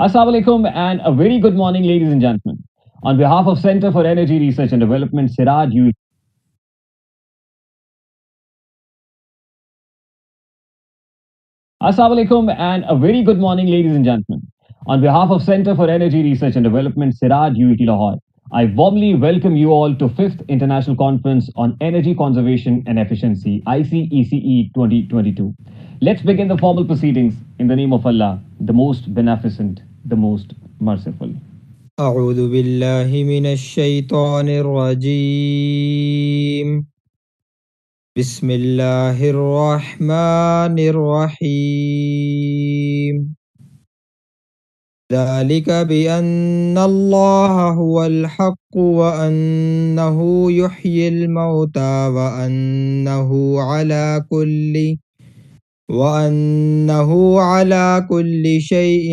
Assalamu alaikum and a very good morning, ladies and gentlemen. On behalf of Center for Energy Research and Development, CERAD, Assalamu alaikum and a very good morning, ladies and gentlemen. On behalf of Center for Energy Research and Development, CERAD, UET Lahore, I warmly welcome you all to 5th International Conference on Energy Conservation and Efficiency, ICECE 2022. Let's begin the formal proceedings in the name of Allah, the most beneficent, the most merciful. أعوذ بالله من الشيطان الرجيم بسم الله الرحمن الرحيم ذلك بأن الله هو الحق وأنه يحيي الموتى وأنه على كل شيء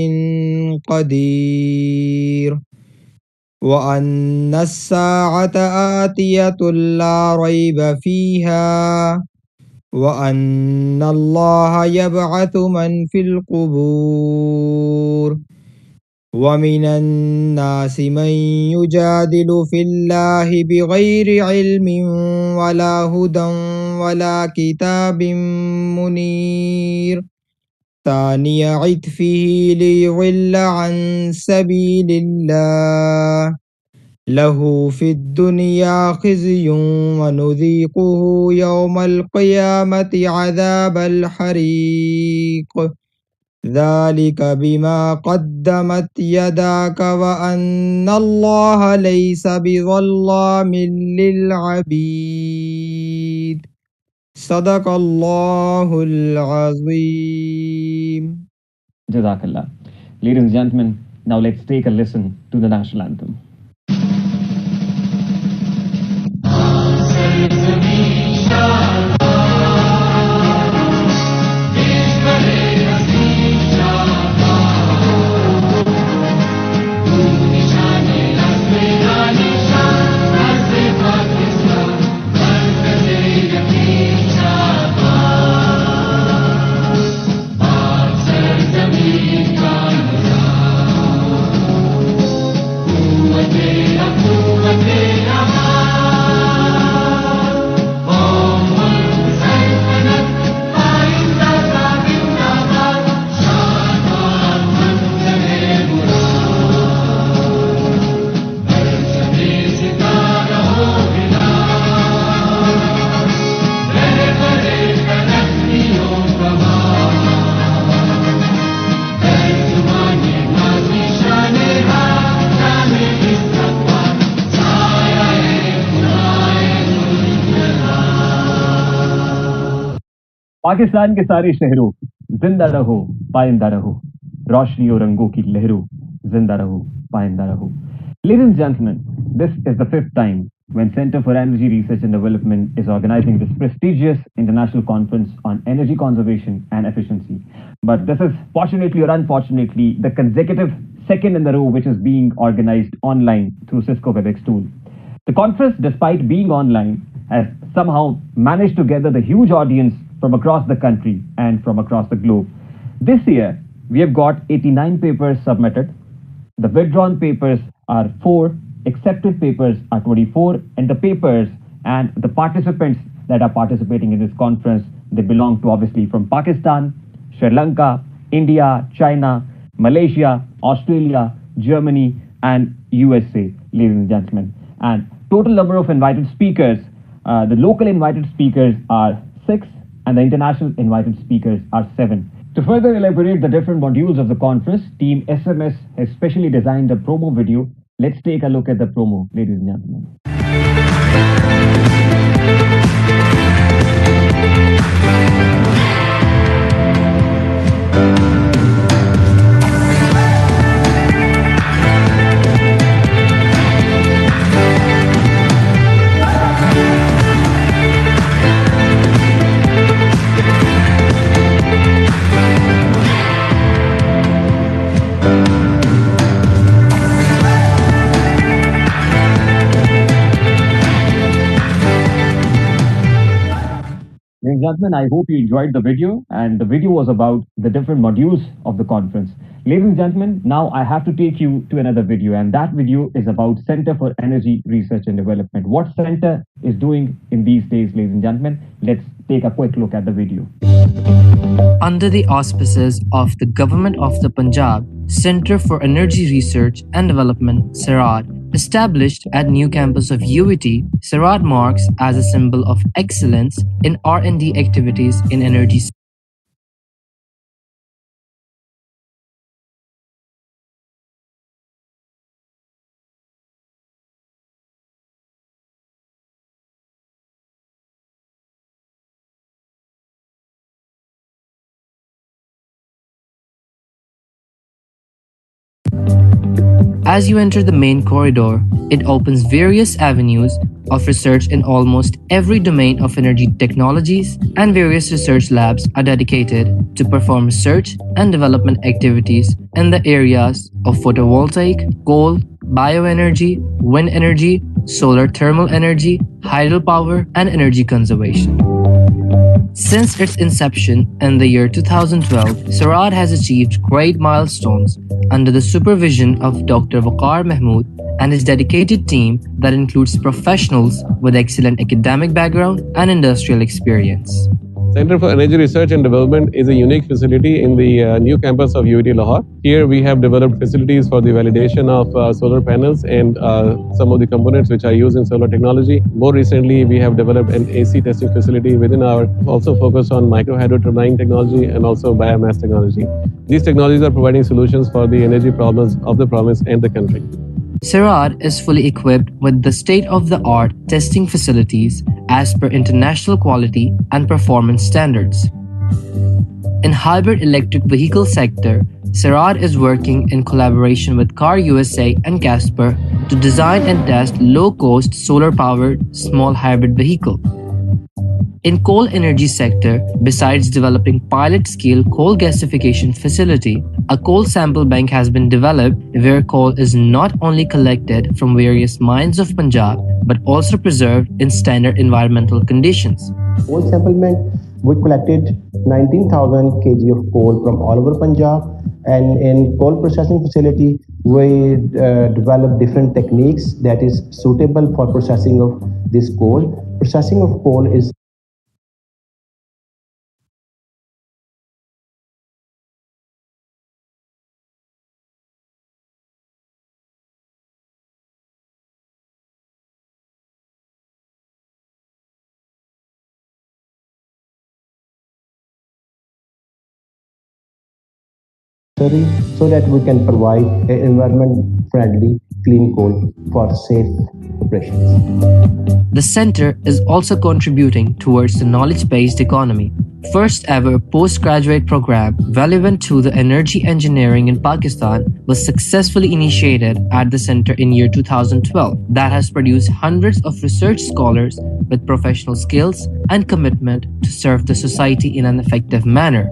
قدير وأن الساعة آتية لا ريب فيها وأن الله يبعث من في القبور ومن الناس من يجادل في الله بغير علم ولا هدى ولا كتاب منير ثاني عطفه ليضل عن سبيل الله له في الدنيا خزي ونذيقه يوم القيامة عذاب الحريق ذلك بما قدمت يداك وأن الله ليس بظلام للعبيد صدق الله العظيم. Jazakallah. Ladies and gentlemen, now let's take a listen to the national anthem. Pakistan के सारे शहरों जिंदा रहो पाइंदा रहो रोशनी और रंगों की लहरों जिंदा रहो पाइंदा रहो. Ladies and gentlemen, this is the fifth time when Center for Energy Research and Development is organizing this prestigious international conference on energy conservation and efficiency. But this is fortunately or unfortunately the consecutive second in the row which is being organized online through Cisco WebEx tool. The conference, despite being online, has somehow managed to gather the huge audience from across the country and from across the globe. This year, we have got 89 papers submitted. The withdrawn papers are 4, accepted papers are 24, and the papers and the participants that are participating in this conference, they belong to obviously from Pakistan, Sri Lanka, India, China, Malaysia, Australia, Germany, and USA, ladies and gentlemen. And total number of invited speakers, the local invited speakers are 6, and the international invited speakers are 7. To further elaborate the different modules of the conference, Team SMS has specially designed a promo video. Let's take a look at the promo, ladies and gentlemen. Ladies and gentlemen, I hope you enjoyed the video, and the video was about the different modules of the conference. Ladies and gentlemen, now I have to take you to another video, and that video is about Center for Energy Research and Development. What Center is doing in these days, ladies and gentlemen, let's take a quick look at the video. Under the auspices of the Government of the Punjab, Center for Energy Research and Development, CERAD, established at new campus of UET, CERAD marks as a symbol of excellence in R&D activities in energy. As you enter the main corridor, it opens various avenues of research in almost every domain of energy technologies, and various research labs are dedicated to perform research and development activities in the areas of photovoltaic, coal, bioenergy, wind energy, solar thermal energy, hydropower, and energy conservation. Since its inception in the year 2012, CERAD has achieved great milestones under the supervision of Dr. Waqar Mahmood and his dedicated team that includes professionals with excellent academic background and industrial experience. Center for Energy Research and Development is a unique facility in the new campus of UET Lahore. Here we have developed facilities for the validation of solar panels and some of the components which are used in solar technology. More recently, we have developed an AC testing facility within our, also focused on micro hydro turbine technology and also biomass technology. These technologies are providing solutions for the energy problems of the province and the country. CERAD is fully equipped with the state-of-the-art testing facilities as per international quality and performance standards. In hybrid electric vehicle sector, CERAD is working in collaboration with Car USA and Casper to design and test low-cost solar-powered small hybrid vehicle. In coal energy sector, besides developing pilot-scale coal gasification facility, a coal sample bank has been developed where coal is not only collected from various mines of Punjab but also preserved in standard environmental conditions. Coal sample bank, we collected 19,000 kg of coal from all over Punjab, and in coal processing facility, we developed different techniques that is suitable for processing of this coal. Processing of coal is so that we can provide an environment-friendly clean coal for safe operations. The center is also contributing towards the knowledge-based economy. First ever postgraduate program relevant to the energy engineering in Pakistan was successfully initiated at the center in year 2012 that has produced hundreds of research scholars with professional skills and commitment to serve the society in an effective manner.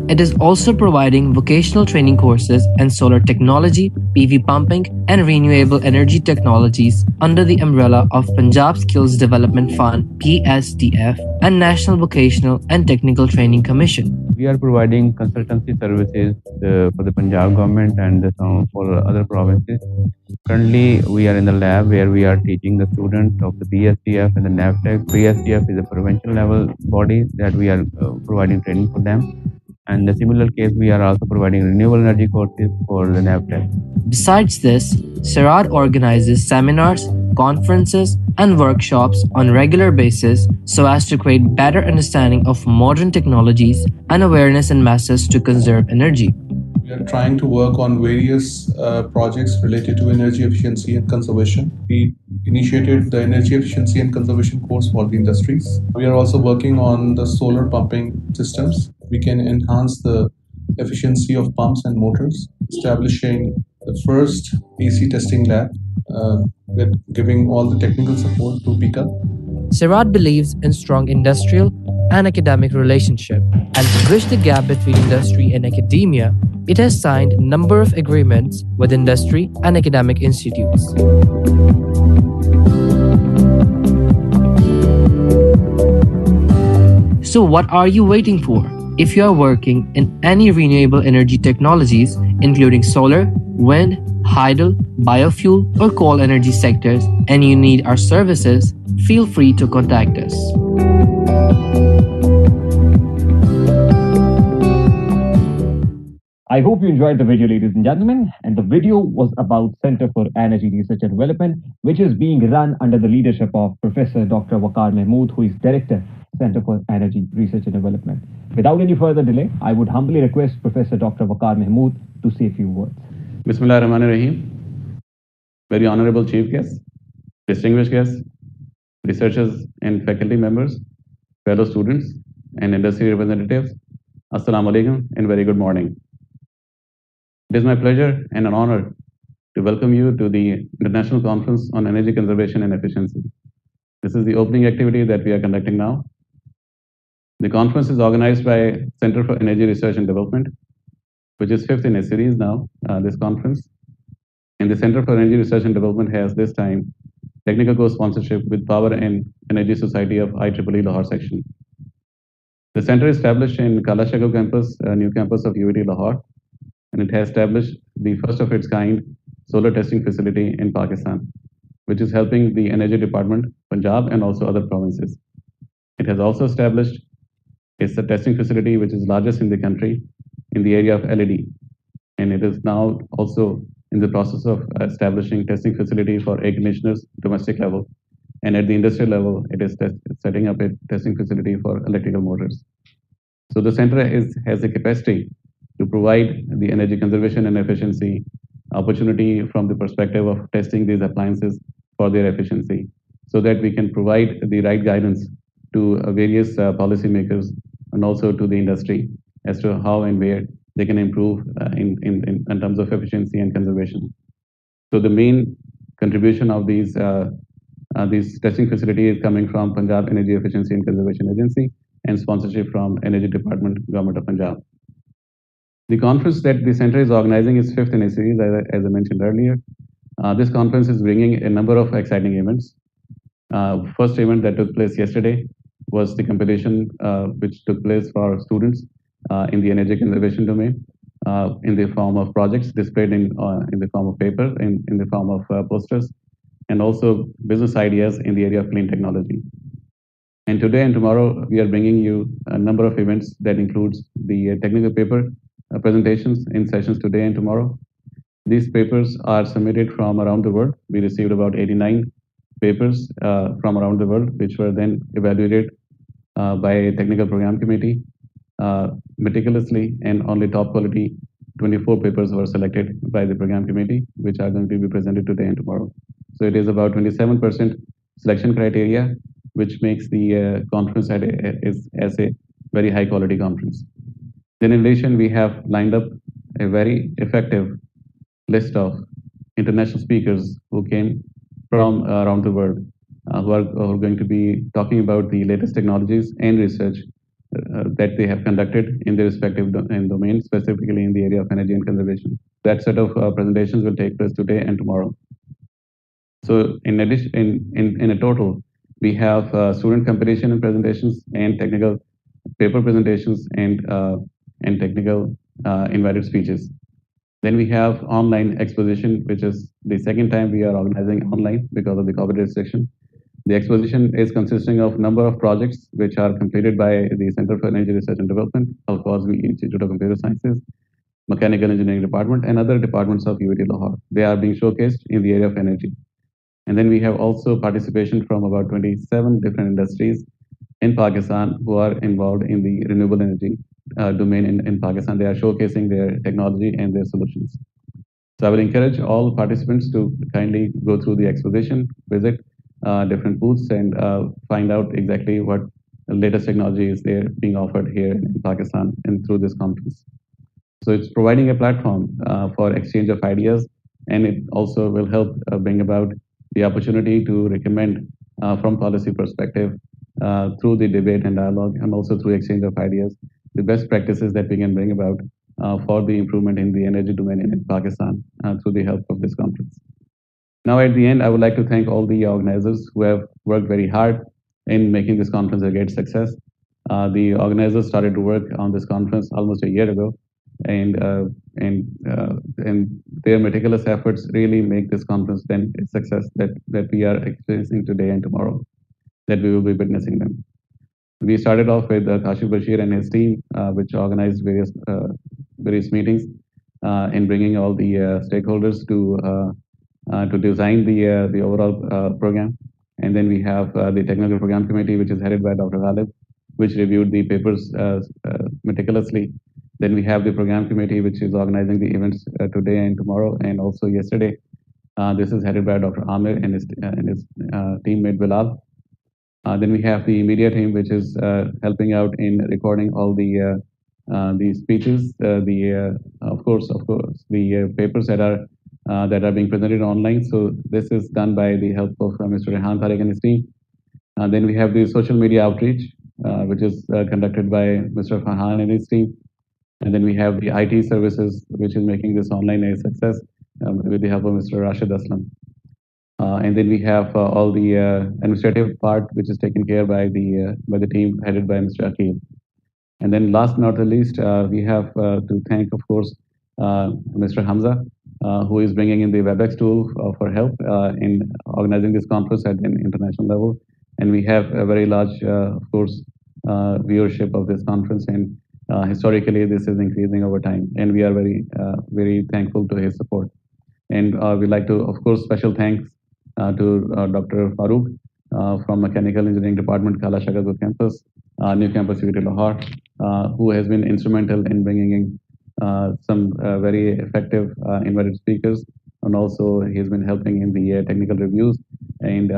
It is also providing vocational training courses in solar technology, PV pumping, and renewable energy technologies under the umbrella of Punjab Skills Development Fund (PSDF) and National Vocational and Technical Training Commission. We are providing consultancy services for the Punjab government and for other provinces. Currently, we are in the lab where we are teaching the students of the PSDF and the NAVTEC. PSDF is a provincial level body that we are providing training for them. And in a similar case, we are also providing renewable energy courses for the NAVTEC. Besides this, CERAD organizes seminars, conferences, and workshops on regular basis so as to create better understanding of modern technologies and awareness in masses to conserve energy. We are trying to work on various projects related to energy efficiency and conservation. We initiated the energy efficiency and conservation course for the industries. We are also working on the solar pumping systems. We can enhance the efficiency of pumps and motors, establishing the first AC testing lab with giving all the technical support to PICA. CERAD believes in strong industrial and academic relationship, and to bridge the gap between industry and academia, it has signed a number of agreements with industry and academic institutes. So what are you waiting for? If you are working in any renewable energy technologies, including solar, wind, hydro, biofuel, or coal energy sectors, and you need our services, feel free to contact us. I hope you enjoyed the video, ladies and gentlemen. And the video was about Center for Energy Research and Development, which is being run under the leadership of Professor Dr. Waqar Mahmood, who is Director, Center for Energy Research and Development. Without any further delay, I would humbly request Professor Dr. Waqar Mahmood to say a few words. Bismillah ar-Rahman ar-Rahim. Very honorable chief guests, distinguished guests, researchers and faculty members, fellow students and industry representatives, Assalamu alaikum and very good morning. It is my pleasure and an honor to welcome you to the International Conference on Energy Conservation and Efficiency. This is the opening activity that we are conducting now. The conference is organized by Center for Energy Research and Development, which is fifth in a series now, this conference. And the Center for Energy Research and Development has this time technical co-sponsorship with Power and Energy Society of IEEE Lahore section. The center is established in Kalashagh campus, a new campus of UET Lahore, and it has established the first of its kind solar testing facility in Pakistan, which is helping the Energy Department, Punjab, and also other provinces. It has also established a testing facility which is largest in the country in the area of LED, and it is now also in the process of establishing testing facility for air conditioners, domestic level, and at the industrial level, it is setting up a testing facility for electrical motors. So the center has the capacity to provide the energy conservation and efficiency opportunity from the perspective of testing these appliances for their efficiency, so that we can provide the right guidance to various policymakers and also to the industry as to how and where they can improve in terms of efficiency and conservation. So the main contribution of these testing facility is coming from Punjab Energy Efficiency and Conservation Agency and sponsorship from Energy Department, Government of Punjab. The conference that the center is organizing is fifth in a series, as I mentioned earlier. This conference is bringing a number of exciting events. First event that took place yesterday was the competition which took place for students in the energy conservation domain in the form of projects displayed in the form of paper, in the form of posters, and also business ideas in the area of clean technology. And today and tomorrow, we are bringing you a number of events that includes the technical paper presentations in sessions today and tomorrow. These papers are submitted from around the world. We received about 89 papers from around the world, which were then evaluated by a technical program committee meticulously, and only top quality 24 papers were selected by the program committee, which are going to be presented today and tomorrow. So it is about 27% selection criteria, which makes the conference as a very high quality conference. Then in addition, we have lined up a very effective list of international speakers who came from around the world, who are going to be talking about the latest technologies and research that they have conducted in their respective domains, specifically in the area of energy and conservation. That set of presentations will take place today and tomorrow. So in addition, in a total, we have student competition and presentations and technical paper presentations and technical invited speeches. Then we have online exposition, which is the second time we are organizing online because of the COVID restriction. The exposition is consisting of number of projects which are completed by the Center for Energy Research and Development, of course, the Institute of Computer Sciences, Mechanical Engineering Department, and other departments of UET Lahore. They are being showcased in the area of energy. And then we have also participation from about 27 different industries in Pakistan who are involved in the renewable energy domain in Pakistan. They are showcasing their technology and their solutions. So I would encourage all participants to kindly go through the exposition, visit different booths, and find out exactly what latest technology is there being offered here in Pakistan and through this conference. So it's providing a platform for exchange of ideas, and it also will help bring about the opportunity to recommend from policy perspective through the debate and dialogue, and also through exchange of ideas, the best practices that we can bring about for the improvement in the energy domain in Pakistan through the help of this conference. Now at the end, I would like to thank all the organizers who have worked very hard in making this conference a great success. The organizers started to work on this conference almost a year ago, and their meticulous efforts really make this conference then a success that we are experiencing today and tomorrow, that we will be witnessing them. We started off with Kashif Bashir and his team, which organized various meetings in bringing all the stakeholders to design the overall program. And then we have the technical program committee, which is headed by Dr. Ghalib, which reviewed the papers meticulously. Then we have the program committee, which is organizing the events today and tomorrow, and also yesterday. This is headed by Dr. Amir and his teammate Bilal. Then we have the media team, which is helping out in recording all the speeches, of course, the papers that are that are being presented online. So this is done by the help of Mr. Rehan Tariq and his team. Then we have the social media outreach, which is conducted by Mr. Farhan and his team. And then we have the IT services, which is making this online a success with the help of Mr. Rashid Aslam. And then we have all the administrative part, which is taken care by the team headed by Mr. Akil. And then last but not the least, we have to thank, of course, Mr. Hamza, who is bringing in the WebEx tool for help in organizing this conference at an international level. And we have a very large, of course, viewership of this conference. And historically, this is increasing over time. And we are very thankful to his support. And we'd like to, of course, special thanks to Dr. Farooq from Mechanical Engineering Department, Kala Shagazur campus, New Campus UET Lahore, who has been instrumental in bringing in some very effective invited speakers. And also he has been helping in the technical reviews, and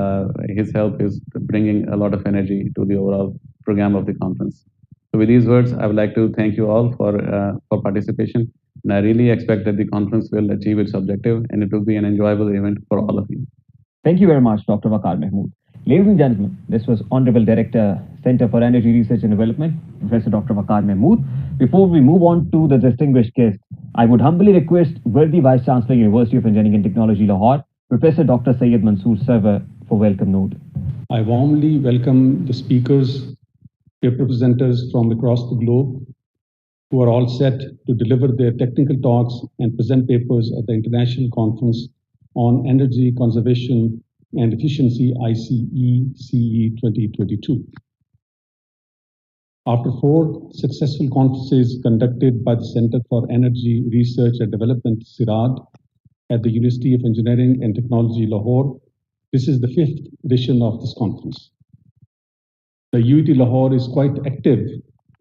his help is bringing a lot of energy to the overall program of the conference. So with these words, I would like to thank you all for participation. And I really expect that the conference will achieve its objective, and it will be an enjoyable event for all of you. Thank you very much, Dr. Waqar Mahmood. Ladies and gentlemen, this was Honorable Director, Center for Energy Research and Development, Professor Dr. Waqar Mahmood. Before we move on to the distinguished guest, I would humbly request worthy Vice Chancellor, University of Engineering and Technology, Lahore, Professor Dr. Syed Mansoor Sarwar, for welcome note. I warmly welcome the speakers, paper presenters from across the globe, who are all set to deliver their technical talks and present papers at the International Conference on Energy Conservation and Efficiency, IEEE 2022. After 4 successful conferences conducted by the Center for Energy Research and Development, CERAD, at the University of Engineering and Technology, Lahore, this is the 5th edition of this conference. The UET Lahore is quite active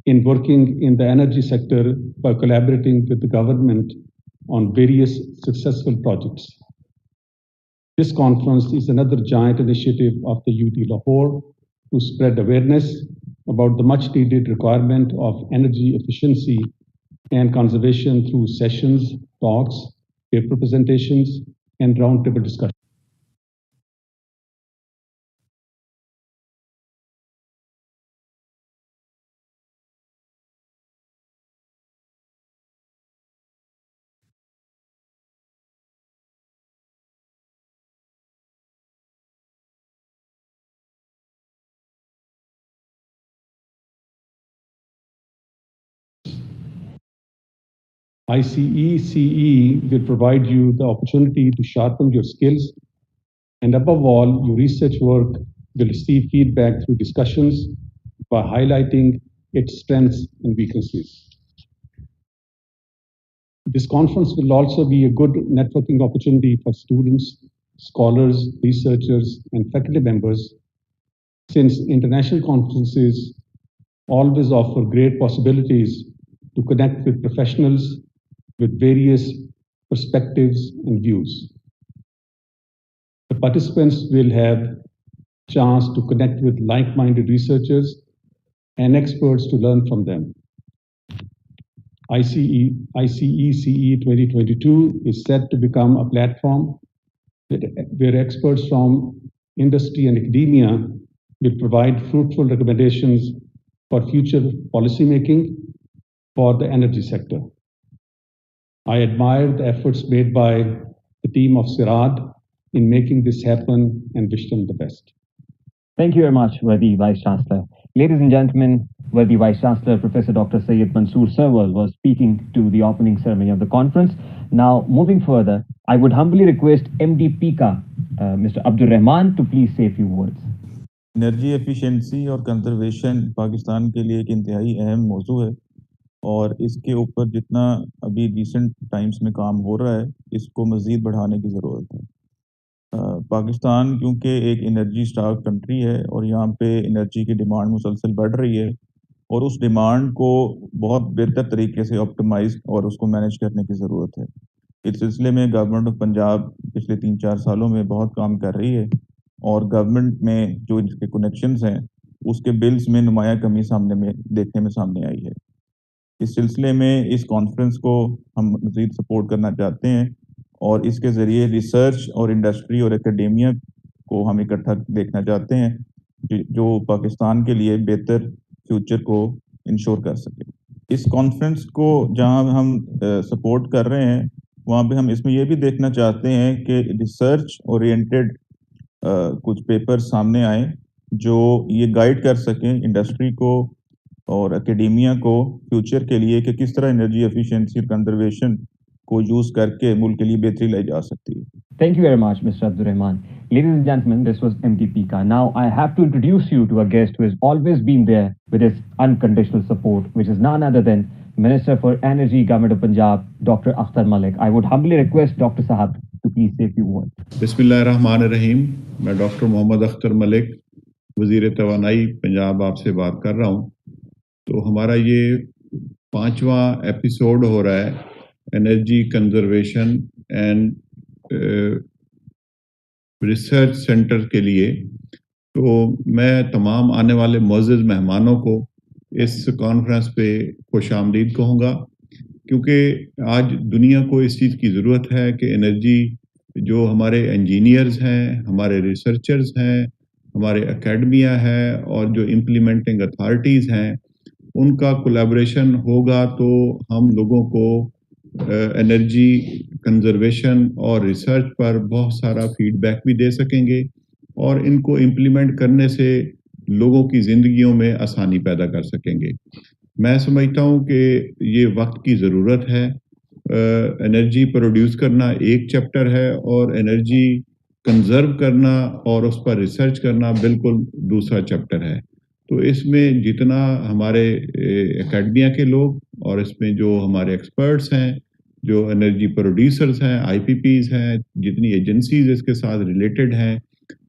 in working in the energy sector by collaborating with the government on various successful projects. This conference is another giant initiative of the UET Lahore to spread awareness about the much needed requirement of energy efficiency and conservation through sessions, talks, paper presentations, and roundtable discussions. ICE will provide you the opportunity to sharpen your skills, and above all, your research work will receive feedback through discussions by highlighting its strengths and weaknesses. This conference will also be a good networking opportunity for students, scholars, researchers, and faculty members, since international conferences always offer great possibilities to connect with professionals with various perspectives and views. The participants will have chance to connect with like-minded researchers and experts to learn from them. ICECE 2022 is set to become a platform where experts from industry and academia will provide fruitful recommendations for future policymaking for the energy sector. I admire the efforts made by the team of CERAD in making this happen and wish them the best. Thank you very much, worthy Vice Chancellor. Ladies and gentlemen, worthy Vice Chancellor, Professor Dr. Syed Mansoor Sarwar was speaking to the opening ceremony of the conference. Now, moving further, I would humbly request MD PICA, Mr. Abdul Rahman, to please say a few words. Energy efficiency और conservation Pakistan के लिए एक इंतहाई अहम मौजू है, और इसके ऊपर जितना अभी रिसेंट टाइम्स में काम हो रहा है, इसको मज़ीद बढ़ाने की ज़रूरत है। पाकिस्तान क्योंकि एक एनर्जी स्टार्व कंट्री है और यहाँ पे एनर्जी की डिमांड मुसलसल बढ़ रही है, और उस डिमांड को बहुत बेहतर तरीके से ऑप्टिमाइज और उसको मैनेज करने की ज़रूरत है। इस सिलसिले में गवर्नमेंट ऑफ पंजाब पिछले 3-4 सालों में बहुत काम कर रही है, और गवर्नमेंट में जो इसके कनेक्शंस हैं उसके बिल्स में नुमाया कमी देखने में सामने आई है। इस सिलसिले में इस कॉन्फ्रेंस को हम मज़ीद सपोर्ट करना चाहते हैं, और इसके ज़रिए रिसर्च और इंडस्ट्री और एकेडेमिया को हम इकट्ठा देखना चाहते हैं जो पाकिस्तान के लिए बेहतर फ्यूचर को इंश्योर कर सके। इस कॉन्फ्रेंस को जहां हम सपोर्ट कर रहे हैं वहां पे हम इसमें ये भी देखना चाहते हैं कि रिसर्च ओरिएंटेड कुछ पेपर सामने आए जो ये गाइड कर सकें इंडस्ट्री को और एकेडेमिया को फ्यूचर के लिए कि किस तरह एनर्जी एफिशिएंसी और कंजर्वेशन को यूज़ करके मुल्क के लिए बेहतरी लाई जा सकती है। Thank you very much, Mr. Abdur Rahman. Ladies and gentlemen, this was MT Pika. Now I have to introduce you to a guest who has always been there with his unconditional support, which is none other than Minister for Energy, Government of Punjab, Dr. Akhtar Malik. I would humbly request Dr. Sahab to please say a few words. बिस्मिल्लाहिर्रहमानिर्रहीम। मैं doctor Mohammad Akhtar Malik, वज़ीर तवानाई पंजाब आपसे बात कर रहा हूँ। तो हमारा ये 5वां एपिसोड हो रहा है energy conservation and research centre के लिए। तो मैं तमाम आने वाले मुअज़्ज़ज़ मेहमानों को इस कॉन्फ्रेंस पे खुशामदीद कहूँगा, क्योंकि आज दुनिया को इस चीज़ की ज़रूरत है कि एनर्जी जो हमारे इंजीनियर्स हैं, हमारे रिसर्चर्स हैं, हमारे एकेडमिया है और जो इम्प्लीमेंटिंग अथॉरिटीज़ हैं, उनका कोलैबोरेशन होगा तो हम लोगों को एनर्जी कंजर्वेशन और रिसर्च पर बहुत सारा फीडबैक भी दे सकेंगे और इनको इम्प्लीमेंट करने से लोगों की ज़िंदगियों में आसानी पैदा कर सकेंगे। मैं समझता हूँ कि ये वक्त की ज़रूरत है। एनर्जी प्रोड्यूस करना एक चैप्टर है और एनर्जी कंजर्व करना और उस पर रिसर्च करना बिल्कुल दूसरा चैप्टर है। तो इसमें जितना हमारे एकेडमिया के लोग और इसमें जो हमारे एक्सपर्ट्स हैं, जो एनर्जी प्रोड्यूसर्स हैं, आईपीपीज हैं, जितनी एजेंसीज इसके साथ रिलेटेड हैं,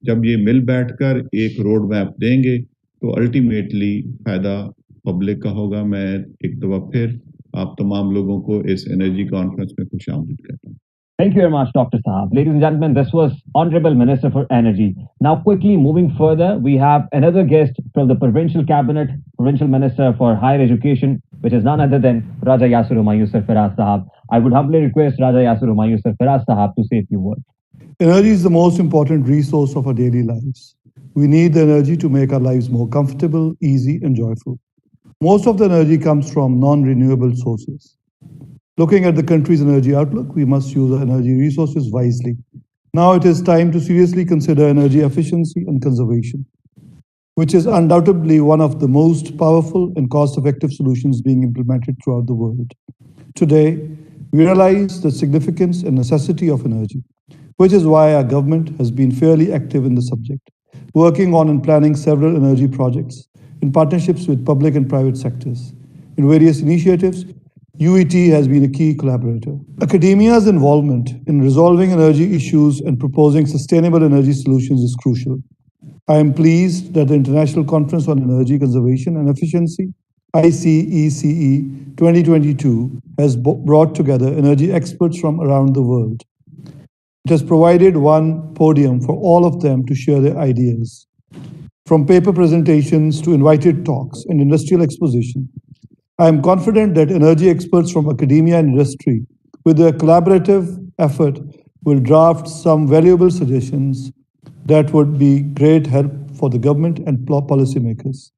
जब ये मिल बैठकर एक रोड मैप देंगे तो अल्टीमेटली फ़ायदा पब्लिक का होगा। मैं एक दफ़ा फिर आप तमाम लोगों को इस एनर्जी कॉन्फ्रेंस में खुशामदीद करता हूँ। Thank you very much, Dr. Sahab. Ladies and gentlemen, this was Honorable Minister for Energy. Now, quickly moving further, we have another guest from the Provincial Cabinet, Provincial Minister for Higher Education, which is none other than Raja Yasir Humayun Sarfaraz Sahab. I would humbly request Raja Yasir Humayun Sarfaraz Sahab to say a few words. Energy is the most important resource of our daily lives. We need the energy to make our lives more comfortable, easy, and joyful. Most of the energy comes from non-renewable sources. Looking at the country's energy outlook, we must use our energy resources wisely. Now it is time to seriously consider energy efficiency and conservation, which is undoubtedly one of the most powerful and cost-effective solutions being implemented throughout the world. Today, we realize the significance and necessity of energy, which is why our government has been fairly active in the subject, working on and planning several energy projects in partnerships with public and private sectors. In various initiatives, UET has been a key collaborator. Academia's involvement in resolving energy issues and proposing sustainable energy solutions is crucial. I am pleased that the International Conference on Energy Conservation and Efficiency, ICECE 2022, has brought together energy experts from around the world. It has provided one podium for all of them to share their ideas. From paper presentations to invited talks and industrial exposition, I am confident that energy experts from academia and industry, with their collaborative effort, will draft some valuable suggestions that would be great help for the government and policymakers.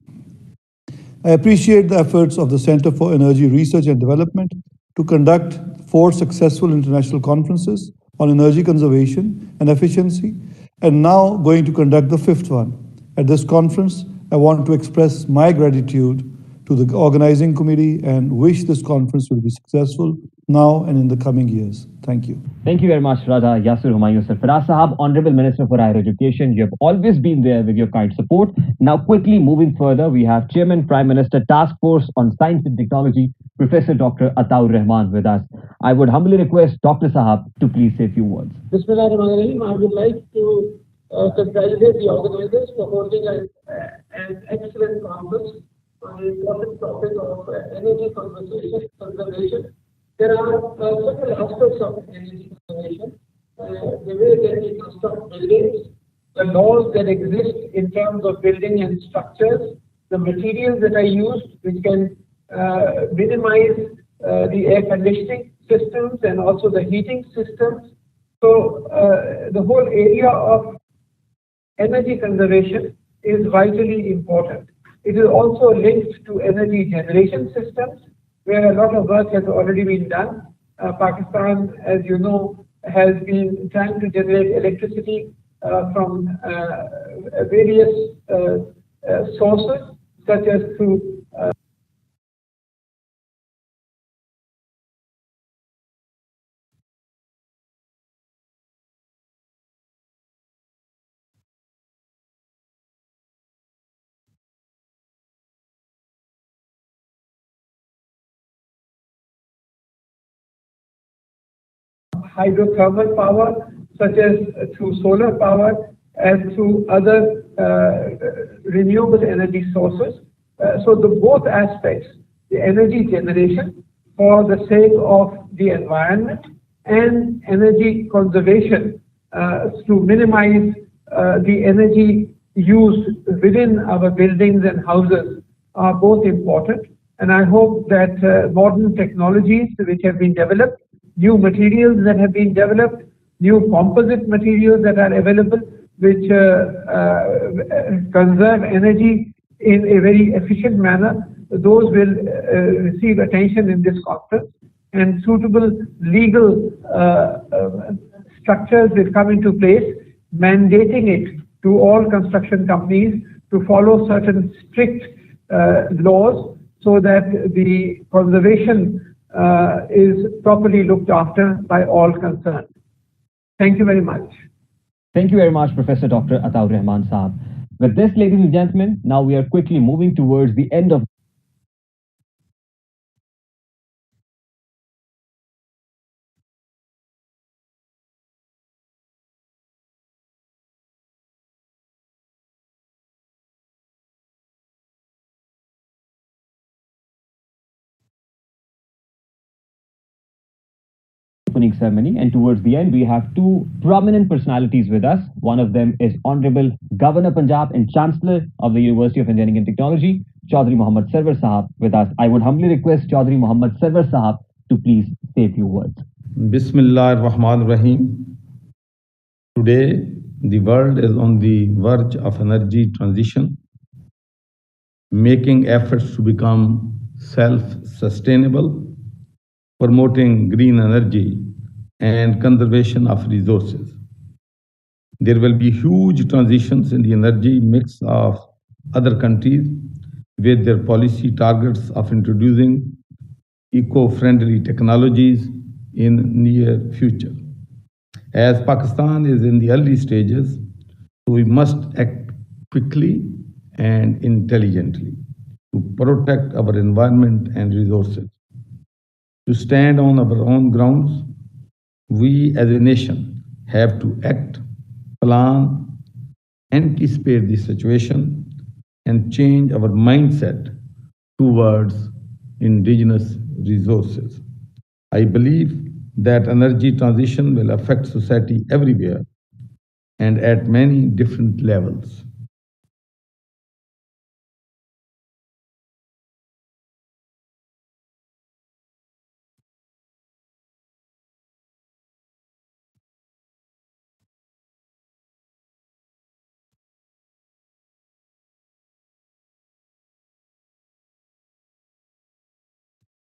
I appreciate the efforts of the Center for Energy Research and Development to conduct 4 successful international conferences on energy conservation and efficiency, and now going to conduct the 5th one. At this conference, I want to express my gratitude to the organizing committee and wish this conference will be successful now and in the coming years. Thank you. Thank you very much, Raja Yasir Humayun Sarfaraz Sahab, Honorable Minister for Higher Education. You have always been there with your kind support. Now, quickly moving further, we have Chairman Prime Minister Task Force on Science and Technology, Professor Dr. Ataur Rahman with us. I would humbly request Dr. Sahab to please say a few words. Bismillahirrahmanirrahim. I would like to congratulate the organizers for holding an excellent conference on the important topic of energy conservation. There are several aspects of energy conservation. The way that we construct buildings, the laws that exist in terms of building and structures, the materials that are used, which can minimize the air conditioning systems and also the heating systems, So the whole area of energy conservation is vitally important. It is also linked to energy generation systems, where a lot of work has already been done. Pakistan, as you know, has been trying to generate electricity from various sources, such as through hydrothermal power, such as through solar power and through other renewable energy sources. So the both aspects, the energy generation for the sake of the environment and energy conservation to minimize the energy used within our buildings and houses are both important. And I hope that modern technologies which have been developed, new materials that have been developed, new composite materials that are available, which conserve energy in a very efficient manner, those will receive attention in this conference, and suitable legal structures will come into place, mandating it to all construction companies to follow certain strict laws so that the conservation is properly looked after by all concerned. Thank you very much. Thank you very much, Professor Dr. Ataur Rahman Saab. With this, ladies and gentlemen, now we are quickly moving towards the end of opening ceremony, and towards the end we have two prominent personalities with us. One of them is Honorable Governor Punjab and Chancellor of the University of Engineering and Technology, Chaudhry Mohammad Sarwar Sahab, with us. I would humbly request Chaudhry Mohammad Sarwar Sahab to please say a few words. Bismillah ar-Rahman ar-Rahim. Today, the world is on the verge of energy transition, making efforts to become self-sustainable, promoting green energy and conservation of resources. There will be huge transitions in the energy mix of other countries with their policy targets of introducing eco-friendly technologies in near future. As Pakistan is in the early stages, we must act quickly and intelligently to protect our environment and resources. To stand on our own grounds, we as a nation have to act, plan, anticipate the situation, and change our mindset towards indigenous resources. I believe that energy transition will affect society everywhere and at many different levels.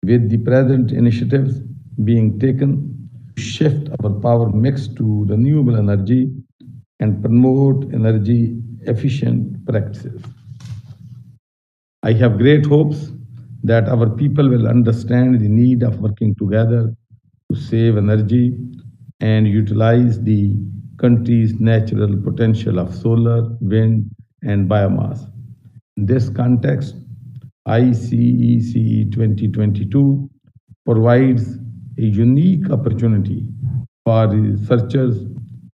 With the present initiatives being taken to shift our power mix to renewable energy and promote energy efficient practices. I have great hopes that our people will understand the need of working together to save energy and utilize the country's natural potential of solar, wind, and biomass. In this context, IEEE 2022 provides a unique opportunity for researchers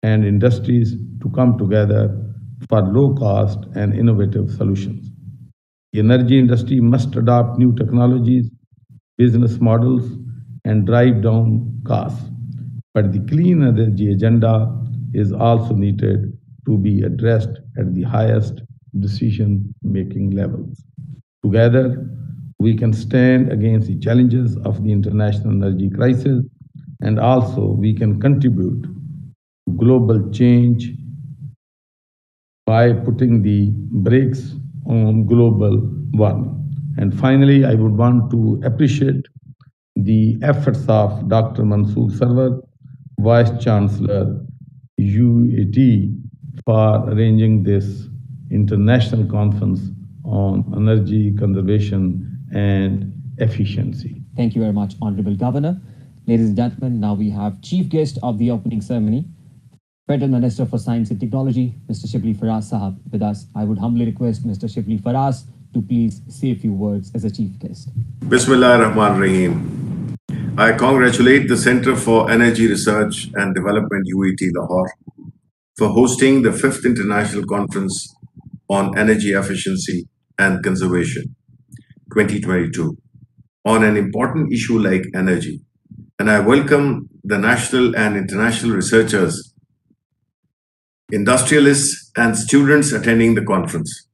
and industries to come together for low-cost and innovative solutions. The energy industry must adopt new technologies, business models, and drive down costs. But the clean energy agenda is also needed to be addressed at the highest decision-making levels. Together, we can stand against the challenges of the international energy crisis, and also we can contribute global change by putting the brakes on global warming. And finally, I would want to appreciate the efforts of Dr. Mansoor Sarwar, Vice Chancellor, UET, for arranging this international conference on energy conservation and efficiency. Thank you very much, Honorable Governor. Ladies and gentlemen, now we have chief guest of the opening ceremony, Federal Minister for Science and Technology, Mr. Shibli Faraz Sahab, with us. I would humbly request Mr. Shibli Faraz to please say a few words as a chief guest. Bismillah ar-Rahman Rahim. I congratulate the Center for Energy Research and Development UET Lahore for hosting the 5th International Conference on Energy Efficiency and Conservation 2022 on an important issue like energy. And I welcome the national and international researchers, industrialists, and students attending the conference.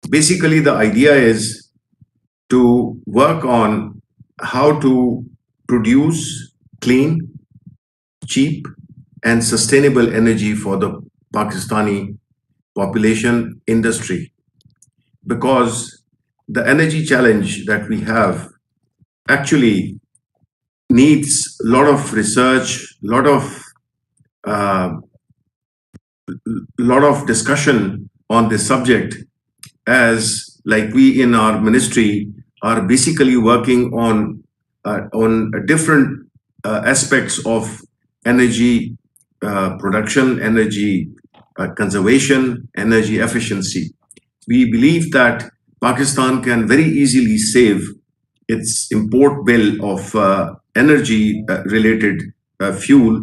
Basically, the idea is to work on how to produce clean, cheap, and sustainable energy for the Pakistani population industry. Because the energy challenge that we have actually needs a lot of research, lot of discussion on this subject, as like we in our ministry are basically working on different aspects of energy production, energy conservation, energy efficiency. We believe that Pakistan can very easily save its import bill of energy related fuel,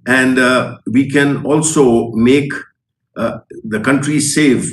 and we can also make the country save a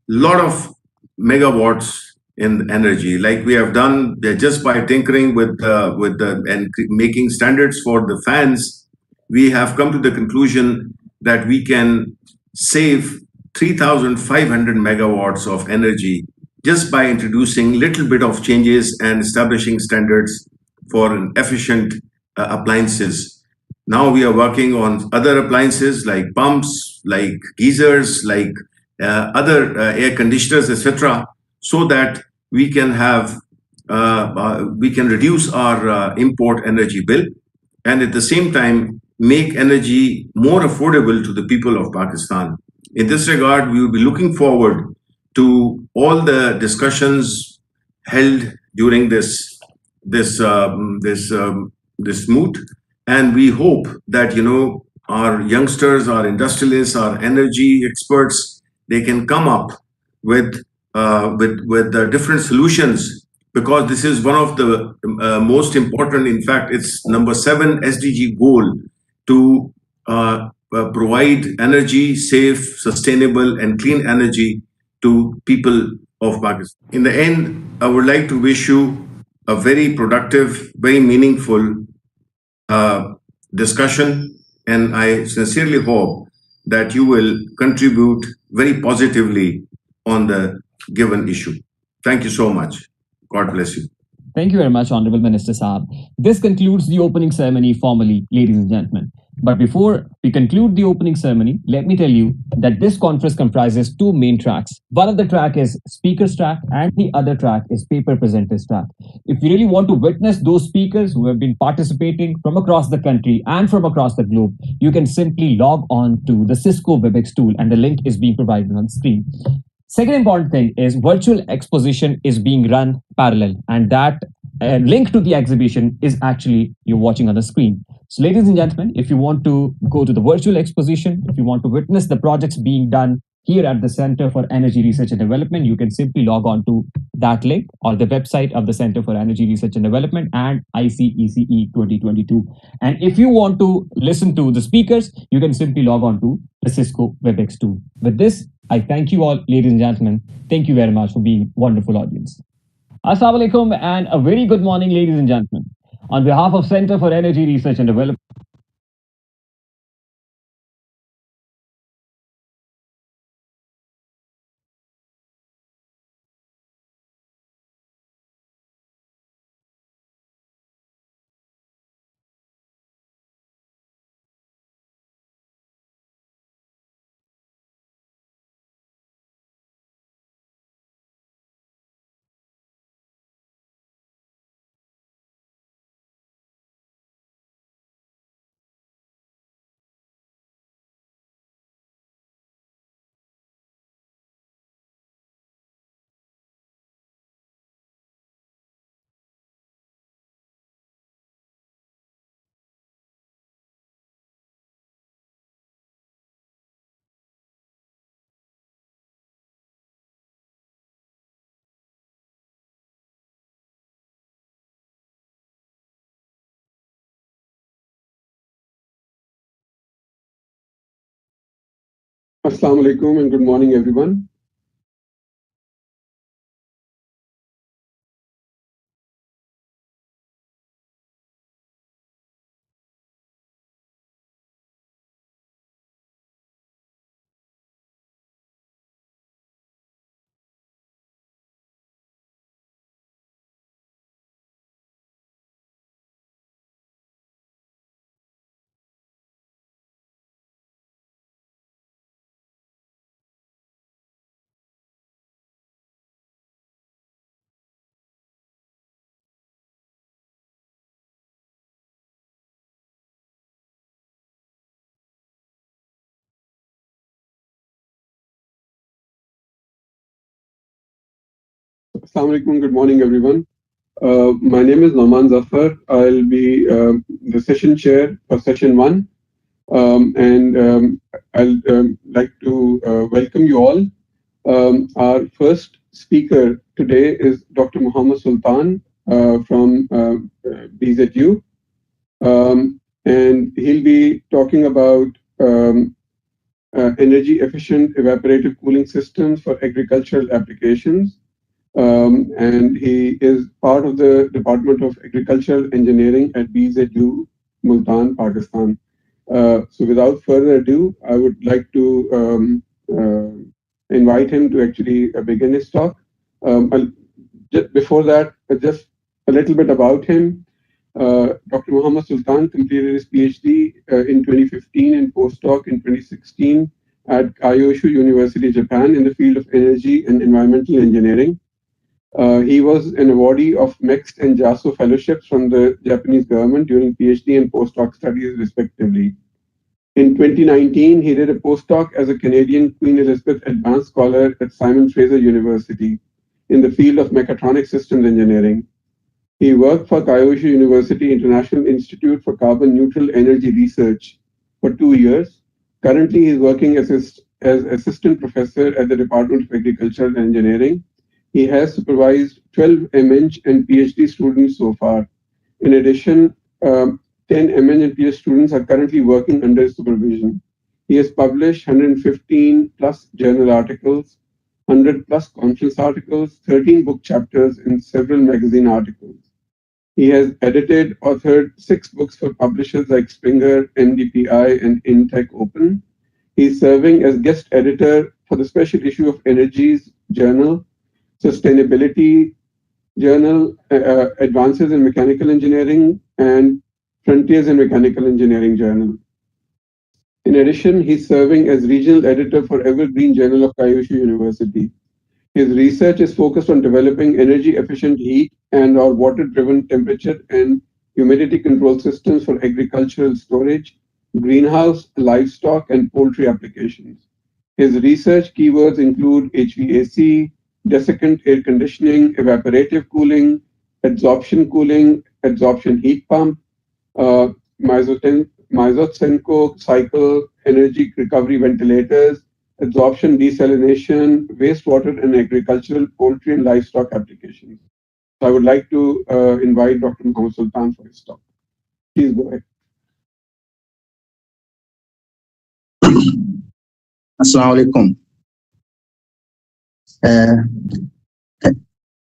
lot of megawatts in energy, like we have done just by tinkering with the and making standards for the fans. We have come to the conclusion that we can save 3,500 megawatts of energy just by introducing little bit of changes and establishing standards for efficient appliances. Now we are working on other appliances like pumps, like geysers, like other air conditioners, etc., so that we can have we can reduce our import energy bill, and at the same time make energy more affordable to the people of Pakistan. In this regard, we will be looking forward to all the discussions held during this moot, and we hope that our youngsters, our industrialists, our energy experts, they can come up with different solutions, because this is one of the most important. In fact, it's number 7 SDG goal to provide energy, safe, sustainable, and clean energy to people of Pakistan. In the end, I would like to wish you a very productive, very meaningful discussion, and I sincerely hope that you will contribute very positively on the given issue. Thank you so much. God bless you. Thank you very much, Honorable Minister Saab. This concludes the opening ceremony formally, ladies and gentlemen. But before we conclude the opening ceremony, let me tell you that this conference comprises 2 main tracks. One of the track is speakers track and the other track is paper presenters track. If you really want to witness those speakers who have been participating from across the country and from across the globe, you can simply log on to the Cisco WebEx tool, and the link is being provided on the screen. Second important thing is virtual exposition is being run parallel, and that link to the exhibition is actually you're watching on the screen. So ladies and gentlemen, if you want to go to the virtual exposition, if you want to witness the projects being done here at the Center for Energy Research and Development, you can simply log on to that link or the website of the Center for Energy Research and Development and ICECE 2022. And if you want to listen to the speakers, you can simply log on to the Cisco WebEx tool. With this, I thank you all, ladies and gentlemen. Thank you very much for being a wonderful audience. Assalamu alaikum and a very good morning, ladies and gentlemen. On behalf of Center for Energy Research and Development, Assalamu alaikum and good morning, everyone. Assalamu alaikum, good morning, everyone. My name is Nauman Zafar. I'll be the session chair for session one. And I'll like to welcome you all. Our first speaker today is Dr. Muhammad Sultan from BZU. And he'll be talking about energy efficient evaporative cooling systems for agricultural applications. And he is part of the Department of Agricultural Engineering at BZU, Multan, Pakistan. So without further ado, I would like to invite him to actually begin his talk. Before that, just a little bit about him. Dr. Muhammad Sultan completed his PhD in 2015 and postdoc in 2016 at Kyushu University, Japan, in the field of energy and environmental engineering. He was an awardee of MEXT and JASO fellowships from the Japanese government during PhD and postdoc studies, respectively. In 2019, he did a postdoc as a Canadian Queen Elizabeth Advanced Scholar at Simon Fraser University in the field of mechatronic systems engineering. He worked for Kyushu University International Institute for Carbon Neutral Energy Research for 2 years. Currently, he is working as assistant professor at the Department of Agricultural Engineering. He has supervised 12 MN and PhD students so far. In addition, 10 MN and PhD students are currently working under his supervision. He has published 115 plus journal articles, 100 plus conference articles, 13 book chapters, and several magazine articles. He has authored 6 books for publishers like Springer, MDPI, and Intech Open. He is serving as guest editor for the special issue of Energies Journal, Sustainability Journal, Advances in Mechanical Engineering, and Frontiers in Mechanical Engineering Journal. In addition, he's serving as regional editor for Evergreen Journal of Kyushu University. His research is focused on developing energy-efficient heat and/or water-driven temperature and humidity control systems for agricultural storage, greenhouse, livestock, and poultry applications. His research keywords include HVAC, desiccant air conditioning, evaporative cooling, absorption heat pump, uh, Mizotsenko cycle, energy recovery ventilators, absorption desalination, wastewater and agricultural, poultry and livestock applications. So I would like to invite Dr. Muhammad Sultan for his talk. Please go ahead. Assalamu alaikum.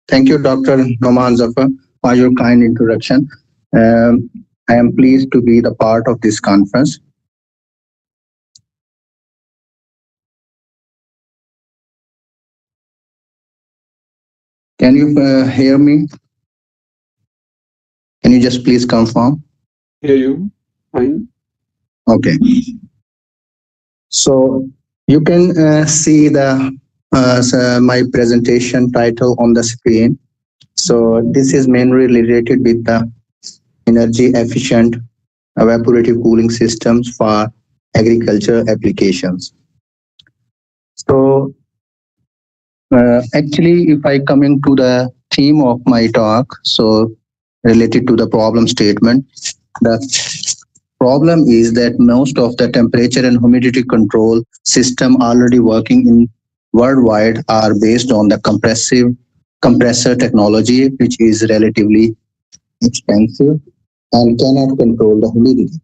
Thank you, Dr. Noman Zafar, for your kind introduction. I am pleased to be the part of this conference. Can you hear me? Can you just please confirm? Hear you. Fine. Okay. So you can see my presentation title on the screen. So this is mainly related with the energy efficient evaporative cooling systems for agriculture applications. So actually, if I coming to the theme of my talk, so related to the problem statement, the problem is that most of the temperature and humidity control system already working in worldwide are based on the compressor technology, which is relatively expensive and cannot control the humidity.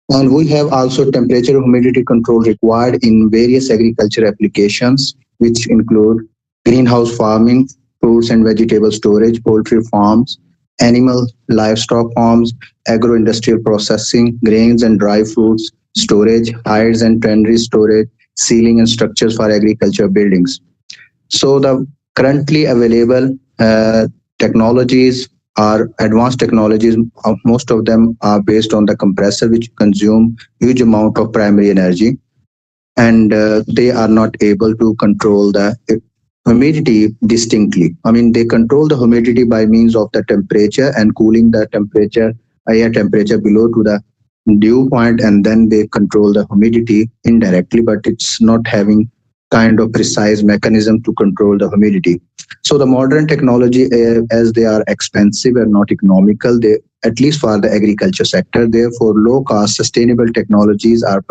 And we have also temperature humidity control required in various agriculture applications, which include greenhouse farming, fruits and vegetable storage, poultry farms, animal livestock farms, agro-industrial processing, grains and dry fruits storage, hides and tannery storage, ceiling and structures for agriculture buildings. So the currently available technologies are advanced technologies. Most of them are based on the compressor, which consume huge amount of primary energy, and they are not able to control the humidity distinctly. I mean, they control the humidity by means of the temperature and cooling the temperature, air temperature below to the dew point, and then they control the humidity indirectly, but it's not having kind of precise mechanism to control the humidity. So the modern technology, as they are expensive and not economical, they at least for the agriculture sector. Therefore, low cost sustainable technologies are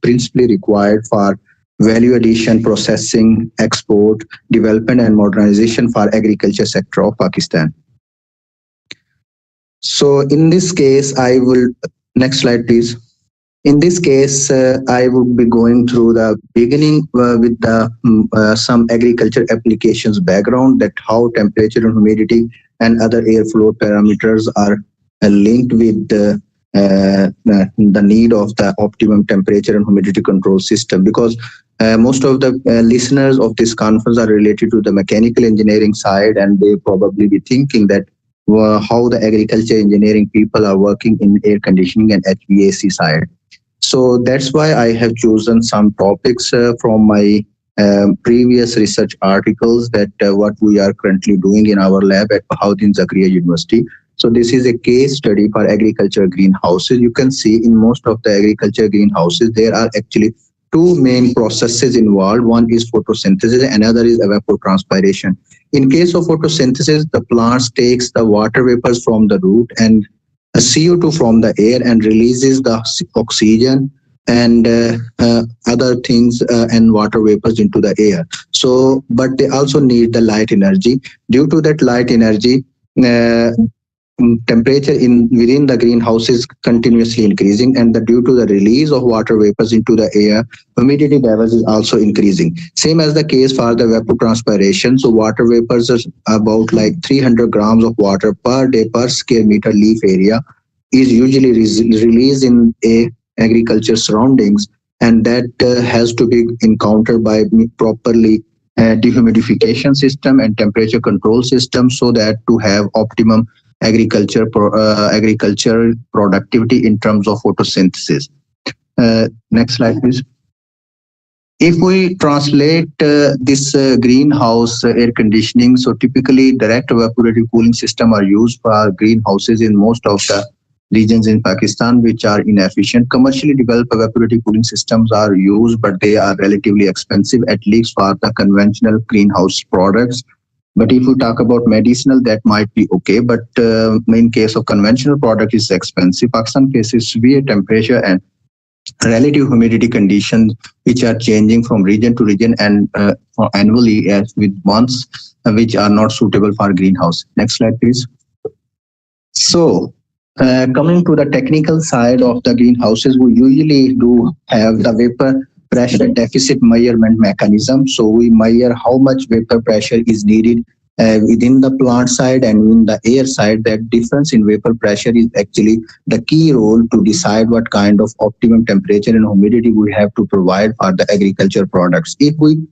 principally required for value addition, processing, export, development and modernization for agriculture sector of Pakistan. So in this case, I will, next slide please. In this case, I would be going through the beginning with the some agriculture applications background, that how temperature and humidity and other airflow parameters are linked with the need of the optimum temperature and humidity control system. Because most of the listeners of this conference are related to the mechanical engineering side, and they probably be thinking that how the agriculture engineering people are working in air conditioning and HVAC side. So that's why I have chosen some topics from my previous research articles, that what we are currently doing in our lab at Bahauddin Zakariya University. So this is a case study for agriculture greenhouses. You can see in most of the agriculture greenhouses, there are actually two main processes involved. One is photosynthesis, another is evapotranspiration. In case of photosynthesis, the plants takes the water vapors from the root and CO2 from the air and releases the oxygen and other things and water vapors into the air. So, but they also need the light energy. Due to that light energy, temperature in within the greenhouse is continuously increasing, and due to the release of water vapors into the air, humidity levels is also increasing. Same as the case for the evapotranspiration. So water vapors are about like 300 grams of water per day per square meter leaf area is usually released in a agriculture surroundings, and that has to be encountered by properly dehumidification system and temperature control system, so that to have optimum agriculture productivity in terms of photosynthesis. Next slide, please. If we translate this greenhouse air conditioning, so typically direct evaporative cooling system are used for greenhouses in most of the regions in Pakistan which are inefficient. Commercially developed evaporative cooling systems are used, but they are relatively expensive, at least for the conventional greenhouse products. But if you talk about medicinal, that might be okay. But in case of conventional product, is expensive. Pakistan faces severe temperature and relative humidity conditions, which are changing from region to region and annually, as with months, which are not suitable for greenhouse. Next slide, please. So, coming to the technical side of the greenhouses, we usually do have the vapor pressure deficit measurement mechanism. So we measure how much vapor pressure is needed within the plant side and in the air side. That difference in vapor pressure is actually the key role to decide what kind of optimum temperature and humidity we have to provide for the agriculture products. If we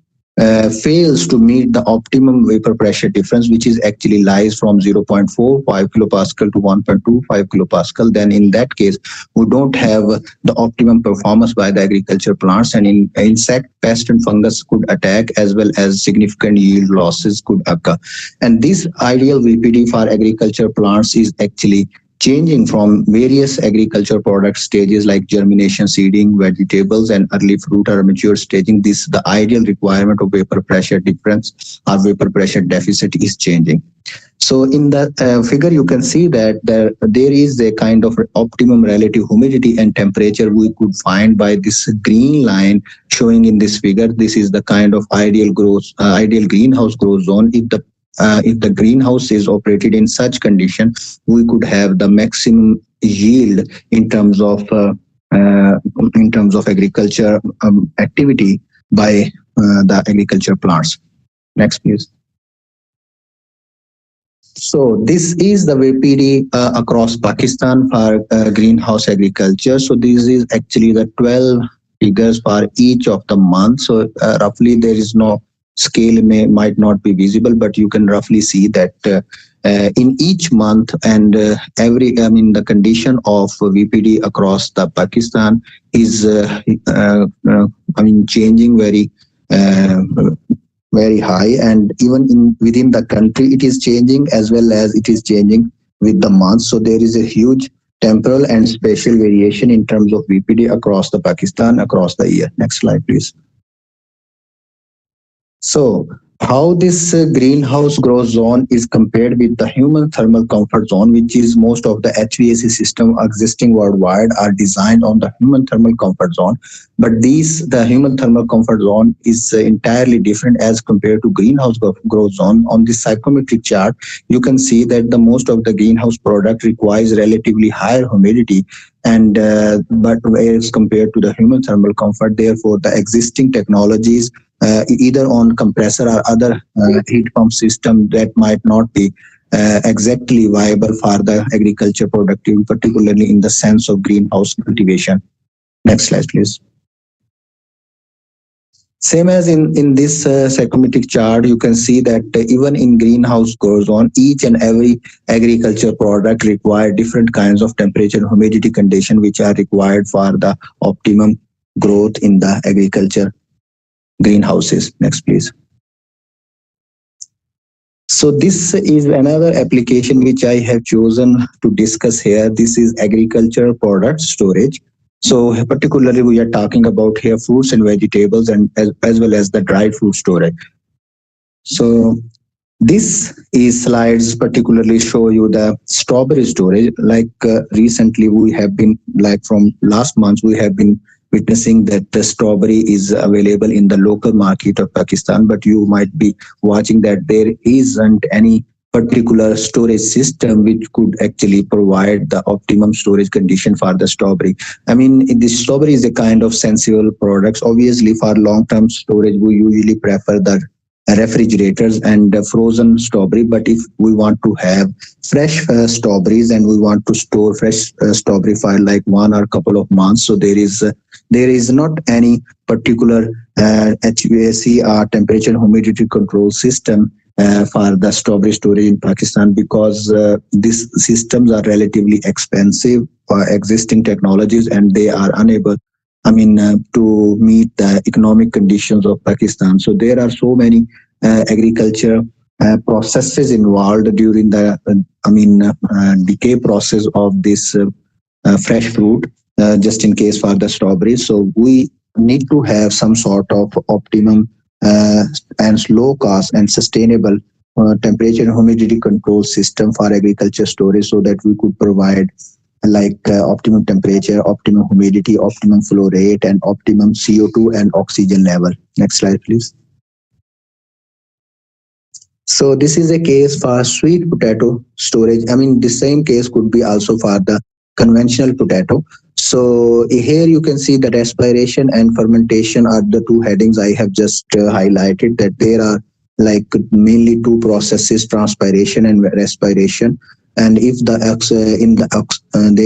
fails to meet the optimum vapor pressure difference, which is actually lies from 0.45 kilopascal to 1.25 kilopascal, then in that case, we don't have the optimum performance by the agriculture plants, and insect, pest and fungus could attack, as well as significant yield losses could occur. And this ideal VPD for agriculture plants is actually changing from various agriculture product stages like germination, seeding, vegetables, and early fruit or mature staging. This the ideal requirement of vapor pressure difference or vapor pressure deficit is changing. So in the figure, you can see that there is a kind of optimum relative humidity and temperature we could find by this green line showing in this figure. This is the kind of ideal growth, ideal greenhouse growth zone. If the greenhouse is operated in such condition, we could have the maximum yield in terms of in terms of agriculture activity by the agriculture plants. Next, please. So this is the VPD across Pakistan for greenhouse agriculture. So this is actually the 12 figures for each of the months. So roughly there is no scale might not be visible, but you can roughly see that in each month and the condition of VPD across the Pakistan is changing very high, and even within the country it is changing as well as it is changing with the months. So there is a huge temporal and spatial variation in terms of VPD across the Pakistan across the year. Next slide, please. So how this greenhouse growth zone is compared with the human thermal comfort zone, which is most of the HVAC system existing worldwide are designed on the human thermal comfort zone. But the human thermal comfort zone is entirely different as compared to greenhouse growth zone. On this psychrometric chart, you can see that the most of the greenhouse product requires relatively higher humidity and but as compared to the human thermal comfort. Therefore, the existing technologies either on compressor or other heat pump system that might not be exactly viable for the agriculture productivity, particularly in the sense of greenhouse cultivation. Next slide, please. Same as in this psychrometric chart, you can see that even in greenhouse growth zone, each and every agriculture product require different kinds of temperature and humidity condition which are required for the optimum growth in the agriculture greenhouses. Next, please. So this is another application which I have chosen to discuss here. This is agriculture product storage. So particularly we are talking about here fruits and vegetables and as well as the dried fruit storage. So this is slides particularly show you the strawberry storage. Like recently we have been, like from last month, we have been witnessing that the strawberry is available in the local market of Pakistan, but you might be watching that there isn't any particular storage system which could actually provide the optimum storage condition for the strawberry. I mean, the strawberry is a kind of sensible product. Obviously, for long-term storage, we usually prefer the refrigerators and frozen strawberry. But if we want to have fresh strawberries and we want to store fresh strawberry for like 1 or couple of months, so there is not any particular HVAC or temperature and humidity control system for the strawberry storage in Pakistan, because these systems are relatively expensive for existing technologies and they are unable, to meet the economic conditions of Pakistan. So there are so many agriculture processes involved during the decay process of this fresh fruit, just in case for the strawberries. So we need to have some sort of optimum and low cost and sustainable temperature and humidity control system for agriculture storage, so that we could provide optimum temperature, optimum humidity, optimum flow rate, and optimum CO2 and oxygen level. Next slide, please. So this is a case for sweet potato storage. The same case could be also for the conventional potato. So here you can see that respiration and fermentation are the two headings I have just highlighted, that there are mainly two processes, transpiration and respiration. And if there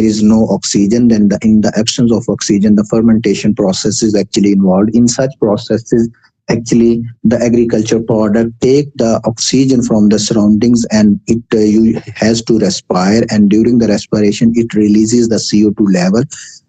is no oxygen, then in the absence of oxygen, the fermentation process is actually involved. In such processes, actually the agriculture product take the oxygen from the surroundings and it has to respire, and during the respiration it releases the CO2 level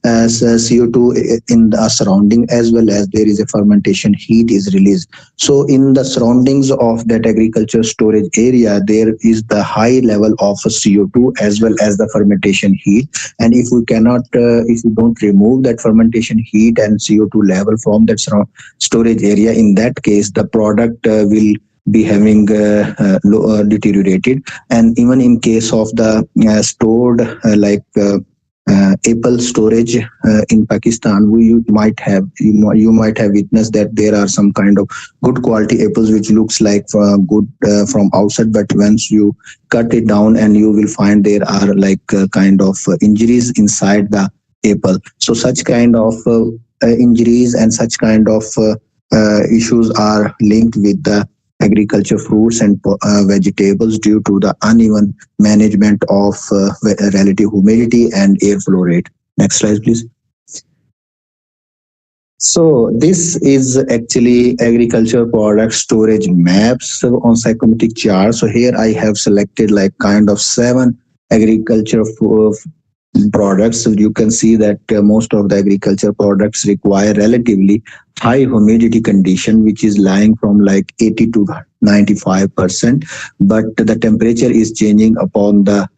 as CO2 in the surrounding, as well as there is a fermentation heat is released. So in the surroundings of that agriculture storage area, there is the high level of CO2 as well as the fermentation heat. And if we cannot, if we don't remove that fermentation heat and CO2 level from that storage area, in that case, the product will be having deteriorated. And even in case of the stored apple storage in Pakistan, you might have witnessed that there are some kind of good quality apples which looks like good from outside, but once you cut it down and you will find there are kind of injuries inside the apple. So such kind of injuries and such kind of issues are linked with the agriculture fruits and vegetables due to the uneven management of relative humidity and airflow rate. Next slide, please. So this is actually agriculture product storage maps on psychometric chart. So here I have selected like kind of 7 agriculture products. So you can see that most of the agriculture products require relatively high humidity condition, which is lying from like 80 to 95%. But the temperature is changing upon the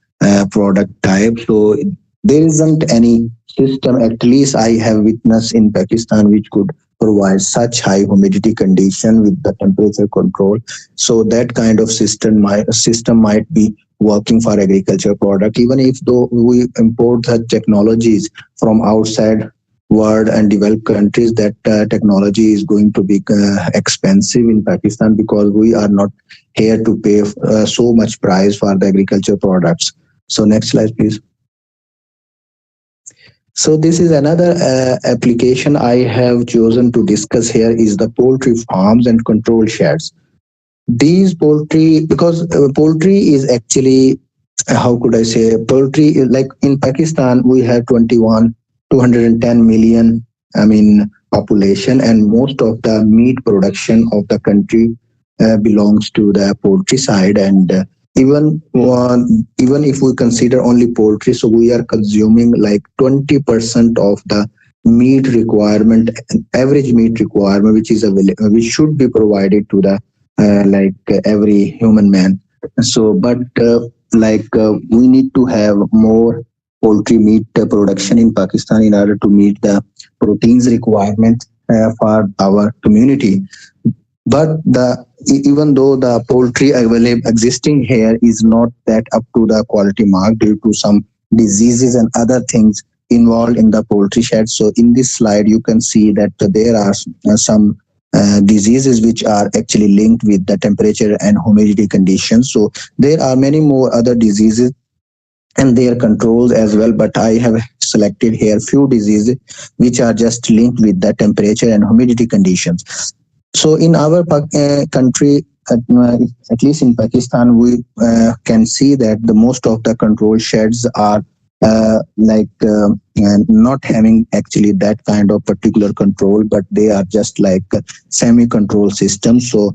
product type. So there isn't any system, at least I have witnessed in Pakistan, which could provide such high humidity condition with the temperature control. So that kind of system might be working for agriculture product, even if though we import the technologies from outside world and developed countries, that technology is going to be expensive in Pakistan, because we are not here to pay so much price for the agriculture products. So next slide, please. So this is another application I have chosen to discuss here, is the poultry farms and control sheds. These poultry, because poultry is actually, how could I say, poultry is like in Pakistan we have 210 million, I mean, population, and most of the meat production of the country belongs to the poultry side. And even if we consider only poultry, so we are consuming like 20% of the meat requirement, average meat requirement, which is available, which should be provided to the every human man. So but we need to have more poultry meat production in Pakistan in order to meet the proteins requirement for our community. But even though the poultry available existing here is not that up to the quality mark due to some diseases and other things involved in the poultry shed. So in this slide you can see that there are some diseases which are actually linked with the temperature and humidity conditions. So there are many more other diseases and their controls as well, but I have selected here few diseases which are just linked with the temperature and humidity conditions. So in our country, at least in Pakistan, we can see that the most of the control sheds are not having actually that kind of particular control, but they are just like semi-control systems. So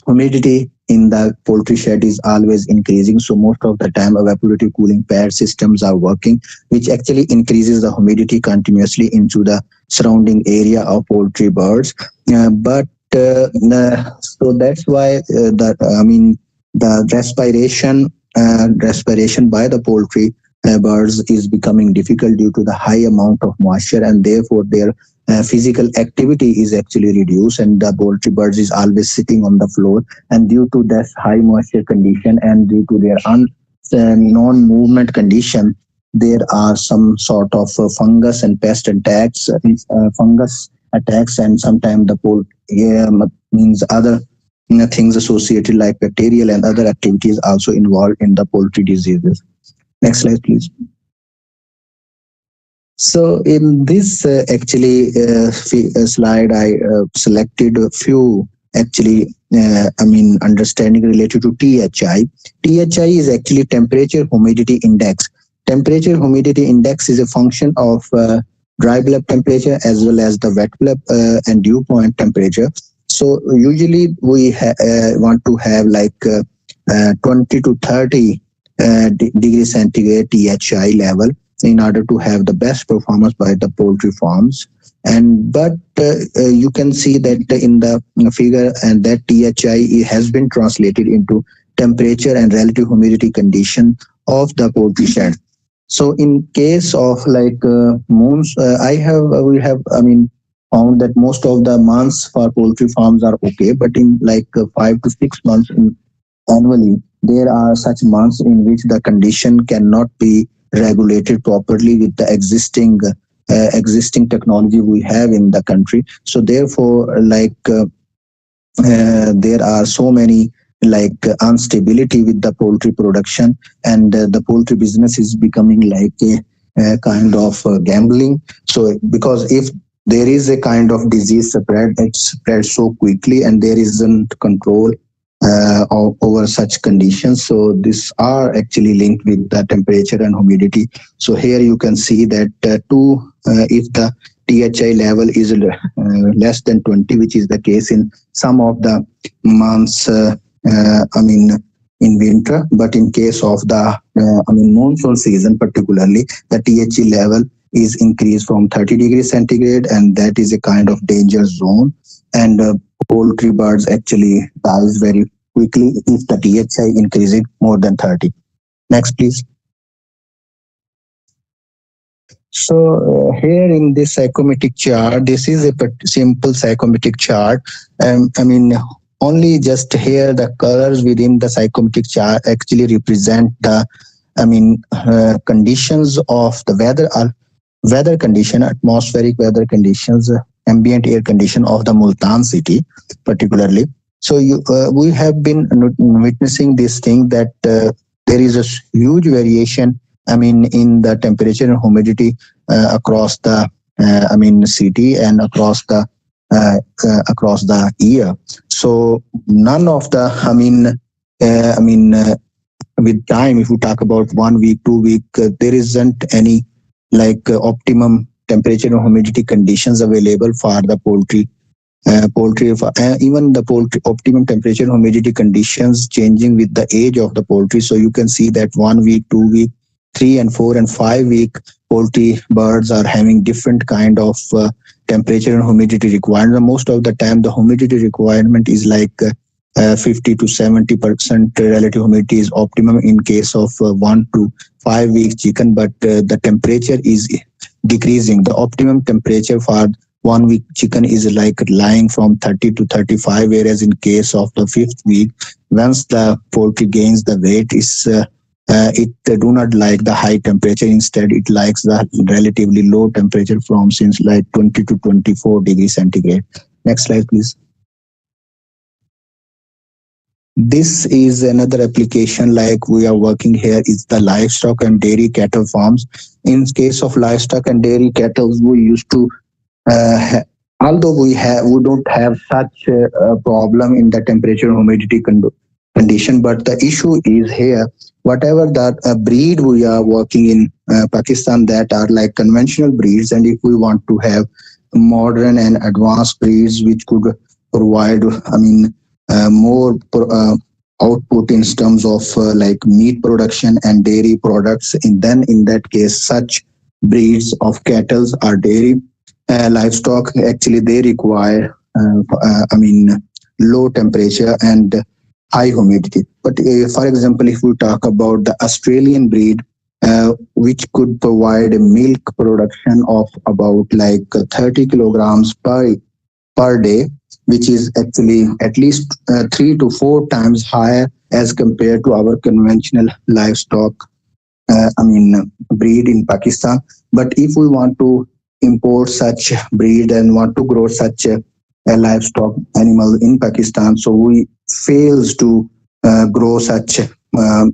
humidity in the poultry shed is always increasing. So most of the time evaporative cooling pad systems are working, which actually increases the humidity continuously into the surrounding area of poultry birds. So that's why the respiration by the poultry birds is becoming difficult due to the high amount of moisture, and therefore their physical activity is actually reduced, and the poultry birds is always sitting on the floor. And due to that high moisture condition and due to their non-movement condition, there are some sort of fungus and pest attacks, fungus attacks, and sometimes the means other things associated like bacterial and other activities also involved in the poultry diseases. Next slide, please. So in this slide, I selected a few understanding related to THI. THI is actually temperature humidity index. Temperature humidity index is a function of dry bulb temperature as well as the wet bulb and dew point temperature. So usually we want to have like 20 to 30 degree centigrade THI level in order to have the best performance by the poultry farms. But you can see that in the figure, and that THI has been translated into temperature and relative humidity condition of the poultry shed. So in case of like months, found that most of the months for poultry farms are okay, but in like 5 to 6 months annually, there are such months in which the condition cannot be regulated properly with the existing technology we have in the country. So therefore, there are so many instability with the poultry production, and the poultry business is becoming like kind of gambling. So because if there is a kind of disease spread, it spreads so quickly and there isn't control over such conditions. So these are actually linked with the temperature and humidity. So here you can see that if the THI level is less than 20, which is the case in some of the months, in winter, but in case of the monsoon season particularly, the THE level is increased from 30 degrees centigrade, and that is a kind of danger zone, and poultry birds actually dies very quickly if the THI increases more than 30. Next, please. So here in this psychometric chart, this is a simple psychometric chart. Only just here the colors within the psychometric chart actually represent the conditions of the weather condition, atmospheric weather conditions, ambient air condition of the Multan city particularly. So we have been witnessing this thing that there is a huge variation in the temperature and humidity across the city and across the year. So none of the with time, if we talk about 1 week, 2 week, there isn't any optimum temperature and humidity conditions available for the poultry. Even the poultry optimum temperature and humidity conditions changing with the age of the poultry. So you can see that 1 week, 2 week, 3 and 4 and 5 week poultry birds are having different kind of temperature and humidity requirement. Most of the time the humidity requirement is 50 to 70% relative humidity is optimum in case of 1 to 5 week chicken, but the temperature is decreasing. The optimum temperature for 1 week chicken is lying from 30 to 35, whereas in case of the 5th week, once the poultry gains the weight, it do not like the high temperature. Instead, it likes the relatively low temperature from 20 to 24 degrees centigrade. Next slide, please. This is another application we are working here is the livestock and dairy cattle farms. In case of livestock and dairy cattle, we used to although we don't have such a problem in the temperature and humidity condition, but the issue is here, whatever that breed we are working in Pakistan that are conventional breeds, and if we want to have modern and advanced breeds which could provide more output in terms of meat production and dairy products, then in that case such breeds of cattle or dairy livestock actually they require low temperature and high humidity. But for example, if we talk about the Australian breed, which could provide a milk production of about 30 kilograms per day, which is actually at least 3 to 4 times higher as compared to our conventional livestock breed in Pakistan. But if we want to import such breed and want to grow such a livestock animal in Pakistan, so we fails to grow such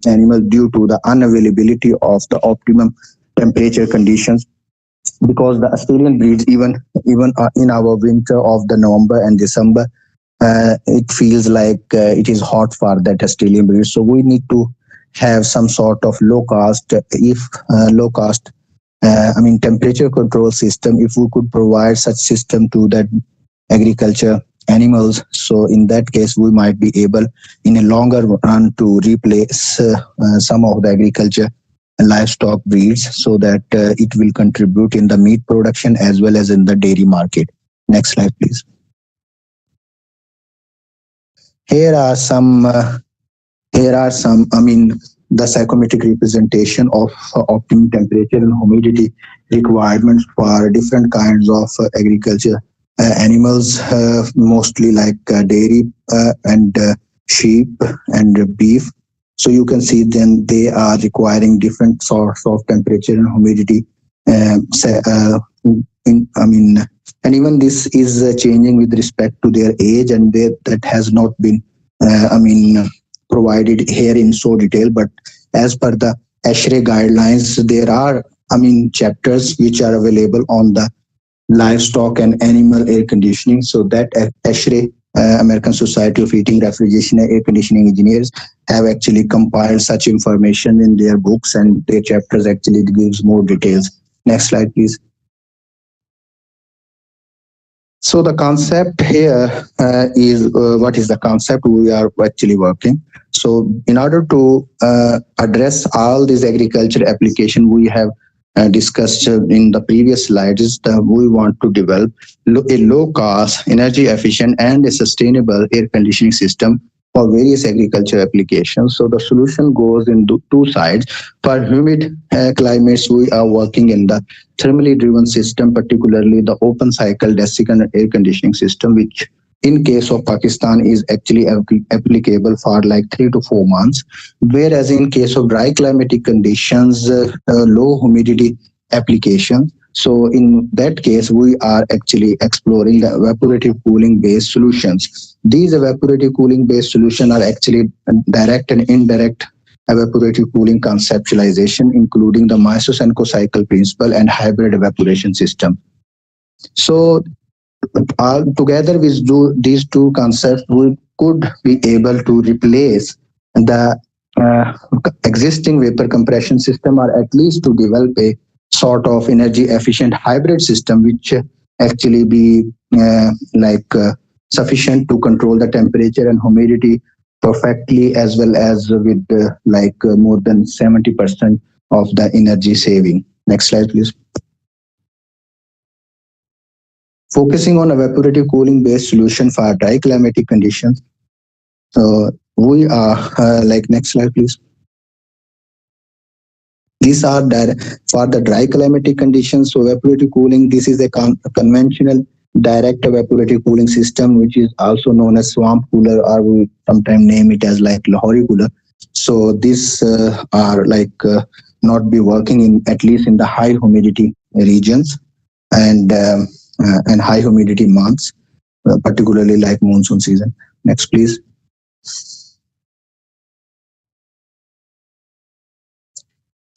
animal due to the unavailability of the optimum temperature conditions, because the Australian breeds even in our winter of the November and December, it feels it is hot for that Australian breed. So we need to have some sort of low cost temperature control system. If we could provide such system to that agriculture animals, so in that case we might be able in a longer run to replace some of the agriculture and livestock breeds, so that it will contribute in the meat production as well as in the dairy market. Next slide, please. Here are some the psychometric representation of optimum temperature and humidity requirements for different kinds of agriculture animals, mostly dairy and sheep and beef. So you can see then they are requiring different sorts of temperature and humidity. And even this is changing with respect to their age, and that has not been provided here in so detail. But as per the ASHRAE guidelines, there are chapters which are available on the livestock and animal air conditioning. So that ASHRAE, American Society of Heating, Refrigeration, and Air Conditioning Engineers, have actually compiled such information in their books, and their chapters actually gives more details. Next slide, please. So the concept here is what is the concept we are actually working. So in order to address all these agriculture application we have discussed in the previous slides, is that we want to develop a low cost, energy efficient and a sustainable air conditioning system for various agriculture applications. So the solution goes into two sides. For humid climates, we are working in the thermally driven system, particularly the open cycle desiccant air conditioning system, which in case of Pakistan is actually applicable for like 3 to 4 months. Whereas in case of dry climatic conditions, low humidity application, so in that case, we are actually exploring the evaporative cooling based solutions. These evaporative cooling based solutions are actually direct and indirect evaporative cooling conceptualization, including the Meso-Senko cycle principle and hybrid evaporation system. So together with these two concepts, we could be able to replace the existing vapor compression system, or at least to develop a sort of energy efficient hybrid system which actually be sufficient to control the temperature and humidity perfectly, as well as with more than 70% of the energy saving. Next slide, please. Focusing on evaporative cooling based solution for dry climatic conditions. So we are next slide, please. These are for the dry climatic conditions. So evaporative cooling, this is a conventional direct evaporative cooling system, which is also known as swamp cooler, or we sometimes name it as like Lahore cooler. So these are not be working in, at least in the high humidity regions and high humidity months, particularly like monsoon season. Next, please.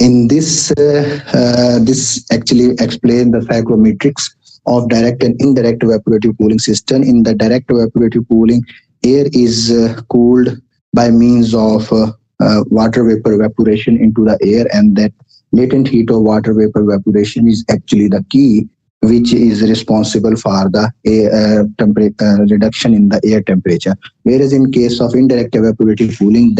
In this, this actually explains the psychrometrics of direct and indirect evaporative cooling system. In the direct evaporative cooling, air is cooled by means of water vapor evaporation into the air, and that latent heat of water vapor evaporation is actually the key which is responsible for the reduction in the air temperature. Whereas in case of indirect evaporative cooling,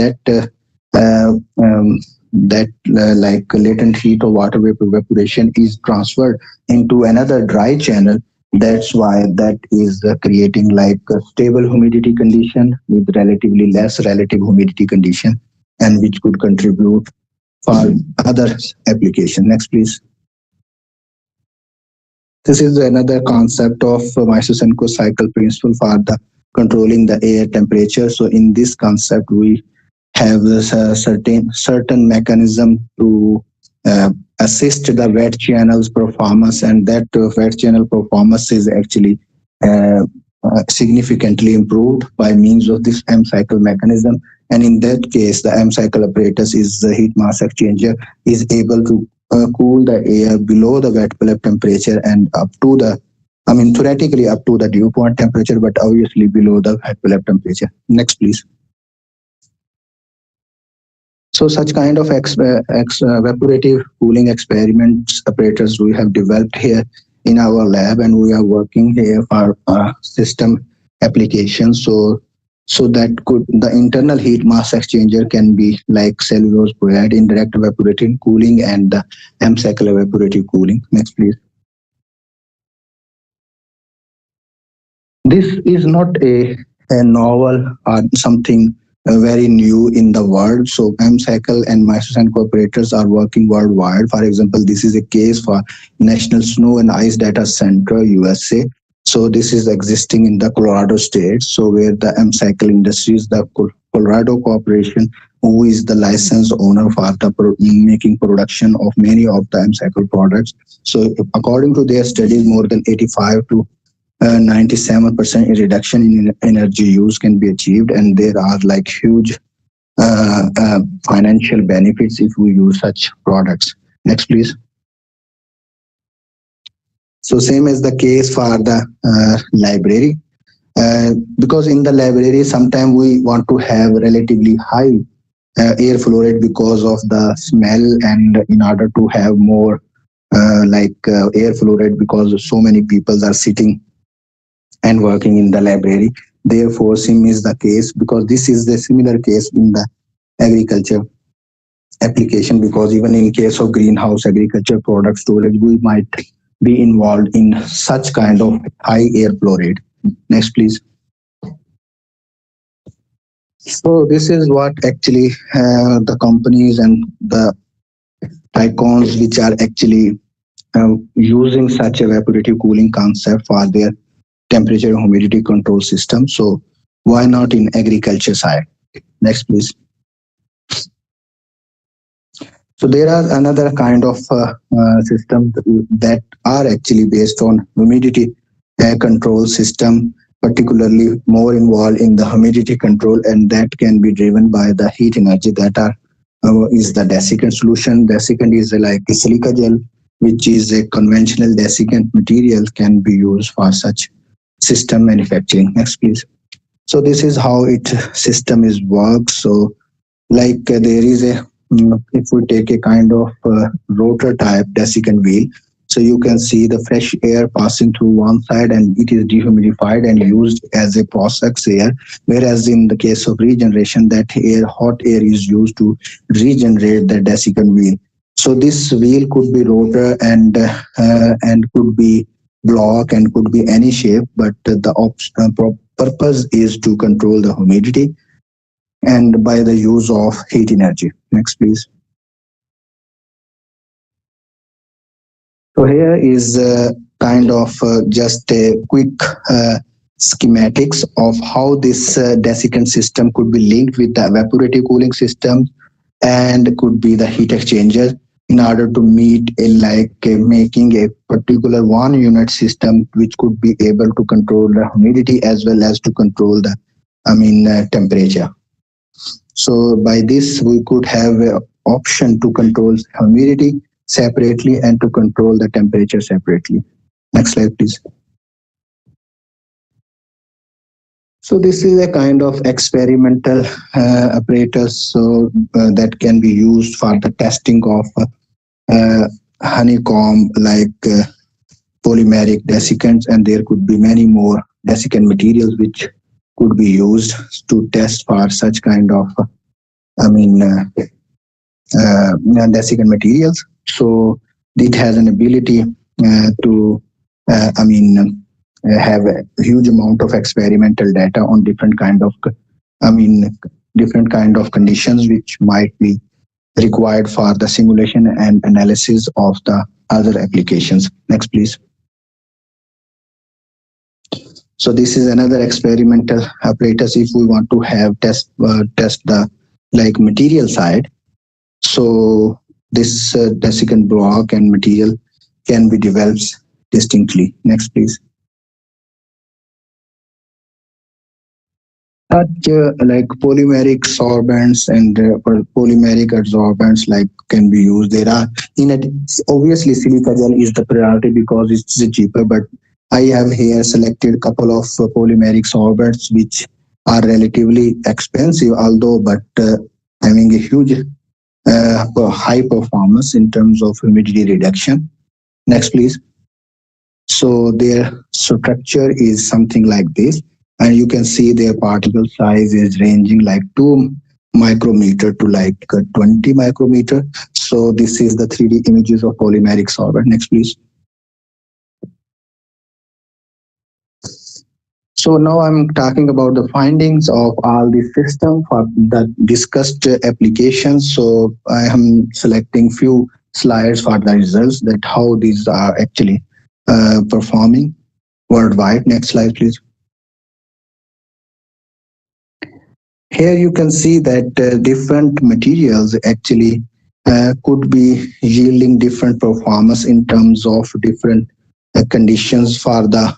latent heat of water vapor evaporation is transferred into another dry channel. That's why that is creating like a stable humidity condition with relatively less relative humidity condition, and which could contribute for other application. Next, please. This is another concept of Meso-Senko cycle principle for the controlling the air temperature. So in this concept, we have this certain mechanism to assist the wet channels performance, and that wet channel performance is actually significantly improved by means of this M cycle mechanism. And in that case, the M cycle apparatus is the heat mass exchanger is able to cool the air below the wet bulb temperature and up to the, theoretically up to the dew point temperature, but obviously below the wet bulb temperature. Next, please. So such kind of evaporative cooling experiments apparatus we have developed here in our lab, and we are working here for system applications. So that the internal heat mass exchanger can be like cellulose chloride, indirect evaporative cooling, and the M cycle evaporative cooling. Next, please. This is not a novel or something very new in the world. So M cycle and Meso-Senko operators are working worldwide. For example, this is a case for National Snow and Ice Data Center, USA. So this is existing in the Colorado state. So where the M cycle industries, the Colorado Corporation, who is the license owner for the making production of many of the M cycle products. So according to their studies, more than 85 to 97% reduction in energy use can be achieved, and there are like huge financial benefits if we use such products. Next, please. So same as the case for the library. Because in the library, sometimes we want to have relatively high air flow rate because of the smell, and in order to have more air flow rate because so many people are sitting and working in the library. Therefore, SIM is the case, because this is the similar case in the agriculture application, because even in case of greenhouse agriculture product storage, we might be involved in such kind of high air flow rate. Next, please. So this is what actually the companies and the icons which are actually using such evaporative cooling concept for their temperature and humidity control system. So why not in agriculture side? Next, please. So there are another kind of systems that are actually based on humidity control system, particularly more involved in the humidity control, and that can be driven by the heat energy that are is the desiccant solution. Desiccant is like a silica gel, which is a conventional desiccant material, can be used for such system manufacturing. Next, please. So this is how it system is works. So there is a if we take a kind of rotor type desiccant wheel, so you can see the fresh air passing through one side and it is dehumidified and used as a process air, whereas in the case of regeneration, that hot air is used to regenerate the desiccant wheel. So this wheel could be rotor and could be block and could be any shape, but the purpose is to control the humidity and by the use of heat energy. Next, please. So here is kind of just a quick schematics of how this desiccant system could be linked with the evaporative cooling system and could be the heat exchanger in order to meet making a particular one unit system which could be able to control the humidity as well as to control the temperature. So by this we could have an option to control humidity separately and to control the temperature separately. Next slide, please. So this is a kind of experimental apparatus that can be used for the testing of honeycomb polymeric desiccants, and there could be many more desiccant materials which could be used to test for such kind of desiccant materials. So it has an ability to have a huge amount of experimental data on different kind of conditions which might be required for the simulation and analysis of the other applications. Next, please. So this is another experimental apparatus if we want to have test the material side. So this desiccant block and material can be developed distinctly. Next, please. Such polymeric sorbents and polymeric adsorbents can be used. There are obviously silica gel is the priority because it's cheaper, but I have here selected a couple of polymeric sorbents which are relatively expensive, although having a huge high performance in terms of humidity reduction. Next, please. So their structure is something like this, and you can see their particle size is ranging 2 micrometer to 20 micrometer. So this is the 3D images of polymeric sorbent. Next, please. So now I'm talking about the findings of all these systems for the discussed applications. So I am selecting few slides for the results that how these are actually performing worldwide. Next slide, please. Here you can see that different materials actually could be yielding different performance in terms of different conditions for the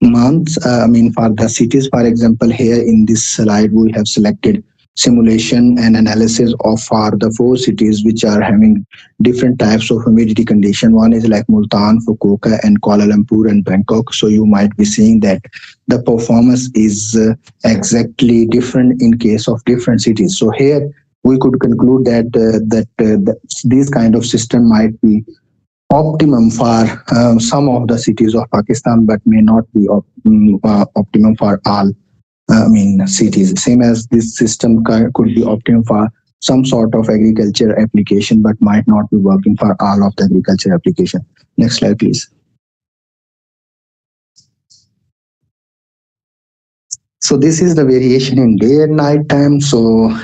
months. For the cities, for example, here in this slide we have selected simulation and analysis of for the four cities which are having different types of humidity condition. One is like Multan, Fukuoka, and Kuala Lumpur and Bangkok. So you might be seeing that the performance is exactly different in case of different cities. So here we could conclude that this kind of system might be optimum for some of the cities of Pakistan, but may not be optimum for all. Cities. Same as this system could be optimum for some sort of agriculture application, but might not be working for all of the agriculture application. Next slide, please. So this is the variation in day and night time. So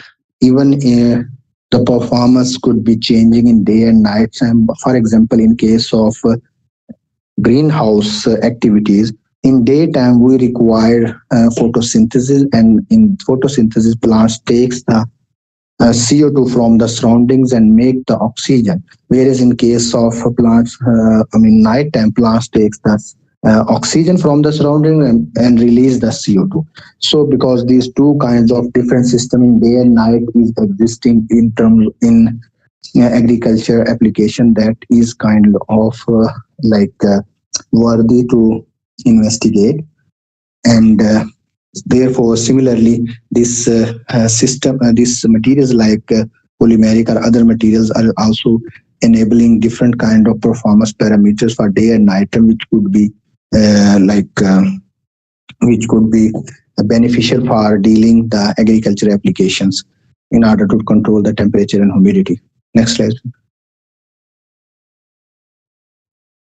even the performance could be changing in day and night time. For example, in case of greenhouse activities, in daytime we require photosynthesis, and in photosynthesis plants takes the CO2 from the surroundings and make the oxygen, whereas in case of plants, nighttime plants takes the oxygen from the surrounding and release the CO2. So because these two kinds of different system in day and night is existing in terms in agriculture application, that is kind of worthy to investigate. And therefore similarly this system these materials like polymeric or other materials are also enabling different kind of performance parameters for day and night, which could be beneficial for dealing the agriculture applications in order to control the temperature and humidity. Next slide.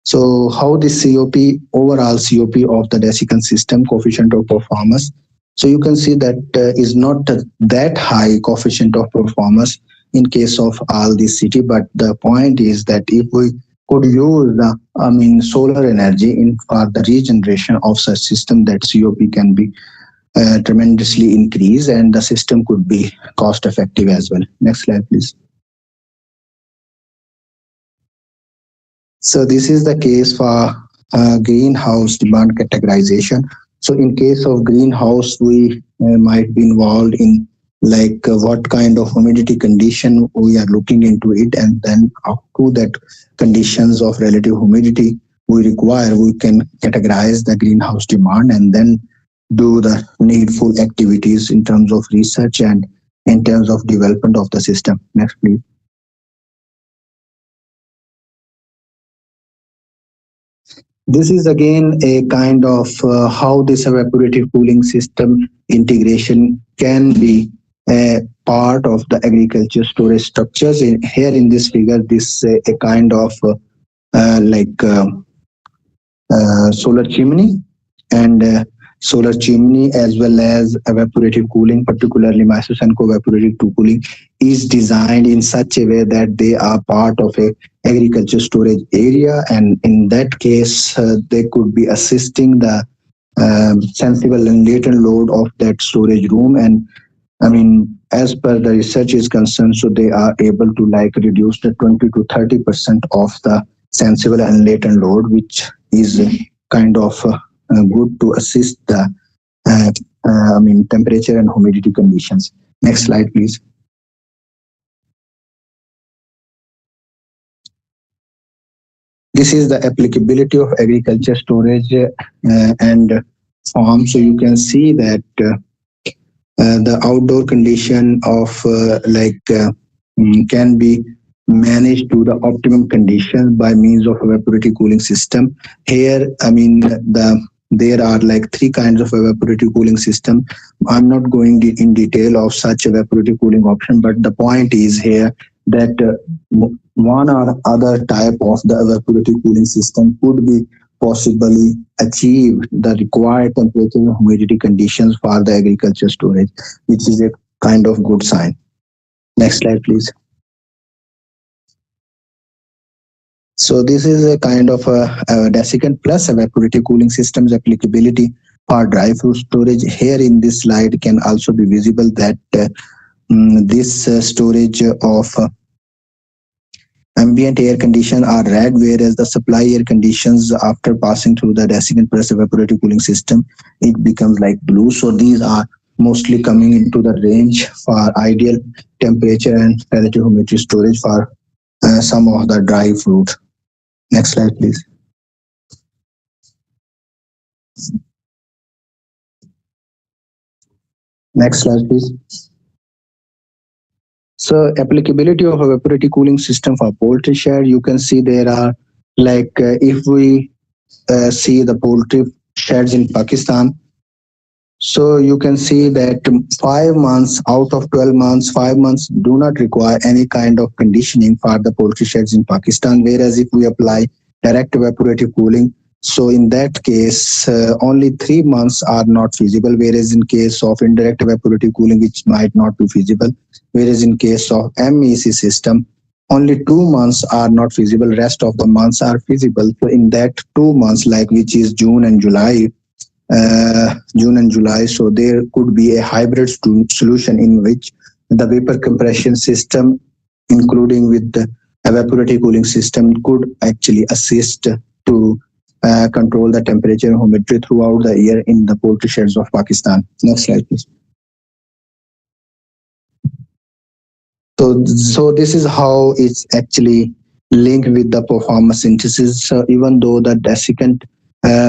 So how this COP, overall COP of the desiccant system, coefficient of performance. So you can see that is not that high coefficient of performance in case of all this city, but the point is that if we could use the solar energy in for the regeneration of such system, that COP can be tremendously increased and the system could be cost effective as well. Next slide, please. So this is the case for greenhouse demand categorization. So in case of greenhouse, we might be involved in what kind of humidity condition we are looking into it, and then up to that conditions of relative humidity we require, we can categorize the greenhouse demand and then do the needful activities in terms of research and in terms of development of the system. Next, please. This is again a kind of how this evaporative cooling system integration can be a part of the agriculture storage structures. Here in this figure, this a kind of solar chimney, and solar chimney as well as evaporative cooling, particularly Mesosenko evaporative cooling, is designed in such a way that they are part of a agriculture storage area, and in that case they could be assisting the sensible and latent load of that storage room. And as per the research is concerned, so they are able to reduce the 20 to 30% of the sensible and latent load, which is kind of good to assist the temperature and humidity conditions. Next slide, please. This is the applicability of agriculture storage and farm. So you can see that the outdoor condition of can be managed to the optimum condition by means of evaporative cooling system. Here, there are three kinds of evaporative cooling system. I'm not going in detail of such evaporative cooling option, but the point is here that one or other type of the evaporative cooling system could be possibly achieve the required temperature and humidity conditions for the agriculture storage, which is a kind of good sign. Next slide, please. So this is a kind of a desiccant plus evaporative cooling systems applicability for dry fruit storage. Here in this slide can also be visible that this storage of ambient air condition are red, whereas the supply air conditions after passing through the desiccant plus evaporative cooling system, it becomes blue. So these are mostly coming into the range for ideal temperature and relative humidity storage for some of the dry fruit. Next slide, please. Next slide, please. So applicability of evaporative cooling system for poultry shed, you can see there are like if we see the poultry sheds in Pakistan, so you can see that 5 months out of 12 months, 5 months do not require any kind of conditioning for the poultry sheds in Pakistan. Whereas if we apply direct evaporative cooling, so in that case, only 3 months are not feasible. Whereas in case of indirect evaporative cooling, which might not be feasible. Whereas in case of MEC system, only 2 months are not feasible. Rest of the months are feasible. So in that 2 months, like which is June and July, so there could be a hybrid solution in which the vapor compression system, including with the evaporative cooling system, could actually assist to control the temperature and humidity throughout the year in the poultry sheds of Pakistan. Next slide, please. So this is how it's actually linked with the performance synthesis. So even though the desiccant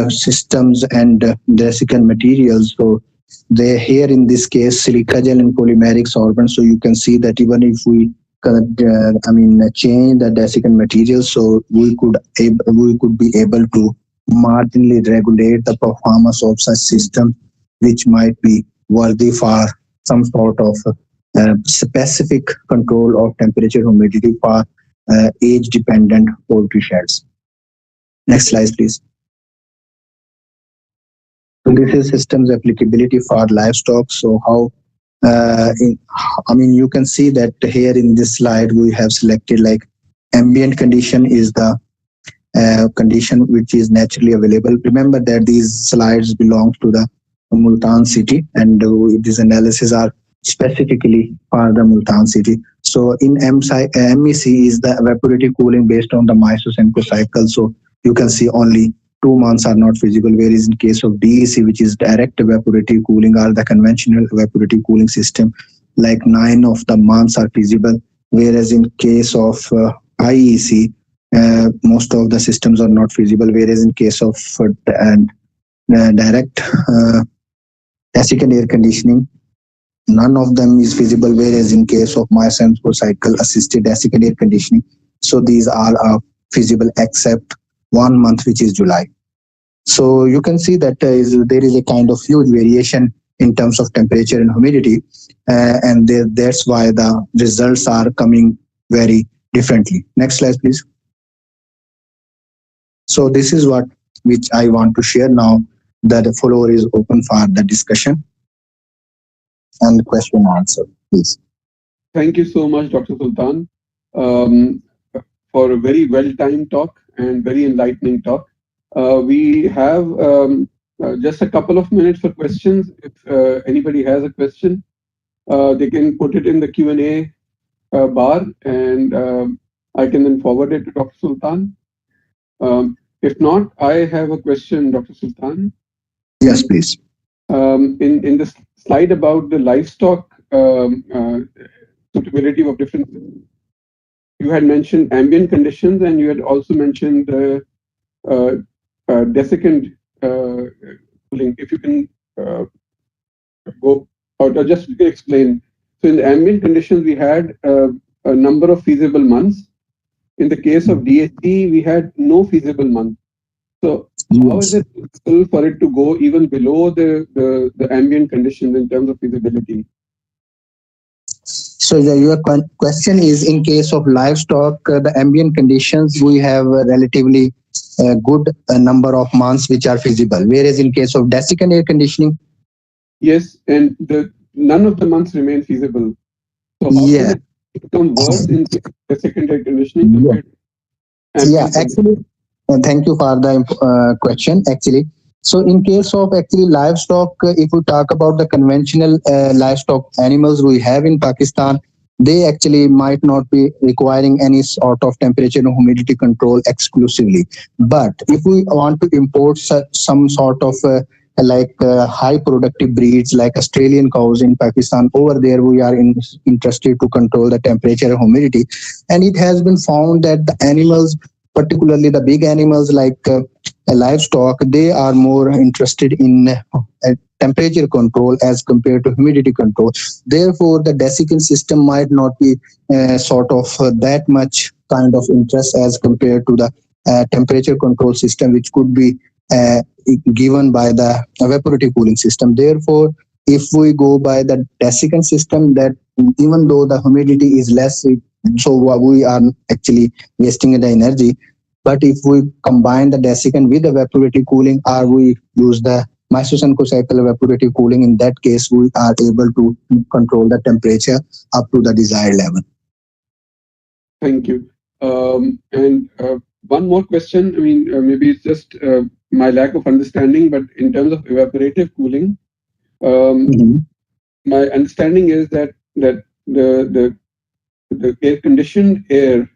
systems and desiccant materials, so they here in this case silica gel and polymeric sorbent. So you can see that even if we change the desiccant materials, so we could be able to marginally regulate the performance of such system, which might be worthy for some sort of specific control of temperature humidity for age dependent poultry sheds. Next slide, please. So this is systems applicability for livestock. So how you can see that here in this slide we have selected like ambient condition is the condition which is naturally available. Remember that these slides belong to the Multan city, and these analyses are specifically for the Multan city. So in MEC is the evaporative cooling based on the Miso-Senko cycle. So you can see only 2 months are not feasible, whereas in case of DEC, which is direct evaporative cooling or the conventional evaporative cooling system, like 9 of the months are feasible, whereas in case of IEC, most of the systems are not feasible, whereas in case of direct desiccant air conditioning, none of them is feasible, whereas in case of Miso-Senko cycle assisted desiccant air conditioning, so these all are feasible except 1 month, which is July. So you can see that there is a kind of huge variation in terms of temperature and humidity, and that's why the results are coming very differently. Next slide, please. So this is which I want to share now, that the floor is open for the discussion and question and answer, please. Thank you so much, Dr. Sultan, for a very well-timed talk and very enlightening talk. We have just a couple of minutes for questions. If anybody has a question, they can put it in the Q&A bar, and I can then forward it to Dr. Sultan. If not, I have a question, Dr. Sultan. Yes, please. In the slide about the livestock suitability of different, you had mentioned ambient conditions, and you had also mentioned the desiccant cooling. If you can go out, or just you can explain. So in the ambient conditions, we had a number of feasible months. In the case of DHT, we had no feasible month. So how is it possible for it to go even below the ambient conditions in terms of feasibility? So your question is, in case of livestock, the ambient conditions, we have a relatively good number of months which are feasible, whereas in case of desiccant air conditioning, yes, and none of the months remain feasible. So how can it become worse in desiccant air conditioning compared to actually, thank you for the question. Actually, so in case of actually livestock, if we talk about the conventional livestock animals we have in Pakistan, they actually might not be requiring any sort of temperature and humidity control exclusively. But if we want to import some sort of high productive breeds like Australian cows in Pakistan. Over there, we are interested to control the temperature and humidity. And it has been found that the animals, particularly the big animals like livestock, they are more interested in temperature control as compared to humidity control. Therefore, the desiccant system might not be that much kind of interest as compared to the temperature control system, which could be uh, given by the evaporative cooling system. Therefore, if we go by the desiccant system, that even though the humidity is less, so we are actually wasting the energy. But if we combine the desiccant with evaporative cooling, or we use the Mesosenko cycle evaporative cooling, in that case, we are able to control the temperature up to the desired level. Thank you. And one more question. I mean, maybe it's just my lack of understanding, but in terms of evaporative cooling, my understanding is that the air conditioned air,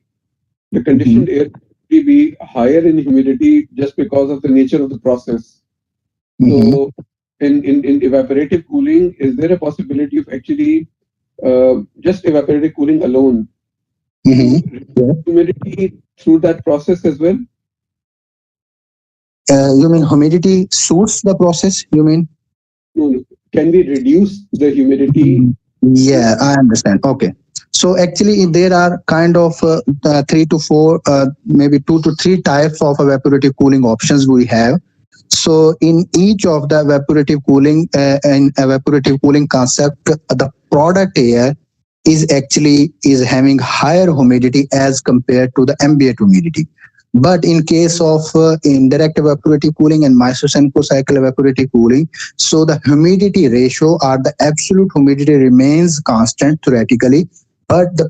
the conditioned air will be higher in humidity just because of the nature of the process. So in evaporative cooling, is there a possibility of actually just evaporative cooling alone? Humidity through that process as well? You mean humidity suits the process? You mean? No. Can we reduce the humidity? Yeah, I understand. Okay. So actually, there are kind of 3 to 4, maybe 2 to 3 types of evaporative cooling options we have. So in each of the evaporative cooling concept, the product air is having higher humidity as compared to the ambient humidity. But in case of indirect evaporative cooling and Mesosenko cycle evaporative cooling, so the humidity ratio or the absolute humidity remains constant theoretically, but the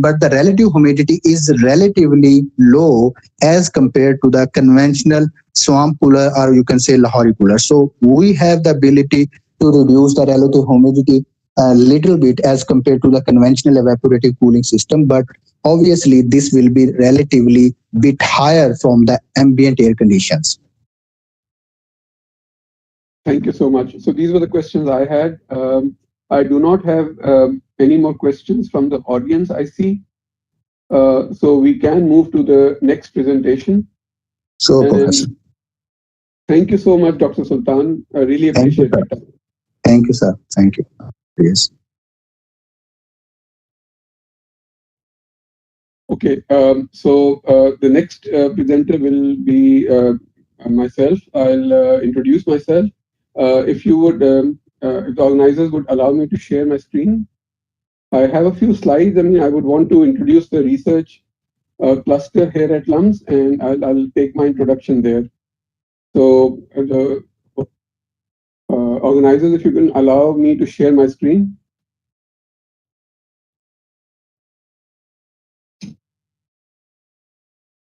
but the relative humidity is relatively low as compared to the conventional swamp cooler, or you can say Lahore cooler. So we have the ability to reduce the relative humidity a little bit as compared to the conventional evaporative cooling system, but obviously this will be relatively bit higher from the ambient air conditions. Thank you so much. So these were the questions I had. I do not have any more questions from the audience, I see. So we can move to the next presentation. So, Professor. Thank you so much, Dr. Sultan. I really appreciate your time. Thank you, sir. Thank you. Yes. Okay, so the next presenter will be myself. I'll introduce myself. If you would, if the organizers would allow me to share my screen. I have a few slides. I mean, I would want to introduce the research cluster here at LUMS, and I'll take my introduction there. So the organizers, if you can allow me to share my screen.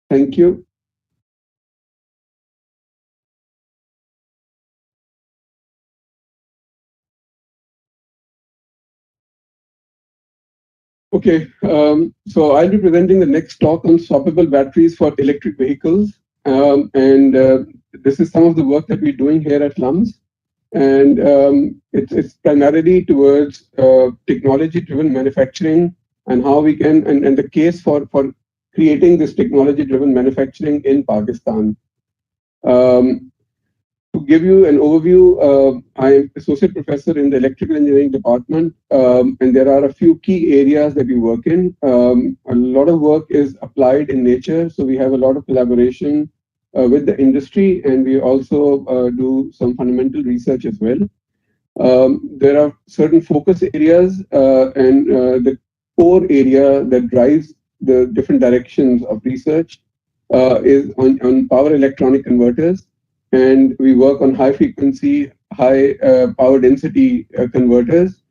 Thank you. Okay, so I'll be presenting the next talk on swappable batteries for electric vehicles. And this is some of the work that we're doing here at LUMS. And it's primarily towards technology-driven manufacturing and how we can, and the case for creating this technology-driven manufacturing in Pakistan. To give you an overview, I am associate professor in the electrical engineering department, and there are a few key areas that we work in. A lot of work is applied in nature, so we have a lot of collaboration with the industry, and we also do some fundamental research as well. There are certain focus areas, and the core area that drives the different directions of research is on power electronic converters. And we work on high frequency, high power density converters.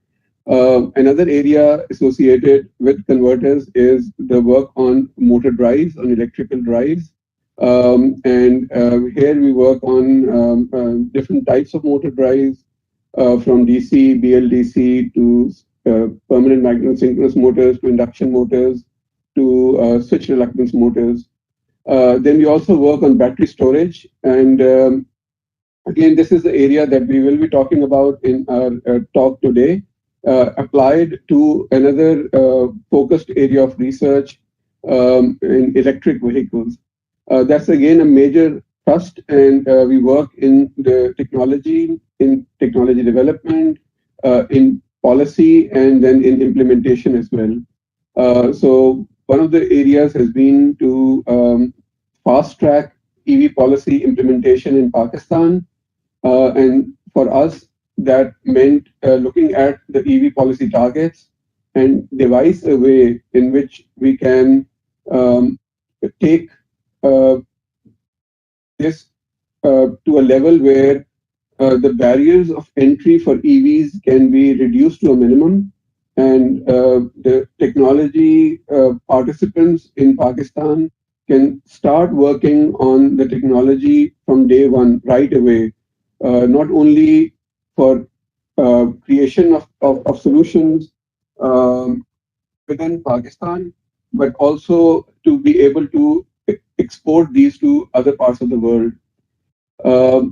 Another area associated with converters is the work on motor drives, on electrical drives. And here we work on different types of motor drives, from DC, BLDC to permanent magnet synchronous motors to induction motors to switch reluctance motors. Then we also work on battery storage, and Again, this is the area that we will be talking about in our talk today, applied to another focused area of research in electric vehicles. That's again a major thrust, and we work in the technology, in technology development, in policy, and then in implementation as well. So one of the areas has been to fast track EV policy implementation in Pakistan. And for us, that meant looking at the EV policy targets and devise a way in which we can take this to a level where the barriers of entry for EVs can be reduced to a minimum, and the technology participants in Pakistan can start working on the technology from day one, right away, not only for creation of solutions within Pakistan, but also to be able to export these to other parts of the world.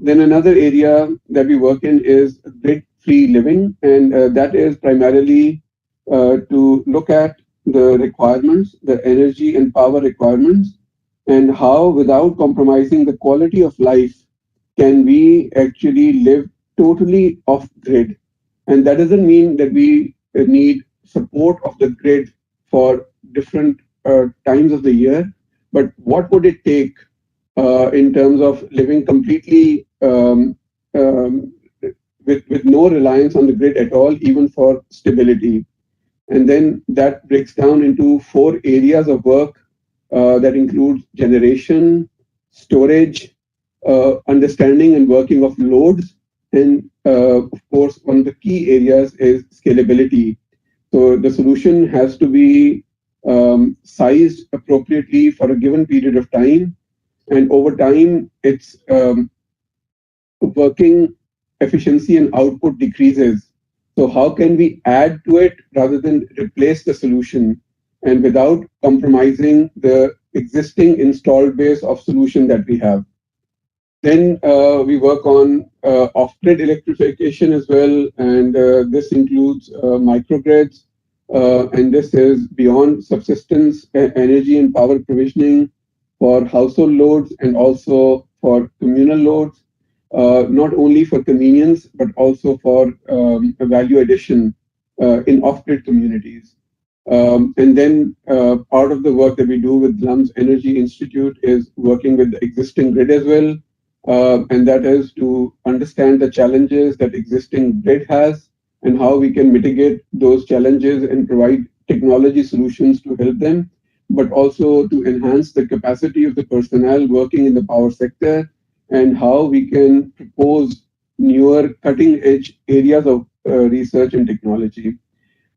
Then another area that we work in is grid-free living, and that is primarily to look at the requirements, the energy and power requirements, and how, without compromising the quality of life, can we actually live totally off grid. And that doesn't mean that we need support of the grid for different times of the year, but what would it take in terms of living completely with no reliance on the grid at all, even for stability. And then that breaks down into 4 areas of work that includes generation, storage, understanding and working of loads, and of course, one of the key areas is scalability. So the solution has to be sized appropriately for a given period of time, and over time, its working efficiency and output decreases. So how can we add to it rather than replace the solution, and without compromising the existing installed base of solution that we have? Then we work on off-grid electrification as well, and this includes microgrids, and this is beyond subsistence energy and power provisioning for household loads and also for communal loads, not only for convenience, but also for value addition in off-grid communities. And then part of the work that we do with LUMS Energy Institute is working with the existing grid as well, and that is to understand the challenges that existing grid has and how we can mitigate those challenges and provide technology solutions to help them, but also to enhance the capacity of the personnel working in the power sector, and how we can propose newer cutting-edge areas of research and technology.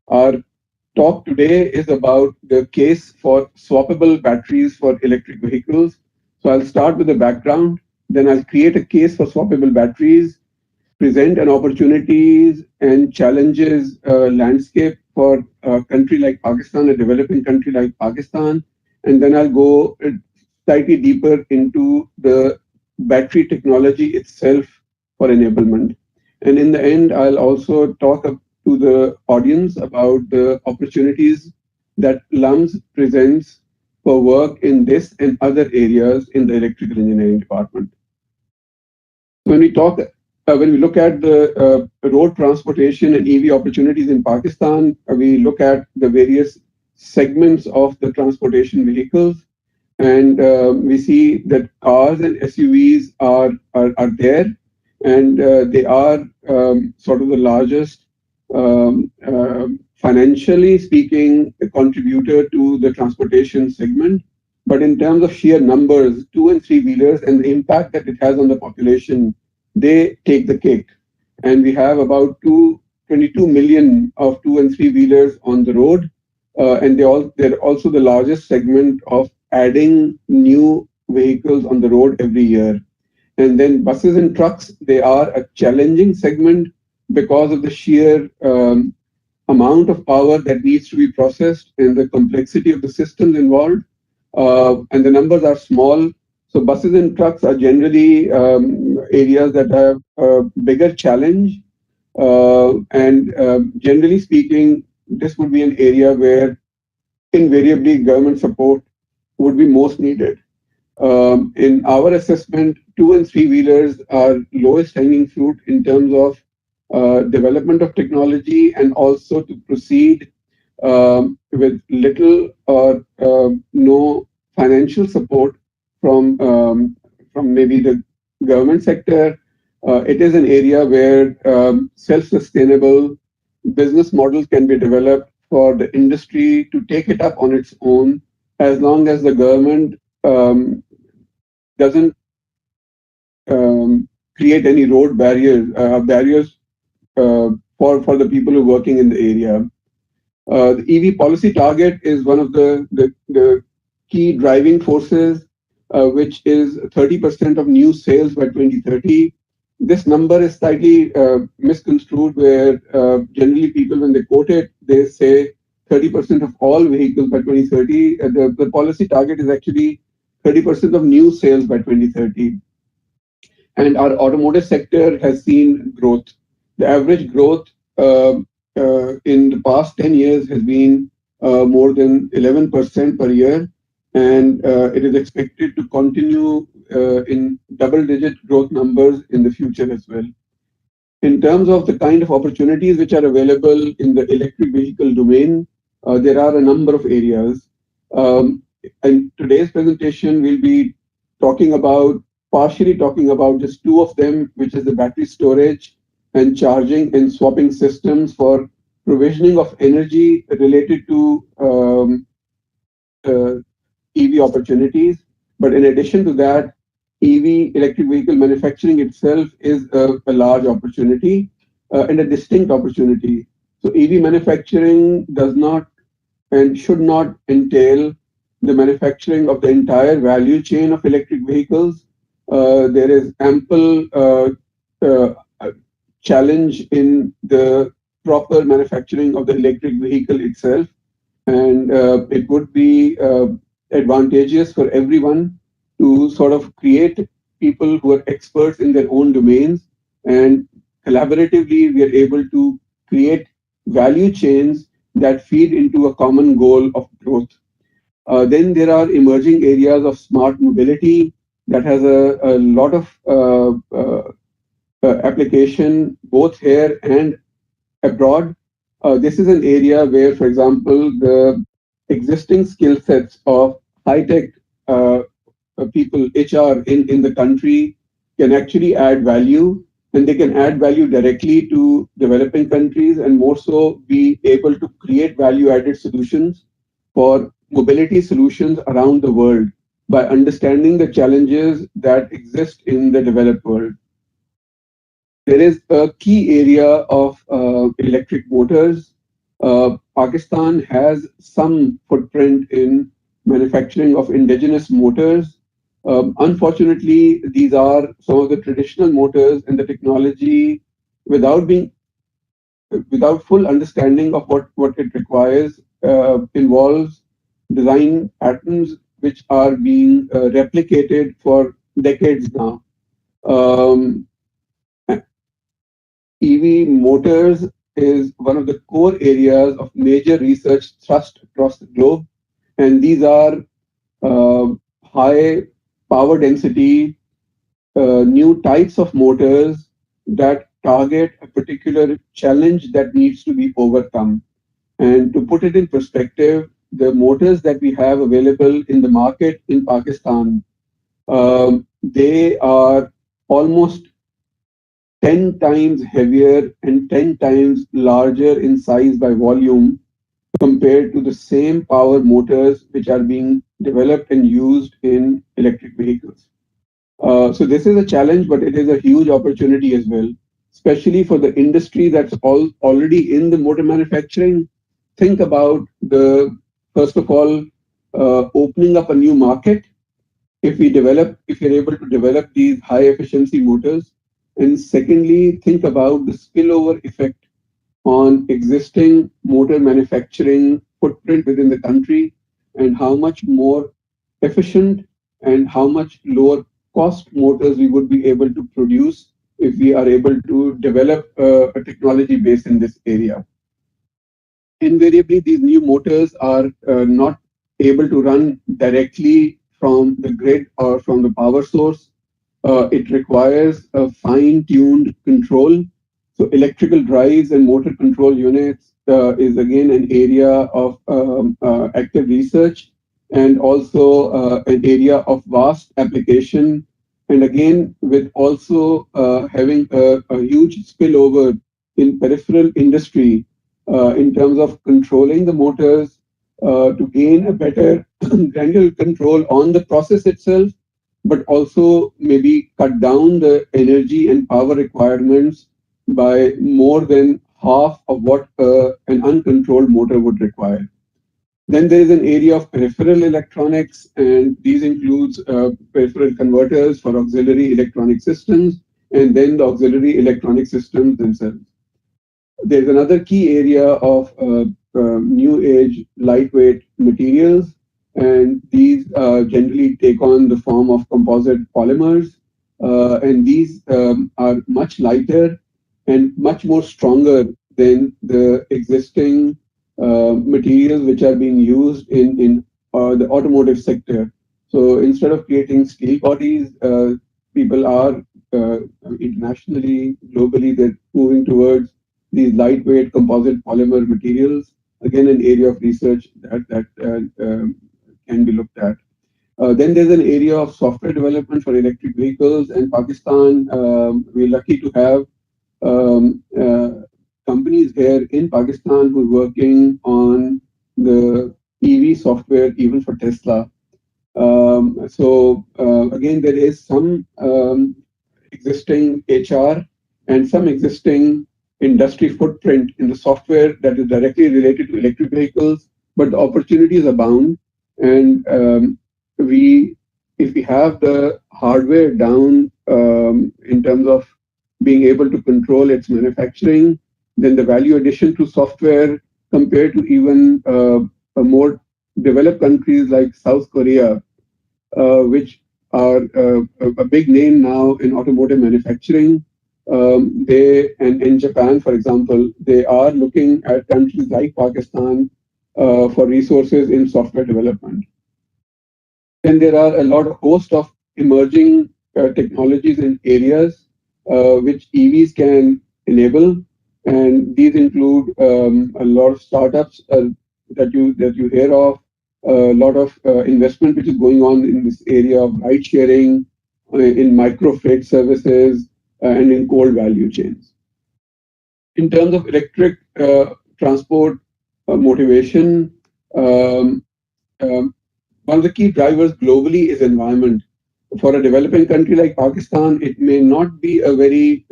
Our talk today is about the case for swappable batteries for electric vehicles. So I'll start with the background, then I'll create a case for swappable batteries, present an opportunities and challenges landscape for a country like Pakistan, a developing country like Pakistan, and then I'll go slightly deeper into the battery technology itself for enablement. And in the end, I'll also talk to the audience about the opportunities that LUMS presents for work in this and other areas in the electrical engineering department. When we look at the road transportation and EV opportunities in Pakistan, we look at the various segments of the transportation vehicles, and we see that cars and SUVs are there, and they are sort of the largest, financially speaking, contributor to the transportation segment. But in terms of sheer numbers, 2 and 3 wheelers and the impact that it has on the population, they take the cake. And we have about 22 million of 2 and 3 wheelers on the road, and they're also the largest segment of adding new vehicles on the road every year. And then buses and trucks, they are a challenging segment because of the sheer amount of power that needs to be processed and the complexity of the systems involved. And the numbers are small, So buses and trucks are generally areas that have a bigger challenge. And generally speaking, this would be an area where invariably government support would be most needed. In our assessment, two and three wheelers are lowest hanging fruit in terms of development of technology and also to proceed with little or no financial support from maybe the government sector. It is an area where self-sustainable business models can be developed for the industry to take it up on its own, as long as the government doesn't create any road barriers for the people who are working in the area. The EV policy target is one of the key driving forces, which is 30% of new sales by 2030. This number is slightly misconstrued, where generally people, when they quote it, they say 30% of all vehicles by 2030. The policy target is actually 30% of new sales by 2030. And our automotive sector has seen growth. The average growth in the past 10 years has been more than 11% per year, and it is expected to continue in double-digit growth numbers in the future as well. In terms of the kind of opportunities which are available in the electric vehicle domain, there are a number of areas. In today's presentation, we'll be partially talking about just two of them, which is the battery storage and charging and swapping systems for provisioning of energy related to EV opportunities. But in addition to that, EV, electric vehicle manufacturing itself, is a large opportunity and a distinct opportunity. So EV manufacturing does not and should not entail the manufacturing of the entire value chain of electric vehicles. There is ample challenge in the proper manufacturing of the electric vehicle itself, and it would be advantageous for everyone to sort of create people who are experts in their own domains, and collaboratively we are able to create value chains that feed into a common goal of growth. Then there are emerging areas of smart mobility that has a lot of application both here and abroad. This is an area where, for example, the existing skill sets of high-tech people, HR in the country, can actually add value, and they can add value directly to developing countries, and more so be able to create value-added solutions for mobility solutions around the world by understanding the challenges that exist in the developed world. There is a key area of electric motors. Pakistan has some footprint in manufacturing of indigenous motors. Unfortunately, these are some of the traditional motors, and the technology, without full understanding of what it requires, involves design patterns which are being replicated for decades now. EV motors is one of the core areas of major research thrust across the globe, and these are high power density, new types of motors that target a particular challenge that needs to be overcome. And to put it in perspective, the motors that we have available in the market in Pakistan, they are almost 10 times heavier and 10 times larger in size by volume compared to the same power motors which are being developed and used in electric vehicles. So this is a challenge, but it is a huge opportunity as well, especially for the industry that's already in the motor manufacturing. Think about first of all, opening up a new market if you're able to develop these high efficiency motors. And secondly, think about the spillover effect on existing motor manufacturing footprint within the country, and how much more efficient and how much lower cost motors we would be able to produce if we are able to develop a technology base in this area. Invariably, these new motors are not able to run directly from the grid or from the power source. It requires a fine-tuned control. So electrical drives and motor control units is again an area of active research, and also an area of vast application. And again, with also having a huge spillover in peripheral industry in terms of controlling the motors to gain a better granular control on the process itself, but also maybe cut down the energy and power requirements by more than half of what an uncontrolled motor would require. Then there is an area of peripheral electronics, and these includes peripheral converters for auxiliary electronic systems, and then the auxiliary electronic systems themselves. There's another key area of new age lightweight materials, and these generally take on the form of composite polymers, and these are much lighter and much more stronger than the existing materials which are being used in the automotive sector. So instead of creating steel bodies, people are internationally, globally, they're moving towards these lightweight composite polymer materials. Again, an area of research that can be looked at. Then there's an area of software development for electric vehicles, and Pakistan, we're lucky to have companies here in Pakistan who are working on the EV software even for Tesla. Again, there is some existing HR and some existing industry footprint in the software that is directly related to electric vehicles, but the opportunities abound. And if we have the hardware down in terms of being able to control its manufacturing, then the value addition to software compared to even more developed countries like South Korea, which are a big name now in automotive manufacturing. And in Japan, for example, they are looking at countries like Pakistan for resources in software development. And there are a host of emerging technologies and areas which EVs can enable, and these include a lot of startups that you hear of, a lot of investment which is going on in this area of ride sharing, in micro freight services, and in cold value chains. In terms of electric transport motivation, one of the key drivers globally is environment. For a developing country like Pakistan, it may not be a very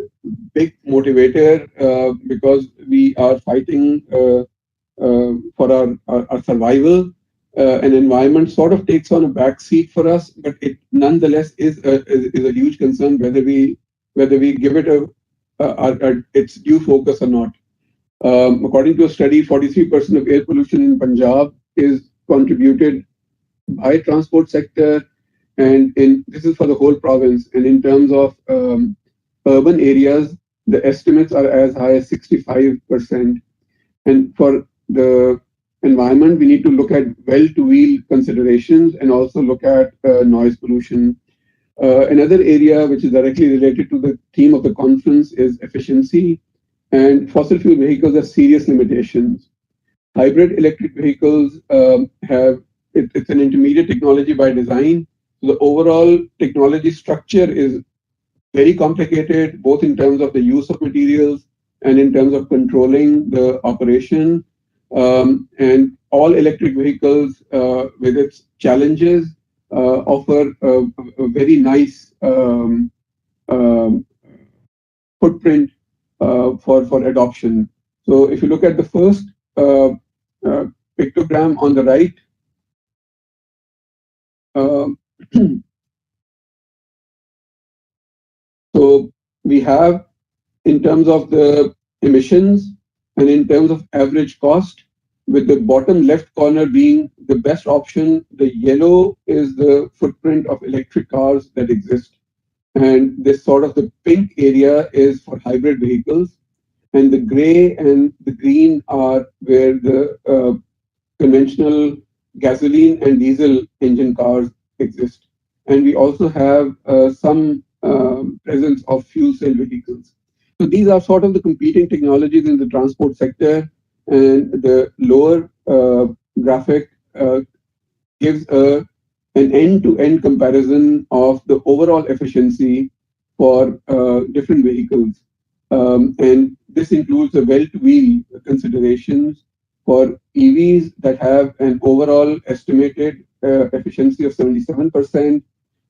big motivator because we are fighting for our survival. An environment sort of takes on a back seat for us, but it nonetheless is a huge concern whether we give it its due focus or not. According to a study, 43% of air pollution in Punjab is contributed by transport sector, and this is for the whole province. And in terms of urban areas, the estimates are as high as 65%. And for the environment, we need to look at well-to-wheel considerations and also look at noise pollution. Another area which is directly related to the theme of the conference is efficiency, and fossil fuel vehicles have serious limitations. Hybrid electric vehicles it's an intermediate technology by design. So the overall technology structure is very complicated, both in terms of the use of materials and in terms of controlling the operation. And all electric vehicles, with its challenges, offer a very nice footprint for adoption. So if you look at the first pictogram on the right, so we have, in terms of the emissions and in terms of average cost, with the bottom left corner being the best option. The yellow is the footprint of electric cars that exist. And this sort of the pink area is for hybrid vehicles. And the gray and the green are where the conventional gasoline and diesel engine cars exist. And we also have some presence of fuel cell vehicles. So these are sort of the competing technologies in the transport sector. And the lower graphic gives an end-to-end comparison of the overall efficiency for different vehicles. And this includes the well-to-wheel considerations for EVs that have an overall estimated efficiency of 77%.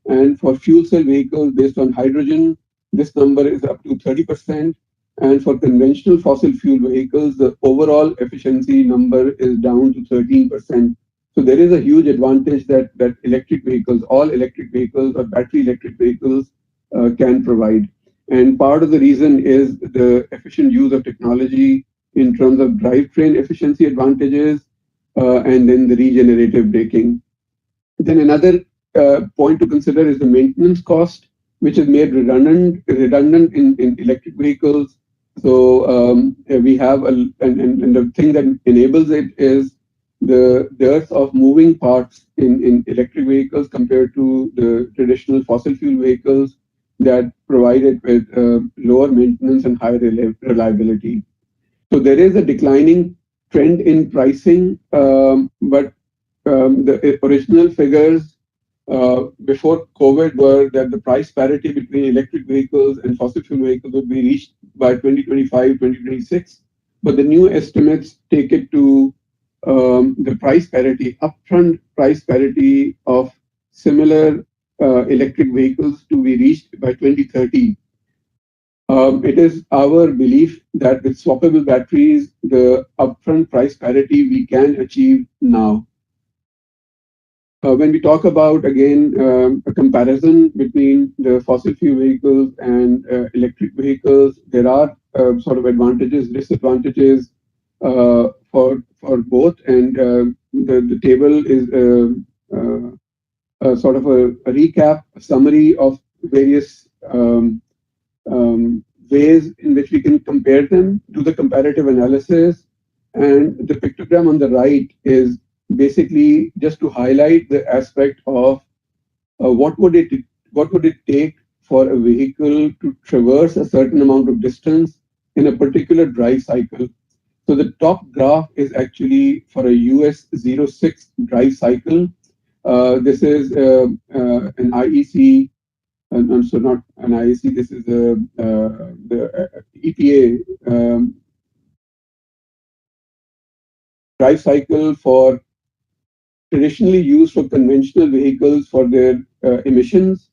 And for fuel cell vehicles based on hydrogen, this number is up to 30%. And for conventional fossil fuel vehicles, the overall efficiency number is down to 13%. So there is a huge advantage that electric vehicles, all electric vehicles or battery electric vehicles can provide. And part of the reason is the efficient use of technology in terms of drivetrain efficiency advantages and then the regenerative braking. Then another point to consider is the maintenance cost, which is made redundant in electric vehicles. So we have, and the thing that enables it is the dearth of moving parts in electric vehicles compared to the traditional fossil fuel vehicles that provide it with lower maintenance and higher reliability. So there is a declining trend in pricing, but the original figures before COVID were that the price parity between electric vehicles and fossil fuel vehicles would be reached by 2025, 2026. But the new estimates take it to the price parity, upfront price parity of similar electric vehicles to be reached by 2030. It is our belief that with swappable batteries, the upfront price parity we can achieve now. When we talk about, again, a comparison between the fossil fuel vehicles and electric vehicles, there are sort of advantages, disadvantages for both. And the table is sort of a recap, a summary of various ways in which we can compare them, do the comparative analysis. And the pictogram on the right is basically just to highlight the aspect of what would it take for a vehicle to traverse a certain amount of distance in a particular drive cycle. So the top graph is actually for a US 06 drive cycle. This is an IEC, so not an IEC, this is the EPA drive cycle for traditionally used for conventional vehicles for their emissions.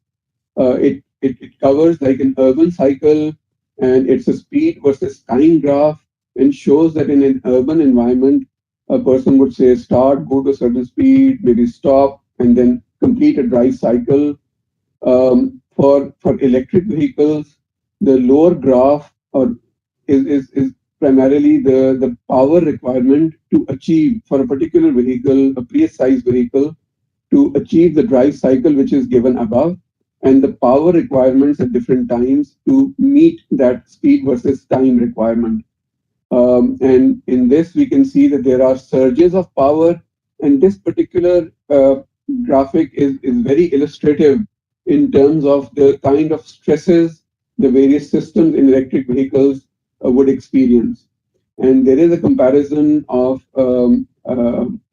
It covers like an urban cycle, and it's a speed versus time graph, and shows that in an urban environment, a person would say start, go to a certain speed, maybe stop, and then complete a drive cycle. For electric vehicles, the lower graph is primarily the power requirement to achieve for a particular vehicle, a Prius-sized vehicle, to achieve the drive cycle which is given above, and the power requirements at different times to meet that speed versus time requirement. And in this, we can see that there are surges of power, and this particular graphic is very illustrative in terms of the kind of stresses the various systems in electric vehicles would experience. And there is a comparison of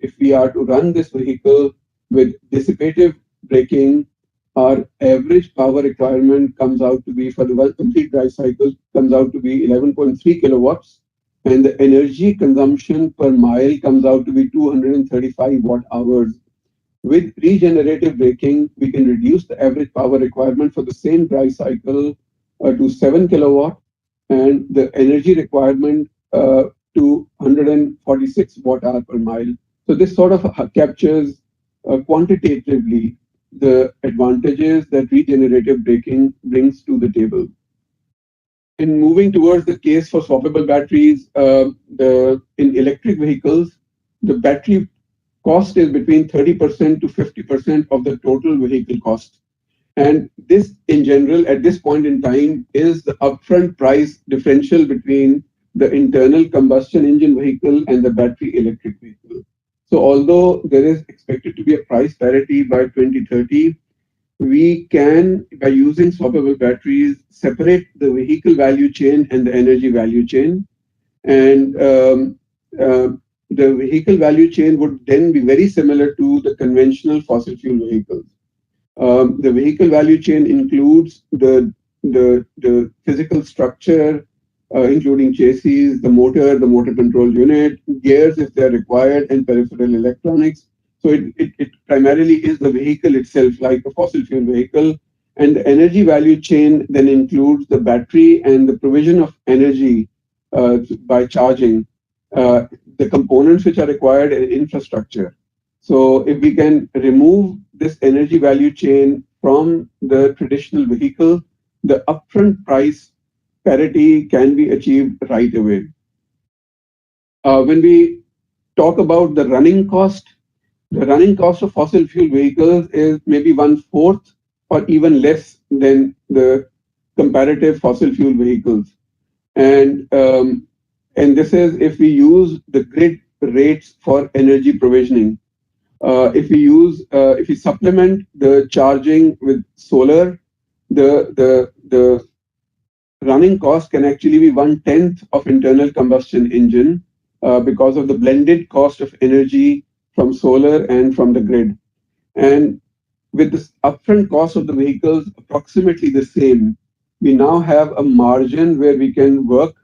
if we are to run this vehicle with dissipative braking, our average power requirement comes out to be, for the one complete drive cycle, comes out to be 11.3 kilowatts. And the energy consumption per mile comes out to be 235 watt hours. With regenerative braking, we can reduce the average power requirement for the same drive cycle to 7 kilowatt, and the energy requirement to 146 watt hour per mile. So this sort of captures quantitatively the advantages that regenerative braking brings to the table. In moving towards the case for swappable batteries, in electric vehicles, the battery cost is between 30% to 50% of the total vehicle cost. And this, in general, at this point in time, is the upfront price differential between the internal combustion engine vehicle and the battery electric vehicle. So although there is expected to be a price parity by 2030, we can, by using swappable batteries, separate the vehicle value chain and the energy value chain. And the vehicle value chain would then be very similar to the conventional fossil fuel vehicles. The vehicle value chain includes the physical structure, including chassis, the motor control unit, gears if they're required, and peripheral electronics. So it primarily is the vehicle itself, like a fossil fuel vehicle. And the energy value chain then includes the battery and the provision of energy by charging, the components which are required, and infrastructure. So if we can remove this energy value chain from the traditional vehicle, the upfront price parity can be achieved right away. When we talk about the running cost of fossil fuel vehicles is maybe 1/4 or even less than the comparative fossil fuel vehicles. And this is if we use the grid rates for energy provisioning. If we supplement the charging with solar, the running cost can actually be 1/10 of internal combustion engine because of the blended cost of energy from solar and from the grid. And with the upfront cost of the vehicles approximately the same, we now have a margin where we can work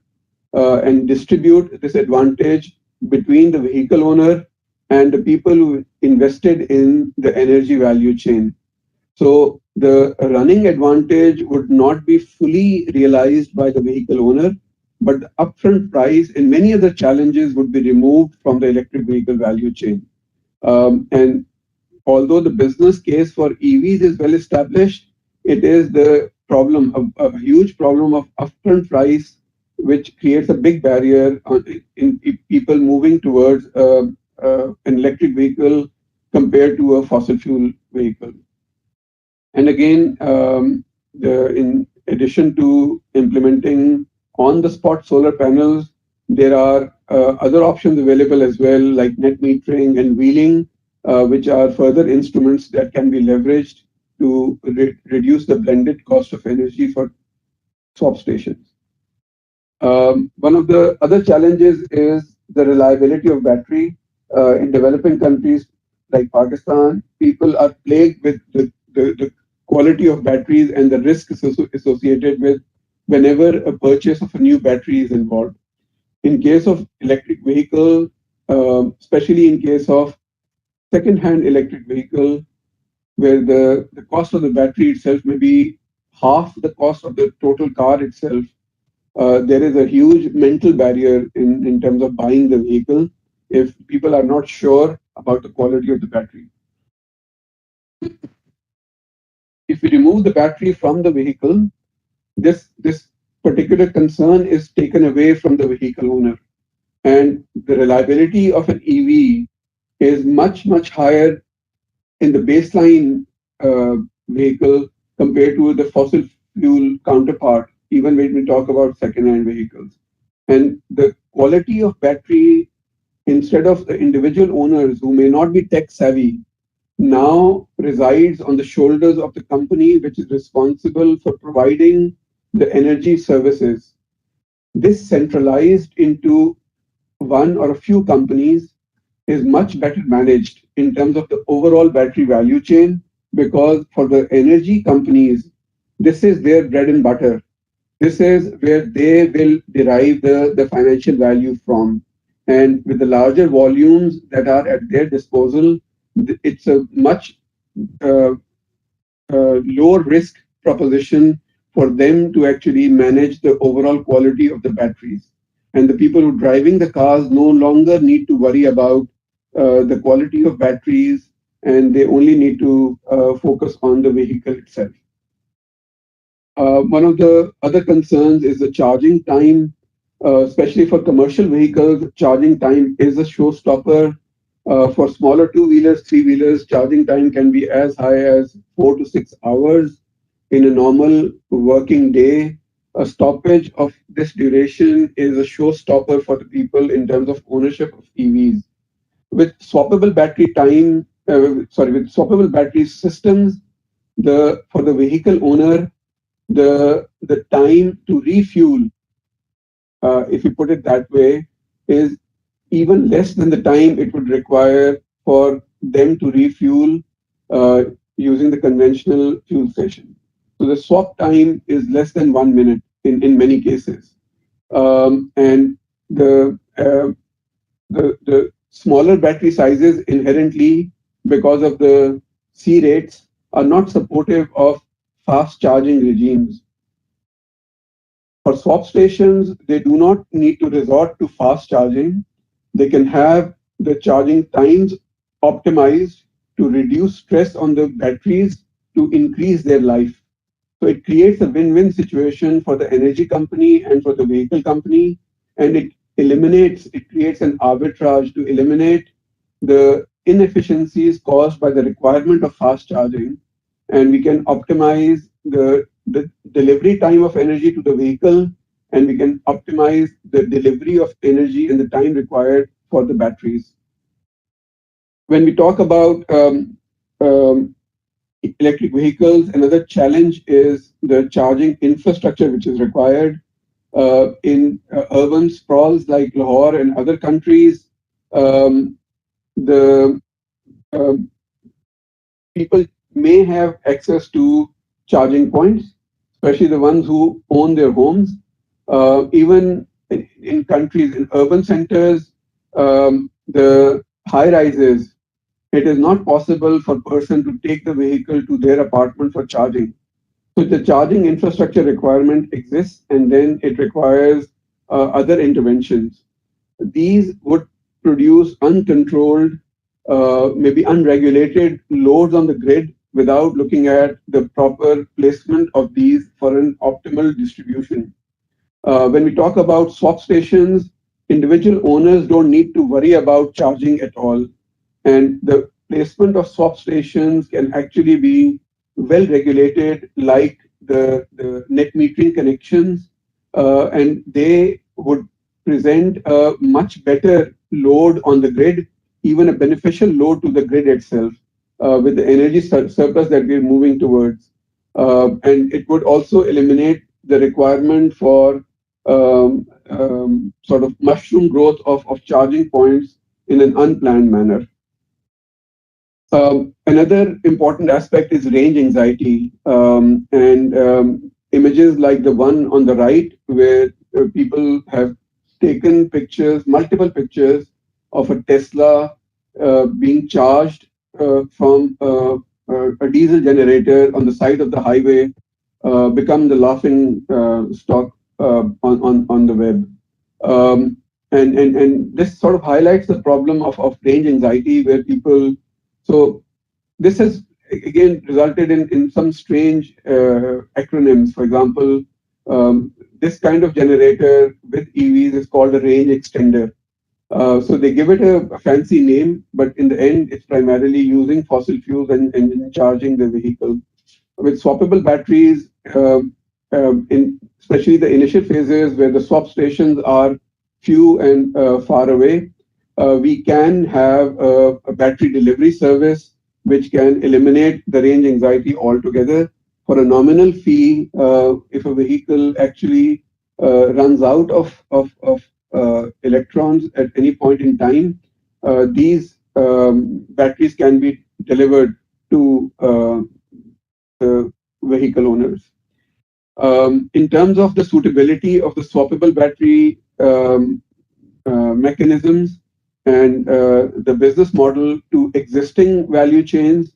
and distribute this advantage between the vehicle owner and the people who invested in the energy value chain. So the running advantage would not be fully realized by the vehicle owner, but the upfront price and many other challenges would be removed from the electric vehicle value chain. And although the business case for EVs is well established, it is the problem, a huge problem of upfront price, which creates a big barrier in people moving towards an electric vehicle compared to a fossil fuel vehicle. And again, in addition to implementing on-the-spot solar panels, there are other options available as well, like net metering and wheeling, which are further instruments that can be leveraged to reduce the blended cost of energy for swap stations. One of the other challenges is the reliability of battery. In developing countries like Pakistan, people are plagued with the quality of batteries and the risk associated with whenever a purchase of a new battery is involved. In case of electric vehicle, especially in case of second-hand electric vehicle, where the cost of the battery itself may be half the cost of the total car itself, there is a huge mental barrier in terms of buying the vehicle if people are not sure about the quality of the battery. If we remove the battery from the vehicle, this particular concern is taken away from the vehicle owner. And the reliability of an EV is much, much higher in the baseline vehicle compared to the fossil fuel counterpart, even when we talk about second-hand vehicles. And the quality of battery, instead of the individual owners who may not be tech savvy, now resides on the shoulders of the company which is responsible for providing the energy services. This centralized into one or a few companies is much better managed in terms of the overall battery value chain, because for the energy companies, this is their bread and butter. This is where they will derive the financial value from. And with the larger volumes that are at their disposal, it's a much lower risk proposition for them to actually manage the overall quality of the batteries. And the people who are driving the cars no longer need to worry about the quality of batteries, and they only need to focus on the vehicle itself. One of the other concerns is the charging time, especially for commercial vehicles. Charging time is a showstopper For smaller two-wheelers, three-wheelers, charging time can be as high as 4 to 6 hours in a normal working day. A stoppage of this duration is a showstopper for the people in terms of ownership of EVs. With swappable battery with swappable battery systems, for the vehicle owner, the time to refuel, if you put it that way, is even less than the time it would require for them to refuel using the conventional fuel station. So the swap time is less than 1 minute in many cases. And the smaller battery sizes inherently, because of the C rates, are not supportive of fast charging regimes. For swap stations, they do not need to resort to fast charging. They can have the charging times optimized to reduce stress on the batteries to increase their life. So it creates a win-win situation for the energy company and for the vehicle company, and it creates an arbitrage to eliminate the inefficiencies caused by the requirement of fast charging, and we can optimize the delivery time of energy to the vehicle, and we can optimize the delivery of energy and the time required for the batteries. When we talk about electric vehicles, another challenge is the charging infrastructure which is required. In urban sprawls like Lahore and other countries, the people may have access to charging points, especially the ones who own their homes. Even in countries, in urban centers, the high rises, it is not possible for a person to take the vehicle to their apartment for charging. So the charging infrastructure requirement exists, and then it requires other interventions. These would produce uncontrolled, maybe unregulated loads on the grid without looking at the proper placement of these for an optimal distribution. When we talk about swap stations, individual owners don't need to worry about charging at all. And the placement of swap stations can actually be well regulated, like the net metering connections, and they would present a much better load on the grid, even a beneficial load to the grid itself, with the energy surplus that we're moving towards. And it would also eliminate the requirement for sort of mushroom growth of charging points in an unplanned manner. Another important aspect is range anxiety, and images like the one on the right, where people have taken pictures, multiple pictures of a Tesla being charged from a diesel generator on the side of the highway, become the laughing stock on the web. And this sort of highlights the problem of range anxiety, where people, so this has again resulted in some strange acronyms. For example, this kind of generator with EVs is called a range extender. So they give it a fancy name, but in the end, it's primarily using fossil fuels and charging the vehicle. With swappable batteries, in especially the initial phases where the swap stations are few and far away, we can have a battery delivery service which can eliminate the range anxiety altogether. For a nominal fee, if a vehicle actually runs out of electrons at any point in time, these batteries can be delivered to the vehicle owners. In terms of the suitability of the swappable battery mechanisms and the business model to existing value chains,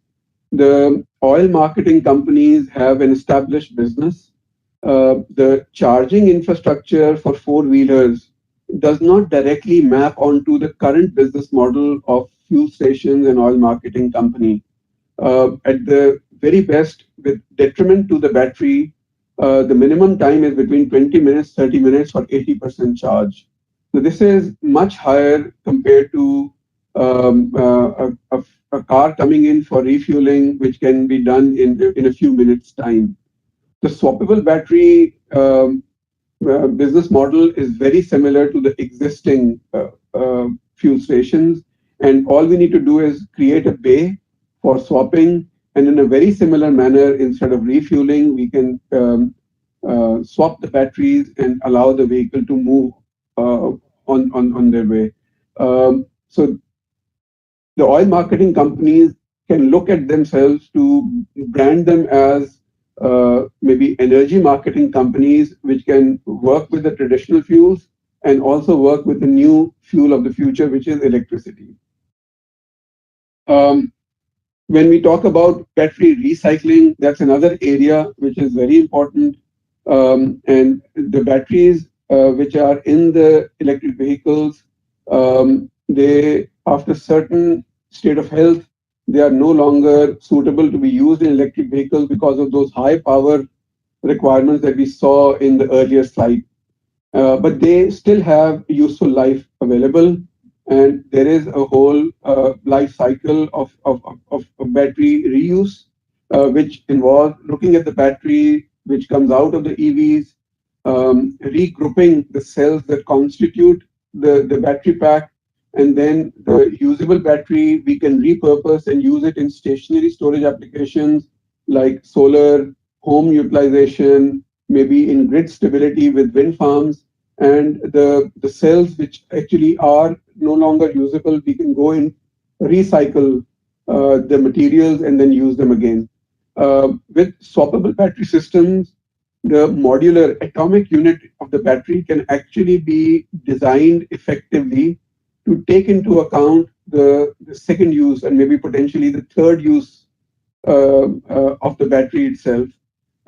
the oil marketing companies have an established business. The charging infrastructure for four-wheelers does not directly map onto the current business model of fuel stations and oil marketing company. At the very best, with detriment to the battery, the minimum time is between 20 minutes, 30 minutes for 80% charge. So this is much higher compared to a car coming in for refueling, which can be done in a few minutes' time. The swappable battery business model is very similar to the existing fuel stations. And all we need to do is create a bay for swapping. And in a very similar manner, instead of refueling, we can swap the batteries and allow the vehicle to move on their way. So the oil marketing companies can look at themselves to brand them as maybe energy marketing companies, which can work with the traditional fuels and also work with the new fuel of the future, which is electricity. When we talk about battery recycling, that's another area which is very important. And the batteries which are in the electric vehicles, they, after certain state of health, they are no longer suitable to be used in electric vehicles because of those high power requirements that we saw in the earlier slide. But they still have useful life available. And there is a whole life cycle of battery reuse, which involves looking at the battery which comes out of the EVs, regrouping the cells that constitute the battery pack, and then the usable battery we can repurpose and use it in stationary storage applications like solar, home utilization, maybe in grid stability with wind farms. And the cells which actually are no longer usable, we can go and recycle the materials and then use them again. With swappable battery systems, the modular atomic unit of the battery can actually be designed effectively to take into account the second use and maybe potentially the third use of the battery itself.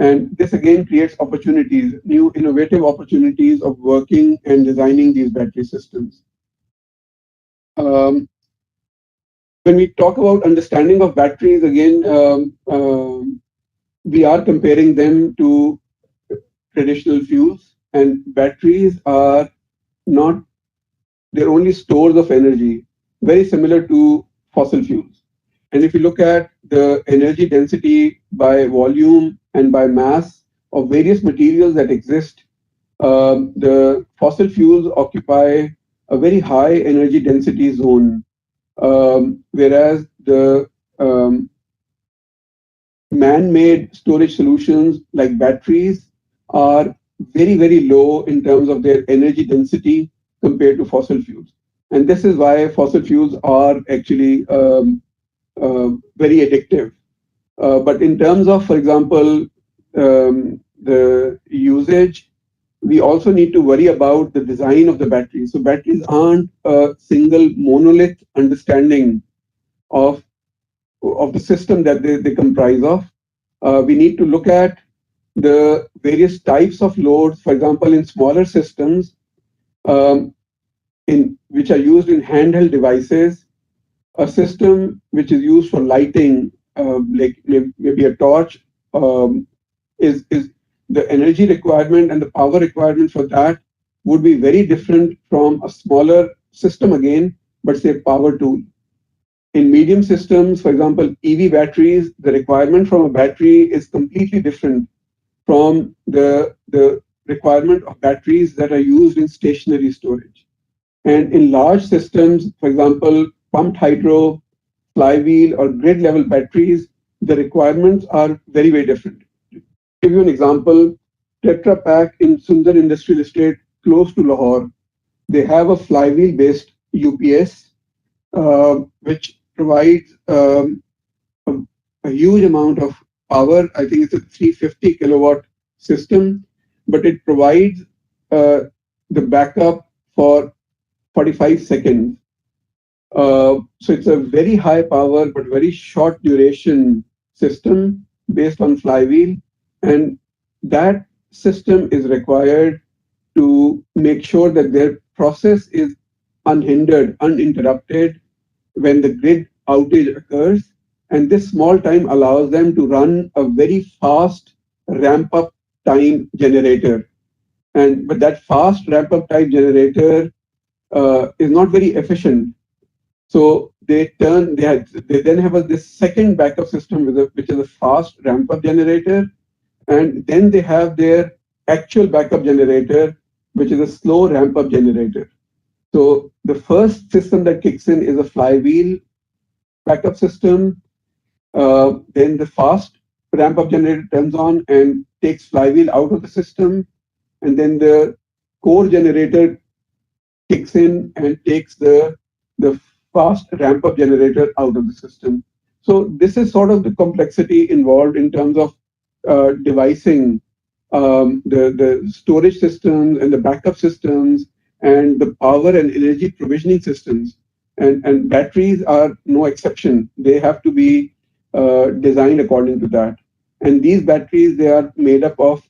And this again creates opportunities, new innovative opportunities of working and designing these battery systems. When we talk about understanding of batteries, again, we are comparing them to traditional fuels, and batteries are not, they're only stores of energy, very similar to fossil fuels. And if you look at the energy density by volume and by mass of various materials that exist, the fossil fuels occupy a very high energy density zone, whereas the man-made storage solutions like batteries are very, very low in terms of their energy density compared to fossil fuels. And this is why fossil fuels are actually very addictive. But in terms of, for example, the usage, we also need to worry about the design of the battery. So batteries aren't a single monolith understanding of the system that they comprise of. We need to look at the various types of loads, for example, in smaller systems, which are used in handheld devices. A system which is used for lighting, like maybe a torch, is the energy requirement and the power requirement for that would be very different from a smaller system again, but say power tool. In medium systems, for example, EV batteries, the requirement from a battery is completely different from the requirement of batteries that are used in stationary storage. And in large systems, for example, pumped hydro, flywheel, or grid level batteries, the requirements are very, very different. To give you an example, Tetra Pak in Sundar Industrial Estate, close to Lahore, they have a flywheel based UPS, which provides a huge amount of power. I think it's a 350 kilowatt system, but it provides the backup for 45 seconds. So it's a very high power but very short duration system based on flywheel, and that system is required to make sure that their process is unhindered, uninterrupted when the grid outage occurs. And this small time allows them to run a very fast ramp up time generator. But that fast ramp up time generator is not very efficient. So they then have this second backup system which is a fast ramp up generator, and then they have their actual backup generator, which is a slow ramp up generator. So the first system that kicks in is a flywheel backup system. Then the fast ramp up generator turns on and takes flywheel out of the system, and then the core generator kicks in and takes the fast ramp up generator out of the system. So this is sort of the complexity involved in terms of devising the storage systems and the backup systems and the power and energy provisioning systems. And batteries are no exception. They have to be designed according to that. And these batteries, they are made up of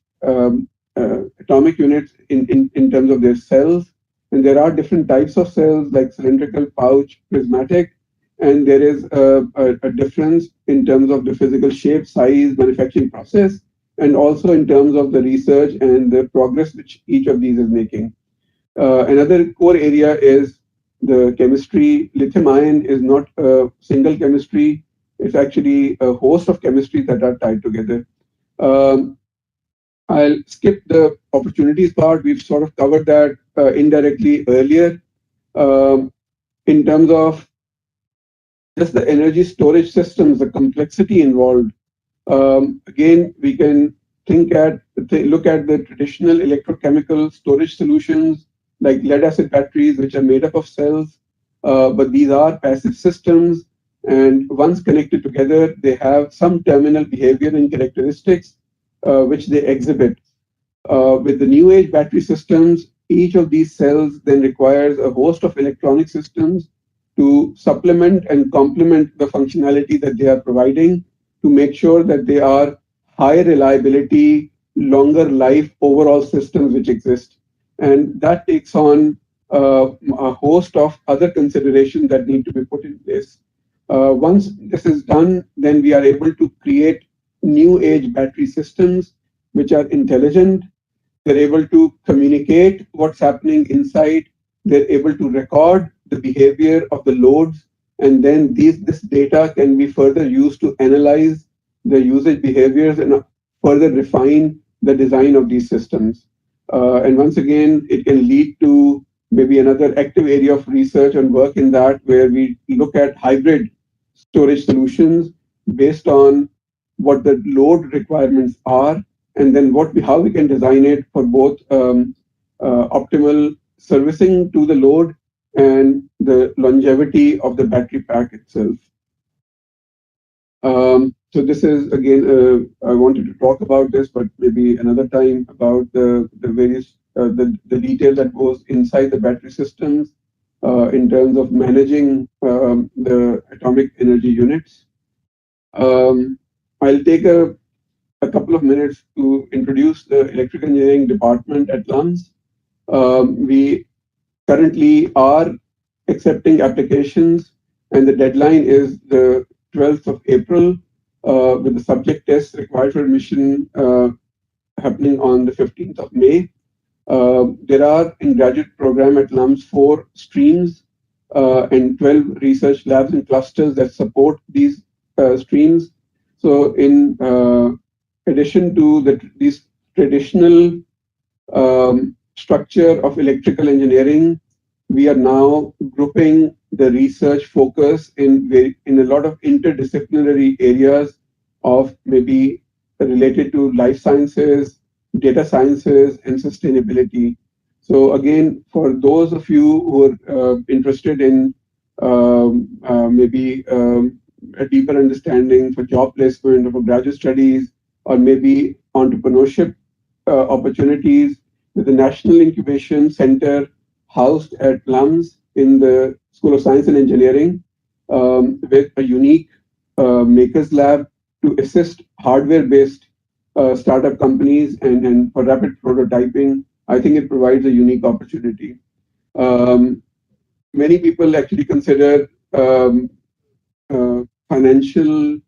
atomic units in terms of their cells. And there are different types of cells like cylindrical, pouch, prismatic. And there is a difference in terms of the physical shape, size, manufacturing process, and also in terms of the research and the progress which each of these is making. Another core area is the chemistry. Lithium ion is not a single chemistry. It's actually a host of chemistries that are tied together. I'll skip the opportunities part. We've sort of covered that indirectly earlier. In terms of just the energy storage systems, the complexity involved, again, we can look at the traditional electrochemical storage solutions like lead-acid batteries, which are made up of cells, but these are passive systems. And once connected together, they have some terminal behavior and characteristics which they exhibit. With the new age battery systems, each of these cells then requires a host of electronic systems to supplement and complement the functionality that they are providing to make sure that they are high reliability, longer life overall systems which exist. And that takes on a host of other considerations that need to be put in place. Once this is done, then we are able to create new age battery systems which are intelligent. They're able to communicate what's happening inside. They're able to record the behavior of the loads. And then this data can be further used to analyze the usage behaviors and further refine the design of these systems. And once again, it can lead to maybe another active area of research and work in that, where we look at hybrid storage solutions based on what the load requirements are, and then how we can design it for both optimal servicing to the load and the longevity of the battery pack itself. So this is, again, I wanted to talk about this, but maybe another time, about the various, the detail that goes inside the battery systems in terms of managing the atomic energy units. I'll take a couple of minutes to introduce the electrical engineering department at LUMS. We currently are accepting applications, and the deadline is the 12th of April, with the subject test required for admission happening on the 15th of May. There are in graduate program at LUMS 4 streams and 12 research labs and clusters that support these streams. So in addition to these traditional structure of electrical engineering, we are now grouping the research focus in a lot of interdisciplinary areas of maybe related to life sciences, data sciences, and sustainability. So again, for those of you who are interested in maybe a deeper understanding for job placement or for graduate studies, or maybe entrepreneurship opportunities, with the National Incubation Center housed at LUMS in the School of Science and Engineering, with a unique makers lab to assist hardware-based startup companies and for rapid prototyping. I think it provides a unique opportunity. Many people actually consider financial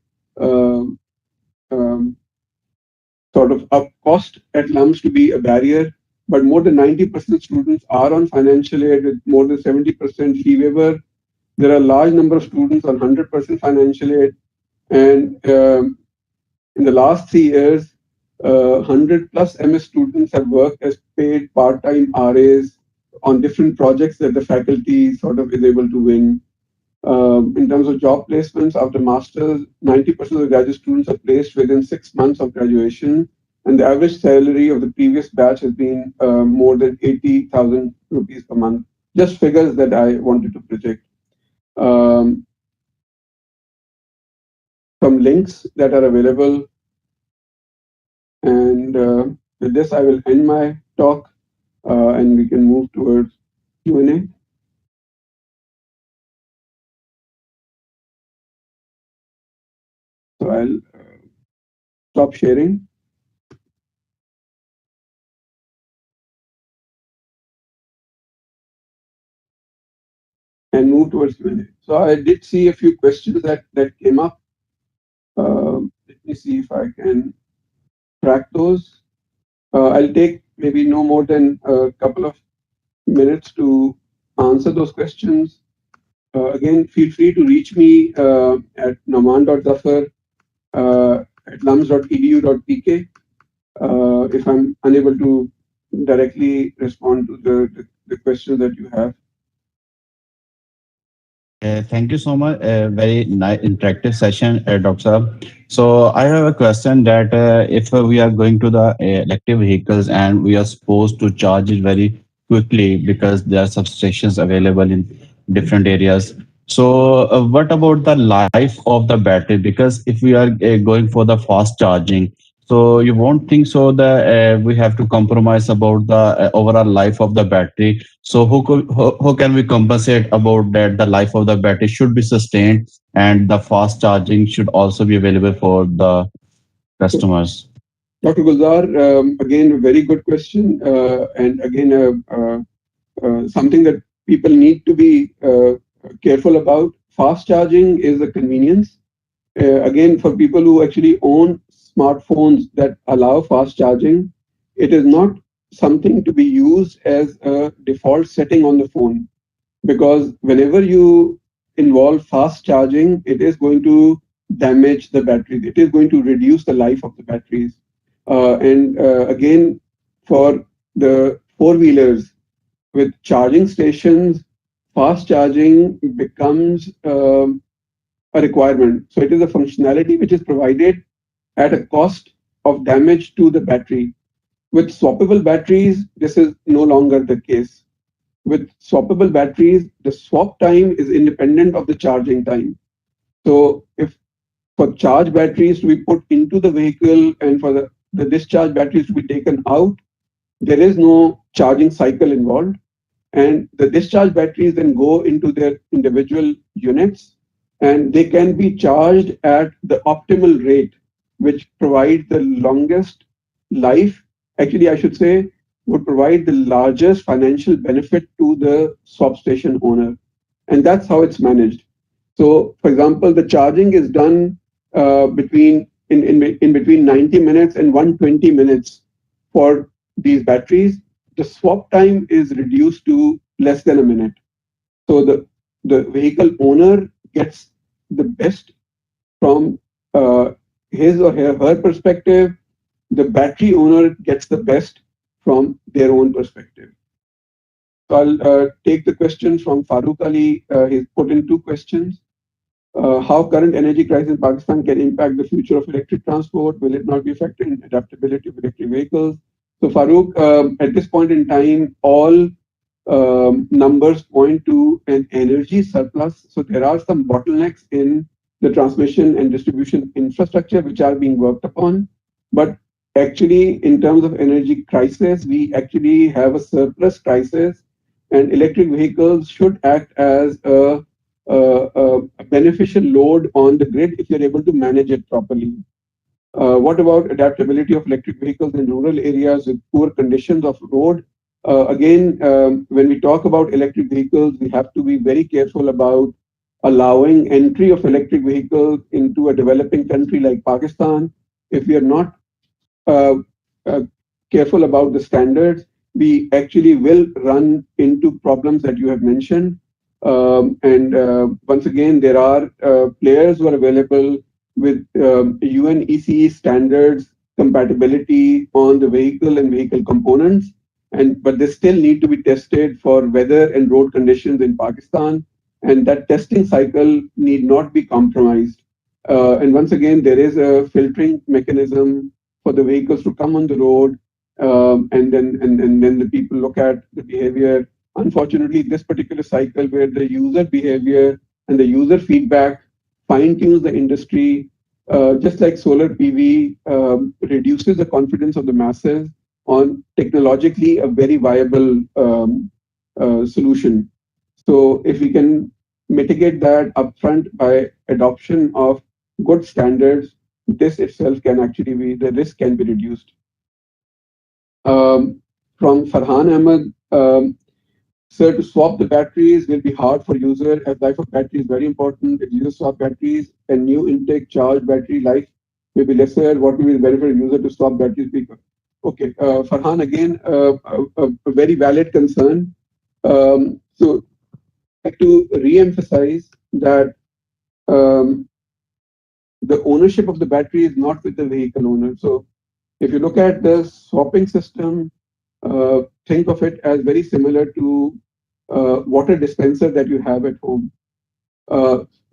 sort of up cost at LUMS to be a barrier, but more than 90% students are on financial aid, with more than 70% fee waiver. There are a large number of students on 100% financial aid, and in the last 3 years, 100 plus MS students have worked as paid part-time RAs on different projects that the faculty sort of is able to win. In terms of job placements after masters, 90% of the graduate students are placed within 6 months of graduation, and the average salary of the previous batch has been more than 80,000 rupees per month. Just figures that I wanted to project. Some links that are available, and with this I will end my talk, and we can move towards Q&A. So I'll stop sharing. And move towards Q&A. So I did see a few questions that came up. Let me see if I can track those. I'll take maybe no more than a couple of minutes to answer those questions. Again, feel free to reach me at naman.zafar at lums.edu.pk if I'm unable to directly respond to the questions that you have. Thank you so much. Very nice interactive session, Dr. Saab. So I have a question that if we are going to the electric vehicles and we are supposed to charge it very quickly because there are substations available in different areas. So what about the life of the battery? Because if we are going for the fast charging, so you won't think so that we have to compromise about the overall life of the battery. So how can we compensate about that? The life of the battery should be sustained and the fast charging should also be available for the customers. Dr. Gulzar, again, a very good question. And again, something that people need to be careful about. Fast charging is a convenience. Again, for people who actually own smartphones that allow fast charging, it is not something to be used as a default setting on the phone, because whenever you involve fast charging, it is going to damage the batteries. It is going to reduce the life of the batteries. And again, for the four-wheelers with charging stations, fast charging becomes a requirement. So it is a functionality which is provided at a cost of damage to the battery. With swappable batteries, this is no longer the case. With swappable batteries, the swap time is independent of the charging time. So if for charge batteries to be put into the vehicle and for the discharge batteries to be taken out, there is no charging cycle involved. And the discharge batteries then go into their individual units, and they can be charged at the optimal rate, which provides the longest life. Actually, I should say, would provide the largest financial benefit to the swap station owner. And that's how it's managed. So, for example, the charging is done between 90 minutes and 120 minutes for these batteries. The swap time is reduced to less than a minute. So the vehicle owner gets the best from his or her perspective. The battery owner gets the best from their own perspective. So I'll take the question from Farooq Ali. He's put in two questions. How current energy crisis in Pakistan can impact the future of electric transport? Will it not be affected in adaptability of electric vehicles? So Farooq, at this point in time, all numbers point to an energy surplus. So there are some bottlenecks in the transmission and distribution infrastructure which are being worked upon. But actually, in terms of energy crisis, we actually have a surplus crisis, and electric vehicles should act as a beneficial load on the grid if you're able to manage it properly. What about adaptability of electric vehicles in rural areas with poor conditions of road? Again, when we talk about electric vehicles, we have to be very careful about allowing entry of electric vehicles into a developing country like Pakistan. If we are not careful about the standards, we actually will run into problems that you have mentioned. And once again, there are players who are available with UNECE standards compatibility on the vehicle and vehicle components, but they still need to be tested for weather and road conditions in Pakistan, and that testing cycle need not be compromised. And once again, there is a filtering mechanism for the vehicles to come on the road, and then the people look at the behavior. Unfortunately, this particular cycle where the user behavior and the user feedback fine tunes the industry, just like solar PV reduces the confidence of the masses on technologically a very viable solution. So if we can mitigate that upfront by adoption of good standards, this itself can actually be, the risk can be reduced. From Farhan Ahmed, sir, to swap the batteries will be hard for user as life of battery is very important. If user swap batteries and new intake charge battery life may be lesser, what will be the benefit of user to swap batteries quicker? Okay, Farhan, again, a very valid concern. So I have to re-emphasize that the ownership of the battery is not with the vehicle owner. So if you look at the swapping system, think of it as very similar to water dispenser that you have at home.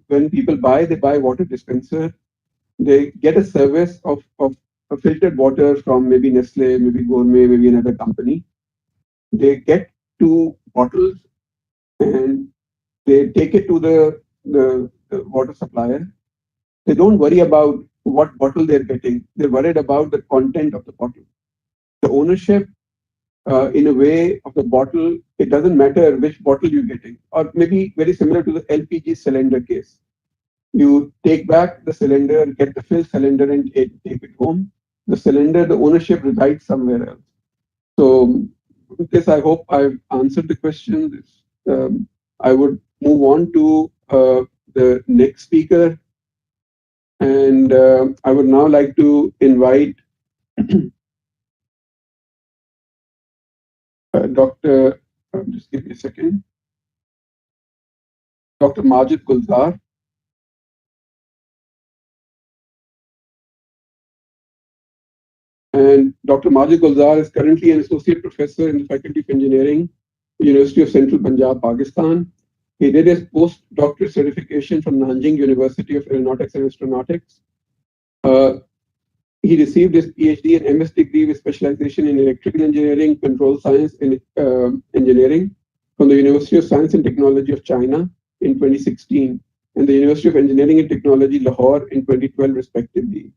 When people buy, they buy water dispenser. They get a service of a filtered water from maybe Nestle, maybe Gourmet, maybe another company. They get two bottles and they take it to the water supplier. They don't worry about what bottle they're getting. They're worried about the content of the bottle. The ownership, in a way, of the bottle, it doesn't matter which bottle you're getting, or maybe very similar to the LPG cylinder case. You take back the cylinder, get the filled cylinder, and take it home. The cylinder, the ownership resides somewhere else. So, with this, I hope I've answered the question. I would move on to the next speaker. And I would now like to invite Dr. Just give me a second. Dr. Majid Gulzar. And Dr. Majid Gulzar is currently an associate professor in the Faculty of Engineering, University of Central Punjab, Pakistan. He did his postdoctoral certification from Nanjing University of Aeronautics and Astronautics. He received his PhD and MS degree with specialization in electrical engineering, control science, and engineering from the University of Science and Technology of China in 2016 and the University of Engineering and Technology Lahore in 2012, respectively.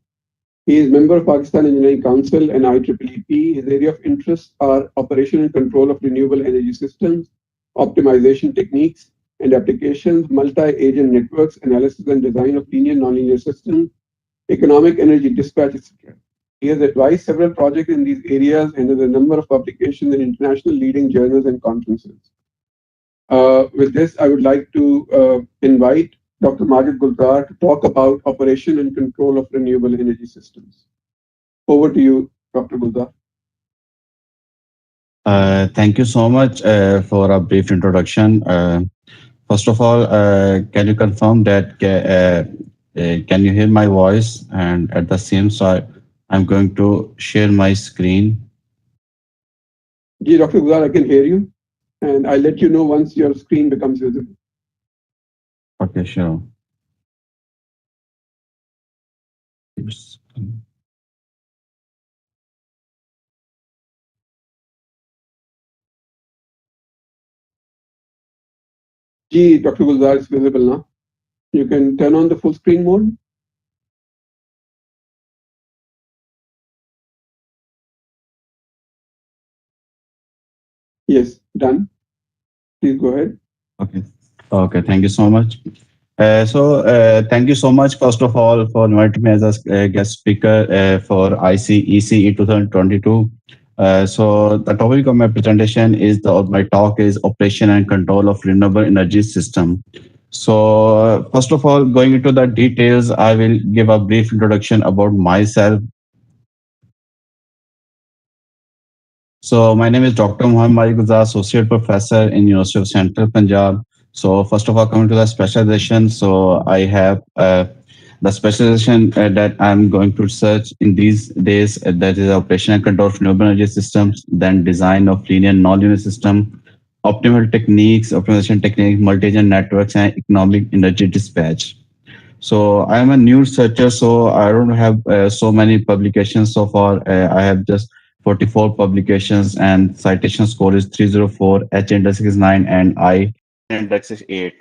He is member of Pakistan Engineering Council and IEEE. His area of interest are operation and control of renewable energy systems, optimization techniques and applications, multi-agent networks, analysis and design of linear and nonlinear systems, economic energy dispatch, etc. He has advised several projects in these areas and has a number of publications in international leading journals and conferences. With this, I would like to invite Dr. Majid Gulzar to talk about operation and control of renewable energy systems. Over to you, Dr. Gulzar. Thank you so much for a brief introduction. First of all, can you confirm that can you hear my voice? And at the same time, I'm going to share my screen. Ji, Dr. Gulzar, I can hear you. And I'll let you know once your screen becomes visible. Okay, sure. Ji, Dr. Gulzar is visible now. You can turn on the full screen mode. Yes, done. Please go ahead. Okay. Okay, thank you so much. Thank you so much, first of all, for inviting me as a guest speaker for IEEE 2022. So the topic of my presentation is my talk is operation and control of renewable energy system. So first of all, going into the details, I will give a brief introduction about myself. So my name is Dr. Muhammad Gulzar, Associate Professor in University of Central Punjab. So first of all, coming to the specialization, so I have the specialization that I'm going to search in these days, that is operation and control of renewable energy systems, then design of linear and nonlinear system, optimal techniques, optimization techniques, multi-agent networks, and economic energy dispatch. So I am a new researcher, so I don't have so many publications so far. I have just 44 publications, and citation score is 304, H index is 9, and I index is 8.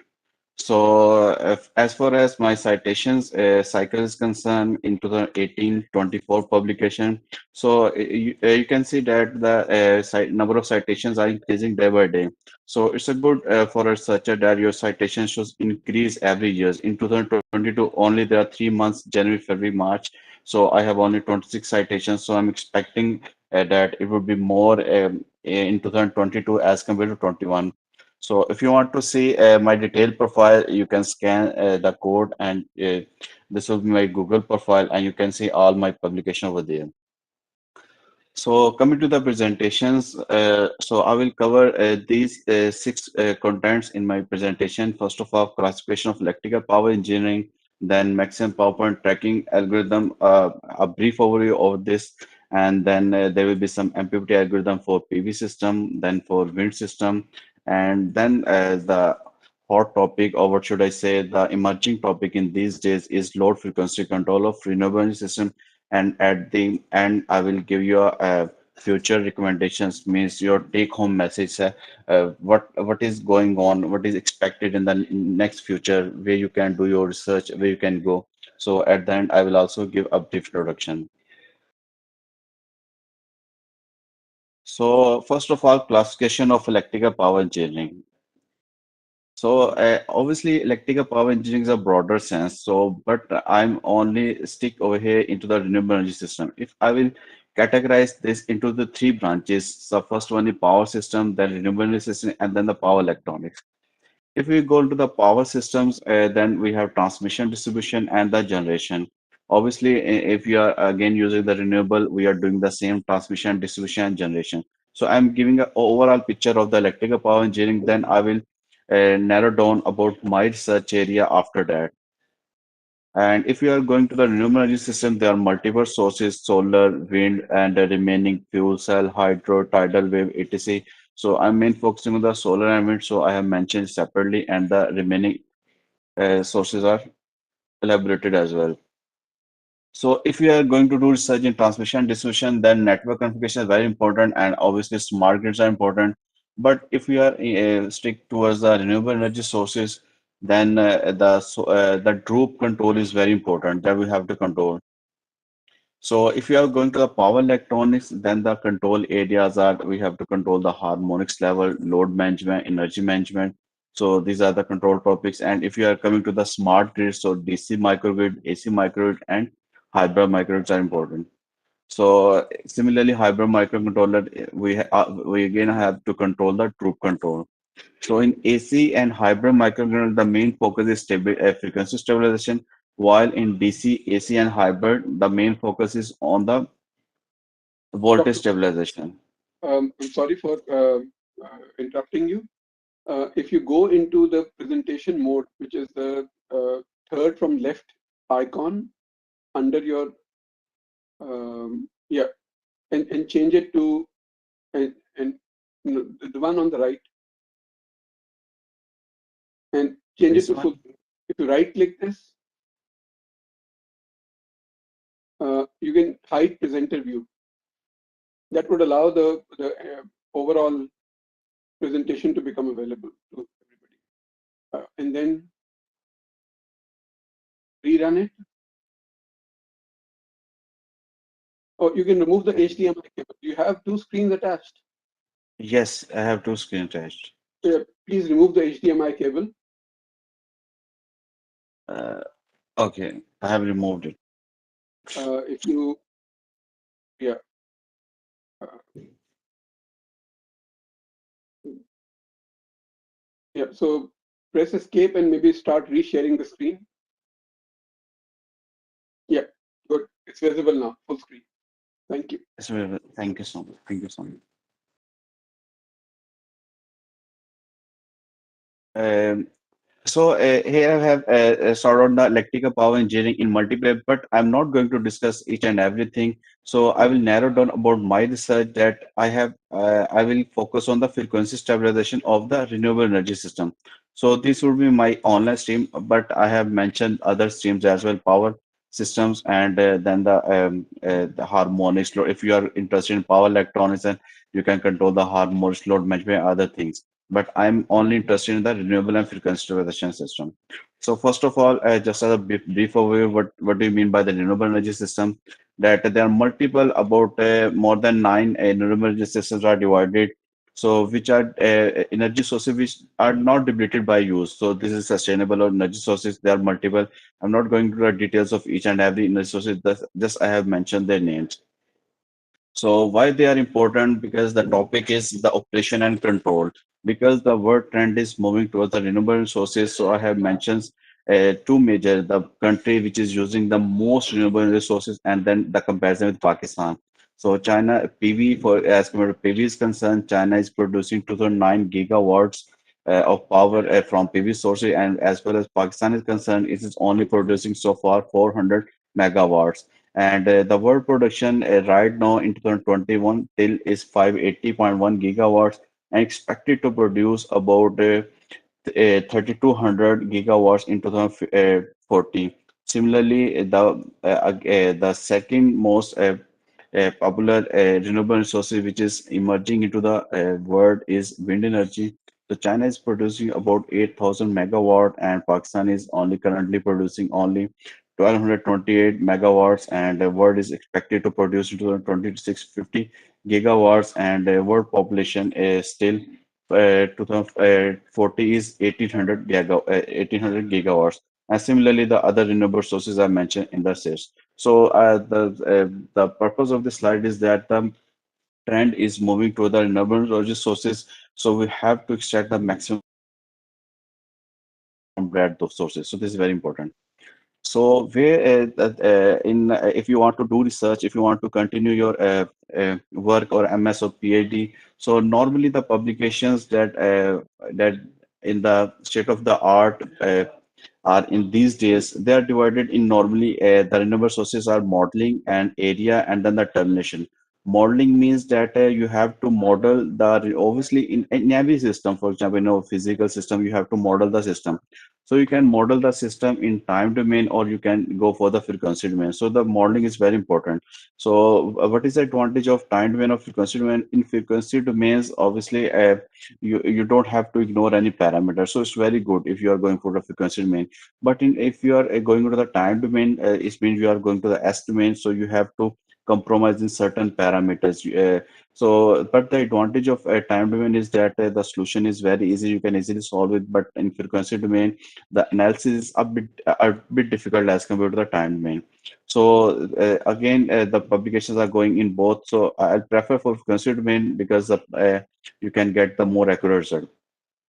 So, as far as my citations cycle is concerned, in 2018-24 publication, so you can see that the number of citations are increasing day by day. So it's a good for a researcher that your citations should increase every year. In 2022, only there are 3 months, January, February, March. So I have only 26 citations. So I'm expecting that it would be more in 2022 as compared to 21. So if you want to see my detailed profile, you can scan the code, and this will be my Google profile, and you can see all my publication over there. So coming to the presentations, so I will cover these six contents in my presentation. First of all, classification of electrical power engineering, then maximum power point tracking algorithm, a brief overview of this, and then there will be some MPPT algorithm for PV system, then for wind system, and then the hot topic, or what should I say, the emerging topic in these days is load frequency control of renewable energy system. And at the end, I will give you a future recommendations, means your take home message, what is going on, what is expected in the next future, where you can do your research, where you can go. So at the end, I will also give a brief introduction. So first of all, classification of electrical power engineering. So obviously, electrical power engineering is a broader sense. So, but I'm only stick over here into the renewable energy system. If I will categorize this into the three branches, so first one is power system, then renewable energy system, and then the power electronics. If we go into the power systems, then we have transmission, distribution, and the generation. Obviously, if you are again using the renewable, we are doing the same transmission, distribution, and generation. So I'm giving an overall picture of the electrical power engineering. Then I will narrow down about my research area after that. And if you are going to the renewable energy system, there are multiple sources: solar, wind, and the remaining fuel cell, hydro, tidal wave, etc. So I'm main focusing on the solar and wind, so I have mentioned separately, and the remaining sources are elaborated as well. So if you are going to do research in transmission and distribution, then network configuration is very important, and obviously smart grids are important. But if you are strict towards the renewable energy sources, then the droop control is very important that we have to control. So if you are going to the power electronics, then the control areas are, we have to control the harmonics level, load management, energy management. So these are the control topics. And if you are coming to the smart grid, so DC microgrid, AC microgrid, and hybrid microgrids are important. So similarly, hybrid microcontroller, we again have to control the troop control. So in AC and hybrid microcontroller, the main focus is frequency stabilization, while in DC, AC, and hybrid, the main focus is on the voltage Doctor, stabilization. I'm sorry for interrupting you. If you go into the presentation mode, which is the third from left icon under your, yeah, and change it to, and you know, the one on the right, and change This it to one? full. If you right click this, you can hide presenter view. That would allow the overall presentation to become available to everybody. And then rerun it. Or you can remove the HDMI cable. You have two screens attached. Yes, I have two screens attached. Please remove the HDMI cable. Okay, I have removed it. If you, yeah. Yeah, so press escape and maybe start resharing the screen. Yeah, good. It's visible now, full screen. Thank you. Thank you so much. Thank you so much. Um, here I have sort of the electrical power engineering in multiple, but I'm not going to discuss each and everything. So I will narrow down about my research that I have. I will focus on the frequency stabilization of the renewable energy system. So this would be my online stream, but I have mentioned other streams as well, power systems, and then the harmonics load. If you are interested in power electronics, then you can control the harmonics load management, other things, but I'm only interested in the renewable and frequency stabilization system. So first of all, just as a brief overview, what do you mean by the renewable energy system? That there are multiple, about more than nine renewable energy systems are divided. So which are energy sources which are not depleted by use. So this is sustainable or energy sources. There are multiple. I'm not going to the details of each and every energy source. Just I have mentioned their names. So why they are important? Because the topic is the operation and control. Because the world trend is moving towards the renewable sources. So I have mentioned two major, the country which is using the most renewable resources, and then the comparison with Pakistan. So China PV, for as compared to PV is concerned, China is producing 2009 gigawatts of power from PV sources, and as well as Pakistan is concerned, it is only producing so far 400 megawatts. And the world production right now in 2021 till is 580.1 gigawatts, and expected to produce about 3,200 gigawatts in 2040. Similarly, the second most popular renewable resources which is emerging into the world is wind energy. So China is producing about 8,000 megawatt, and Pakistan is only currently producing only 1,228 megawatts, and the world is expected to produce in 2020 to 650 gigawatts, and the world population is still 2040 is 1800 gigawatts. And similarly, the other renewable sources are mentioned in the sales. So the purpose of this slide is that the trend is moving to the renewable energy sources. So we have to extract the maximum from that those sources. So this is very important. So where in if you want to do research, if you want to continue your work or MS or PhD, so normally the publications that in the state of the art are in these days, they are divided in normally the renewable sources are modeling and area, and then the termination. Modeling means that you have to model the, obviously in every system, for example, in a physical system, you have to model the system. So you can model the system in time domain, or you can go for the frequency domain. So the modeling is very important. So what is the advantage of time domain or frequency domain? In frequency domains, obviously, you don't have to ignore any parameter. So it's very good if you are going for the frequency domain. But if you are going to the time domain, it means you are going to the S domain. So you have to compromise in certain parameters. But the advantage of a time domain is that the solution is very easy. You can easily solve it. But in frequency domain, the analysis is a bit difficult as compared to the time domain. So again, the publications are going in both. So I'll prefer for frequency domain because you can get the more accurate result.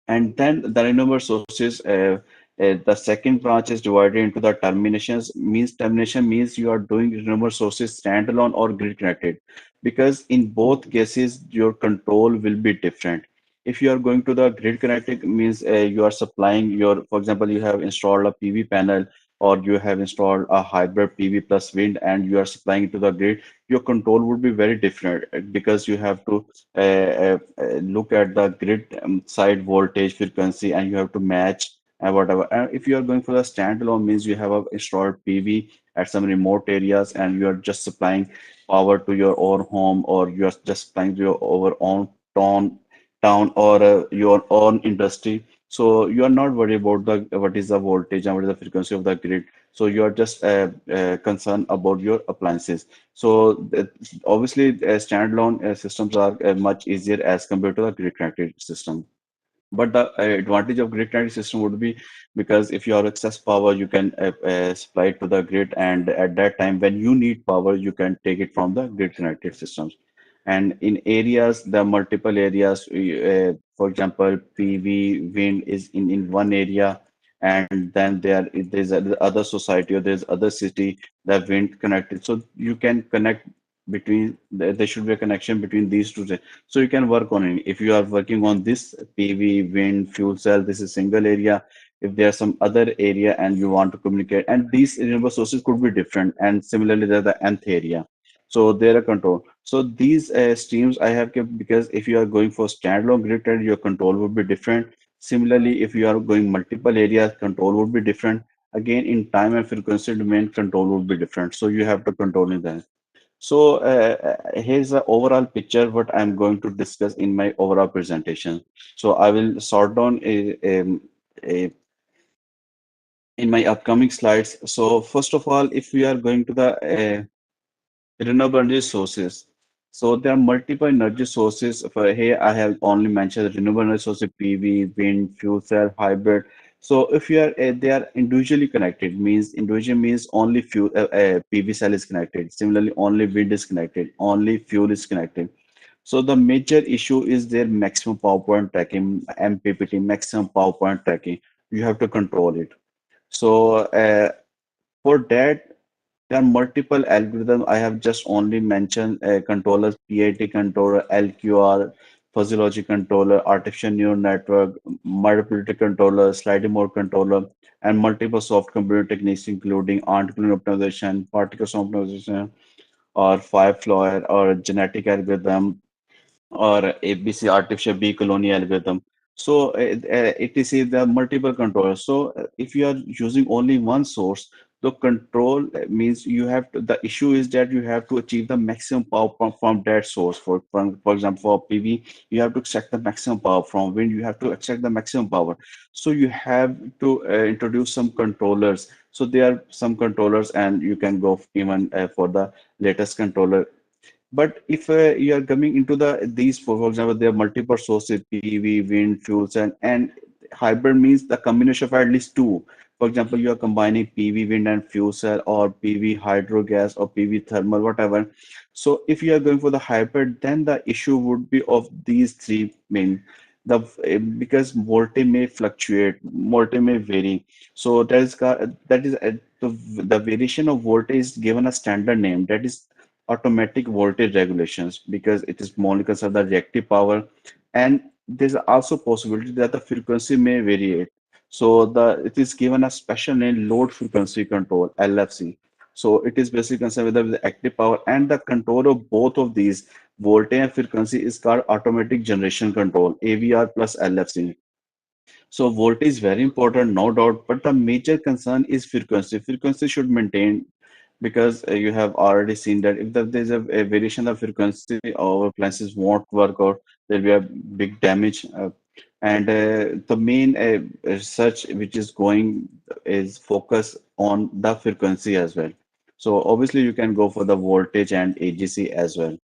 And then the renewable sources, the second branch is divided into the terminations. Means termination means you are doing renewable sources standalone or grid connected, because in both cases your control will be different. If you are going to the grid connected, means you are supplying your, for example, you have installed a PV panel, or you have installed a hybrid PV plus wind, and you are supplying it to the grid. Your control would be very different because you have to look at the grid side voltage frequency, and you have to match and whatever. And if you are going for the standalone, means you have a installed PV at some remote areas, and you are just supplying power to your own home, or you are just supplying to your over own town or your own industry. So you are not worried about the what is the voltage and what is the frequency of the grid. So you are just concerned about your appliances. So obviously, standalone systems are much easier as compared to the grid connected system. But the advantage of grid connected system would be, because if you have excess power, you can supply it to the grid, and at that time when you need power, you can take it from the grid connected systems. And in areas, the multiple areas, for example, PV wind is in one area, and then there's other society, or there's other city that wind connected. So you can connect between there should be a connection between these two things. So you can work on it. If you are working on this PV, wind, fuel cell, this is single area. If there's some other area and you want to communicate, and these renewable sources could be different, and similarly there's the nth area. So they're a control. So these streams I have kept because if you are going for standalone grid, your control would be different. Similarly, if you are going multiple areas, control would be different. Again, in time and frequency domain, control would be different. So you have to control in that. So here's the overall picture what I'm going to discuss in my overall presentation. So I will sort down a, in my upcoming slides. So first of all, if we are going to the renewable energy sources. So there are multiple energy sources. For here, I have only mentioned the renewable energy sources: PV, wind, fuel cell, hybrid. So if you are they are individually connected, means individual means only fuel PV cell is connected. Similarly, only wind is connected, only fuel is connected. So the major issue is their maximum power point tracking, MPPT, maximum power point tracking. You have to control it. So for that, there are multiple algorithms. I have just only mentioned controllers, PIT controller, LQR, fuzzy logic controller, artificial neural network, multiplicative controller, sliding mode controller, and multiple soft computer techniques, including article optimization, particle optimization, or Firefly, or genetic algorithm, or ABC artificial bee colony algorithm. So it is the multiple controllers. So if you are using only one source, the control means you have to, the issue is that you have to achieve the maximum power from that source. For example, for PV, you have to extract the maximum power. From wind, you have to extract the maximum power. So you have to introduce some controllers. So there are some controllers, and you can go even for the latest controller. But if you are coming into the these, for example, there are multiple sources: PV, wind, fuel cell, and hybrid means the combination of at least two. For example, you are combining PV, wind, and fuel cell, or PV hydro gas, or PV thermal, whatever. So if you are going for the hybrid, then the issue would be of these three main. Because voltage may fluctuate, voltage may vary. So that is the variation of voltage is given a standard name, that is automatic voltage regulations, because it is only concerned the reactive power, and there's also possibility that the frequency may vary. So it is given a special name, load frequency control, LFC. So it is basically concerned with the active power, and the control of both of these voltage and frequency is called automatic generation control, AVR plus LFC. So voltage is very important, no doubt, but the major concern is frequency. Frequency should maintain, because you have already seen that if there's a variation of frequency, our appliances won't work, or there'll be a big damage. And the main research which is going is focus on the frequency as well. So obviously you can go for the voltage and AGC as well.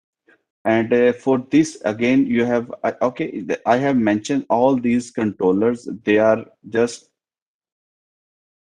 And for this, again, you have, okay, I have mentioned all these controllers. They are just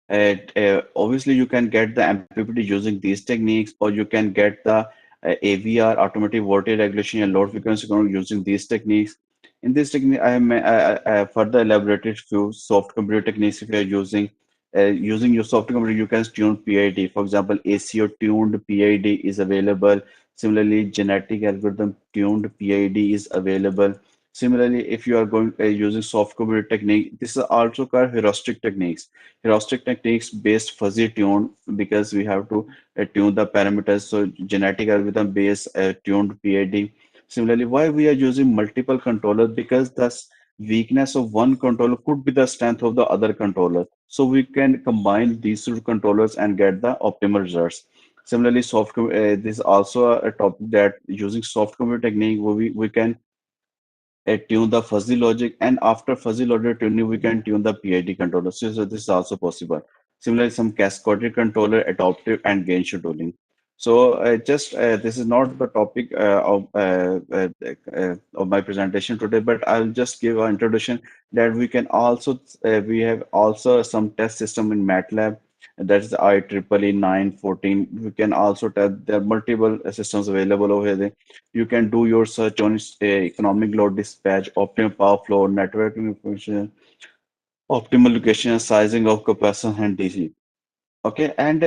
obviously, you can get the MPPT using these techniques, or you can get the AVR, automotive voltage regulation and load frequency control, using these techniques. In this technique, I further elaborated few soft computer techniques. If you are using your soft computer, you can tune PID. For example, ACO tuned PID is available. Similarly, genetic algorithm tuned PID is available. Similarly, if you are going using soft computer technique, this is also called heuristic techniques. Heuristic techniques based fuzzy tune, because we have to tune the parameters. So genetic algorithm based tuned PID. Similarly, why we are using multiple controllers? Because the weakness of one controller could be the strength of the other controller. So we can combine these two controllers and get the optimal results. Similarly, this is also a topic that using soft computer technique, we can tune the fuzzy logic, and after fuzzy logic tuning we can tune the PID controller. So this is also possible. Similarly, some cascaded controller, adaptive and gain scheduling. So just this is not the topic of my presentation today, but I'll just give an introduction that we can also we have also some test system in MATLAB. That's the IEEE 914. We can also test, there are multiple systems available over there. You can do your search on economic load dispatch, optimal power flow, networking information, optimal location, sizing of capacitor, and DC. Okay, and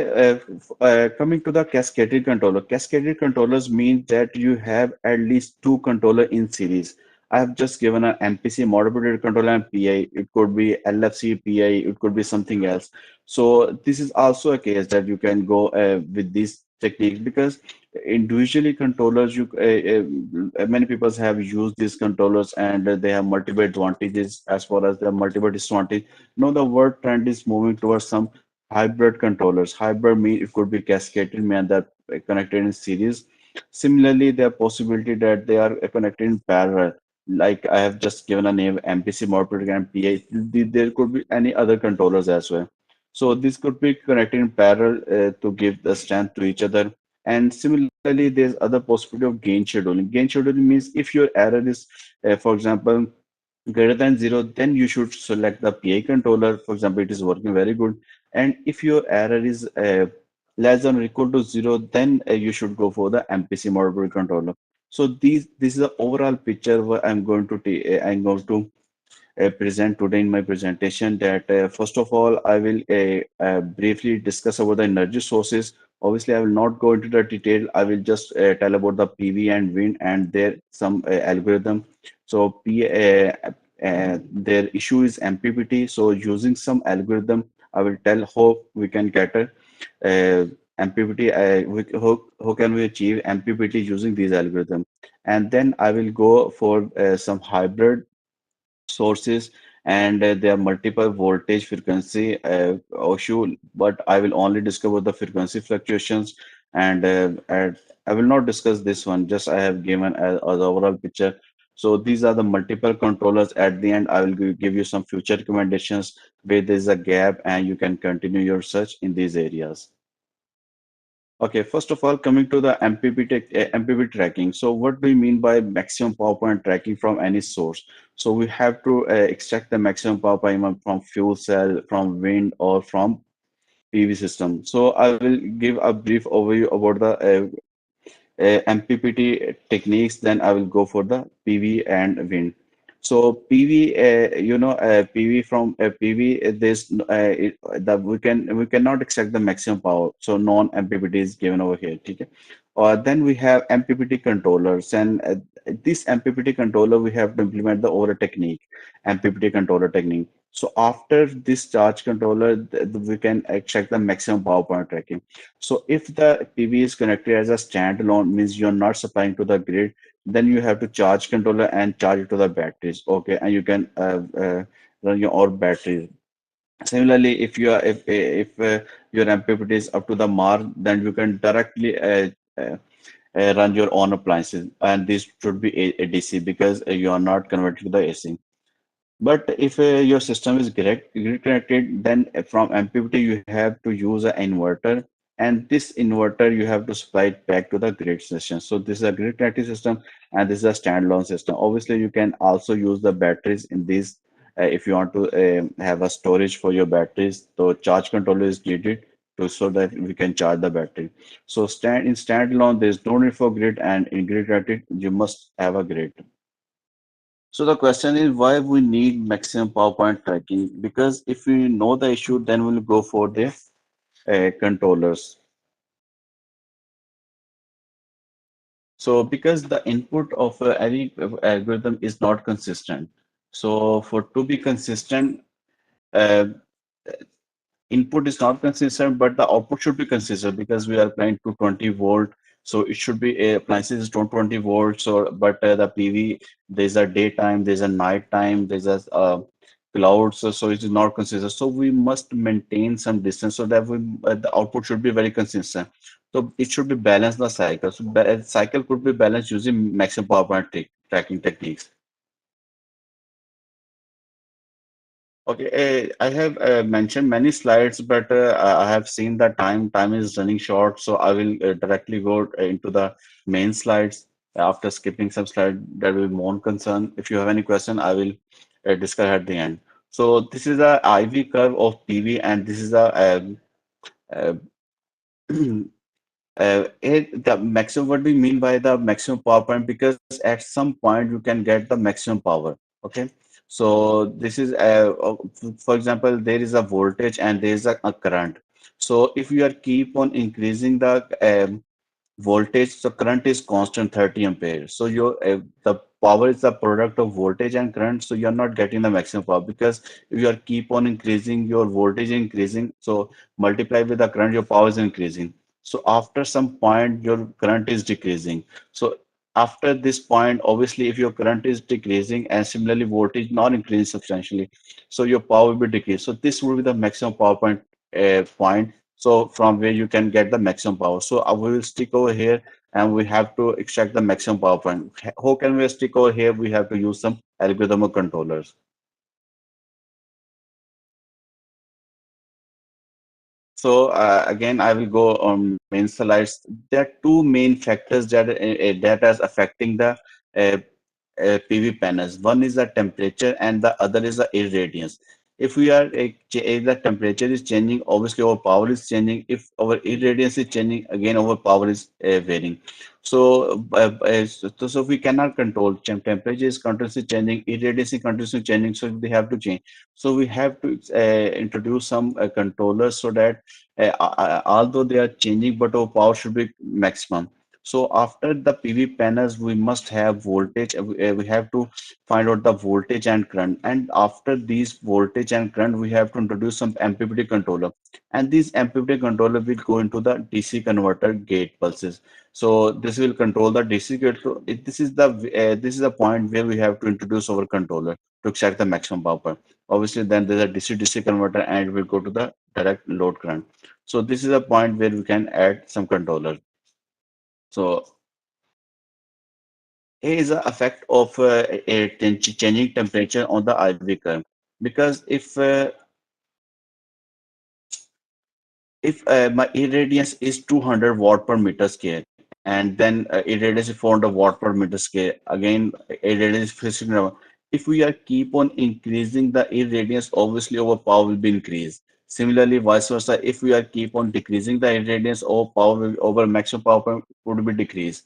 coming to the cascaded controller, cascaded controllers mean that you have at least two controller in series. I have just given an MPC modulated controller and PI. It could be LFC PI. It could be something else. So this is also a case that you can go with these techniques because individually controllers, many people have used these controllers and they have multiple advantages as far as the multiple disadvantages. Now the world trend is moving towards some hybrid controllers. Hybrid mean it could be cascaded, mean that connected in series. Similarly, there are possibility that they are connected in parallel. Like I have just given a name, MPC, modulated and PA. There could be any other controllers as well. So this could be connected in parallel to give the strength to each other. And similarly, there's other possibility of gain scheduling. Gain scheduling means if your error is, for example, greater than zero, then you should select the PI controller. For example, it is working very good. And if your error is less than or equal to zero, then you should go for the MPC model controller. So this is the overall picture what I'm going to present today in my presentation that first of all, I will briefly discuss about the energy sources. Obviously, I will not go into the detail. I will just tell about the PV and wind and their some algorithm. So their issue is MPPT. So using some algorithm, I will tell how we can get a MPPT. How can we achieve MPPT using these algorithms? And then I will go for some hybrid sources and there are multiple voltage frequency issue, but I will only discover the frequency fluctuations and I will not discuss this one, just I have given as overall picture. So these are the multiple controllers. At the end I will give you some future recommendations where there is a gap and you can continue your search in these areas. Okay, first of all, coming to the MPP tracking. So what do you mean by maximum power point tracking from any source? So we have to extract the maximum power point from fuel cell, from wind, or from PV system. So I will give a brief overview about the MPPT techniques, then I will go for the PV and wind. So PV, PV from PV, this we cannot extract the maximum power. So non-MPPT is given over here. Okay? Then we have MPPT controllers, and this MPPT controller we have to implement the over technique, MPPT controller technique. So after this charge controller, we can extract the maximum power point tracking. So if the PV is connected as a standalone, means you're not supplying to the grid, then you have to charge controller and charge it to the batteries. Okay, and you can run your own batteries. Similarly, if your MPPT is up to the mark, then you can directly run your own appliances, and this should be DC because you are not converted to the AC. But if your system is grid connected, then from MPPT you have to use an inverter, and this inverter you have to supply it back to the grid system. So this is a grid connected system, and this is a standalone system. Obviously, you can also use the batteries in this if you want to have a storage for your batteries. So charge controller is needed to so that we can charge the battery. So in standalone, there is no need for grid, and in grid connected, you must have a grid. So the question is why we need maximum power point tracking? Because if we know the issue, then we'll go for the controllers. So because the input of any algorithm is not consistent. So for to be consistent, uh, input is not consistent, but the output should be consistent because we are applying 220 volt. So it should be a appliances is 220 volts. Or but the PV there's a daytime, there's a nighttime, there's a cloud. So it is not consistent. So we must maintain some distance so that the output should be very consistent. So it should be balanced the cycle. So cycle could be balanced using maximum power point tracking techniques. Okay, I have mentioned many slides, but I have seen that time is running short, so I will directly go into the main slides after skipping some slide that will be more concern. If you have any question, I will discuss at the end. So this is a IV curve of PV, and this is a uh, the maximum. What do you mean by the maximum power point? Because at some point you can get the maximum power. Okay, so this is for example, there is a voltage and there is a current. So if you are keep on increasing the voltage, so current is constant 30 ampere. So your the power is the product of voltage and current. So you're not getting the maximum power because if you are keep on increasing your voltage increasing, so multiply with the current, your power is increasing. So after some point, your current is decreasing. So after this point, obviously, if your current is decreasing and similarly voltage not increasing substantially, so your power will be decreased. So this will be the maximum power point, so from where you can get the maximum power. So we will stick over here and we have to extract the maximum power point. How can we stick over here? We have to use some algorithm controllers. So again, I will go on main slides. There are two main factors that is affecting the uh, PV panels. One is the temperature and the other is the irradiance. If we are if the temperature is changing, obviously our power is changing. If our irradiance is changing, again our power is varying. So we cannot control temperature is continuously changing, irradiance is continuously changing. So they have to change. So we have to introduce some controllers so that although they are changing, but our power should be maximum. So after the PV panels, we must have voltage. We have to find out the voltage and current. And after these voltage and current, we have to introduce some MPPT controller. And this MPPT controller will go into the DC converter gate pulses. So this will control the DC gate. So this is the point where we have to introduce our controller to extract the maximum power. Obviously, then there's a DC-DC converter, and it will go to the direct load current. So this is a point where we can add some controller. So here is the effect of changing temperature on the IV curve. Because if my irradiance is 200 watt per meter square, and then irradiance is 400 watt per meter square, again irradiance is 15. If we are keep on increasing the irradiance, obviously our power will be increased. Similarly, vice versa, if we are keep on decreasing the irradiance, our power will, our maximum power would be decreased.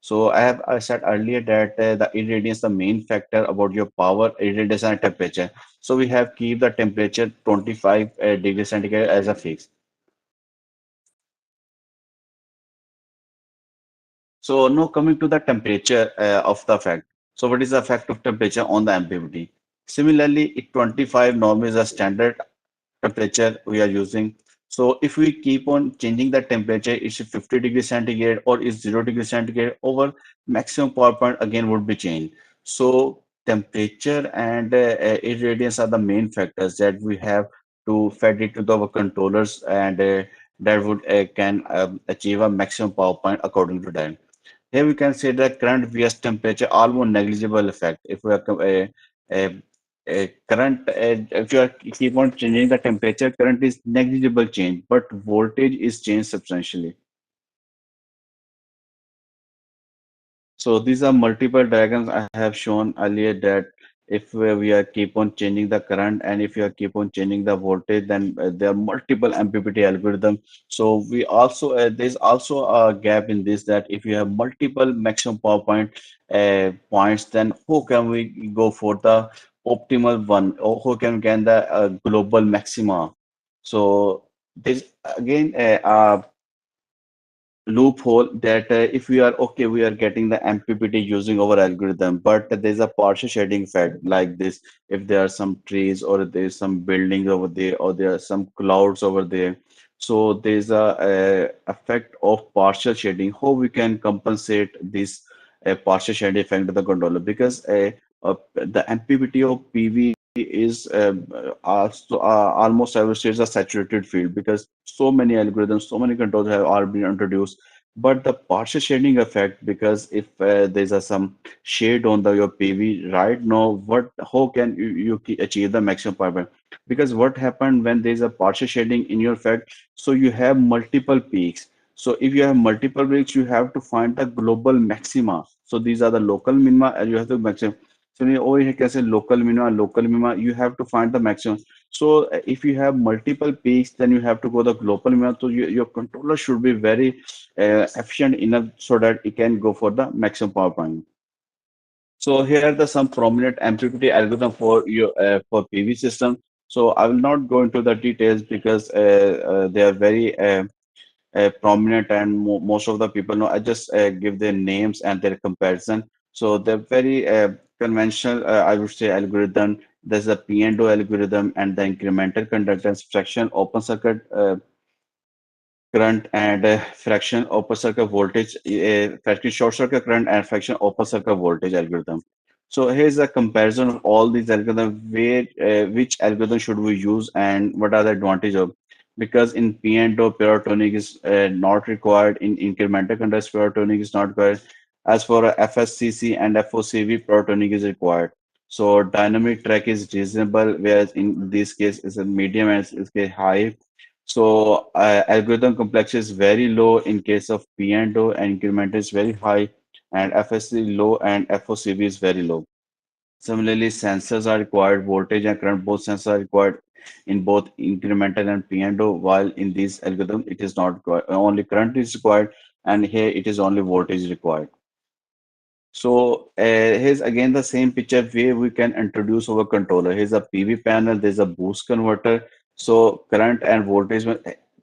So I said earlier that the irradiance the main factor about your power, irradiance and temperature. So we have keep the temperature 25 degrees centigrade as a fix. So now coming to the temperature of the effect. So what is the effect of temperature on the MPPT? Similarly, 25 norm is a standard temperature we are using. So if we keep on changing the temperature, is 50 degrees centigrade or is 0 degrees centigrade, over maximum power point again would be changed. So temperature and irradiance are the main factors that we have to feed it to our controllers, and that would can achieve a maximum power point according to that. Here we can say that current vs temperature almost negligible effect. If we are current, if you are keep on changing the temperature, current is negligible change, but voltage is changed substantially. So these are multiple diagrams I have shown earlier that if we are keep on changing the current and if you are keep on changing the voltage, then there are multiple MPPT algorithm. So we also there's also a gap in this, that if you have multiple maximum power points, then who can we go for the optimal one, or who can get the global maxima? So this again loophole that if we are okay, we are getting the MPPT using our algorithm, but there's a partial shading effect like this. If there are some trees or there's some buildings over there or there are some clouds over there, so there's a effect of partial shading. How we can compensate this partial shading effect of the controller? Because the MPPT of PV is also, almost I would say is a saturated field, because so many algorithms, so many controls have are been introduced. But the partial shading effect, because if there's some shade on the your PV right now, what how can you achieve the maximum power? Because what happened when there's a partial shading in your effect, so you have multiple peaks. So if you have multiple peaks, you have to find the global maxima. So these are the local minima, and you have to maximum. So over here, can say local minima, you have to find the maximum. So if you have multiple peaks, then you have to go the global minima. So your controller should be very efficient enough so that it can go for the maximum power point. So here are the some prominent MPPT algorithm for your for PV system. So I will not go into the details because they are very prominent and most of the people know. I just give their names and their comparison. So they're very conventional, I would say, algorithm. There's a P&O algorithm and the incremental conductance fraction open circuit current and fraction open circuit voltage, fraction short circuit current and fraction open circuit voltage algorithm. So here's a comparison of all these algorithms, where which algorithm should we use and what are the advantage of. Because in P&O, pyrotonic is not required. In incremental conductance, pyrotonic is not required. As for FSCC and FOCV, pyrotonic is required. So dynamic track is reasonable, whereas in this case is a medium and is a high. So algorithm complexity is very low in case of P&O, and increment is very high, and FSC low and FOCV is very low. Similarly, sensors are required, voltage and current both sensors are required in both incremental and P&O, while in this algorithm it is not required. Only current is required, and here it is only voltage required. So here's again the same picture where we can introduce our controller. Here's a PV panel, there's a boost converter. So current and voltage,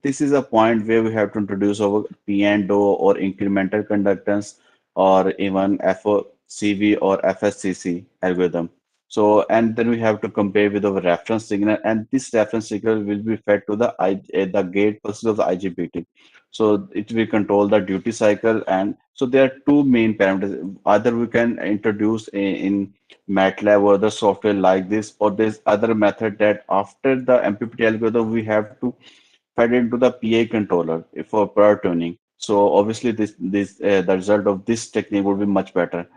this is a point where we have to introduce our P&O or incremental conductance or even FOCV or FSCC algorithm. So, and then we have to compare with our reference signal, and this reference signal will be fed to the gate pulses of the IGBT. So it will control the duty cycle, and so there are two main parameters. Either we can introduce in MATLAB or the software like this, or there's other method that after the MPPT algorithm we have to fed into the PI controller for prior tuning. So obviously this the result of this technique would be much better.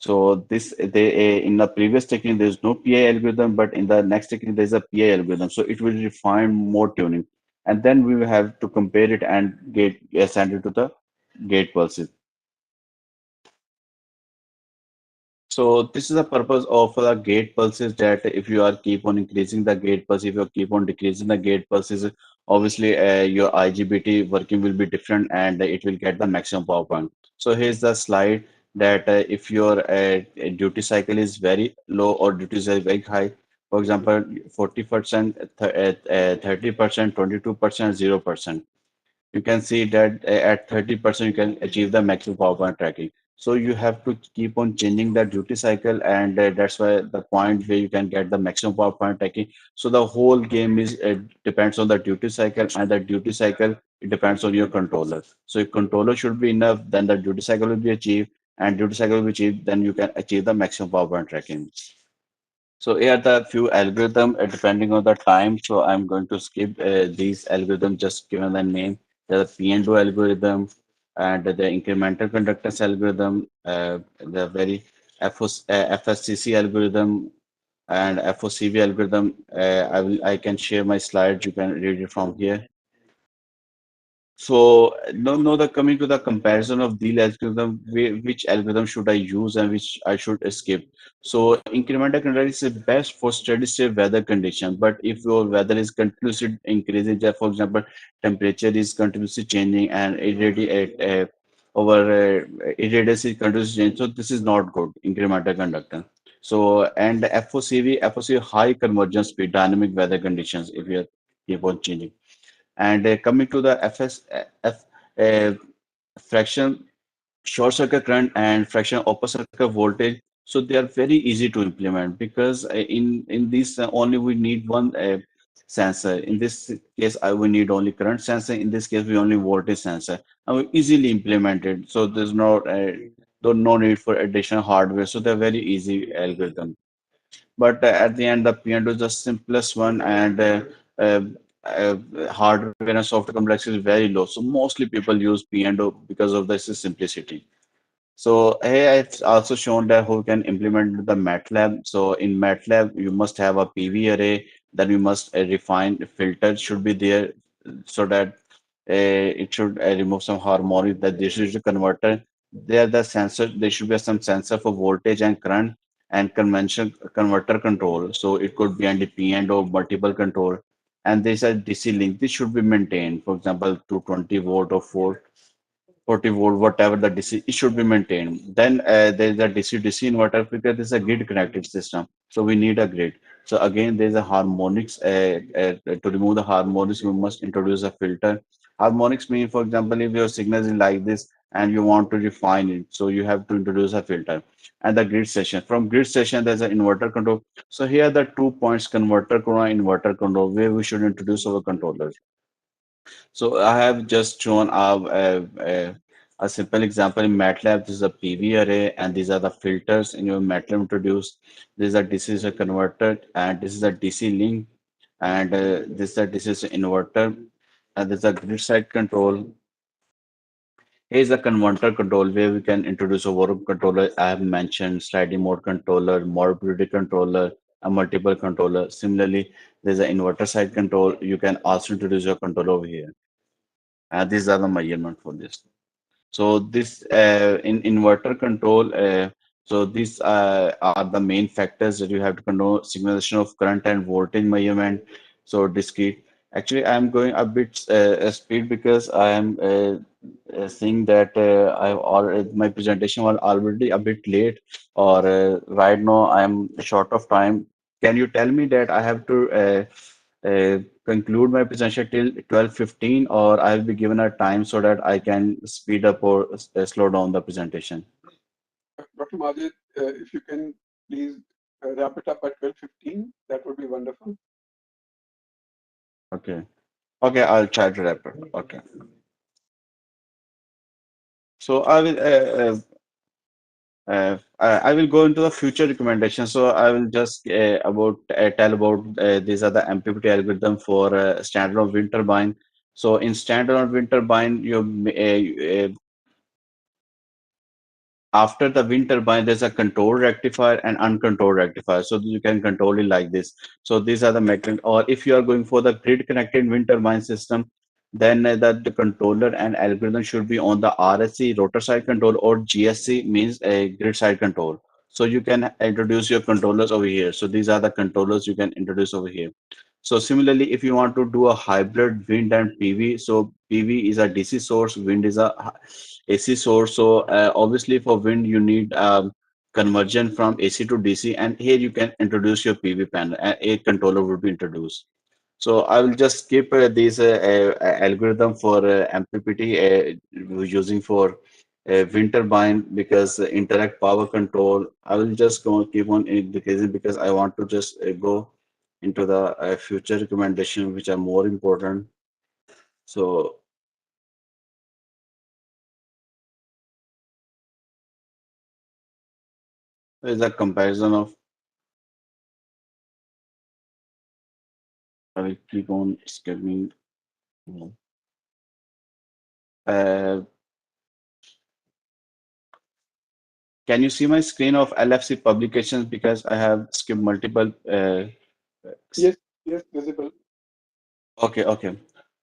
So this they in the previous technique there's no PI algorithm, but in the next technique there's a PI algorithm. So it will refine more tuning, and then we will have to compare it and send it to the gate pulses. So this is the purpose of the gate pulses, that if you are keep on increasing the gate pulse, if you keep on decreasing the gate pulses, obviously your IGBT working will be different and it will get the maximum power point. So here's the slide that if your duty cycle is very low or duty cycle is very high, for example, 40%, 30%, 22%, 0%. You can see that at 30% you can achieve the maximum power point tracking. So you have to keep on changing the duty cycle, and that's why the point where you can get the maximum power point tracking. So the whole game is depends on the duty cycle, and the duty cycle it depends on your controller. So your controller should be enough, then the duty cycle will be achieved, and duty cycle will be achieved, then you can achieve the maximum power point tracking. So here are the few algorithm depending on the time. So I'm going to skip these algorithms just given the name. There's a P&O algorithm and the incremental conductance algorithm, the very FSCC algorithm and FOCV algorithm. I can share my slides. You can read it from here. So no, the coming to the comparison of these algorithm, which algorithm should I use and which I should skip. So incremental control is best for steady state weather conditions. But if your weather is continuously increasing, for example, temperature is continuously changing and irradiance is continuously changing, so this is not good incremental conductance. So and FOCV high convergence speed, dynamic weather conditions if you keep on changing. And coming to the uh, fraction short circuit current and fraction open circuit voltage, so they are very easy to implement because in this only we need one sensor. In this case, I will need only current sensor. In this case, we only voltage sensor, and we easily implement it. So there's no need for additional hardware. So they're very easy algorithm. But at the end, the P&O is the simplest one, and uh, uh, hardware and software complexity is very low. So mostly people use P&O because of this simplicity. So here I've also shown that how you can implement the MATLAB. So in MATLAB, you must have a PV array. Then you must refine filter should be there so that it should remove some harmonic. That this is the converter. There the sensor. There should be some sensor for voltage and current and conventional converter control. So it could be NDP and or multiple control. And there's a DC link. This should be maintained. For example, 220 volt or 40 volt, whatever the DC, it should be maintained. Then there is a DC-DC inverter because this is a grid connected system. So we need a grid. So again, there's a harmonics. To remove the harmonics, we must introduce a filter. Harmonics mean, for example, if your signal is like this and you want to refine it, so you have to introduce a filter. And the grid session. From grid session, there's an inverter control. So here are the 2 points: converter control, inverter control, where we should introduce our controllers. So I have just shown a simple example in MATLAB. This is a PV array, and these are the filters in your MATLAB introduced. This is a converter, and this is a DC link, and this is an inverter, and this is a grid side control. Here's a converter control where we can introduce a volume controller. I have mentioned sliding mode controller, mobility controller, a multiple controller. Similarly, there's an inverter side control. You can also introduce your controller over here. These are the measurement for this. So this in inverter control, so these are the main factors that you have to control: signalization of current and voltage measurement. So discrete. Actually, I am going a bit speed because I am seeing that I've already my presentation was already a bit late, or right now I am short of time. Can you tell me that I have to conclude my presentation till 12:15, or I'll be given a time so that I can speed up or slow down the presentation? Dr. Majid, if you can please wrap it up at 12:15, that would be wonderful. Okay. Okay, I'll try to wrap it. Okay. So I will go into the future recommendations. So I will just about tell about these are the MPPT algorithm for standalone wind turbine. So in standalone wind turbine, after the wind turbine, there's a controlled rectifier and uncontrolled rectifier. So you can control it like this. So these are the mechanism. Or if you are going for the grid connected wind turbine system, then the controller and algorithm should be on the RSC, rotor side control, or GSC, means a grid side control. So you can introduce your controllers over here. So these are the controllers you can introduce over here. So similarly, if you want to do a hybrid wind and PV, so PV is a DC source, wind is a AC source. So obviously for wind, you need conversion from AC to DC, and here you can introduce your PV panel, and a controller would be introduced. So I will just skip this algorithm for MPPT using for wind turbine, because interact power control. I will just go keep on indicating because I want to just go into the future recommendation which are more important. So there's a comparison of. I will keep on skipping. Uh, can you see my screen of LFC publications, because I have skipped multiple. Yes, yes, visible. Okay, okay.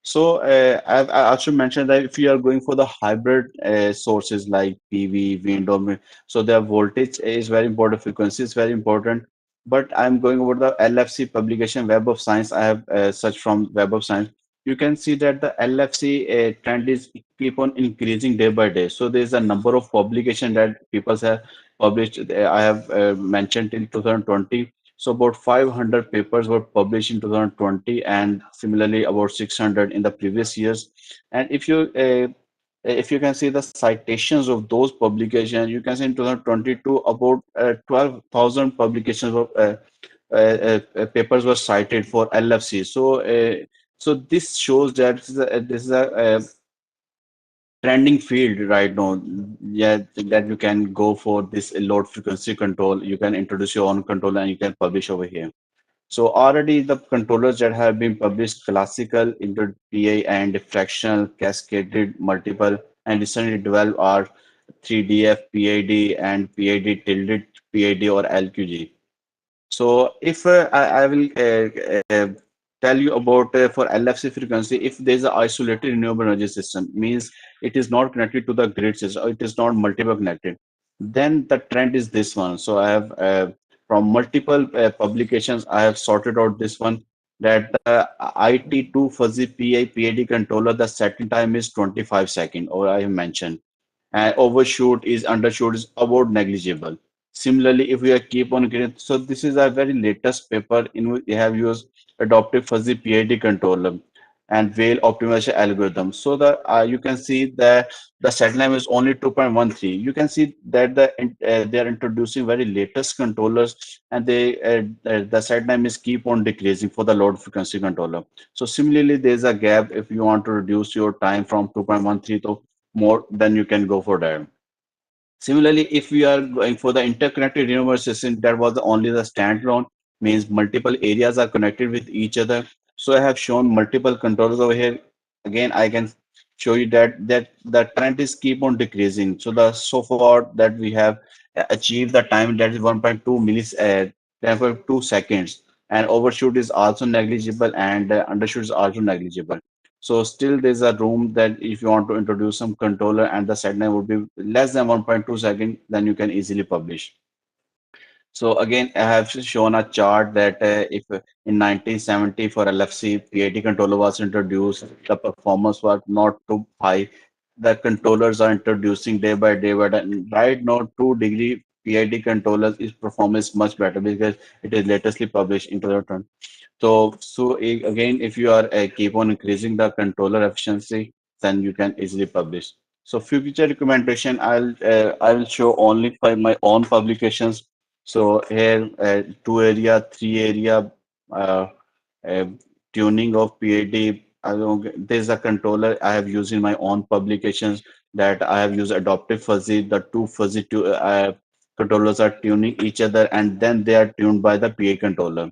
So I also mentioned that if you are going for the hybrid sources like PV, wind, so their voltage is very important, frequency is very important. But I'm going over the LFC publication, Web of Science. I have searched from Web of Science. You can see that the LFC trend is keep on increasing day by day. So there's a number of publication that people have published. I have mentioned till 2020. So about 500 papers were published in 2020, and similarly about 600 in the previous years. And if you can see the citations of those publications, you can see in 2022 about 12,000 publications were papers were cited for LFC. So this shows that this is a trending field right now. Yeah, that you can go for this load frequency control. You can introduce your own control and you can publish over here. So already the controllers that have been published: classical, inter PA, and fractional, cascaded, multiple, and recently developed are 3DF, PID, and PID tilde, PID, or LQG. So if I will tell you about for LFC frequency, if there is an isolated renewable energy system, means it is not connected to the grid system, or it is not multiple connected, then the trend is this one. So I have from multiple publications, I have sorted out this one, that the IT2 fuzzy PID controller, the setting time is 25 seconds, or I have mentioned, and overshoot is undershoot is about negligible. Similarly, if we are keep on creating, so this is a very latest paper in which we have used adaptive fuzzy PID controller and whale optimization algorithm. So the you can see that the set time is only 2.13. You can see that they are introducing very latest controllers, and the set time is keep on decreasing for the load frequency controller. So similarly, there is a gap. If you want to reduce your time from 2.13 to more, then you can go for that. Similarly, if we are going for the interconnected renewable system, that was only the standalone, means multiple areas are connected with each other. So I have shown multiple controllers over here. Again, I can show you that the trend is keep on decreasing. So the so far that we have achieved the time that is 1.2 millis, 10.2 seconds, and overshoot is also negligible, and undershoot is also negligible. So still there's a room that if you want to introduce some controller and the set time would be less than 1.2 second, then you can easily publish. So again, I have shown a chart that if in 1970 for LFC, PID controller was introduced, the performance was not too high. The controllers are introducing day by day, but right now 2 degree PID controllers is performance much better because it is latestly published in 2020. So again, if you are keep on increasing the controller efficiency, then you can easily publish. So future recommendation, I will show only for my own publications. So here, 2 area, 3 area uh, uh, tuning of PAD. There's a controller I have used in my own publications that I have used adaptive fuzzy. The two fuzzy controllers are tuning each other, and then they are tuned by the PA controller.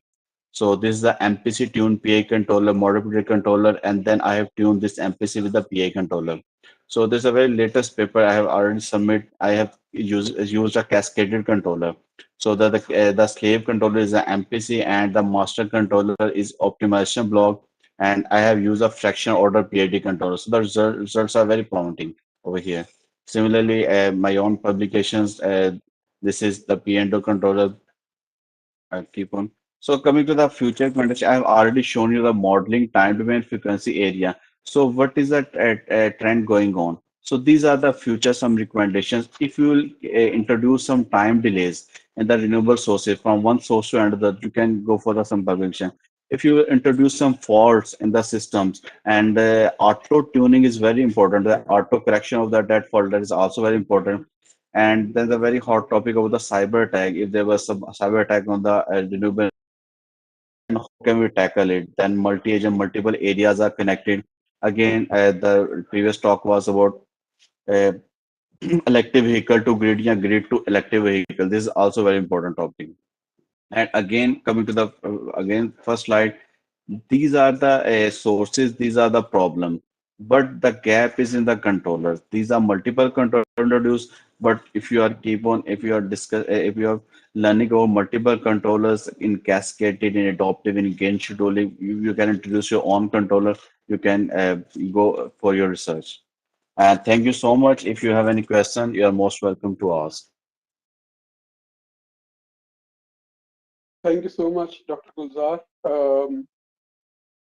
So this is the MPC tune PA controller, modulator controller, and then I have tuned this MPC with the PA controller. So this is a very latest paper I have already submitted. I have used a cascaded controller. So the slave controller is the MPC and the master controller is optimization block. And I have used a fraction order PID controller. So the results are very promising over here. Similarly, my own publications, this is the P&O controller. I'll keep on. So coming to the future context, I have already shown you the modeling time domain frequency area. So what is the trend going on? So these are the future some recommendations. If you will introduce some time delays in the renewable sources from one source to another, you can go for the some publication. If you will introduce some faults in the systems, and auto tuning is very important. The auto correction of the dead fault, that is also very important. And there's a very hot topic about the cyber attack. If there was some cyber attack on the renewable, then how can we tackle it? Then multi-agent, multiple areas are connected. Again, the previous talk was about uh, electric vehicle to grid, yeah, grid to electric vehicle. This is also very important topic. And again, coming to the again first slide, these are the sources, these are the problem, but the gap is in the controllers. These are multiple controllers introduced, but if you are keep on, if you are if you are learning about multiple controllers in cascaded, in adaptive, in gain scheduling, you can introduce your own controller. You can go for your research. And thank you so much. If you have any question, you are most welcome to ask. Thank you so much, Dr. Gulzar.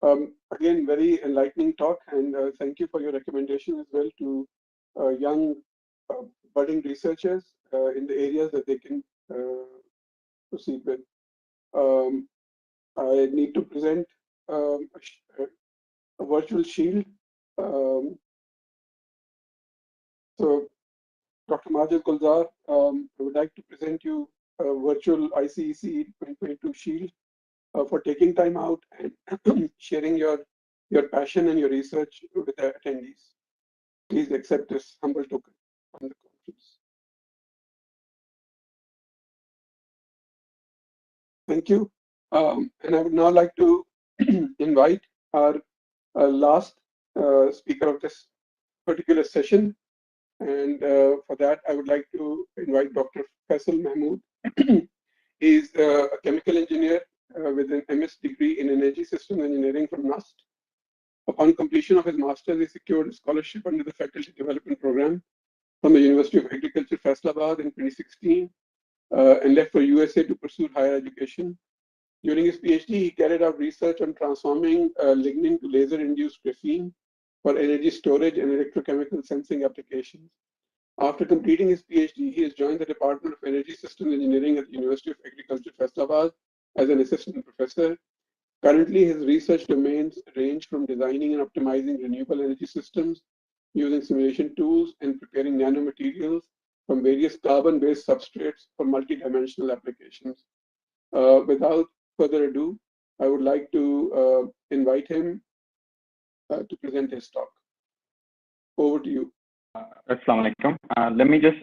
Again, very enlightening talk, and thank you for your recommendation as well to young budding researchers in the areas that they can proceed with. I need to present a virtual shield. Um, so, Dr. Majid Gulzar, I would like to present you a virtual ICEC 2022 shield for taking time out and sharing your passion and your research with the attendees. Please accept this humble token from the conference. Thank you. And I would now like to invite our last speaker of this particular session. And for that, I would like to invite Dr. Faisal Mahmood. He is a chemical engineer with an MS degree in energy systems engineering from NUST. Upon completion of his master's, he secured a scholarship under the faculty development program from the University of Agriculture, Faisalabad in 2016, and left for USA to pursue higher education. During his PhD, he carried out research on transforming lignin to laser-induced graphene for energy storage and electrochemical sensing applications. After completing his PhD, he has joined the Department of Energy Systems Engineering at the University of Agriculture, Faisalabad as an assistant professor. Currently, his research domains range from designing and optimizing renewable energy systems using simulation tools and preparing nanomaterials from various carbon-based substrates for multidimensional applications. Without further ado, I would like to invite him to present his talk. Over to you. Assalamu alaikum. Let me just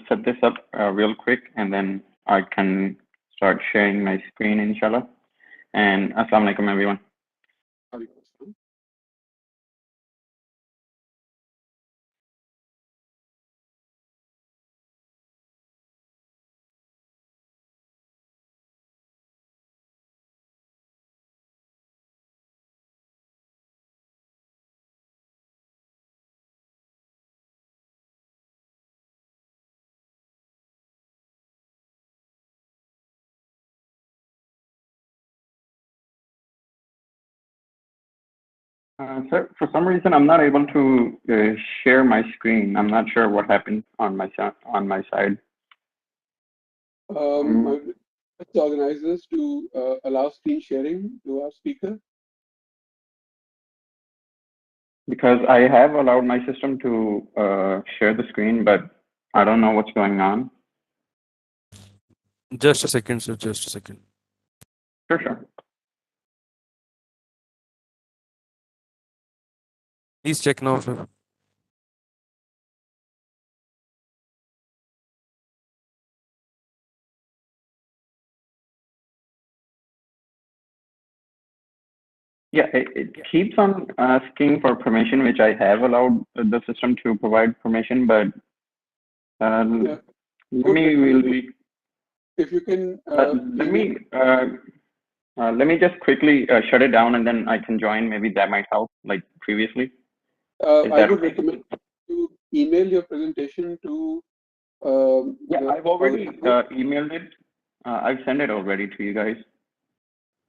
set this up real quick and then I can start sharing my screen, inshallah. And assalamu alaikum, everyone. Sir, for some reason, I'm not able to share my screen. I'm not sure what happened on my side. I would request the organizers to allow screen sharing to our speaker. Because I have allowed my system to share the screen, but I don't know what's going on. Just a second, sir. Just a second. Sure. Please check now, sir. Yeah, it keeps on asking for permission, which I have allowed the system to provide permission, but Yeah. let me really. If you can. Let me just quickly shut it down and then I can join. Maybe that might help, like previously. I would recommend you email your presentation to. Yeah, I've already emailed it. I've sent it already to you guys.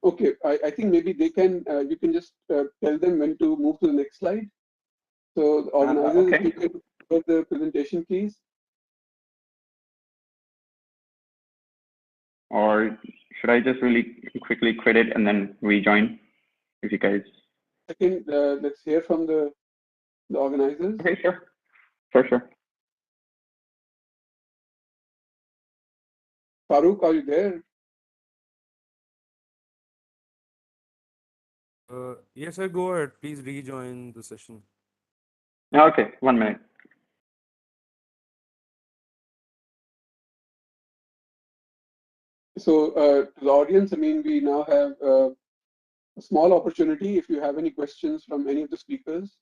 Okay, I think maybe they can. You can just tell them when to move to the next slide. So the organizers, okay. if you can share the presentation, please. Or should I just really quickly quit it and then rejoin? If you guys. Second, let's hear from the organizers. Okay, sure. Sure. Farooq, are you there? Yes, sir. Go ahead. Please rejoin the session. Okay, 1 minute. So to the audience, I mean, we now have a small opportunity. If you have any questions from any of the speakers,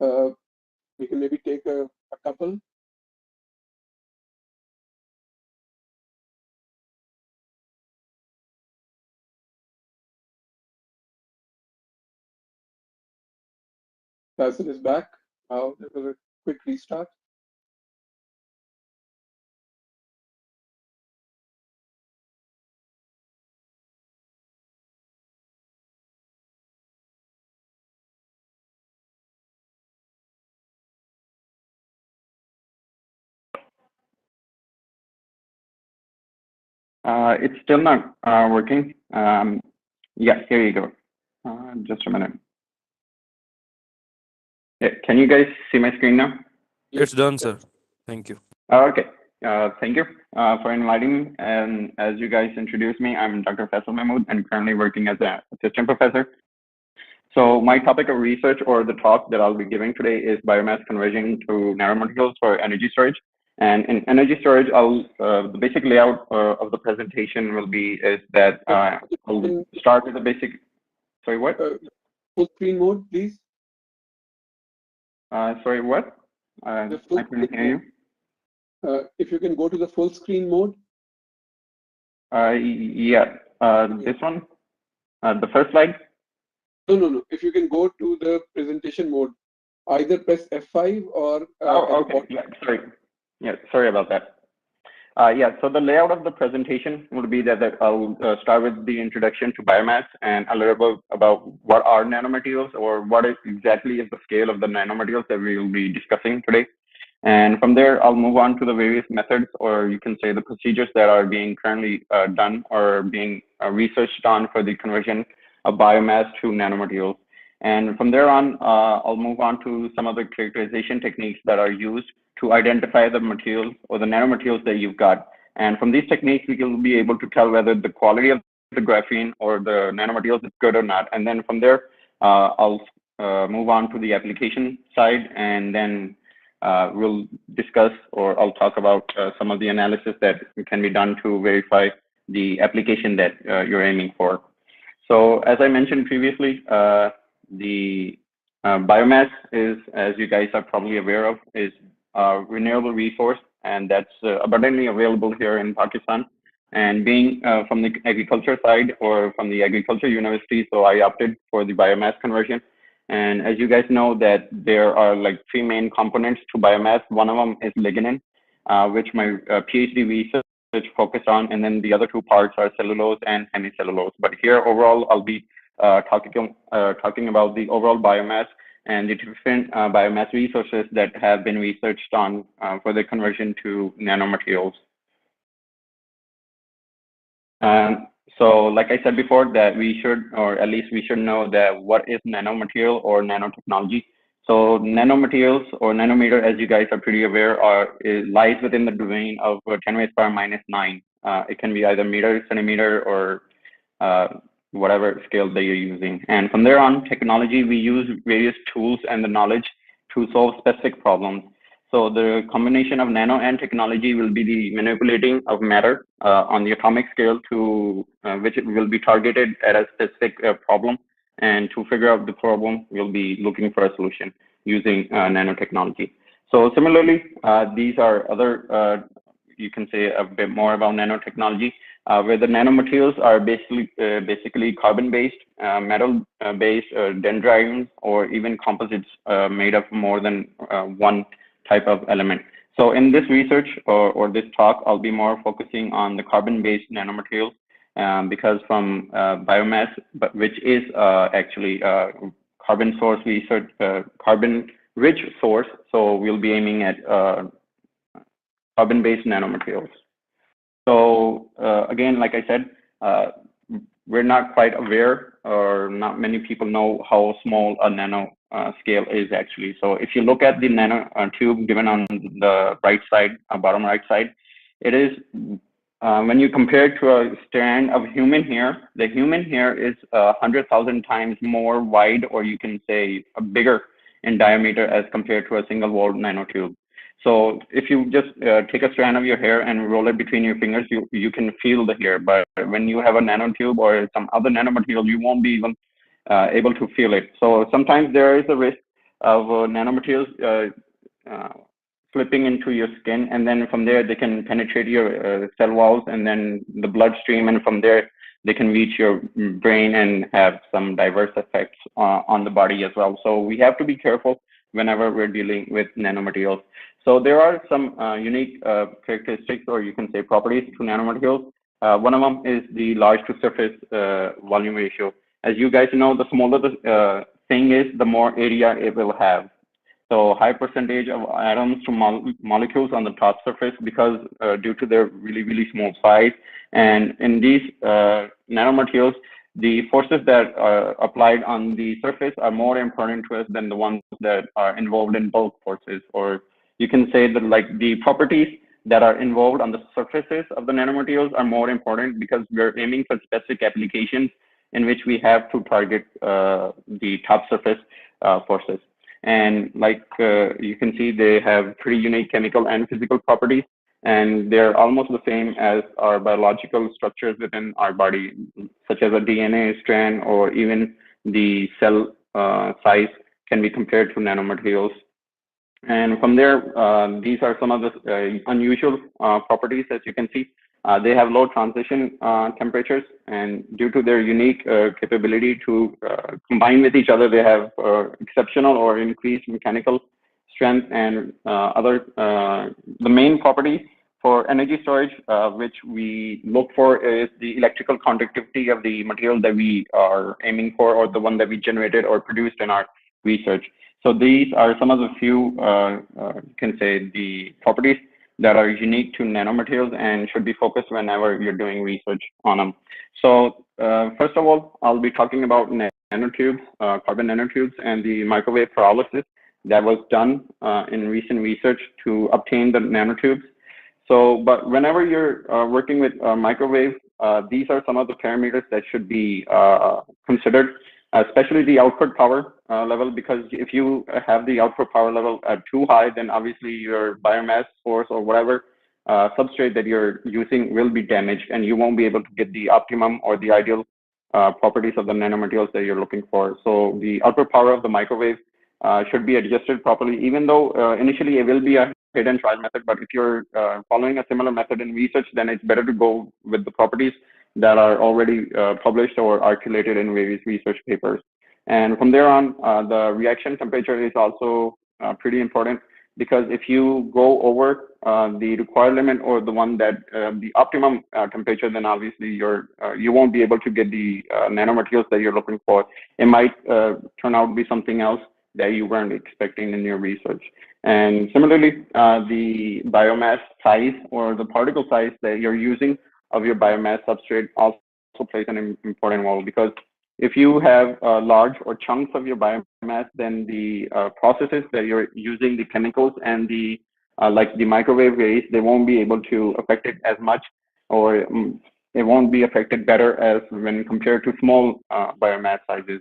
we can maybe take a couple. Basil is back. Wow, that was a quick restart. It's still not working. Yeah, here you go. Just a minute. Yeah, can you guys see my screen now? It's done, sir. Thank you. Okay. Thank you for inviting me. And as you guys introduced me, I'm Dr. Faisal Mahmood and currently working as an assistant professor. So my topic of research or the talk that I'll be giving today is biomass conversion to nanomaterials for energy storage. And in energy storage, the basic layout of the presentation will be is that I'll start with the basic. Sorry, what? Full screen mode, please. Sorry, what? I couldn't hear you. If you can go to the full screen mode. Yeah. This one. The first slide. No. If you can go to the presentation mode, either press F5 or. Okay. Yeah. Sorry. Yeah. Sorry about that. Yeah. So the layout of the presentation would be that I'll start with the introduction to biomass and a little bit about what are nanomaterials or what exactly is the scale of the nanomaterials that we will be discussing today. And from there, I'll move on to the various methods, or you can say the procedures that are being currently done or being researched on for the conversion of biomass to nanomaterials. And from there on, I'll move on to some of the characterization techniques that are used to identify the materials or the nanomaterials that you've got. And from these techniques, we will be able to tell whether the quality of the graphene or the nanomaterials is good or not. And then from there, I'll move on to the application side, and then we'll discuss, or I'll talk about some of the analysis that can be done to verify the application that you're aiming for. So as I mentioned previously, the biomass is, as you guys are probably aware of, is a renewable resource, and that's abundantly available here in Pakistan. And being from the agriculture side or from the agriculture university, so I opted for the biomass conversion. And as you guys know, that there are like three main components to biomass. One of them is lignin, which my PhD research focused on, and then the other two parts are cellulose and hemicellulose. But here, overall, I'll be talking about the overall biomass and the different biomass resources that have been researched on for the conversion to nanomaterials. So like I said before, that we should, or at least we should know that what is nanomaterial or nanotechnology. So nanomaterials or nanometer, as you guys are pretty aware, lies within the domain of 10⁻⁹. It can be either meter, centimeter, or whatever scale that you're using. And from there on, technology, we use various tools and the knowledge to solve specific problems. So the combination of nano and technology will be the manipulating of matter on the atomic scale to which it will be targeted at a specific problem. And to figure out the problem, we'll be looking for a solution using nanotechnology. So similarly, these are other, you can say a bit more about nanotechnology, where the nanomaterials are basically carbon-based, metal-based, dendrites, or even composites made of more than one type of element. So in this research or this talk, I'll be more focusing on the carbon-based nanomaterials because from biomass, but which is actually carbon source research, carbon-rich source. So we'll be aiming at carbon-based nanomaterials. So again, like I said, we're not quite aware, or not many people know how small a nano scale is actually. So if you look at the nano tube given on the right side, bottom right side, it is, when you compare it to a strand of human hair, the human hair is 100,000 times more wide, or you can say bigger in diameter as compared to a single walled nanotube. So if you just take a strand of your hair and roll it between your fingers, you can feel the hair. But when you have a nanotube or some other nanomaterial, you won't be even able to feel it. So sometimes there is a risk of nanomaterials slipping into your skin, and then from there they can penetrate your cell walls and then the bloodstream, and from there they can reach your brain and have some diverse effects on the body as well. So we have to be careful whenever we're dealing with nanomaterials. So there are some unique characteristics, or you can say properties to nanomaterials. One of them is the large to surface volume ratio. As you guys know, the smaller the thing is, the more area it will have. So high percentage of atoms to molecules on the top surface, because due to their really, really small size. And in these nanomaterials, the forces that are applied on the surface are more important to us than the ones that are involved in bulk forces. Or you can say that like the properties that are involved on the surfaces of the nanomaterials are more important, because we're aiming for specific applications in which we have to target the top surface forces. And like you can see, they have pretty unique chemical and physical properties, and they're almost the same as our biological structures within our body, such as a DNA strand, or even the cell size can be compared to nanomaterials. And from there, these are some of the unusual properties, as you can see. They have low transition temperatures, and due to their unique capability to combine with each other, they have exceptional or increased mechanical strength and the main property for energy storage, which we look for, is the electrical conductivity of the material that we are aiming for, or the one that we generated or produced in our research. So these are some of the few, you can say, the properties that are unique to nanomaterials and should be focused whenever you're doing research on them. So first of all, I'll be talking about nanotubes, carbon nanotubes, and the microwave pyrolysis that was done in recent research to obtain the nanotubes. So, but whenever you're working with microwave, these are some of the parameters that should be considered, especially the output power level, because if you have the output power level too high, then obviously your biomass source or whatever substrate that you're using will be damaged and you won't be able to get the optimum or the ideal properties of the nanomaterials that you're looking for. So the output power of the microwave should be adjusted properly, even though initially it will be a hit and trial method. But if you're following a similar method in research, then it's better to go with the properties that are already published or articulated in various research papers. And from there on, the reaction temperature is also pretty important, because if you go over the required limit or the one that the optimum temperature, then obviously you won't be able to get the nanomaterials that you're looking for. It might turn out to be something else that you weren't expecting in your research. And similarly, the biomass size or the particle size that you're using of your biomass substrate also plays an important role, because if you have large or chunks of your biomass, then the processes that you're using, the chemicals and the like the microwave rays, they won't be able to affect it as much, or it won't be affected better as when compared to small biomass sizes.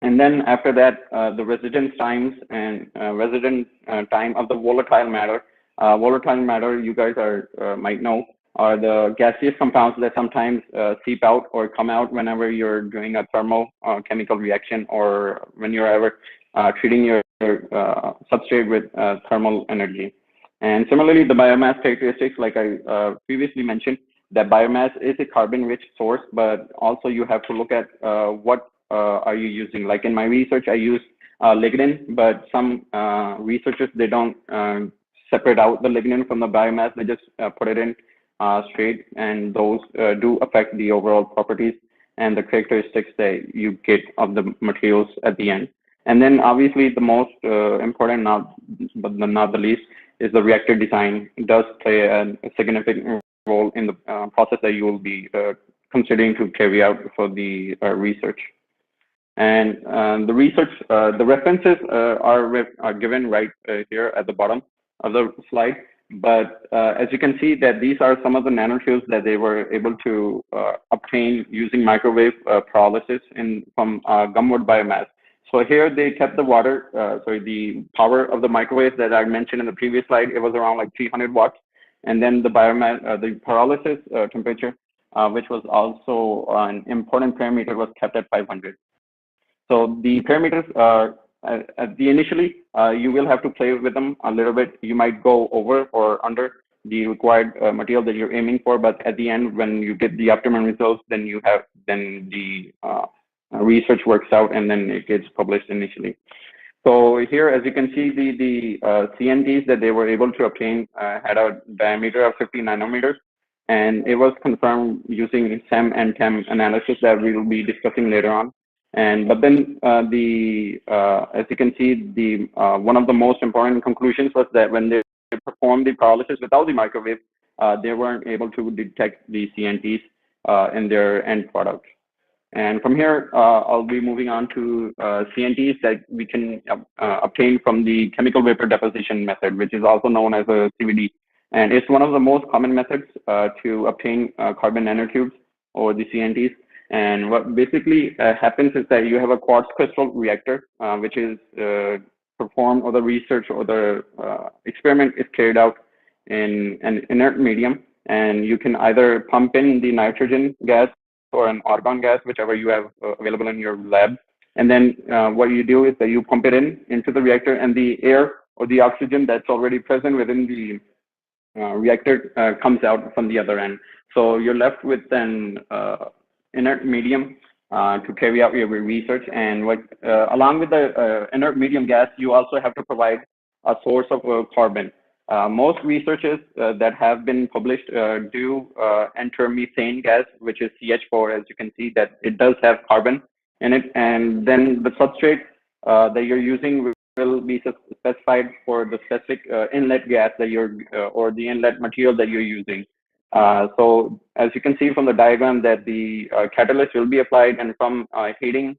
And then after that, the residence times and residence time of the volatile matter. Volatile matter, you guys might know, are the gaseous compounds that sometimes seep out or come out whenever you're doing a thermal chemical reaction, or when you're ever treating your substrate with thermal energy. And similarly, the biomass characteristics, like I previously mentioned, that biomass is a carbon-rich source, but also you have to look at what are you using. Like in my research, I use lignin, but some researchers, they don't separate out the lignin from the biomass. They just put it in straight, and those do affect the overall properties and the characteristics that you get of the materials at the end. And then obviously the most important, but not the least, is the reactor design. It does play a significant role in the process that you will be considering to carry out for the research. And the research, the references are given right here at the bottom of the slide. But as you can see, that these are some of the nanotubes that they were able to obtain using microwave pyrolysis from gumwood biomass. So here they kept the water, the power of the microwave that I mentioned in the previous slide, it was around like 300 watts. And then the biomass, the pyrolysis temperature, which was also an important parameter, was kept at 500. So the parameters are initially, you will have to play with them a little bit. You might go over or under the required material that you're aiming for, but at the end, when you get the optimum results, then the research works out and then it gets published initially. So here, as you can see, the CNTs that they were able to obtain had a diameter of 50 nanometers, and it was confirmed using SEM and TEM analysis that we will be discussing later on. But then as you can see, the one of the most important conclusions was that when they performed the pyrolysis without the microwave, they weren't able to detect the CNTs in their end product. And from here, I'll be moving on to CNTs that we can obtain from the chemical vapor deposition method, which is also known as a CVD. And it's one of the most common methods to obtain carbon nanotubes, or the CNTs. And what basically happens is that you have a quartz crystal reactor, which is performed, or the research or the experiment is carried out in an inert medium. And you can either pump in the nitrogen gas or an argon gas, whichever you have available in your lab. And then what you do is that you pump it into the reactor, and the air or the oxygen that's already present within the reactor comes out from the other end. So you're left with an inert medium to carry out your research. And along with the inert medium gas, you also have to provide a source of carbon. Most researchers that have been published do enter methane gas, which is CH4. As you can see, that it does have carbon in it. And then the substrate that you're using will be specified for the specific inlet gas that you're or the inlet material that you're using. So as you can see from the diagram that the catalyst will be applied, and from heating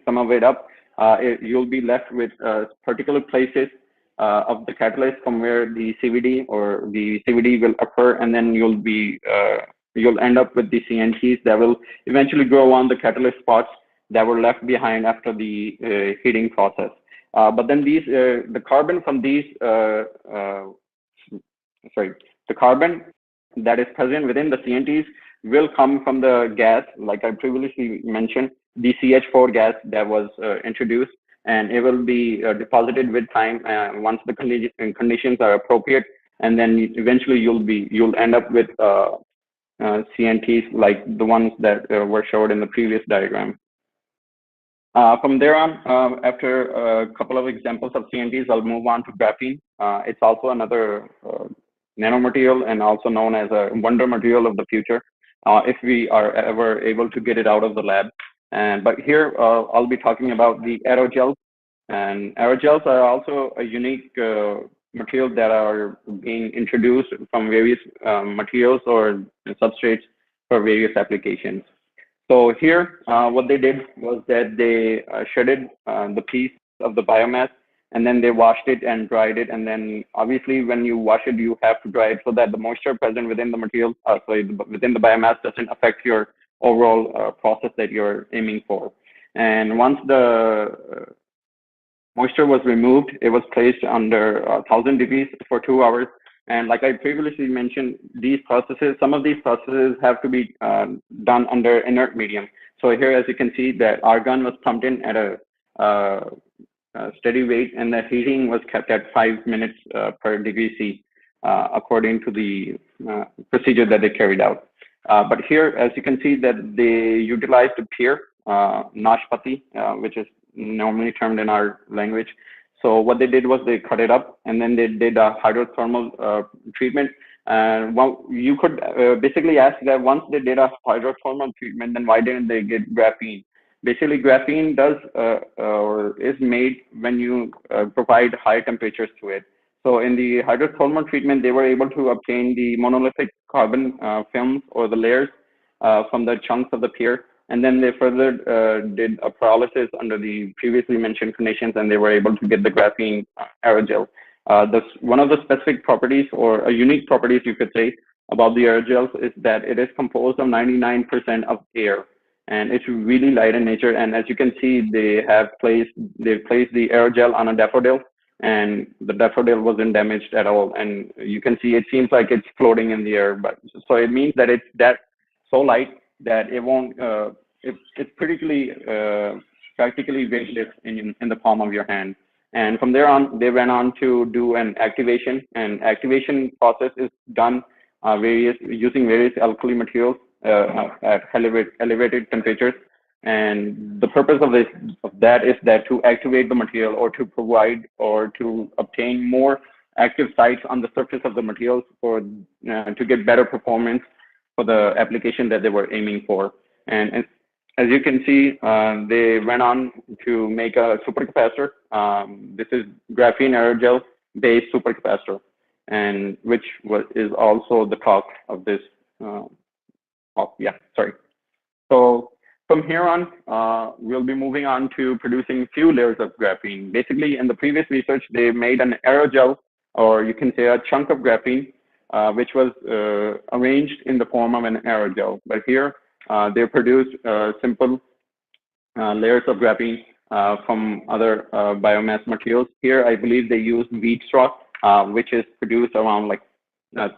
some of it up, you'll be left with particular places of the catalyst from where the CVD or the CVD will occur, and then you'll end up with the CNTs that will eventually grow on the catalyst spots that were left behind after the heating process. But then the carbon from these, the carbon that is present within the CNTs will come from the gas, like I previously mentioned, the CH4 gas that was introduced, and it will be deposited with time once the conditions are appropriate, and then eventually you'll end up with CNTs like the ones that were showed in the previous diagram. From there on, after a couple of examples of CNTs, I'll move on to graphene. It's also another nanomaterial and also known as a wonder material of the future, if we are ever able to get it out of the lab. But here I'll be talking about the aerogels. And aerogels are also a unique material that are being introduced from various materials or substrates for various applications. So here, what they did was that they shredded the piece of the biomass, and then they washed it and dried it. And then obviously when you wash it, you have to dry it so that the moisture present within the material, within the biomass doesn't affect your overall process that you're aiming for. And once the moisture was removed, it was placed under 1,000 degrees for 2 hours. And like I previously mentioned, these processes, some of these processes have to be done under inert medium. So here, as you can see, that argon was pumped in at a steady rate, and the heating was kept at 5 minutes per degree C, according to the procedure that they carried out. But here, as you can see, that they utilized a peer, nashpati, which is normally termed in our language. So what they did was they cut it up, and then they did a hydrothermal treatment. And you could basically ask that once they did a hydrothermal treatment, then why didn't they get graphene? Basically, graphene does or is made when you provide high temperatures to it. So in the hydrothermal treatment, they were able to obtain the monolithic carbon films or the layers from the chunks of the peer. And then they further did a pyrolysis under the previously mentioned conditions, and they were able to get the graphene aerogel. One of the specific properties, or a unique properties you could say, about the aerogels is that it is composed of 99% of air, and it's really light in nature. And as you can see, they placed the aerogel on a daffodil, and the daffodil wasn't damaged at all. And you can see it seems like it's floating in the air, but so it means that it's so light that it won't. It's practically weightless in the palm of your hand. And from there on, they went on to do an activation, and activation process is done using various alkali materials at elevated temperatures. And the purpose of that is that to activate the material, or to provide or to obtain more active sites on the surface of the materials to get better performance for the application that they were aiming for. And as you can see, they went on to make a supercapacitor. This is graphene aerogel based supercapacitor, and which is also the talk of this. So from here on, we'll be moving on to producing few layers of graphene. Basically, in the previous research, they made an aerogel, or you can say a chunk of graphene, which was arranged in the form of an aerogel. But here, they produced simple layers of graphene from other biomass materials. Here, I believe they used wheat straw, which is produced around like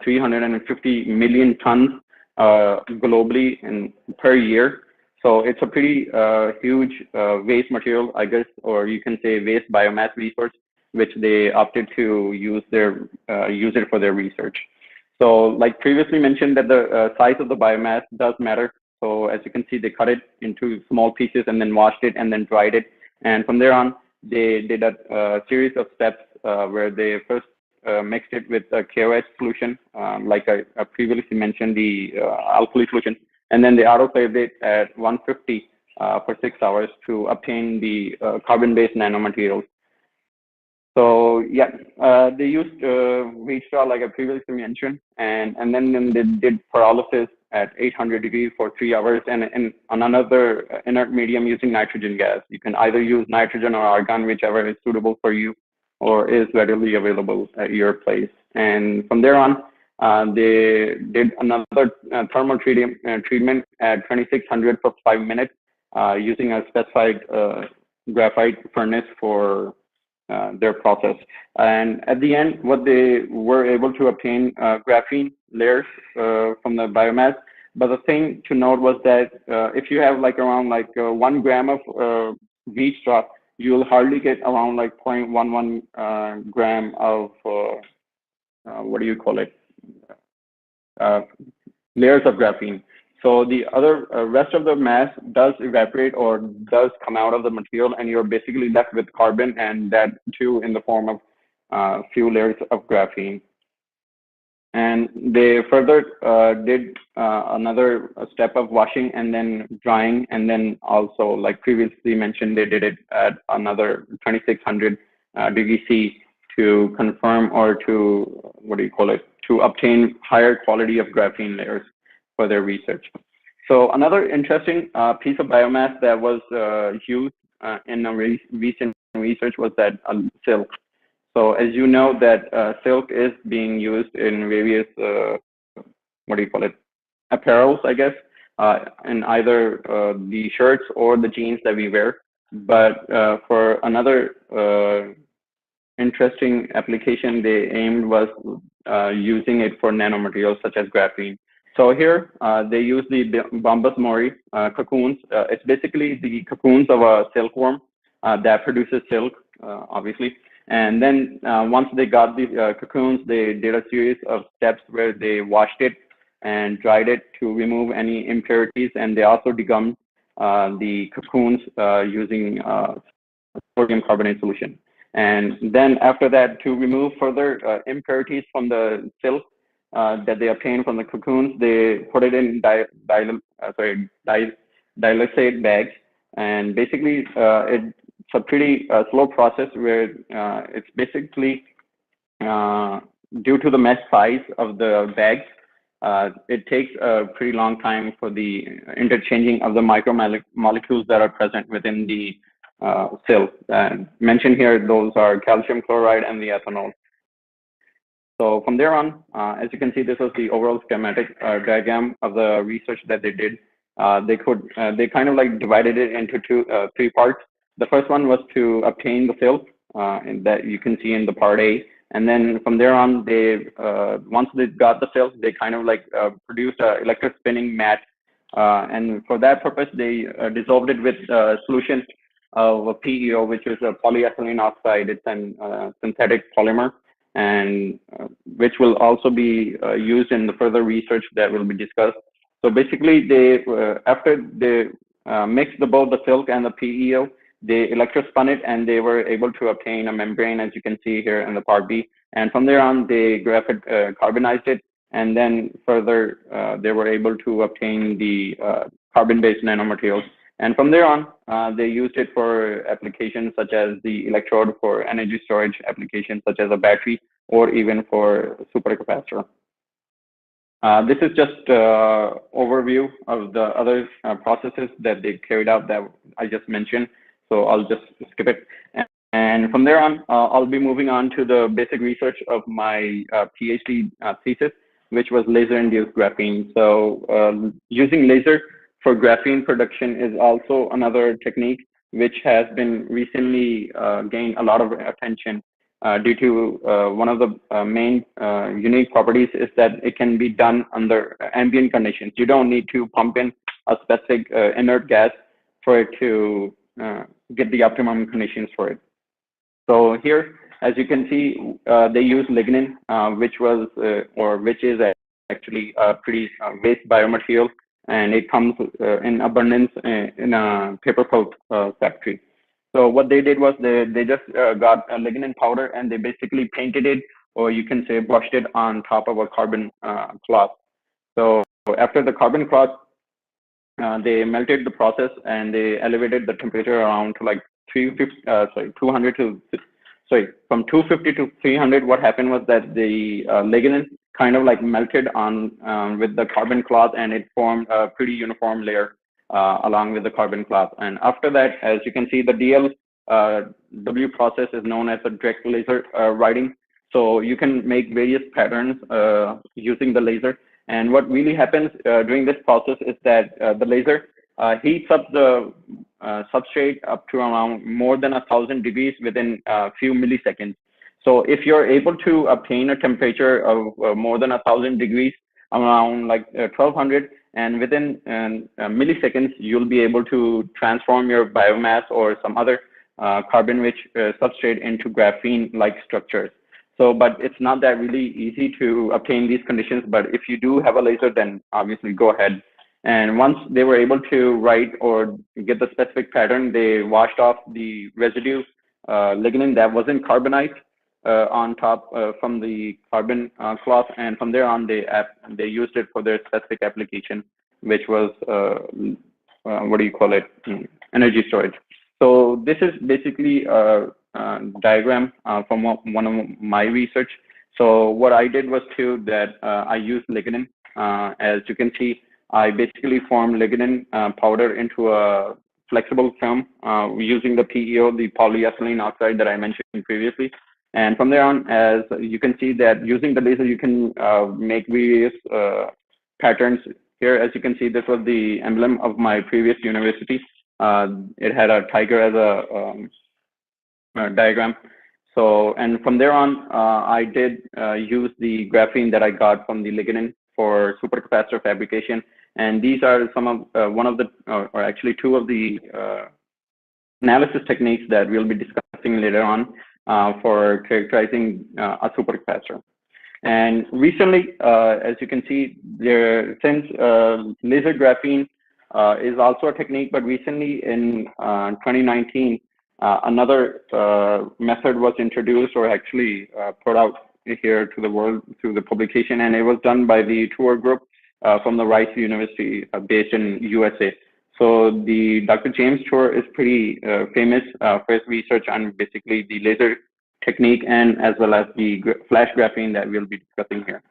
350 million tons globally per year. So it's a pretty huge waste material, I guess, or you can say waste biomass resource, which they opted to use it for their research. So like previously mentioned, that the size of the biomass does matter. So as you can see, they cut it into small pieces and then washed it and then dried it. And from there on, they did a series of steps where they first mixed it with a KOH solution, like I previously mentioned, the alkali solution. And then they autoclaved it at 150 for 6 hours to obtain the carbon-based nanomaterials. So yeah, they used wheat straw like I previously mentioned, and then they did pyrolysis at 800 degrees for 3 hours, and on another inert medium using nitrogen gas. You can either use nitrogen or argon, whichever is suitable for you or is readily available at your place. And from there on, they did another thermal treatment at 2600 for 5 minutes using a specified graphite furnace for their process. And at the end, what they were able to obtain graphene layers from the biomass. But the thing to note was that if you have like around 1 gram of wheat straw, you'll hardly get around like 0.11 gram of what do you call it? Uh, Layers of graphene. So the other rest of the mass does evaporate or does come out of the material, and you're basically left with carbon, and that too in the form of few layers of graphene. And they further did another step of washing and then drying, and then also, like previously mentioned, they did it at another 2600 degree C to confirm or to, what do you call it, to obtain higher quality of graphene layers for their research. So another interesting piece of biomass that was used in a recent research was that silk. So as you know that silk is being used in various, what do you call it, apparels, I guess, in either the shirts or the jeans that we wear. But for another interesting application they aimed was using it for nanomaterials such as graphene. So here they use the Bombus mori cocoons. It's basically the cocoons of a silkworm that produces silk, obviously. And then once they got these cocoons, they did a series of steps where they washed it and dried it to remove any impurities. And they also degummed the cocoons using sodium carbonate solution. And then after that, to remove further impurities from the silk that they obtained from the cocoons, they put it in dilysate bags. And basically, it's a pretty slow process where it's basically due to the mesh size of the bags, it takes a pretty long time for the interchanging of the micromolecules that are present within the silk. Mentioned here, those are calcium chloride and the ethanol. So from there on, as you can see, this was the overall schematic diagram of the research that they did. They kind of like divided it into three parts. The first one was to obtain the silk, and that you can see in the part A. And then from there on, they once they got the silk, they kind of like produced a electrospinning mat. And for that purpose, they dissolved it with a solution of a PEO, which is a polyethylene oxide. It's a synthetic polymer, and which will also be used in the further research that will be discussed. So basically, they after they mixed both the silk and the PEO, they electrospun it, and they were able to obtain a membrane, as you can see here in the part B. And from there on, they carbonized it, and then further, they were able to obtain the carbon-based nanomaterials. And from there on, they used it for applications such as the electrode for energy storage applications, such as a battery, or even for supercapacitor. This is just overview of the other processes that they carried out that I just mentioned. So I'll just skip it. And from there on, I'll be moving on to the basic research of my PhD thesis, which was laser-induced graphene. So using laser for graphene production is also another technique which has been recently gained a lot of attention due to one of the main unique properties is that it can be done under ambient conditions. You don't need to pump in a specific inert gas for it to get the optimum conditions for it. So here, as you can see, they use lignin, which was or which is actually a pretty waste biomaterial, and it comes in abundance in a paper pulp factory. So what they did was they just got a lignin powder, and they basically painted it, or you can say brushed it on top of a carbon cloth. So after the carbon cloth, they melted the process, and they elevated the temperature around to like 200 to sorry, from 250 to 300, what happened was that the lignin kind of like melted on with the carbon cloth, and it formed a pretty uniform layer along with the carbon cloth. And after that, as you can see, the DLW process is known as a direct laser writing. So you can make various patterns using the laser. And what really happens during this process is that the laser heats up the substrate up to around more than 1,000 degrees within a few milliseconds. So if you're able to obtain a temperature of more than 1,000 degrees, around like 1,200, and within milliseconds, you'll be able to transform your biomass or some other carbon-rich substrate into graphene-like structures. So, but it's not that really easy to obtain these conditions. But if you do have a laser, then obviously go ahead. And once they were able to write or get the specific pattern, they washed off the residue lignin that wasn't carbonized on top from the carbon cloth, and from there on they used it for their specific application, which was what do you call it, energy storage. So this is basically a diagram from one of my research. So what I did was that I used lignin. As you can see, I basically formed lignin powder into a flexible film using the PEO, the polyethylene oxide that I mentioned previously. And from there on, as you can see that using the laser, you can make various patterns. Here, as you can see, this was the emblem of my previous university. It had a tiger as a diagram. So, and from there on, I did use the graphene that I got from the lignin for supercapacitor fabrication. And these are some of one of the, or actually two of the analysis techniques that we'll be discussing later on for characterizing a supercapacitor. And recently, as you can see, since laser graphene is also a technique, but recently in 2019, another method was introduced, or actually put out here to the world through the publication, and it was done by the Tour Group from the Rice University based in USA. So the Dr. James Tour is pretty famous for his research on basically the laser technique, and as well as the flash graphene that we'll be discussing here.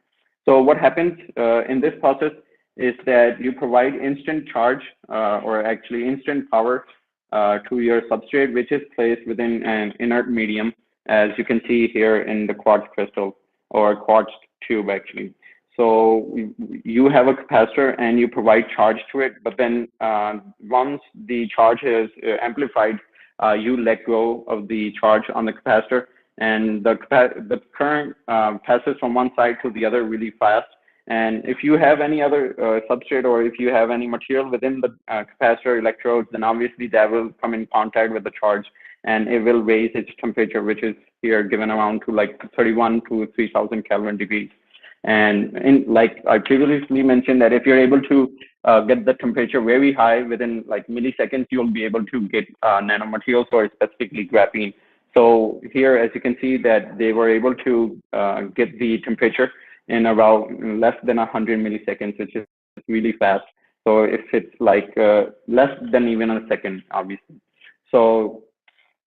So what happens in this process is that you provide instant charge or actually instant power to your substrate, which is placed within an inert medium, as you can see here in the quartz crystal or quartz tube actually. So you have a capacitor and you provide charge to it, but then once the charge is amplified, you let go of the charge on the capacitor, and the current passes from one side to the other really fast. And if you have any other substrate, or if you have any material within the capacitor electrodes, then obviously that will come in contact with the charge, and it will raise its temperature, which is here given around to like 31 to 3,000 Kelvin degrees. And in, like I previously mentioned, that if you're able to get the temperature very high within like milliseconds, you'll be able to get nanomaterials, or specifically graphene. So here, as you can see, that they were able to get the temperature in about less than 100 milliseconds, which is really fast. So if it's like less than even a second, obviously. So,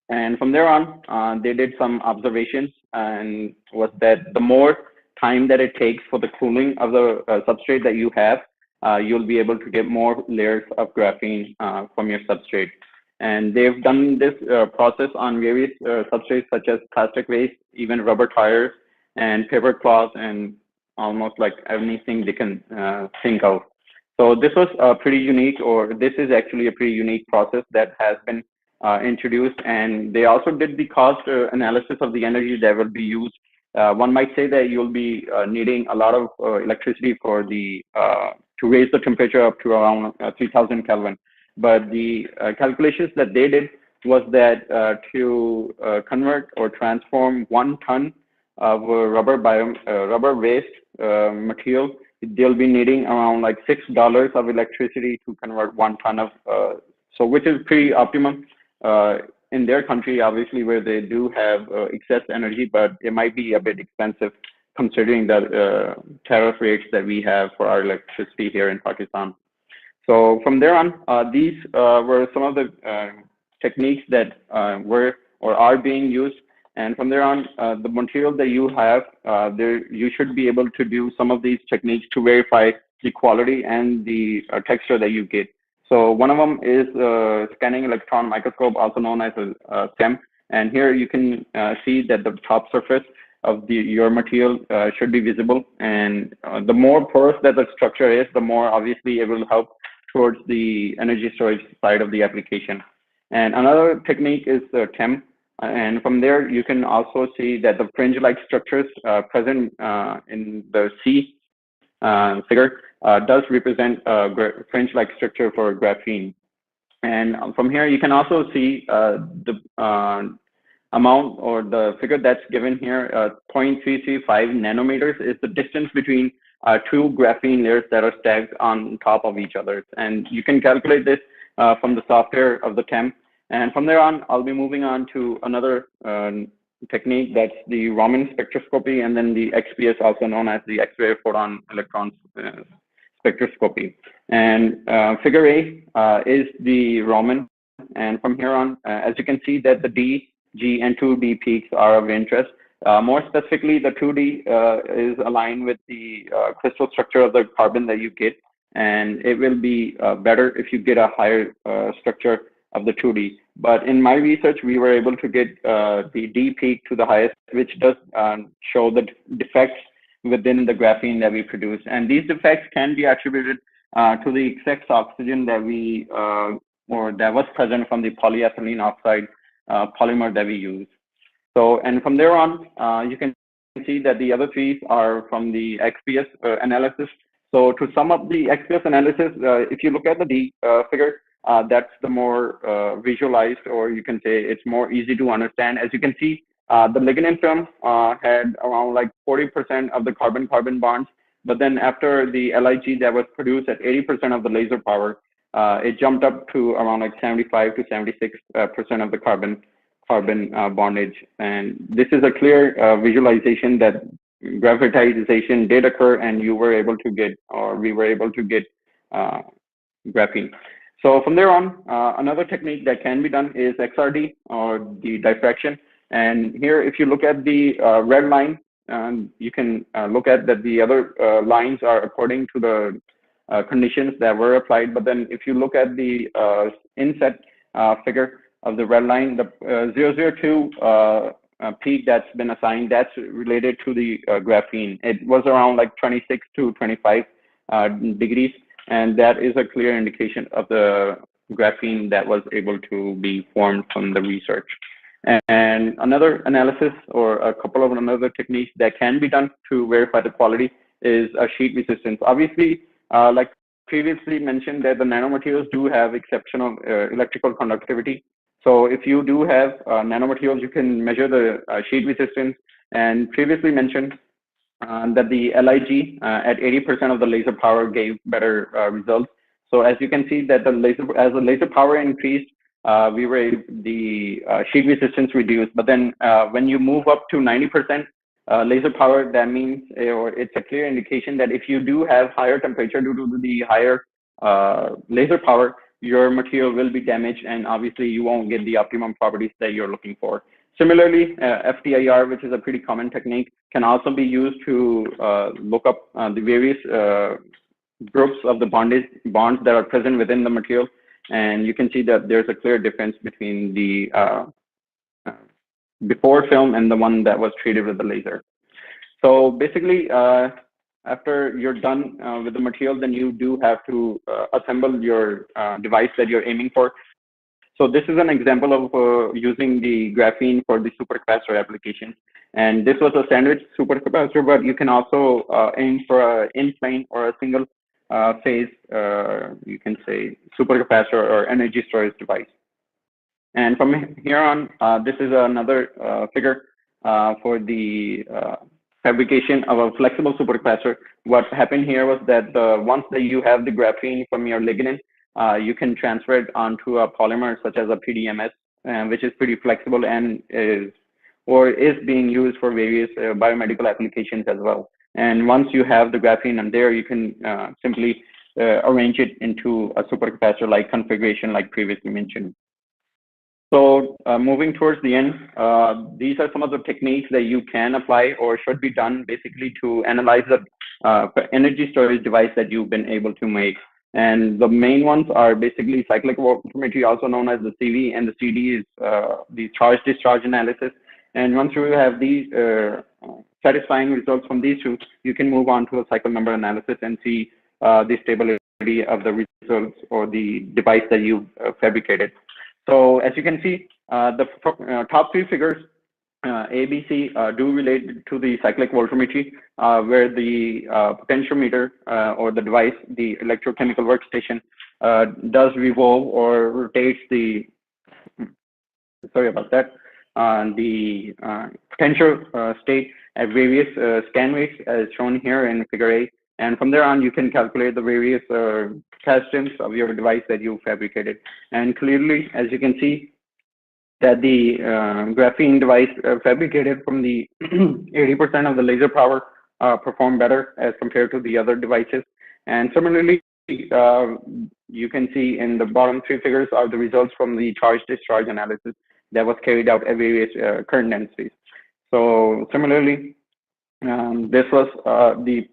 and from there on, they did some observations, and was that the more time that it takes for the cooling of the substrate that you have, you'll be able to get more layers of graphene from your substrate. And they've done this process on various substrates such as plastic waste, even rubber tires, and paper cloth, and almost like anything they can think of. So this was pretty unique, or this is actually a pretty unique process that has been introduced. And they also did the cost analysis of the energy that will be used. One might say that you'll be needing a lot of electricity for the to raise the temperature up to around 3,000 Kelvin. But the calculations that they did was that to convert or transform 1 ton of rubber waste material, they'll be needing around like $6 of electricity to convert 1 ton of, so which is pretty optimum in their country, obviously, where they do have excess energy, but it might be a bit expensive considering the tariff rates that we have for our electricity here in Pakistan. So from there on, these were some of the techniques that were or are being used. And from there on, the material that you have, you should be able to do some of these techniques to verify the quality and the texture that you get. So one of them is scanning electron microscope, also known as a SEM. And here you can see that the top surface of your material should be visible. And the more porous that the structure is, the more obviously it will help towards the energy storage side of the application. And another technique is TEM. And from there, you can also see that the fringe-like structures present in the C figure does represent a fringe-like structure for graphene. And from here, you can also see the amount or the figure that's given here, 0.335 nanometers is the distance between two graphene layers that are stacked on top of each other. And you can calculate this from the software of the TEM. And from there on, I'll be moving on to another technique, that's the Raman spectroscopy, and then the XPS, also known as the X-ray photon electron spectroscopy. And figure A is the Raman. And from here on, as you can see that the D, G, and 2D peaks are of interest. More specifically, the 2D is aligned with the crystal structure of the carbon that you get. And it will be better if you get a higher structure of the 2D. But in my research, we were able to get the D peak to the highest, which does show the defects within the graphene that we produce. And these defects can be attributed to the excess oxygen that or that was present from the polyethylene oxide polymer that we use. So, and from there on, you can see that the other three are from the XPS analysis. So to sum up the XPS analysis, if you look at the D figure, that's the more visualized, or you can say it's more easy to understand. As you can see, the lignin film had around like 40% of the carbon-carbon bonds, but then after the LIG that was produced at 80% of the laser power, it jumped up to around like 75 to 76% of the carbon bondage. And this is a clear visualization that graphitization did occur, and you were able to get, or we were able to get graphene. So from there on, another technique that can be done is XRD, or the diffraction. And here, if you look at the red line, you can look at that the other lines are according to the conditions that were applied. But then if you look at the inset figure of the red line, the 002 peak that's been assigned, that's related to the graphene. It was around like 26 to 25 degrees. And that is a clear indication of the graphene that was able to be formed from the research. And another analysis, or a couple of another techniques that can be done to verify the quality, is a sheet resistance. Obviously, like previously mentioned, that the nanomaterials do have exceptional electrical conductivity. So if you do have nanomaterials, you can measure the sheet resistance. And previously mentioned that the LIG at 80% of the laser power gave better results. So as you can see that as the laser power increased, the sheet resistance reduced. But then when you move up to 90% laser power, that means, or it's a clear indication that if you do have higher temperature due to the higher laser power, your material will be damaged, and obviously you won't get the optimum properties that you're looking for. Similarly, FTIR, which is a pretty common technique, can also be used to look up the various groups of the bonds that are present within the material. And you can see that there's a clear difference between the before film and the one that was treated with the laser. So basically, after you're done with the material, then you do have to assemble your device that you're aiming for. So this is an example of using the graphene for the supercapacitor application. And this was a standard supercapacitor, but you can also aim for an in-plane or a single phase, you can say, supercapacitor or energy storage device. And from here on, this is another figure for the fabrication of a flexible supercapacitor. What happened here was that once that you have the graphene from your lignin, you can transfer it onto a polymer such as a PDMS, which is pretty flexible and is being used for various biomedical applications as well. And once you have the graphene in there, you can simply arrange it into a supercapacitor-like configuration, like previously mentioned. So moving towards the end, these are some of the techniques that you can apply or should be done basically to analyze the energy storage device that you've been able to make. And the main ones are basically cyclic voltammetry, also known as the CV, and the CD is the charge discharge analysis. And once you have these satisfying results from these two, you can move on to a cycle number analysis and see the stability of the results or the device that you fabricated. So as you can see, the top three figures, A, B, C, do relate to the cyclic voltammetry, where the potentiometer or the device, the electrochemical workstation, does revolve or rotates the, sorry about that, the potential state at various scan rates as shown here in figure A. And from there on, you can calculate the various capacitance of your device that you fabricated. And clearly, as you can see, that the graphene device fabricated from the 80% of the laser power performed better as compared to the other devices. And similarly, you can see in the bottom three figures are the results from the charge discharge analysis that was carried out at various current densities. So similarly, this was the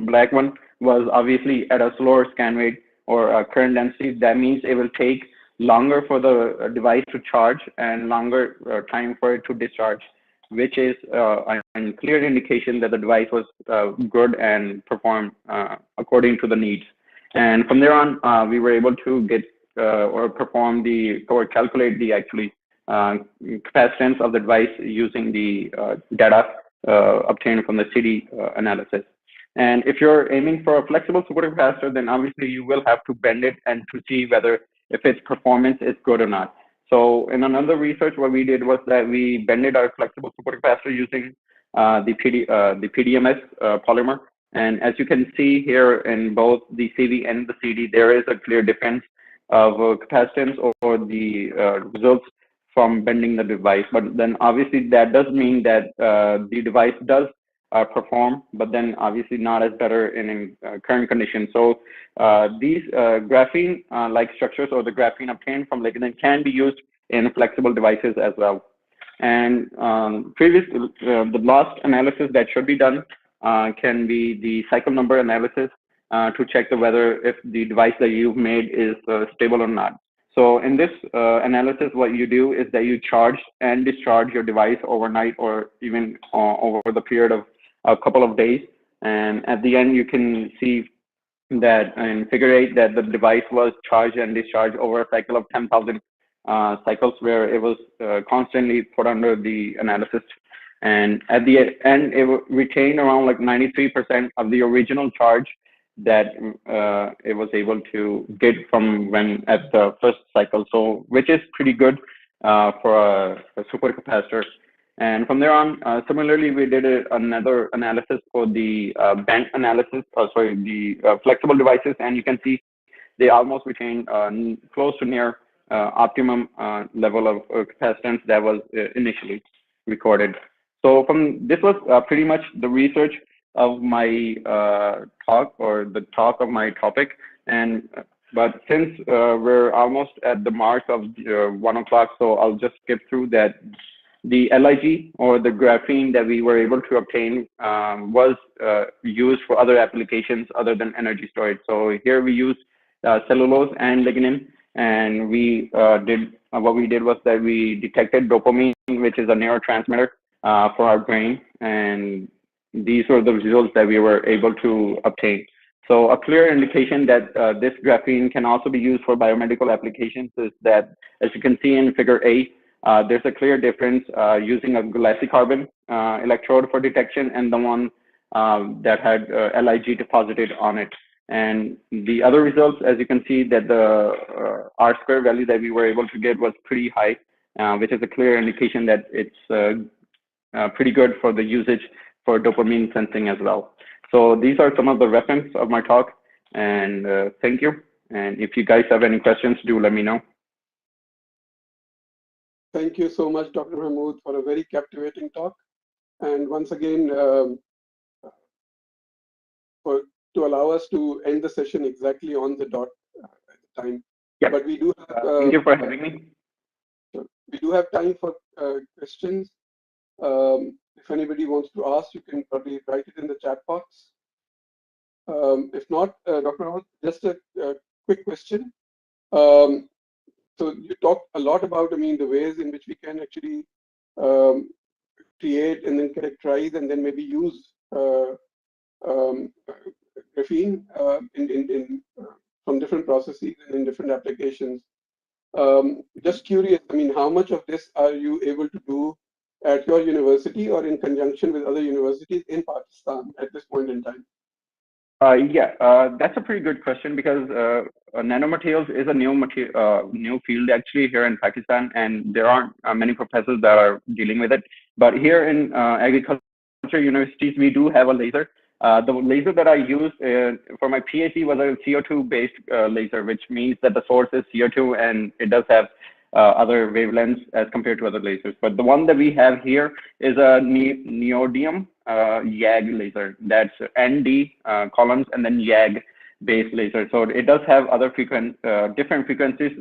black one was obviously at a slower scan rate or current density. That means it will take longer for the device to charge and longer time for it to discharge, which is a clear indication that the device was good and performed according to the needs. And from there on, we were able to get or perform the or calculate the actually capacitance of the device using the data obtained from the CD analysis. And if you're aiming for a flexible supercapacitor, then obviously you will have to bend it and to see whether if its performance is good or not. So in another research, what we did was that we bended our flexible supercapacitor using the PDMS polymer. And as you can see here in both the CV and the CD, there is a clear difference of capacitance or the results from bending the device. But then obviously that does mean that the device does perform, but then obviously not as better in current conditions. So these graphene-like structures or the graphene obtained from lignin can be used in flexible devices as well. And the last analysis that should be done can be the cycle number analysis to check whether if the device that you've made is stable or not. So in this analysis, what you do is that you charge and discharge your device overnight or even over the period of a couple of days. And at the end, you can see that in figure 8 that the device was charged and discharged over a cycle of 10,000 cycles, where it was constantly put under the analysis. And at the end, it retained around like 93% of the original charge that it was able to get from when at the first cycle. So, which is pretty good for a supercapacitor. And from there on, similarly, we did another analysis for the bent analysis, the flexible devices, and you can see they almost retain close to near optimum level of capacitance that was initially recorded. So this was pretty much the research of my talk or the talk of my topic. But since we're almost at the mark of 1 o'clock, so I'll just skip through that. The LIG or the graphene that we were able to obtain was used for other applications other than energy storage. So here we used cellulose and lignin, and what we did was that we detected dopamine, which is a neurotransmitter for our brain, and these were the results that we were able to obtain. So a clear indication that this graphene can also be used for biomedical applications is that, as you can see in figure 8, there's a clear difference using a glassy-carbon electrode for detection and the one that had LIG deposited on it. And the other results, as you can see, that the R-square value that we were able to get was pretty high, which is a clear indication that it's pretty good for the usage for dopamine sensing as well. So these are some of the reference of my talk, and thank you. And if you guys have any questions, do let me know. Thank you so much, Dr. Mahmood, for a very captivating talk. And once again, to allow us to end the session exactly on the dot at the time. Yeah. But we do have. Thank you for having me. we do have time for questions. If anybody wants to ask, you can probably write it in the chat box. If not, Dr. Rahul, just a quick question. So you talked a lot about, I mean, the ways in which we can actually create and then characterize and then maybe use graphene from different processes and in different applications. Just curious, I mean, how much of this are you able to do at your university or in conjunction with other universities in Pakistan at this point in time? That's a pretty good question because nanomaterials is a new field actually here in Pakistan, and there aren't many professors that are dealing with it. But here in agriculture universities, we do have a laser. The laser that I used for my PhD was a CO2-based laser, which means that the source is CO2 and it does have other wavelengths as compared to other lasers. But the one that we have here is a neodymium YAG laser. That's ND columns and then YAG based laser. So it does have other different frequencies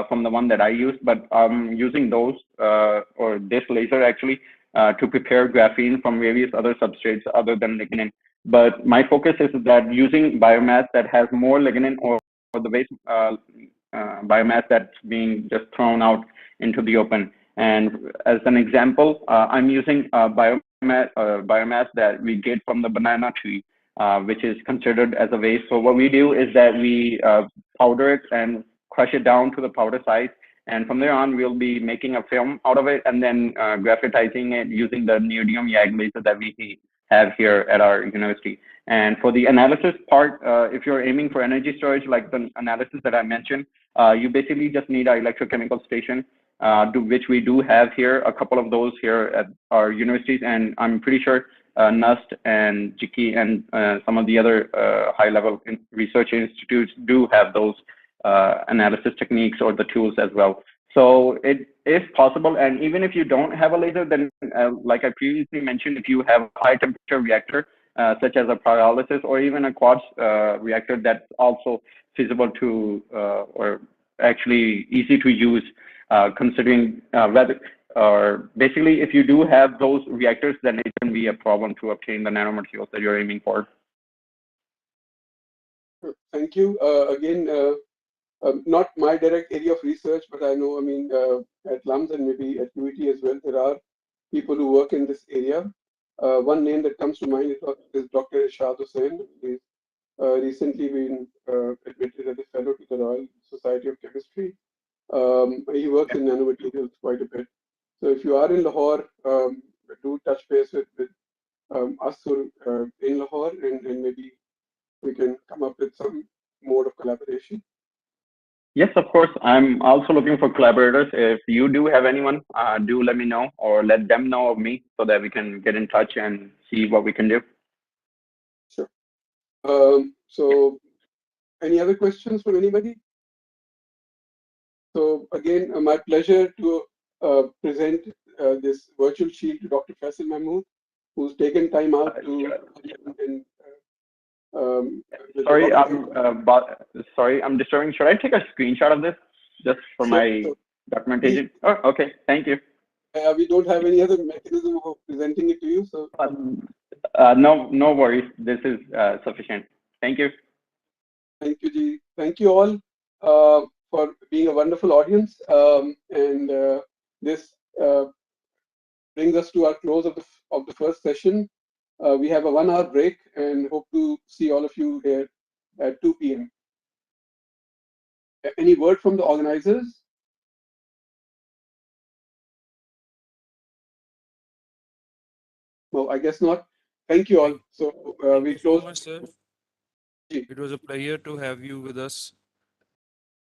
from the one that I used, but I'm using those or this laser actually to prepare graphene from various other substrates other than lignin. But my focus is that using biomass that has more lignin or the waste biomass that's being just thrown out into the open. And as an example, I'm using biomass that we get from the banana tree, which is considered as a waste. So what we do is that we powder it and crush it down to the powder size. And from there on, we'll be making a film out of it and then graphitizing it using the neodymium YAG laser that we have here at our university. And for the analysis part, if you're aiming for energy storage, like the analysis that I mentioned, you basically just need an electrochemical station, which we do have here, a couple of those here at our universities. And I'm pretty sure NUST and JICI and some of the other high-level research institutes do have those analysis techniques or the tools as well. So it is possible. And even if you don't have a laser, then like I previously mentioned, if you have a high temperature reactor, such as a pyrolysis or even a quartz reactor, that's also feasible to or actually easy to use, considering or basically if you do have those reactors, then it can be a problem to obtain the nanomaterials that you're aiming for. Thank you. Again, not my direct area of research, but I know, I mean, at LUMS and maybe at UET as well, there are people who work in this area. One name that comes to mind is Dr. Ishad Hussain. He's recently been admitted as a fellow to the Royal Society of Chemistry. He works in nanomaterials quite a bit. So if you are in Lahore, do touch base with us or in Lahore, and maybe we can come up with some mode of collaboration. Yes, of course. I'm also looking for collaborators. If you do have anyone, do let me know or let them know of me so that we can get in touch and see what we can do. Sure. So any other questions from anybody? So again, my pleasure to present this virtual shield to Dr. Faisal Mahmood, who's taken time out to Sorry, I'm disturbing. Should I take a screenshot of this just for my documentation? Oh, okay. Thank you. We don't have any other mechanism of presenting it to you, so. No worries. This is sufficient. Thank you. Thank you, Ji. Thank you all for being a wonderful audience. This brings us to our close of the first session. We have a 1 hour break and hope to see all of you here at 2 p.m. Any word from the organizers? No, I guess not. Thank you all. So we close. So much, sir. It was a pleasure to have you with us.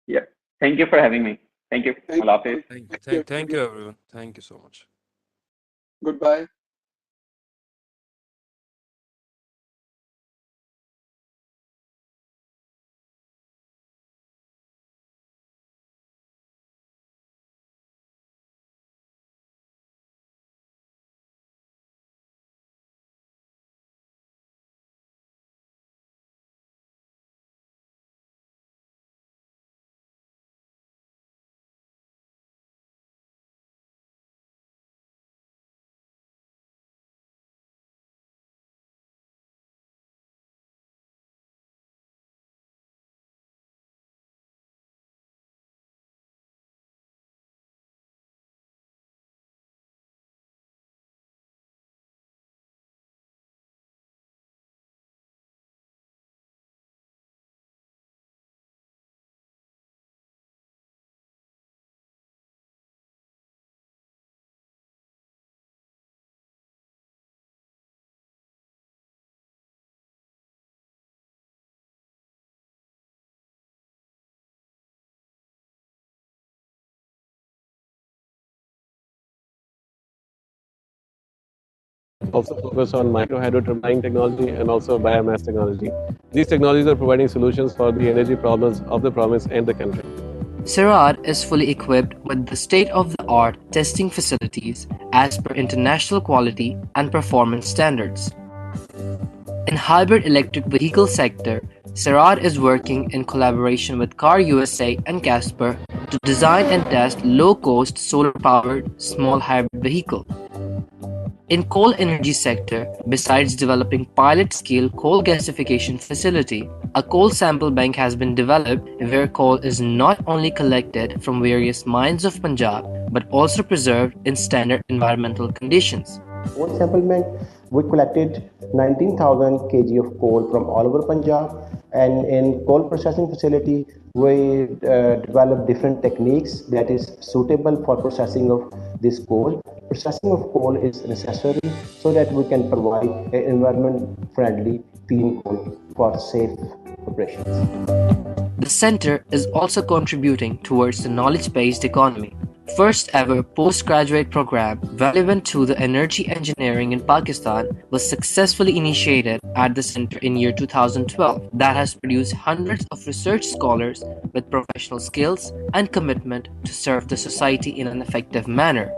Yeah. Thank you for having me. Thank you. Thank you, everyone. Thank you so much. Goodbye. also focus on micro-hydro turbine technology and also biomass technology. These technologies are providing solutions for the energy problems of the province and the country. CERAD is fully equipped with the state-of-the-art testing facilities as per international quality and performance standards. In hybrid electric vehicle sector, CERAD is working in collaboration with Car USA and Casper to design and test low-cost solar-powered small hybrid vehicle. In coal energy sector, besides developing pilot-scale coal gasification facility, a coal sample bank has been developed where coal is not only collected from various mines of Punjab but also preserved in standard environmental conditions. Coal sample bank, we collected 19,000 kg of coal from all over Punjab, and in coal processing facility, we develop different techniques that is suitable for processing of this coal. Processing of coal is necessary so that we can provide an environment-friendly clean coal for safe operations. The center is also contributing towards the knowledge-based economy. First ever postgraduate program relevant to the energy engineering in Pakistan was successfully initiated at the center in year 2012 that has produced hundreds of research scholars with professional skills and commitment to serve the society in an effective manner.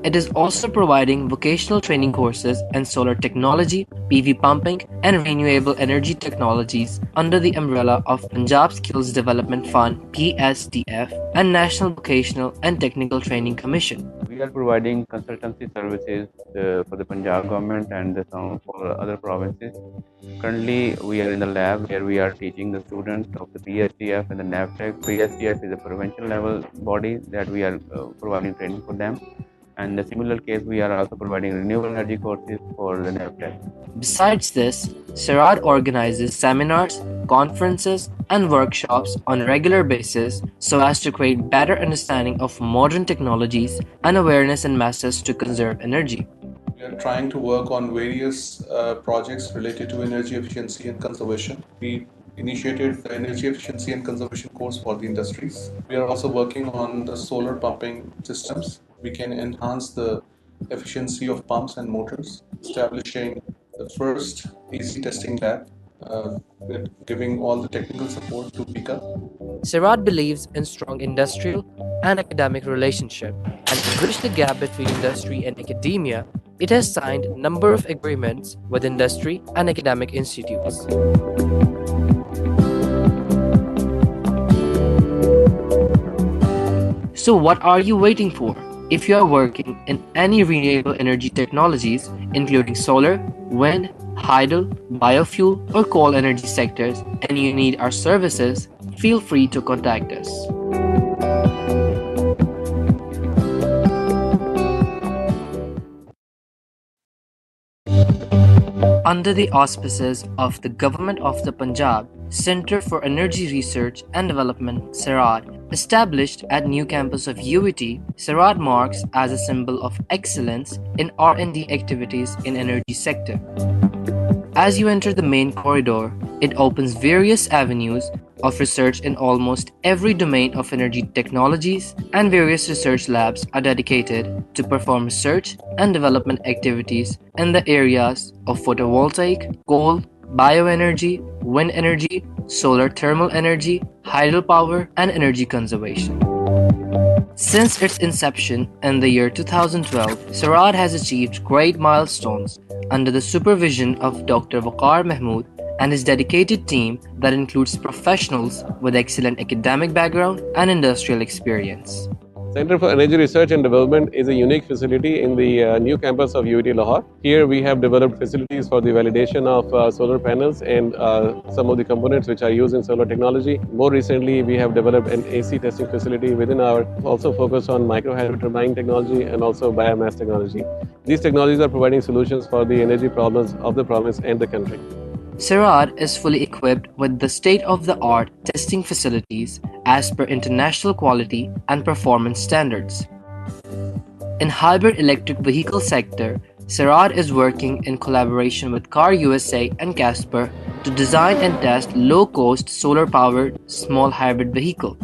It is also providing vocational training courses in solar technology, PV pumping, and renewable energy technologies under the umbrella of Punjab Skills Development Fund (PSDF) and National Vocational and Technical Training Commission. We are providing consultancy services for the Punjab government and some for other provinces. Currently, we are in the lab where we are teaching the students of the PSDF and the NAVTEC. PSDF is a provincial level body that we are providing training for them. And in the similar case, we are also providing renewable energy courses for the NAVTEC. Besides this, CERAD organizes seminars, conferences, and workshops on a regular basis so as to create better understanding of modern technologies and awareness in masses to conserve energy. We are trying to work on various projects related to energy efficiency and conservation. We initiated the energy efficiency and conservation course for the industries. We are also working on the solar pumping systems. We can enhance the efficiency of pumps and motors, establishing the first AC testing lab, with giving all the technical support to PICA. CERAD believes in strong industrial and academic relationship, and to bridge the gap between industry and academia, it has signed a number of agreements with industry and academic institutes. So what are you waiting for? If you are working in any renewable energy technologies, including solar, wind, hydro, biofuel, or coal energy sectors, and you need our services, feel free to contact us. Under the auspices of the Government of the Punjab, Center for Energy Research and Development CERAD, established at new campus of UET, CERAD marks as a symbol of excellence in R&D activities in energy sector. As you enter the main corridor, it opens various avenues of research in almost every domain of energy technologies, and various research labs are dedicated to perform research and development activities in the areas of photovoltaic, coal, bioenergy, wind energy, solar thermal energy, hydropower, and energy conservation. Since its inception in the year 2012, CERAD has achieved great milestones under the supervision of Dr. Waqar Mahmood and his dedicated team that includes professionals with excellent academic background and industrial experience. Center for Energy Research and Development is a unique facility in the new campus of UET Lahore. Here we have developed facilities for the validation of solar panels and some of the components which are used in solar technology. More recently, we have developed an AC testing facility within our, also focused on micro-hydro turbine technology and also biomass technology. These technologies are providing solutions for the energy problems of the province and the country. CERAD is fully equipped with the state-of-the-art testing facilities as per international quality and performance standards. In hybrid electric vehicle sector, CERAD is working in collaboration with Car USA and Casper to design and test low-cost solar-powered small hybrid vehicle.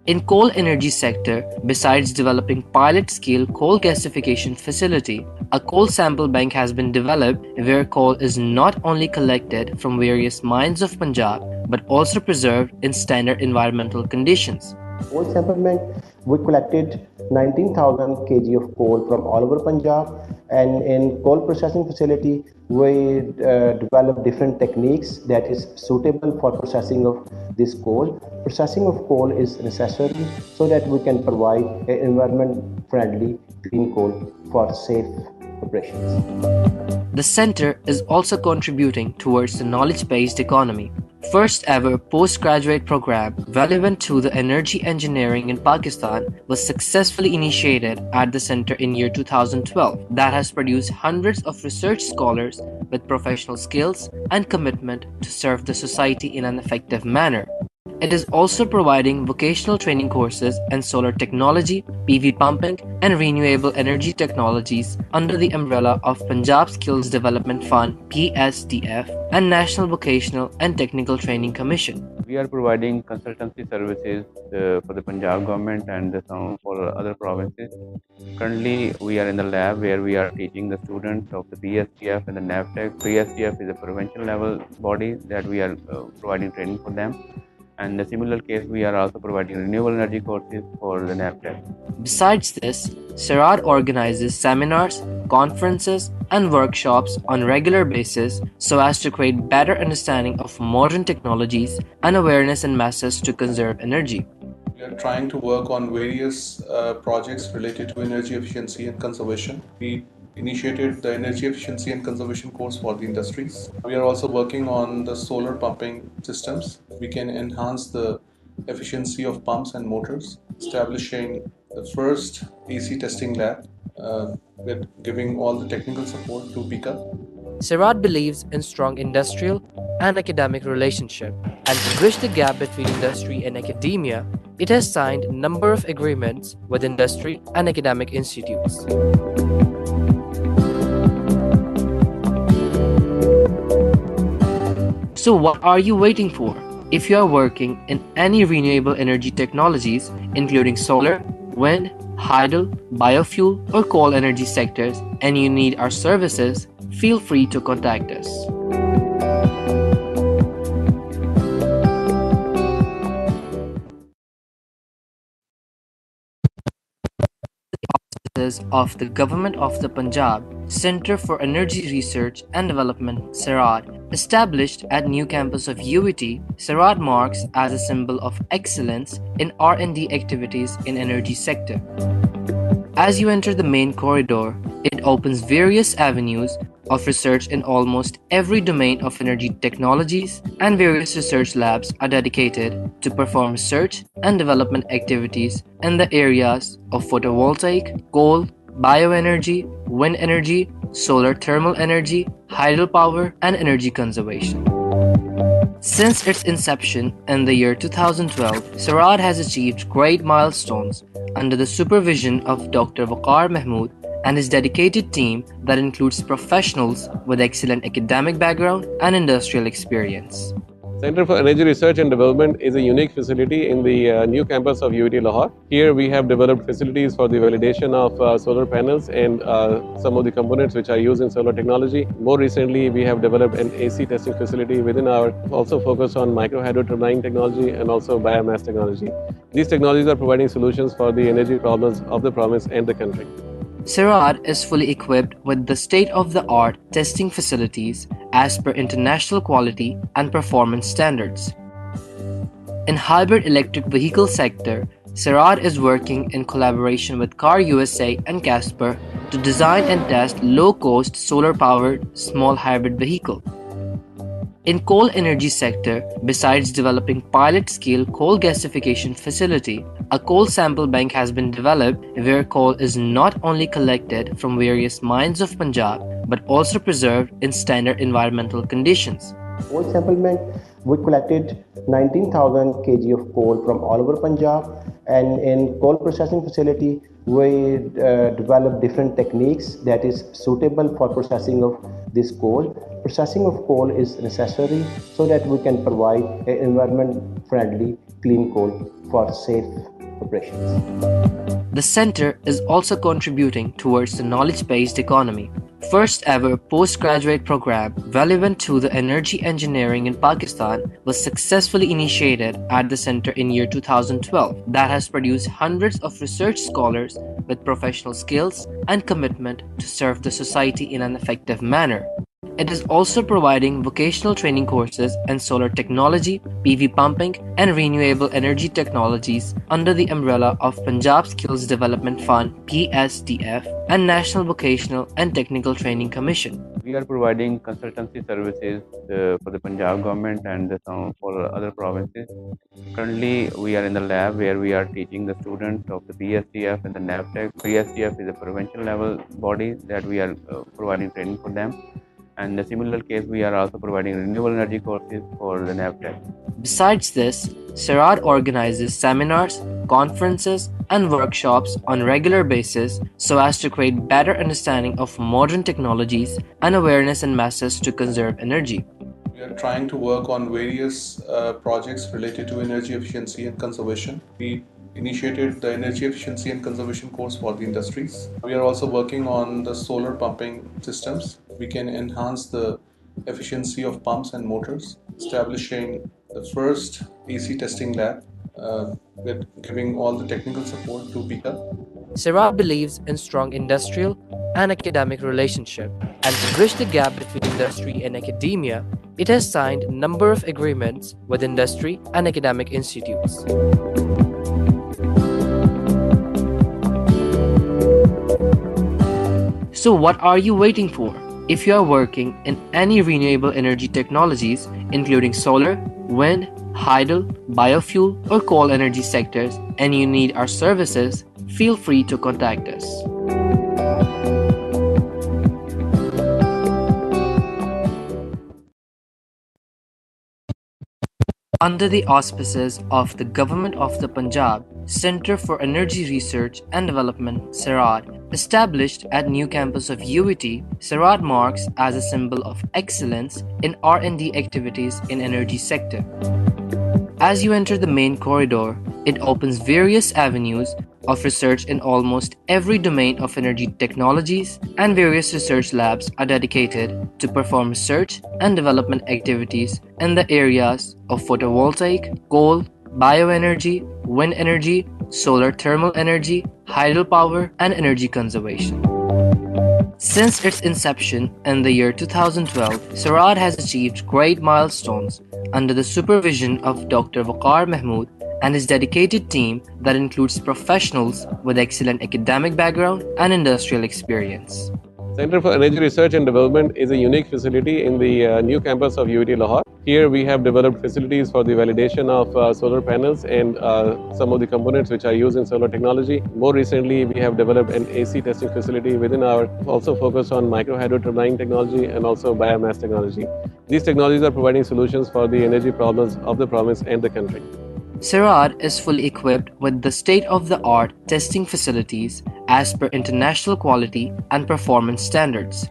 In coal energy sector, besides developing pilot-scale coal gasification facility, a coal sample bank has been developed where coal is not only collected from various mines of Punjab but also preserved in standard environmental conditions. Coal sample bank, we collected 19,000 kg of coal from all over Punjab, and in coal processing facility, we developed different techniques that is suitable for processing of this coal. Processing of coal is necessary so that we can provide an environment-friendly clean coal for safe operations. The center is also contributing towards the knowledge-based economy. First ever postgraduate program relevant to the energy engineering in Pakistan was successfully initiated at the center in year 2012 that has produced hundreds of research scholars with professional skills and commitment to serve the society in an effective manner. It is also providing vocational training courses in solar technology, PV pumping, and renewable energy technologies under the umbrella of Punjab Skills Development Fund (PSDF) and National Vocational and Technical Training Commission. We are providing consultancy services for the Punjab government and some for other provinces. Currently, we are in the lab where we are teaching the students of the PSDF and the NAVTEC. PSDF is a provincial level body that we are providing training for them. And in a similar case, we are also providing renewable energy courses for the NAVTEC. Besides this, CERAD organizes seminars, conferences, and workshops on regular basis so as to create better understanding of modern technologies and awareness in masses to conserve energy. We are trying to work on various projects related to energy efficiency and conservation. We initiated the energy efficiency and conservation course for the industries. We are also working on the solar pumping systems. We can enhance the efficiency of pumps and motors, establishing the first AC testing lab with giving all the technical support to PICA. CERAD believes in strong industrial and academic relationship, and to bridge the gap between industry and academia, it has signed a number of agreements with industry and academic institutes. So what are you waiting for? If you are working in any renewable energy technologies, including solar, wind, hydro, biofuel, or coal energy sectors, and you need our services, feel free to contact us. Of the Government of the Punjab Centre for Energy Research and Development CERAD, established at new campus of UET, CERAD marks as a symbol of excellence in R&D activities in energy sector. As you enter the main corridor, it opens various avenues of research in almost every domain of energy technologies, and various research labs are dedicated to perform research and development activities in the areas of photovoltaic, coal, bioenergy, wind energy, solar thermal energy, hydropower, and energy conservation. Since its inception in the year 2012, CERAD has achieved great milestones under the supervision of Dr. Waqar Mahmood and his dedicated team that includes professionals with excellent academic background and industrial experience. Center for Energy Research and Development is a unique facility in the new campus of UET Lahore. Here we have developed facilities for the validation of solar panels and some of the components which are used in solar technology. More recently, we have developed an AC testing facility within our, also focused on microhydro turbine technology and also biomass technology. These technologies are providing solutions for the energy problems of the province and the country. CERAD is fully equipped with the state-of-the-art testing facilities as per international quality and performance standards. In hybrid electric vehicle sector, CERAD is working in collaboration with Car USA and Casper to design and test low-cost solar-powered small hybrid vehicle. In coal energy sector, besides developing pilot-scale coal gasification facility, a coal sample bank has been developed where coal is not only collected from various mines of Punjab but also preserved in standard environmental conditions. Coal sample bank, we collected 19,000 kg of coal from all over Punjab, and in coal processing facility, we developed different techniques that is suitable for processing of this coal. Processing of coal is necessary so that we can provide an environment-friendly clean coal for safe operations. The center is also contributing towards the knowledge-based economy. First ever postgraduate program relevant to the energy engineering in Pakistan was successfully initiated at the center in year 2012 that has produced hundreds of research scholars with professional skills and commitment to serve the society in an effective manner. It is also providing vocational training courses in solar technology, PV pumping, and renewable energy technologies under the umbrella of Punjab Skills Development Fund (PSDF) and National Vocational and Technical Training Commission. We are providing consultancy services for the Punjab government and some for other provinces. Currently, we are in the lab where we are teaching the students of the PSDF and the NAVTEC. PSDF is a provincial level body that we are providing training for them. And in a similar case, we are also providing renewable energy courses for the NAVTEC. Besides this, CERAD organizes seminars, conferences, and workshops on regular basis so as to create better understanding of modern technologies and awareness in masses to conserve energy. We are trying to work on various projects related to energy efficiency and conservation. We initiated the energy efficiency and conservation course for the industries. We are also working on the solar pumping systems. We can enhance the efficiency of pumps and motors, establishing the first AC testing lab with giving all the technical support to PICA. CERAD believes in strong industrial and academic relationship, and to bridge the gap between industry and academia, it has signed a number of agreements with industry and academic institutes. So what are you waiting for? If you are working in any renewable energy technologies, including solar, wind, hydel, biofuel, or coal energy sectors, and you need our services, feel free to contact us. Under the auspices of the Government of the Punjab, Centre for Energy Research and Development CERAD, established at new campus of UET, CERAD marks as a symbol of excellence in R&D activities in energy sector. As you enter the main corridor, it opens various avenues of research in almost every domain of energy technologies, and various research labs are dedicated to perform research and development activities in the areas of photovoltaic, coal, bioenergy, wind energy, solar thermal energy, hydropower, and energy conservation. Since its inception in the year 2012, CERAD has achieved great milestones under the supervision of Dr. Waqar Mahmood and his dedicated team that includes professionals with excellent academic background and industrial experience. Center for Energy Research and Development is a unique facility in the new campus of UET Lahore. Here we have developed facilities for the validation of solar panels and some of the components which are used in solar technology. More recently, we have developed an AC testing facility within our, also focused on micro hydro turbine technology and also biomass technology. These technologies are providing solutions for the energy problems of the province and the country. CERAD is fully equipped with the state-of-the-art testing facilities as per international quality and performance standards.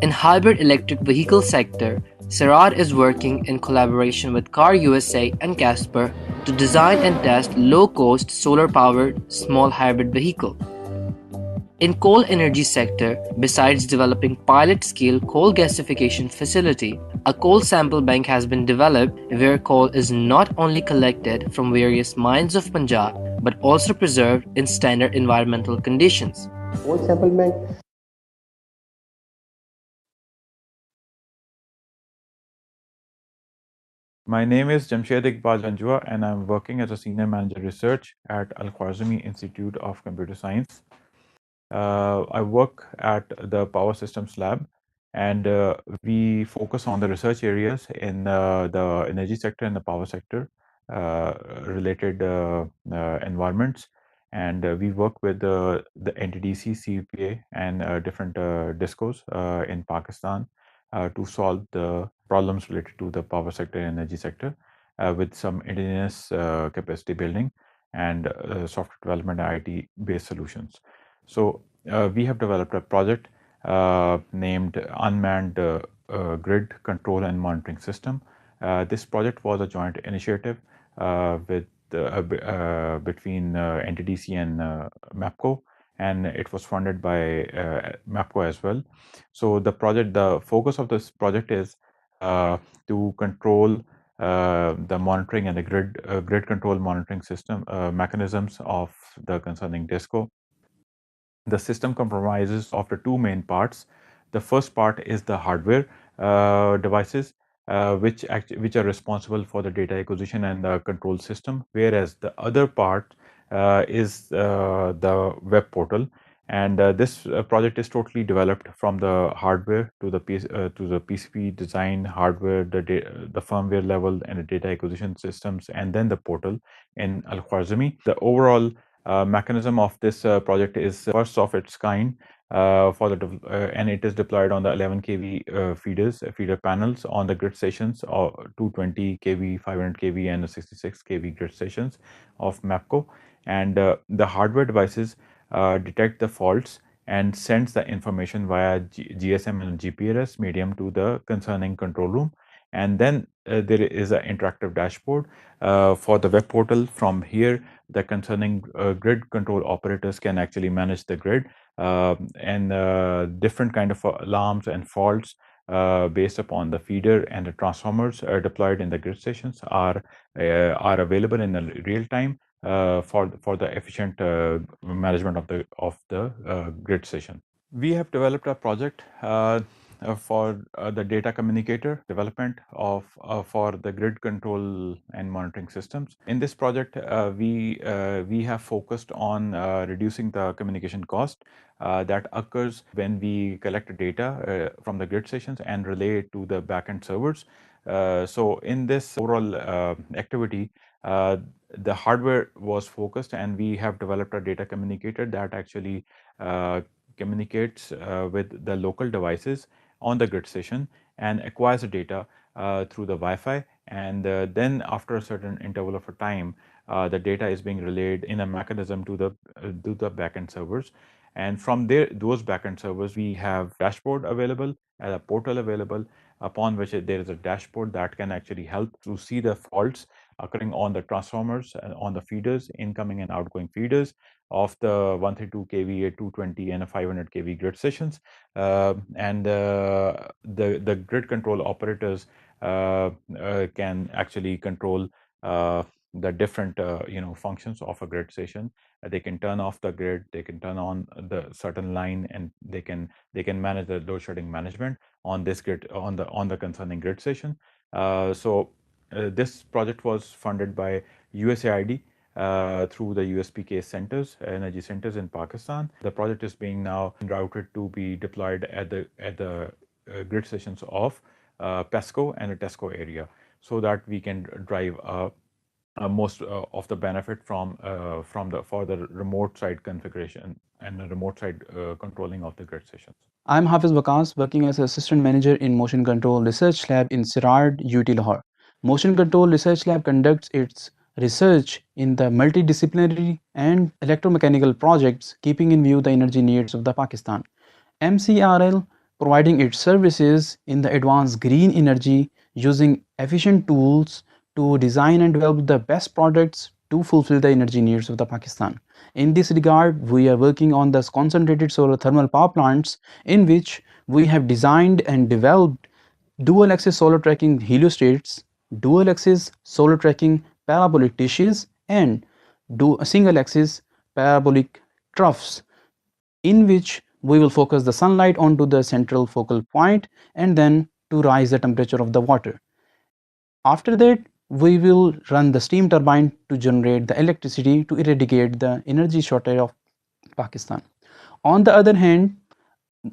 In hybrid electric vehicle sector, CERAD is working in collaboration with Car USA and Casper to design and test low-cost solar-powered small hybrid vehicle. In coal energy sector, besides developing pilot-scale coal gasification facility, a coal sample bank has been developed where coal is not only collected from various mines of Punjab but also preserved in standard environmental conditions. Coal sample bank. My name is Jamshed Iqbal Janjua and I'm working as a Senior Manager Research at Al-Khwarizmi Institute of Computer Science. I work at the Power Systems Lab and we focus on the research areas in the energy sector and the power sector related environments. And we work with the NTDC, CPA and different DISCOs in Pakistan to solve the problems related to the power sector and energy sector with some indigenous capacity building and software development and IT based solutions. So we have developed a project named Unmanned Grid Control and Monitoring System. This project was a joint initiative between NTDC and MAPCO, and it was funded by MAPCO as well. So the focus of this project is to control the monitoring and the grid control monitoring system mechanisms of the concerning DISCO. The system comprises of the two main parts. The first part is the hardware devices, which are responsible for the data acquisition and the control system, whereas the other part is the web portal. And this project is totally developed from the hardware to the PCB design, hardware, the firmware level, and the data acquisition systems, and then the portal in Al Khwarizmi. The overall mechanism of this project is first of its kind and it is deployed on the 11 kV feeder panels on the grid stations, or 220 kV, 500 kV, and 66 kV grid stations of MAPCO. And the hardware devices detect the faults and sends the information via GSM and GPRS medium to the concerning control room. And then there is an interactive dashboard for the web portal. From here, the concerning grid control operators can actually manage the grid, and different kind of alarms and faults based upon the feeder and the transformers deployed in the grid stations are available in the real time for the efficient management of the grid station. We have developed a project for the data communicator development of for the grid control and monitoring systems. In this project, we have focused on reducing the communication cost that occurs when we collect data from the grid stations and relay it to the backend servers. So in this overall activity, the hardware was focused, and we have developed a data communicator that actually communicates with the local devices on the grid station and acquires the data through the Wi-Fi. And then after a certain interval of a time, the data is being relayed in a mechanism to the backend servers. And from there, those backend servers, we have dashboard available, a portal available, upon which there is a dashboard that can actually help to see the faults occurring on the transformers and on the feeders, incoming and outgoing feeders of the 132 kV, 220, and 500 kV grid stations. And the grid control operators can actually control the different functions of a grid station. They can turn off the grid, they can turn on the certain line, and they can manage the load shedding management on this grid, on the concerning grid station. This project was funded by USAID through the USPK centers, energy centers in Pakistan. The project is being now routed to be deployed at the grid stations of PESCO and the TESCO area, so that we can drive most of the benefit for the remote side configuration and the remote side controlling of the grid stations. I'm Hafiz Bakas, working as Assistant Manager in Motion Control Research Lab in CERAD, UET Lahore. Motion Control Research Lab conducts its research in the multidisciplinary and electromechanical projects, keeping in view the energy needs of the Pakistan. MCRL providing its services in the advanced green energy using efficient tools to design and develop the best products to fulfill the energy needs of the Pakistan. In this regard, we are working on the concentrated solar thermal power plants, in which we have designed and developed dual axis solar tracking heliostats, dual axis solar tracking parabolic dishes, and single axis parabolic troughs, in which we will focus the sunlight onto the central focal point and then to rise the temperature of the water. After that, we will run the steam turbine to generate the electricity to eradicate the energy shortage of Pakistan. On the other hand,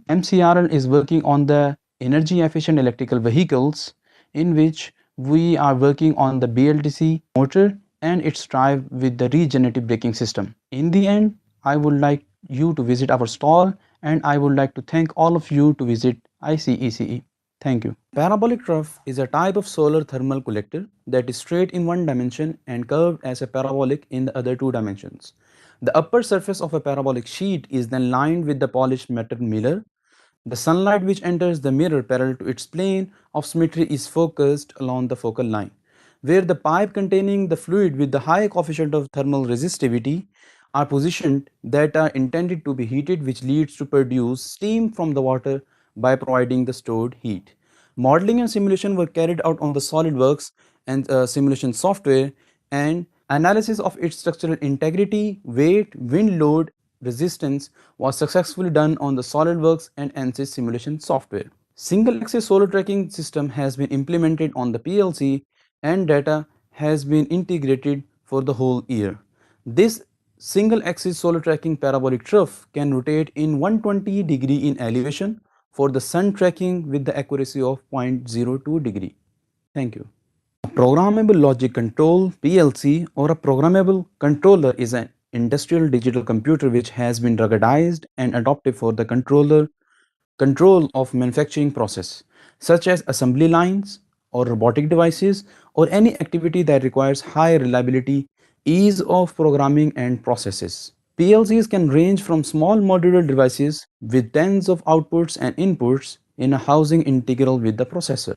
MCRL is working on the energy efficient electrical vehicles, in which we are working on the BLDC motor and its drive with the regenerative braking system. In the end, I would like you to visit our stall, and I would like to thank all of you to visit ICECE. Thank you. Parabolic trough is a type of solar thermal collector that is straight in one dimension and curved as a parabolic in the other two dimensions. The upper surface of a parabolic sheet is then lined with the polished metal mirror. The sunlight which enters the mirror parallel to its plane of symmetry is focused along the focal line. where the pipe containing the fluid with the high coefficient of thermal resistivity are positioned that are intended to be heated, which leads to produce steam from the water by providing the stored heat. Modeling and simulation were carried out on the SolidWorks and simulation software, and analysis of its structural integrity, weight, wind load, resistance was successfully done on the SolidWorks and ANSYS simulation software. Single axis solar tracking system has been implemented on the PLC and data has been integrated for the whole year. This single axis solar tracking parabolic trough can rotate in 120 degree in elevation for the sun tracking with the accuracy of 0.02 degree. Thank you. Programmable logic control PLC or a programmable controller is an industrial digital computer which has been ruggedized and adopted for the control of manufacturing process such as assembly lines or robotic devices or any activity that requires high reliability, ease of programming and processes. PLCs can range from small modular devices with tens of outputs and inputs in a housing integral with the processor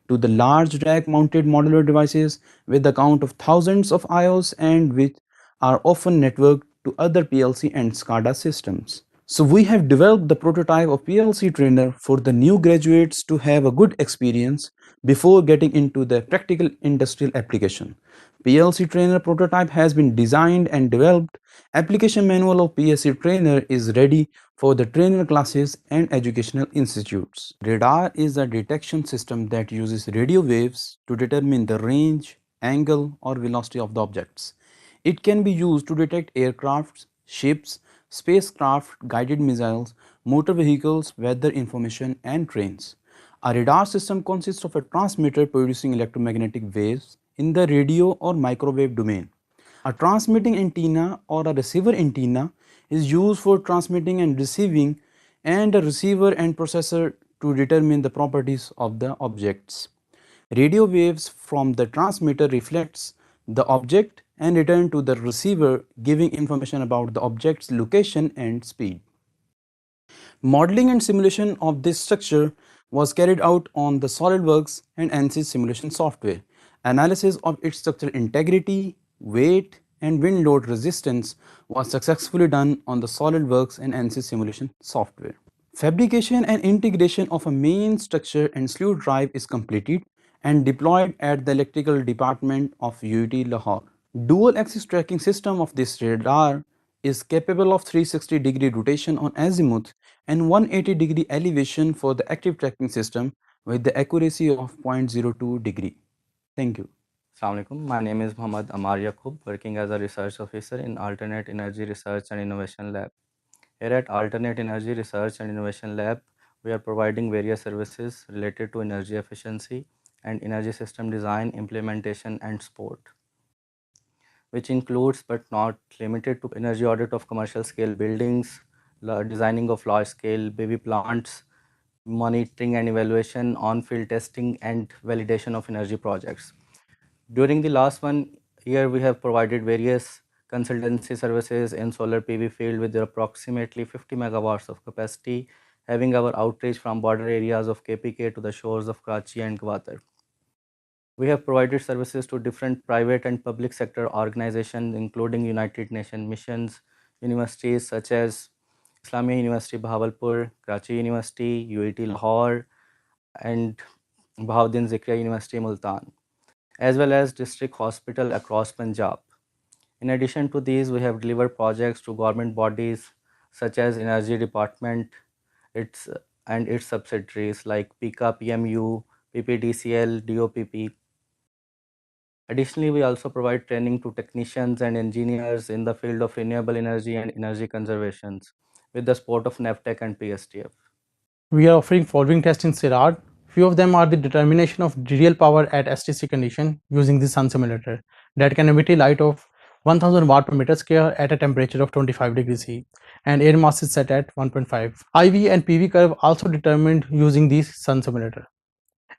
to the large rack mounted modular devices with the count of thousands of IOs and which are often networked to other PLC and SCADA systems. So we have developed the prototype of PLC trainer for the new graduates to have a good experience before getting into the practical industrial application. PLC trainer prototype has been designed and developed. Application manual of PLC trainer is ready for the trainer classes and educational institutes. Radar is a detection system that uses radio waves to determine the range, angle or velocity of the objects. It can be used to detect aircrafts, ships, spacecraft, guided missiles, motor vehicles, weather information and trains. A radar system consists of a transmitter producing electromagnetic waves in the radio or microwave domain. A transmitting antenna or a receiver antenna is used for transmitting and receiving, and a receiver and processor to determine the properties of the objects. Radio waves from the transmitter reflects the object and return to the receiver, giving information about the object's location and speed. Modeling and simulation of this structure was carried out on the SolidWorks and ANSYS simulation software. Analysis of its structural integrity, weight, and wind load resistance was successfully done on the SolidWorks and ANSYS simulation software. Fabrication and integration of a main structure and slew drive is completed and deployed at the electrical department of UET Lahore. Dual axis tracking system of this radar is capable of 360-degree rotation on azimuth and 180-degree elevation for the active tracking system with the accuracy of 0.02 degree. Thank you. Assalamu alaikum. My name is Muhammad Amar Yaqub, working as a research officer in Alternate Energy Research and Innovation Lab. Here at Alternate Energy Research and Innovation Lab, we are providing various services related to energy efficiency and energy system design, implementation and support, which includes but not limited to energy audit of commercial scale buildings, designing of large scale PV plants, monitoring and evaluation, on-field testing and validation of energy projects. During the last 1 year, we have provided various consultancy services in solar PV field with approximately 50 megawatts of capacity, having our outreach from border areas of KPK to the shores of Karachi and Gwatar. We have provided services to different private and public sector organizations, including United Nations missions, universities such as Islamia University Bahawalpur, Karachi University, UET Lahore, and Bahauddin Zikriya University Multan, as well as district hospital across Punjab. In addition to these, we have delivered projects to government bodies such as Energy Department and its subsidiaries like PICA, PMU, PPDCL, DOPP. Additionally, we also provide training to technicians and engineers in the field of renewable energy and energy conservation with the support of NAVTEC and PSTF. We are offering following tests in CERAD. Few of them are the determination of real power at STC condition using the sun simulator that can emit a light of 1000 watt per meter square at a temperature of 25 degrees C and air mass is set at 1.5. IV and PV curve also determined using the sun simulator.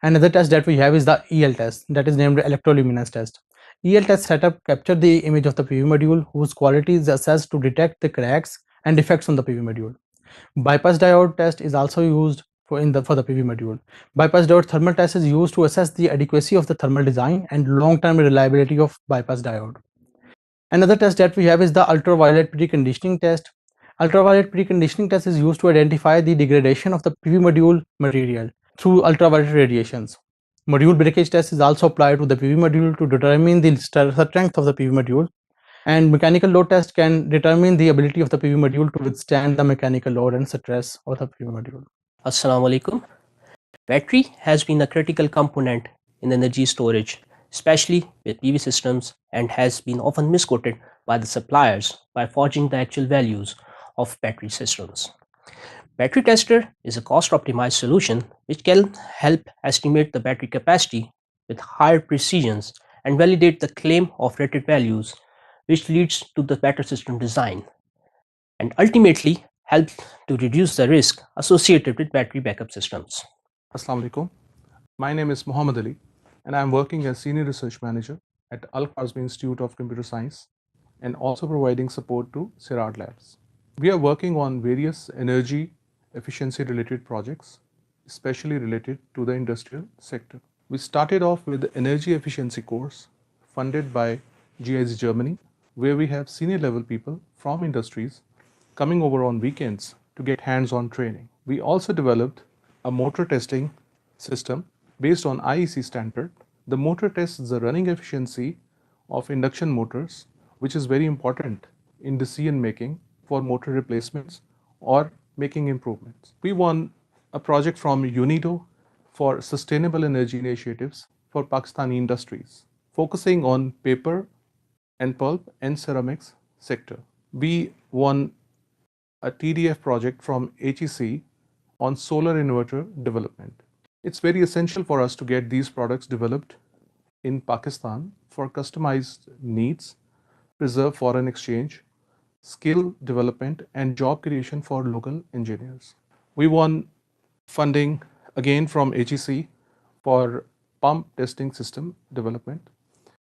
Another test that we have is the EL test, that is named electroluminance test. EL test setup capture the image of the PV module whose quality is assessed to detect the cracks and defects on the PV module. Bypass diode test is also used for the PV module. Bypass diode thermal test is used to assess the adequacy of the thermal design and long-term reliability of bypass diode. Another test that we have is the ultraviolet preconditioning test. Ultraviolet preconditioning test is used to identify the degradation of the PV module material through ultraviolet radiations. Module breakage test is also applied to the PV module to determine the strength of the PV module, and mechanical load test can determine the ability of the PV module to withstand the mechanical load and stress of the PV module. Assalamu alaikum. Battery has been a critical component in energy storage, especially with PV systems, and has been often misquoted by the suppliers by forging the actual values of battery systems. Battery tester is a cost-optimized solution which can help estimate the battery capacity with higher precisions and validate the claim of rated values, which leads to the better system design and ultimately help to reduce the risk associated with battery backup systems. Assalamu alaikum. My name is Muhammad Ali, and I am working as Senior Research Manager at Al Kazmi Institute of Computer Science and also providing support to CERAD labs. We are working on various energy efficiency related projects, especially related to the industrial sector. We started off with the energy efficiency course funded by GIZ Germany, where we have senior level people from industries coming over on weekends to get hands-on training. We also developed a motor testing system based on IEC standard. The motor tests the running efficiency of induction motors, which is very important in decision making for motor replacements or making improvements. We won a project from UNIDO for sustainable energy initiatives for Pakistani industries, focusing on paper and pulp and ceramics sector. We won a TDF project from HEC on solar inverter development. It's very essential for us to get these products developed in Pakistan for customized needs, preserve foreign exchange, skill development, and job creation for local engineers. We won funding again from HEC for pump testing system development.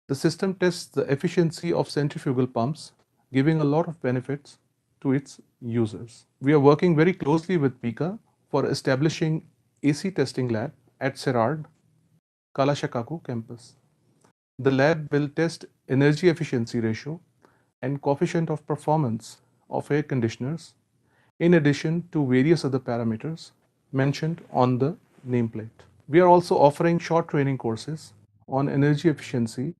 The system tests the efficiency of centrifugal pumps, giving a lot of benefits to its users. We are working very closely with PICA for establishing AC testing lab at CERAD, Kalashakaku campus. The lab will test energy efficiency ratio and coefficient of performance of air conditioners, in addition to various other parameters mentioned on the nameplate. We are also offering short training courses on energy efficiency,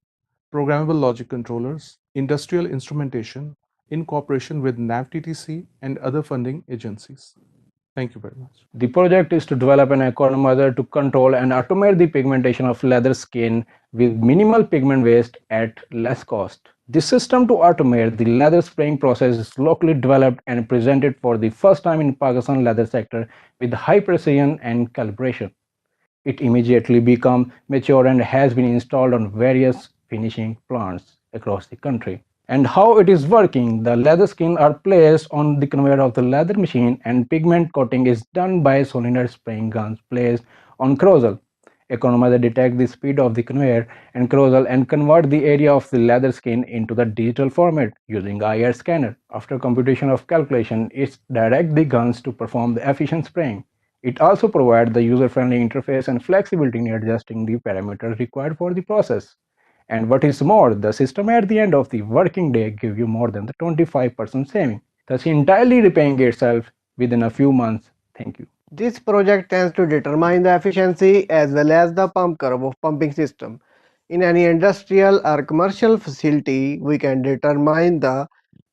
programmable logic controllers, industrial instrumentation, in cooperation with NAVTTC and other funding agencies. Thank you very much. The project is to develop an economizer to control and automate the pigmentation of leather skin with minimal pigment waste at less cost. This system to automate the leather spraying process is locally developed and presented for the first time in Pakistan leather sector with high precision and calibration. It immediately became mature and has been installed on various finishing plants across the country. And how it is working, the leather skin are placed on the conveyor of the leather machine and pigment coating is done by solenoid spraying guns placed on carousel. Economizer detect the speed of the conveyor and carousel and convert the area of the leather skin into the digital format using IR scanner. After computation of calculation, it directs the guns to perform the efficient spraying. It also provides the user-friendly interface and flexibility in adjusting the parameters required for the process. And what is more, the system at the end of the working day gives you more than the 25% saving, thus entirely repaying itself within a few months. Thank you. This project tends to determine the efficiency as well as the pump curve of pumping system. In any industrial or commercial facility, we can determine the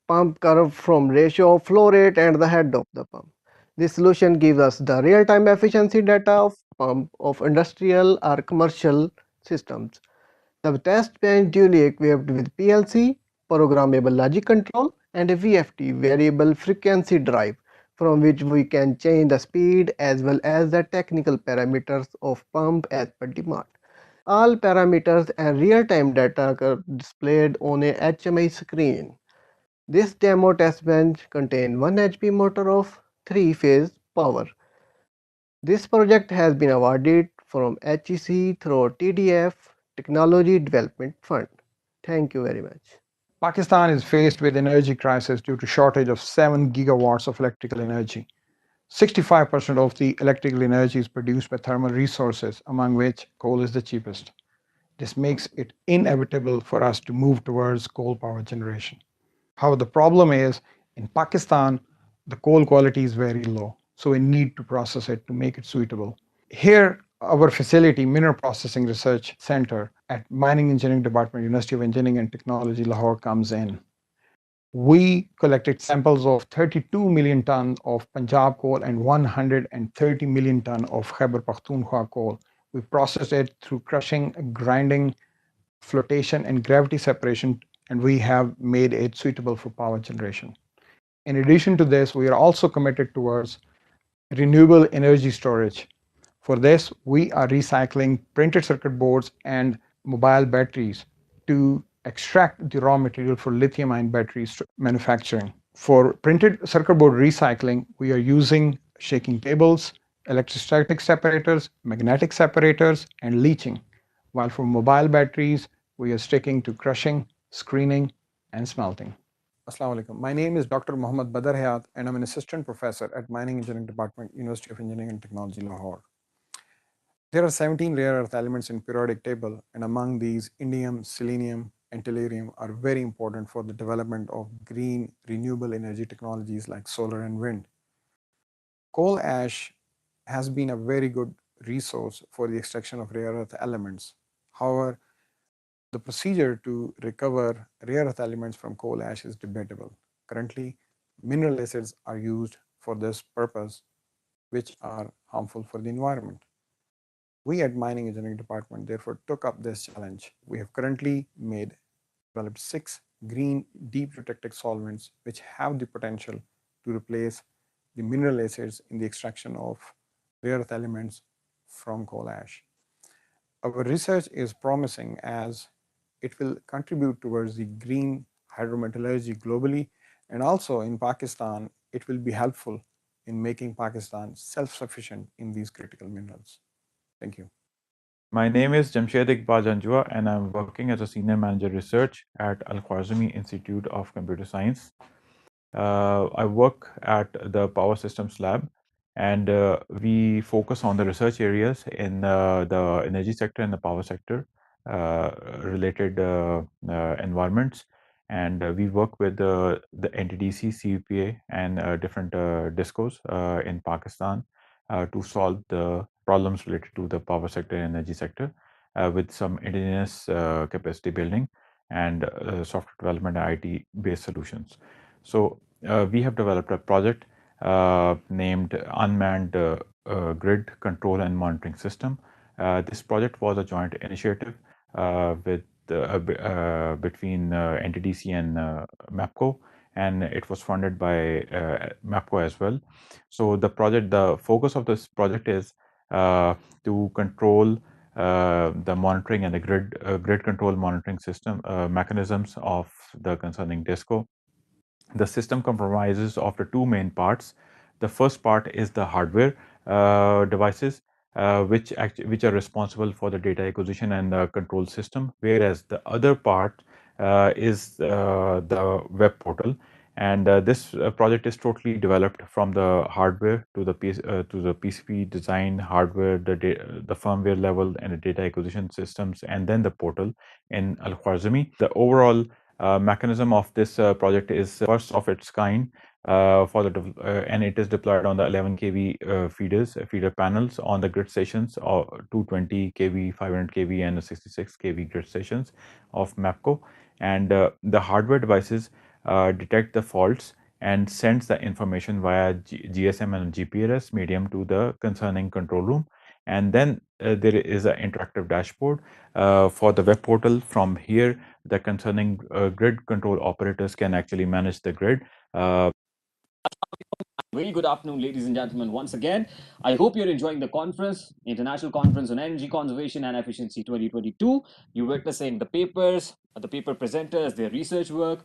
pump curve from ratio of flow rate and the head of the pump. This solution gives us the real-time efficiency data of pump of industrial or commercial systems. The test bench duly equipped with PLC, programmable logic control, and a VFD, variable frequency drive, from which we can change the speed as well as the technical parameters of pump as per demand. All parameters and real-time data are displayed on a HMI screen. This demo test bench contains 1 HP motor of 3-phase power. This project has been awarded from HEC through TDF Technology Development Fund. Thank you very much. Pakistan is faced with energy crisis due to shortage of 7 gigawatts of electrical energy. 65% of the electrical energy is produced by thermal resources, among which coal is the cheapest. This makes it inevitable for us to move towards coal power generation. However, the problem is in Pakistan, the coal quality is very low, so we need to process it to make it suitable. Here, our facility, Mineral Processing Research Center at Mining Engineering Department, University of Engineering and Technology, Lahore comes in. We collected samples of 32 million tons of Punjab coal and 130 million tons of Khyber Pakhtunkhwa coal. We processed it through crushing, grinding, flotation, and gravity separation, and we have made it suitable for power generation. In addition to this, we are also committed towards renewable energy storage. For this, we are recycling printed circuit boards and mobile batteries to extract the raw material for lithium-ion batteries manufacturing. For printed circuit board recycling, we are using shaking tables, electrostatic separators, magnetic separators, and leaching. While for mobile batteries, we are sticking to crushing, screening, and smelting. Assalamu alaikum. My name is Dr. Muhammad Badar Hayat, and I'm an assistant professor at Mining Engineering Department, University of Engineering and Technology, Lahore. There are 17 rare earth elements in periodic table, and among these, indium, selenium, and tellurium are very important for the development of green renewable energy technologies like solar and wind. Coal ash has been a very good resource for the extraction of rare earth elements. However, the procedure to recover rare earth elements from coal ash is debatable. Currently, mineral acids are used for this purpose, which are harmful for the environment. We at Mining Engineering Department therefore took up this challenge. We have currently developed 6 green deep eutectic solvents which have the potential to replace the mineral acids in the extraction of rare earth elements from coal ash. Our research is promising as it will contribute towards the green hydrometallurgy globally, and also in Pakistan, it will be helpful in making Pakistan self-sufficient in these critical minerals. Thank you. My name is Jamshed Iqbal Janjua, and I'm working as a Senior Manager Research at Al-Khwarizmi Institute of Computer Science. I work at the Power Systems Lab, and we focus on the research areas in the energy sector and the power sector related environments. And we work with the NTDC, CUPA, and different DISCOs in Pakistan to solve the problems related to the power sector and energy sector with some indigenous capacity building and software development and IT based solutions. So we have developed a project named Unmanned Grid Control and Monitoring System. This project was a joint initiative with between NTDC and MAPCO, and it was funded by MAPCO as well. So the focus of this project is to control the monitoring and the grid control monitoring system mechanisms of the concerning DISCO. The system comprises of the 2 main parts. The first part is the hardware devices, which are responsible for the data acquisition and the control system, whereas the other part is the web portal. And this project is totally developed from the hardware to the PCB design, hardware, the firmware level, and the data acquisition systems, and then the portal in Al-Khwarizmi. The overall mechanism of this project is first of its kind and it is deployed on the 11 kV feeder panels on the grid stations, or 220 kV, 500 kV, and 66 kV grid stations of MAPCO. And the hardware devices detect the faults and sends the information via GSM and GPRS medium to the concerning control room. And then there is an interactive dashboard for the web portal. From here, the concerning grid control operators can actually manage the grid. Very good afternoon, ladies and gentlemen. Once again, I hope you're enjoying the conference, International Conference on Energy Conservation and Efficiency 2022. You're witnessing the papers, the paper presenters, their research work.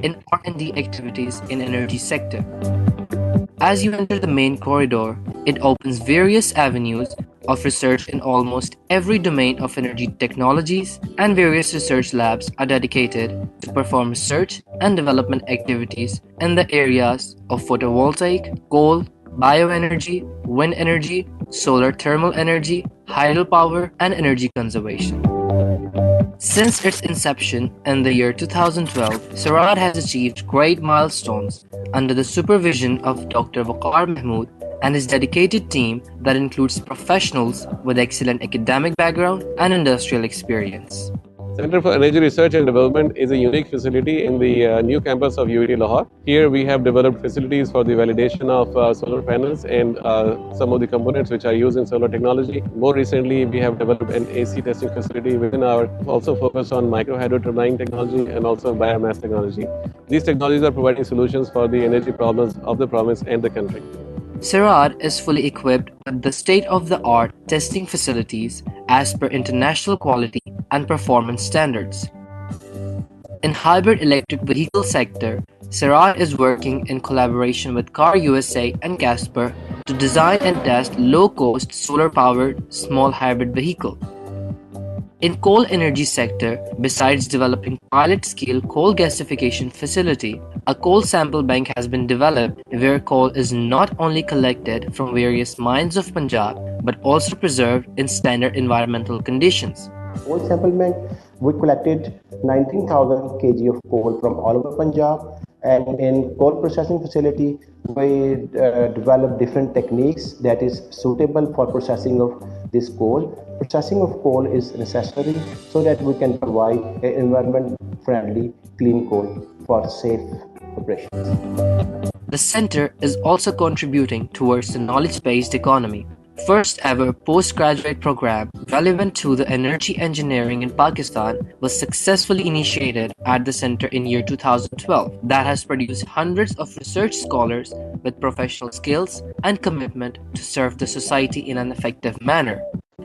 in R&D activities in energy sector. As you enter the main corridor, it opens various avenues of research in almost every domain of energy technologies, and various research labs are dedicated to perform research and development activities in the areas of photovoltaic, coal, bioenergy, wind energy, solar thermal energy, hydropower, and energy conservation. Since its inception in the year 2012, CERAD has achieved great milestones under the supervision of Dr. Waqar Mahmood and his dedicated team that includes professionals with excellent academic background and industrial experience. Center for Energy Research and Development is a unique facility in the new campus of UET Lahore. Here we have developed facilities for the validation of solar panels and some of the components which are used in solar technology. More recently, we have developed an AC testing facility within our, also focused on micro hydro turbine technology and also biomass technology. These technologies are providing solutions for the energy problems of the province and the country. CERAD is fully equipped with the state-of-the-art testing facilities as per international quality and performance standards. In hybrid electric vehicle sector, CERAD is working in collaboration with Car USA and Casper to design and test low-cost solar-powered small hybrid vehicle. In coal energy sector, besides developing pilot-scale coal gasification facility, a coal sample bank has been developed where coal is not only collected from various mines of Punjab but also preserved in standard environmental conditions. Coal sample bank, we collected 19,000 kg of coal from all over Punjab, and in coal processing facility, we developed different techniques that is suitable for processing of this coal. Processing of coal is necessary so that we can provide an environment-friendly, clean coal for safe operations. The center is also contributing towards the knowledge-based economy. First ever postgraduate program relevant to the energy engineering in Pakistan was successfully initiated at the center in year 2012 that has produced hundreds of research scholars with professional skills and commitment to serve the society in an effective manner.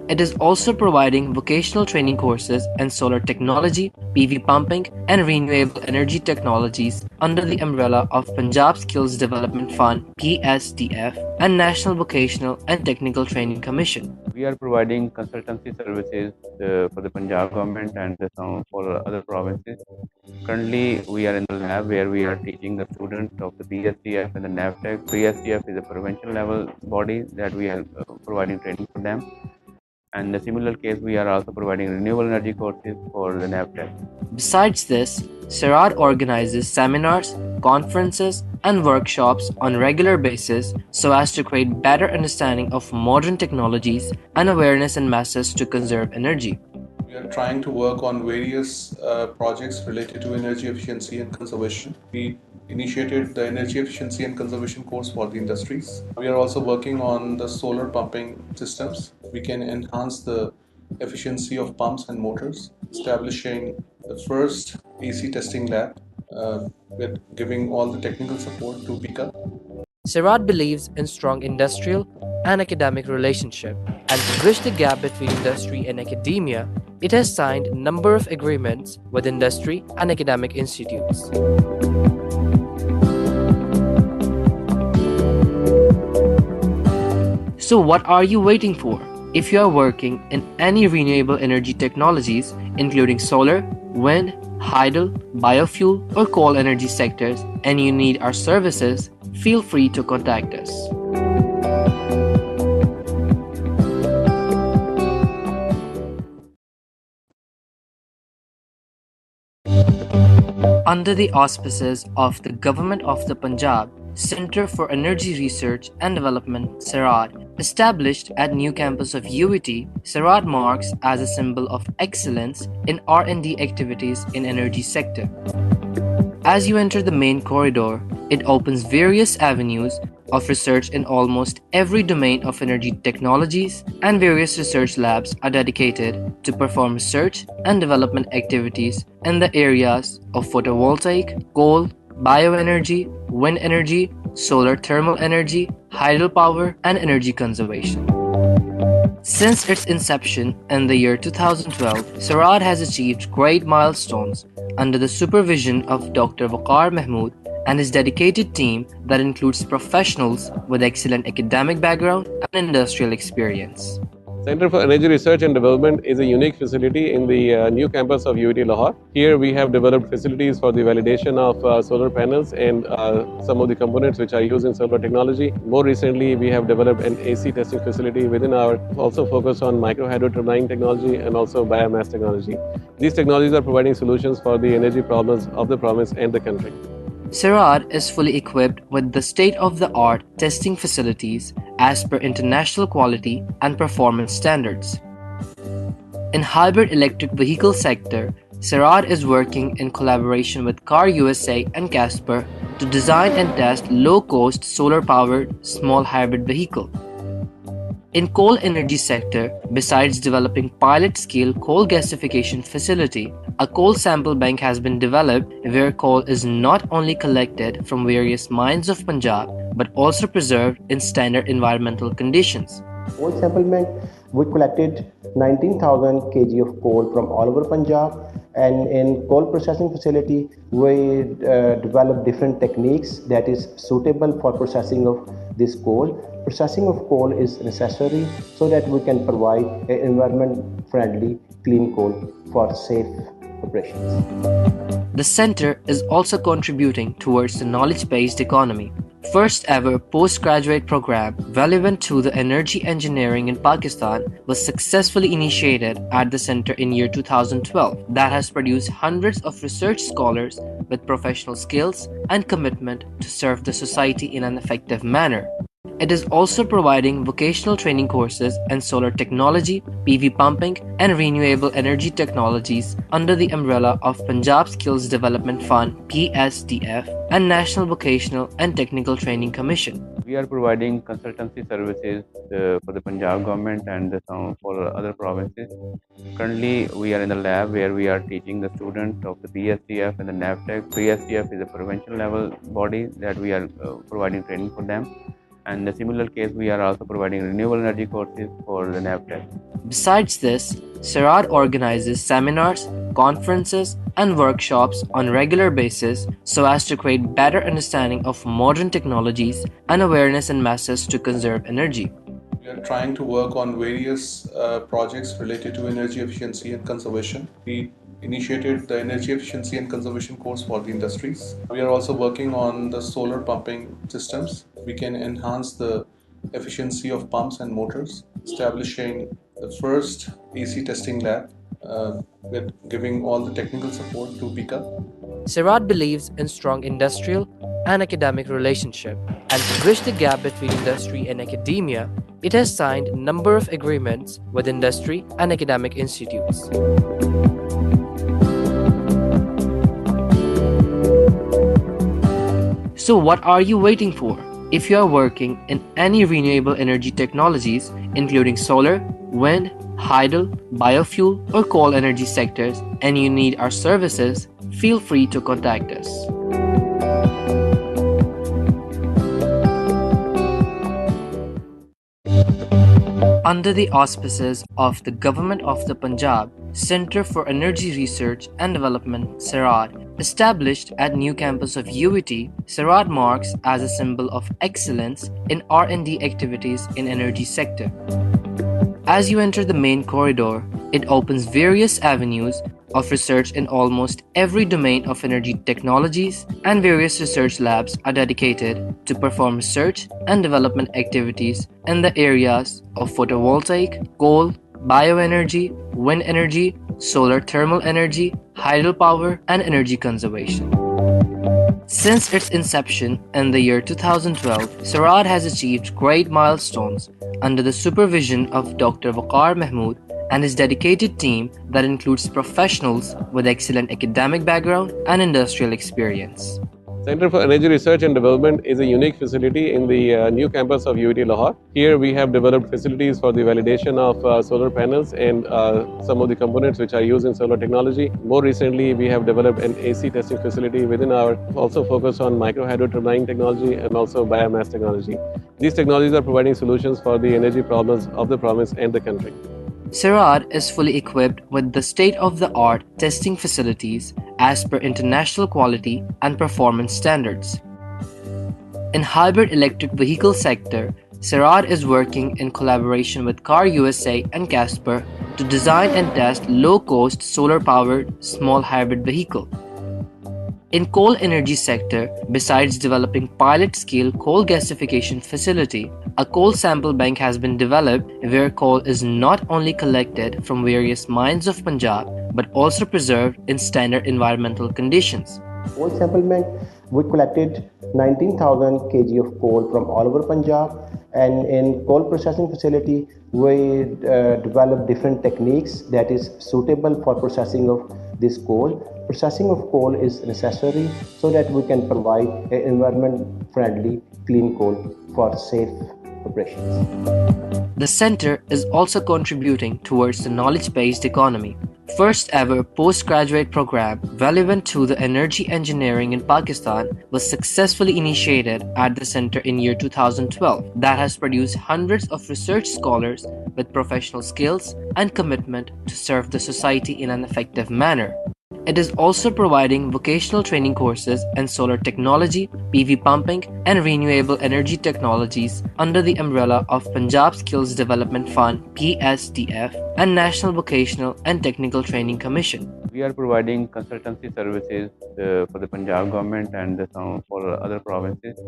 It is also providing vocational training courses in solar technology, PV pumping, and renewable energy technologies under the umbrella of Punjab Skills Development Fund (PSDF) and National Vocational and Technical Training Commission. We are providing consultancy services for the Punjab government and some for other provinces. Currently, we are in the lab where we are teaching the students of the PSDF and the NAVTEC. PSDF is a provincial level body that we are providing training for them. And in a similar case, we are also providing renewable energy courses for the NAVTEC. Besides this, CERAD organizes seminars, conferences, and workshops on regular basis so as to create better understanding of modern technologies and awareness in masses to conserve energy. We are trying to work on various projects related to energy efficiency and conservation. We initiated the energy efficiency and conservation course for the industries. We are also working on the solar pumping systems. We can enhance the efficiency of pumps and motors, establishing the first AC testing lab with giving all the technical support to PICA. CERAD believes in strong industrial and academic relationship, and to bridge the gap between industry and academia, it has signed a number of agreements with industry and academic institutes. So what are you waiting for? If you are working in any renewable energy technologies, including solar, wind, hydro, biofuel, or coal energy sectors, and you need our services, feel free to contact us. Under the auspices of the Government of the Punjab, Center for Energy Research and Development CERAD, established at new campus of UET, CERAD marks as a symbol of excellence in R&D activities in energy sector. As you enter the main corridor, it opens various avenues of research in almost every domain of energy technologies, and various research labs are dedicated to perform research and development activities in the areas of photovoltaic, coal, bioenergy, wind energy, solar thermal energy, hydropower, and energy conservation. Since its inception in the year 2012, CERAD has achieved great milestones under the supervision of Dr. Waqar Mahmood and his dedicated team that includes professionals with excellent academic background and industrial experience. Center for Energy Research and Development is a unique facility in the new campus of UET Lahore. Here we have developed facilities for the validation of solar panels and some of the components which are used in solar technology. More recently, we have developed an AC testing facility within our, also focused on micro hydro turbine technology and also biomass technology. These technologies are providing solutions for the energy problems of the province and the country. CERAD is fully equipped with the state-of-the-art testing facilities as per international quality and performance standards. In hybrid electric vehicle sector, CERAD is working in collaboration with Car USA and Casper to design and test low-cost solar-powered small hybrid vehicle. In coal energy sector, besides developing pilot-scale coal gasification facility, a coal sample bank has been developed where coal is not only collected from various mines of Punjab but also preserved in standard environmental conditions. Coal sample bank, we collected 19,000 kg of coal from all over Punjab, and in coal processing facility we developed different techniques that is suitable for processing of this coal. Processing of coal is necessary so that we can provide an environment-friendly clean coal for safe operations. The center is also contributing towards the knowledge-based economy. First ever postgraduate program relevant to the energy engineering in Pakistan was successfully initiated at the center in year 2012 that has produced hundreds of research scholars with professional skills and commitment to serve the society in an effective manner. It is also providing vocational training courses in solar technology, PV pumping, and renewable energy technologies under the umbrella of Punjab Skills Development Fund (PSDF) and National Vocational and Technical Training Commission. We are providing consultancy services for the Punjab government and some for other provinces. Currently, we are in the lab where we are teaching the students of the PSDF and the NAVTEC. PSDF is a provincial level body that we are providing training for them. And in a similar case, we are also providing renewable energy courses for the NAVTEC. Besides this, CERAD organizes seminars, conferences, and workshops on regular basis so as to create better understanding of modern technologies and awareness in masses to conserve energy. We are trying to work on various projects related to energy efficiency and conservation. We initiated the energy efficiency and conservation course for the industries. We are also working on the solar pumping systems. We can enhance the efficiency of pumps and motors, establishing the first AC testing lab. We're giving all the technical support to PICA. CERAD believes in strong industrial and academic relationship, and to bridge the gap between industry and academia, it has signed a number of agreements with industry and academic institutes. So what are you waiting for? If you are working in any renewable energy technologies, including solar, wind, hydro, biofuel, or coal energy sectors, and you need our services, feel free to contact us. Under the auspices of the Government of the Punjab, Center for Energy Research and Development CERAD, established at new campus of UET, CERAD marks as a symbol of excellence in R&D activities in energy sector. As you enter the main corridor, it opens various avenues of research in almost every domain of energy technologies, and various research labs are dedicated to perform research and development activities in the areas of photovoltaic, coal, bioenergy, wind energy, solar thermal energy, hydropower, and energy conservation. Since its inception in the year 2012, CERAD has achieved great milestones under the supervision of Dr. Waqar Mahmood and his dedicated team that includes professionals with excellent academic background and industrial experience. Center for Energy Research and Development is a unique facility in the new campus of UET Lahore. Here we have developed facilities for the validation of solar panels and some of the components which are used in solar technology. More recently, we have developed an AC testing facility within our, also focused on micro hydro turbine technology and also biomass technology. These technologies are providing solutions for the energy problems of the province and the country. CERAD is fully equipped with the state-of-the-art testing facilities as per international quality and performance standards. In hybrid electric vehicle sector, CERAD is working in collaboration with Car USA and Casper to design and test low-cost solar-powered small hybrid vehicle. In coal energy sector, besides developing pilot-scale coal gasification facility, a coal sample bank has been developed where coal is not only collected from various mines of Punjab but also preserved in standard environmental conditions. Coal sample bank, we collected 19,000 kg of coal from all over Punjab, and in coal processing facility we developed different techniques that is suitable for processing of this coal. Processing of coal is necessary so that we can provide an environment-friendly clean coal for safe operations. The center is also contributing towards the knowledge-based economy. First ever postgraduate program relevant to the energy engineering in Pakistan was successfully initiated at the center in year 2012 that has produced hundreds of research scholars with professional skills and commitment to serve the society in an effective manner. It is also providing vocational training courses in solar technology, PV pumping, and renewable energy technologies under the umbrella of Punjab Skills Development Fund (PSDF) and National Vocational and Technical Training Commission. We are providing consultancy services for the Punjab government and some for other provinces.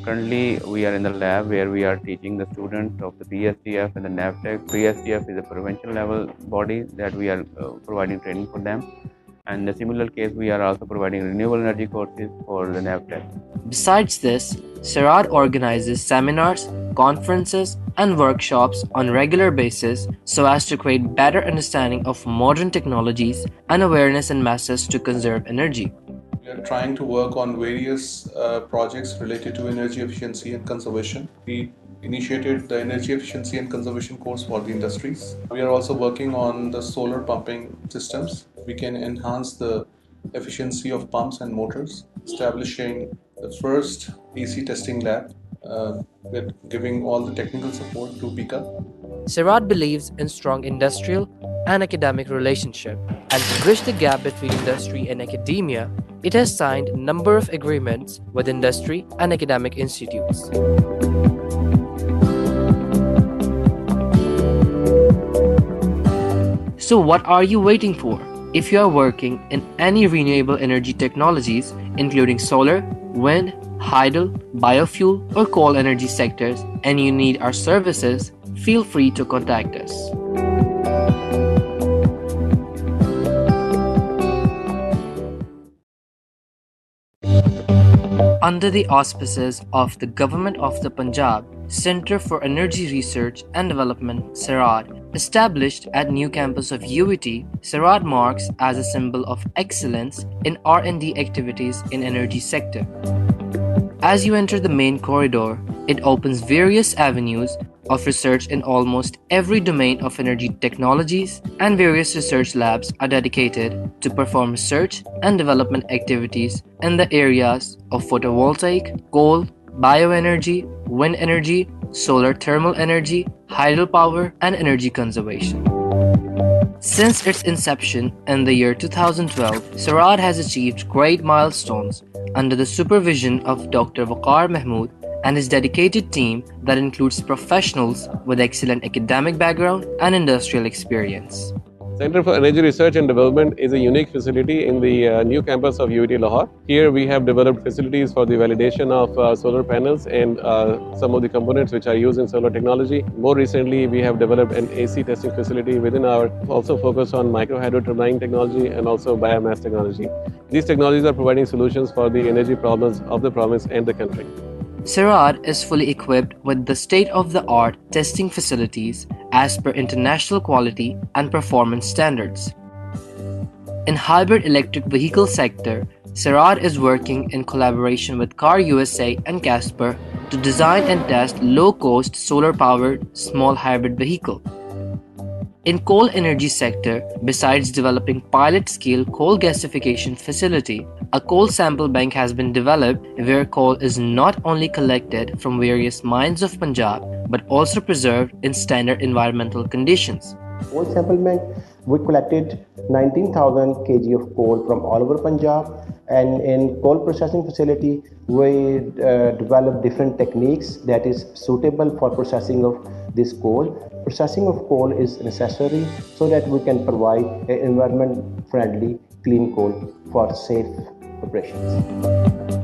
Currently, we are in the lab where we are teaching the students of the PSDF and the NAVTEC. PSDF is a provincial level body that we are providing training for them. And in a similar case, we are also providing renewable energy courses for the NAVTEC. Besides this, CERAD organizes seminars, conferences, and workshops on regular basis so as to create better understanding of modern technologies and awareness in masses to conserve energy. We are trying to work on various projects related to energy efficiency and conservation. We initiated the energy efficiency and conservation course for the industries. We are also working on the solar pumping systems. We can enhance the efficiency of pumps and motors, establishing the first AC testing lab with giving all the technical support to PICA. CERAD believes in strong industrial and academic relationship, and to bridge the gap between industry and academia, it has signed a number of agreements with industry and academic institutes. So what are you waiting for? If you are working in any renewable energy technologies, including solar, wind, hydel, biofuel, or coal energy sectors, and you need our services, feel free to contact us. Under the auspices of the Government of the Punjab, Centre for Energy Research and Development CERAD, established at new campus of UET, CERAD marks as a symbol of excellence in R&D activities in energy sector. As you enter the main corridor, it opens various avenues of research in almost every domain of energy technologies, and various research labs are dedicated to perform research and development activities in the areas of photovoltaic, coal, bioenergy, wind energy, solar thermal energy, hydropower, and energy conservation. Since its inception in the year 2012, CERAD has achieved great milestones under the supervision of Dr. Waqar Mahmood and his dedicated team that includes professionals with excellent academic background and industrial experience. Center for Energy Research and Development is a unique facility in the new campus of UET Lahore. Here we have developed facilities for the validation of solar panels and some of the components which are used in solar technology. More recently, we have developed an AC testing facility within our, also focused on micro hydro turbine technology and also biomass technology. These technologies are providing solutions for the energy problems of the province and the country. CERAD is fully equipped with the state-of-the-art testing facilities as per international quality and performance standards. In hybrid electric vehicle sector, CERAD is working in collaboration with Car USA and Casper to design and test low-cost solar-powered small hybrid vehicle. In coal energy sector, besides developing pilot-scale coal gasification facility, a coal sample bank has been developed where coal is not only collected from various mines of Punjab but also preserved in standard environmental conditions. Coal samplement, we collected 19,000 kg of coal from all over Punjab, and in coal processing facility, we developed different techniques that is suitable for processing of this coal. Processing of coal is necessary so that we can provide an environment-friendly clean coal for safe operations.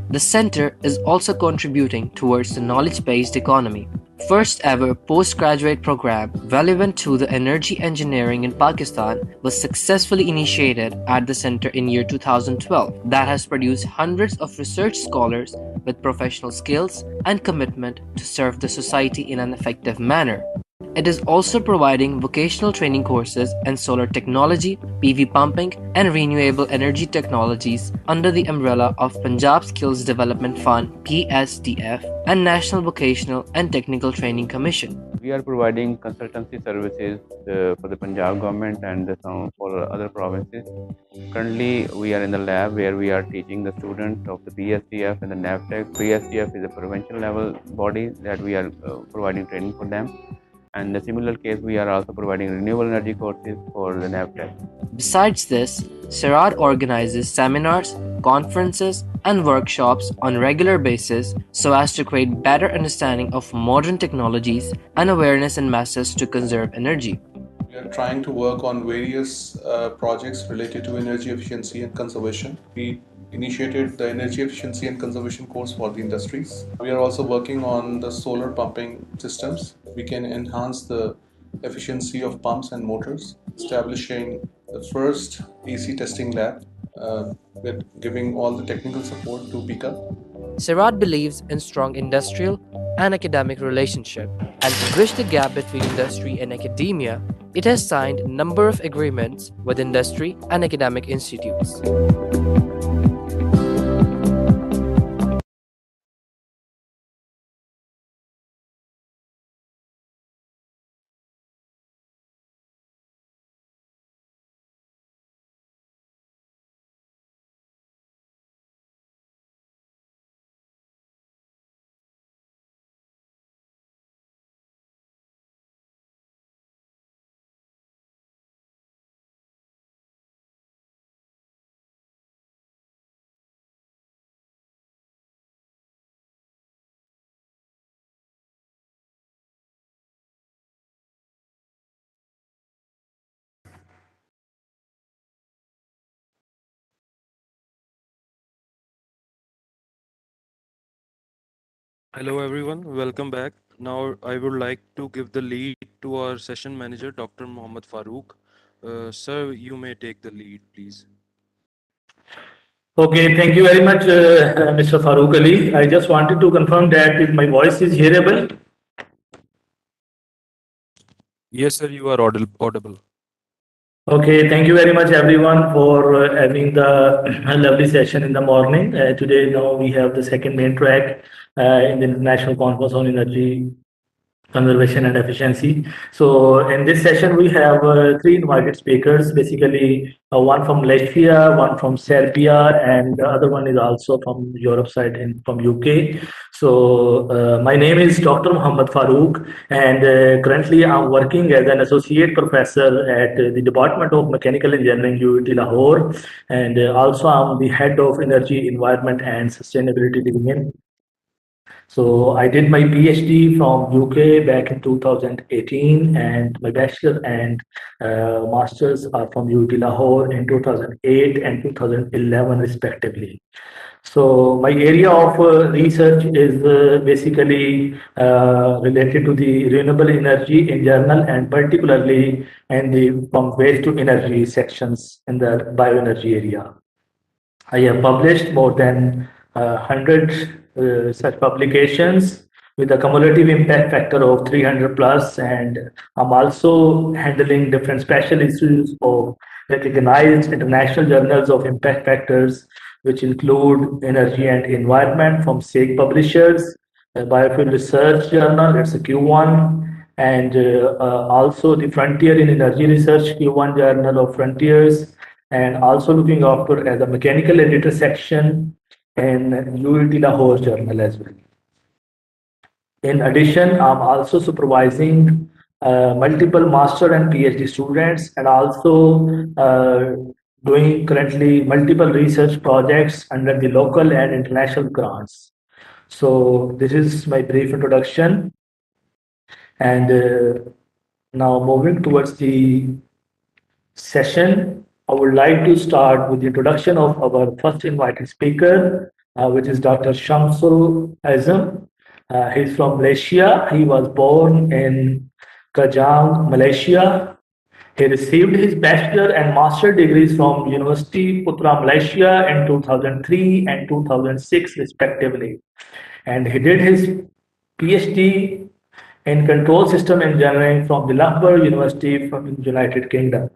The center is also contributing towards the knowledge-based economy. First ever postgraduate program relevant to the energy engineering in Pakistan was successfully initiated at the center in year 2012 that has produced hundreds of research scholars with professional skills and commitment to serve the society in an effective manner. It is also providing vocational training courses in solar technology, PV pumping, and renewable energy technologies under the umbrella of Punjab Skills Development Fund (PSDF) and National Vocational and Technical Training Commission. We are providing consultancy services for the Punjab government and some for other provinces. Currently, we are in the lab where we are teaching the students of the PSDF and the NAVTEC. PSDF is a provincial level body that we are providing training for them. And in a similar case, we are also providing renewable energy courses for the NAVTEC. Besides this, CERAD organizes seminars, conferences, and workshops on regular basis so as to create better understanding of modern technologies and awareness in masses to conserve energy. We are trying to work on various projects related to energy efficiency and conservation. We initiated the energy efficiency and conservation course for the industries. We are also working on the solar pumping systems. We can enhance the efficiency of pumps and motors, establishing the first AC testing lab with giving all the technical support to PICA. CERAD believes in strong industrial and academic relationship, and to bridge the gap between industry and academia, it has signed a number of agreements with industry and academic institutes. Hello everyone, welcome back. Now I would like to give the lead to our session manager, Dr. Mohammed Farooq. Sir, you may take the lead, please. Okay, thank you very much, Mr. Farooq Ali. I just wanted to confirm that if my voice is hearable. Yes, sir, you are audible. Okay, thank you very much everyone for having the lovely session in the morning. Today now we have the second main track in the International Conference on Energy Conservation and Efficiency. So in this session we have three invited speakers, basically one from Latvia, one from Serbia, and the other one is also from Europe side and from UK. So my name is Dr. Mohammed Farooq, and currently I'm working as an associate professor at the Department of Mechanical Engineering, UET Lahore, and also I'm the head of Energy, Environment and Sustainability Division. So I did my PhD from UK back in 2018, and my bachelor and masters are from UT Lahore in 2008 and 2011 respectively. So my area of research is basically related to the renewable energy in general, and particularly in the from waste to energy sections in the bioenergy area. I have published more than 100 such publications with a cumulative impact factor of 300 plus, and I'm also handling different special issues of recognized international journals of impact factors, which include Energy and Environment from SAG Publishers, Biofuel Research Journal, it's a Q1, and also the Frontier in Energy Research Q1 Journal of Frontiers, and also looking after as a mechanical editor section in UET Lahore journal as well. In addition, I'm also supervising multiple master and PhD students, and also doing currently multiple research projects under the local and international grants. So this is my brief introduction, and now moving towards the session, I would like to start with the introduction of our first invited speaker, which is Dr. Shamsul Azam. He's from Malaysia. He was born in Kajang, Malaysia. He received his bachelor and master degrees from University Putra Malaysia in 2003 and 2006 respectively. And he did his PhD in control system engineering from the Lahore University from the United Kingdom.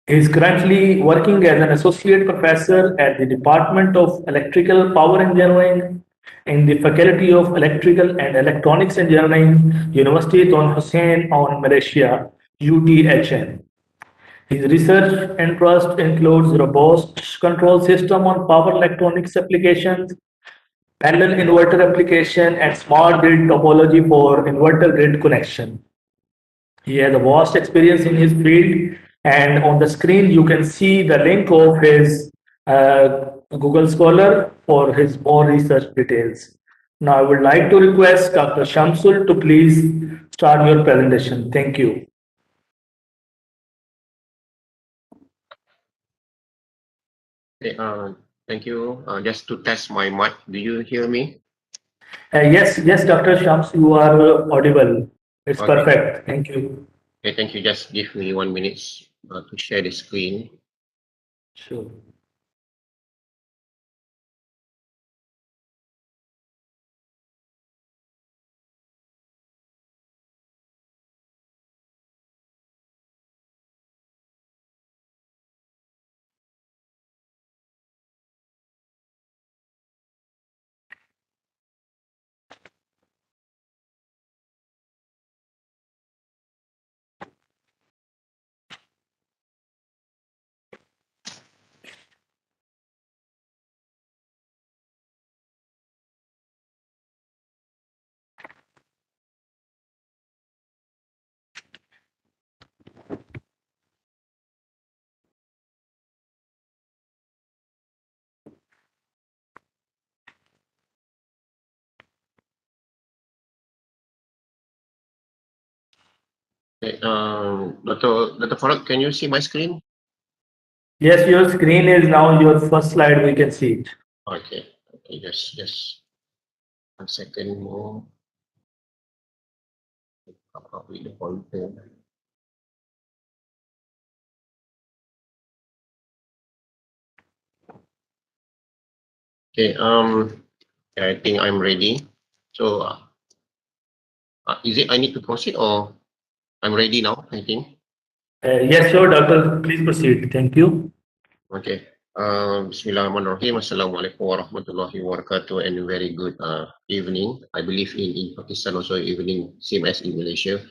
He is currently working as an associate professor at the Department of Electrical Power Engineering in the Faculty of Electrical and Electronics Engineering, University Tun Hussein on Malaysia, UTHN. His research interest includes robust control system on power electronics applications, parallel inverter application, and smart grid topology for inverter grid connection. He has a vast experience in his field, and on the screen you can see the link of his Google Scholar for his more research details. Now I would like to request Dr. Shamsul to please start your presentation. Thank you. Okay, thank you. Just to test my mic, do you hear me? Yes, Dr. Shams, you are audible. It's Okay. perfect. Thank you. Okay, thank you. Just give me 1 minute to share the screen. Sure. Okay, Dr. Farooq, can you see my screen? Yes, your screen is now your first slide. We can see it. Okay, okay, just 1 second more. Copy the pointer. Okay, I think I'm ready. So, is it I need to proceed or I'm ready now, I think? Yes, sure, Doctor. Please proceed. Thank you. Okay. Bismillahirrahmanirrahim. Assalamualaikum warahmatullahi wabarakatuh, and very good evening. I believe in Pakistan also evening, same as in Malaysia.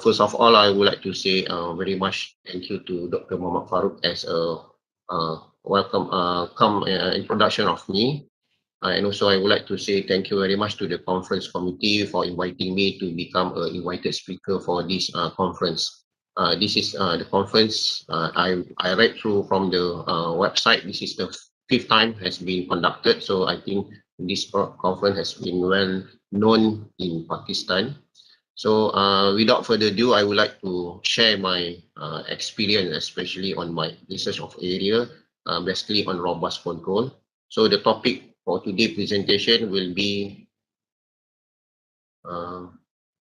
First of all, I would like to say very much thank you to Dr. Muhammad Farooq as a welcome introduction of me. And also I would like to say thank you very much to the conference committee for inviting me to become an invited speaker for this conference. This is the conference I read through from the website. This is the fifth time has been conducted. So I think this conference has been well known in Pakistan. So without further ado, I would like to share my experience, especially on my research of area, basically on robust control. So the topic for today's presentation will be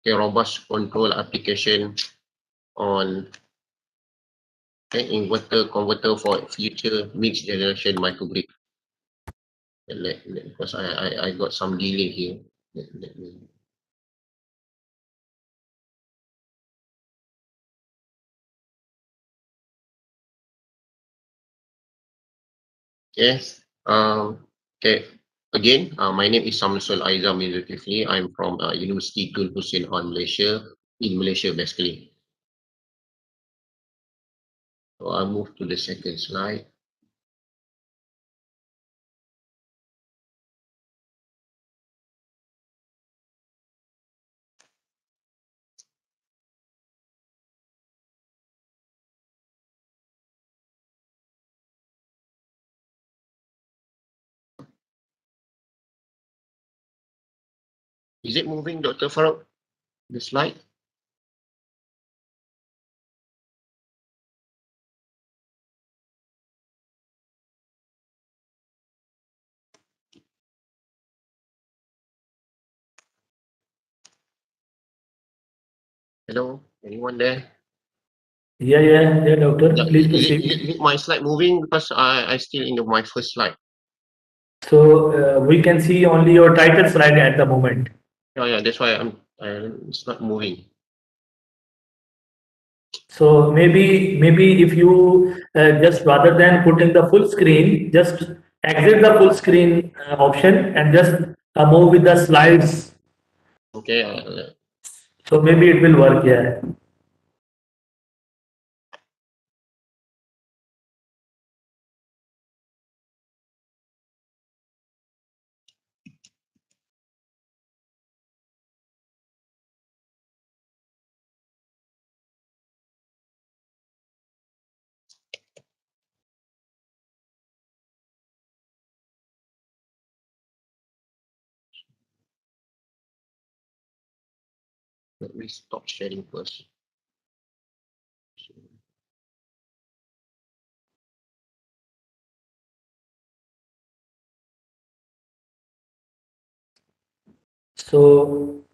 robust control application on inverter converter for future mixed generation microgrid. Because I got some delay here. Let me. Yes. Okay. Again, my name is Samsul Aizam Zulkifli. I'm from University Tun Hussein on Malaysia, in Malaysia basically. So I'll move to the second slide. Is it moving, Dr. Farouk? The slide? Hello, anyone there? Yeah, doctor. Yeah, Please proceed. is it my slide moving? Because I still in my first slide. So we can see only your title slide at the moment. Yeah, that's why it's not moving. So maybe if you just rather than putting the full screen, just exit the full screen option and just move with the slides. Okay. So maybe it will work. Yeah. Let me stop sharing first. So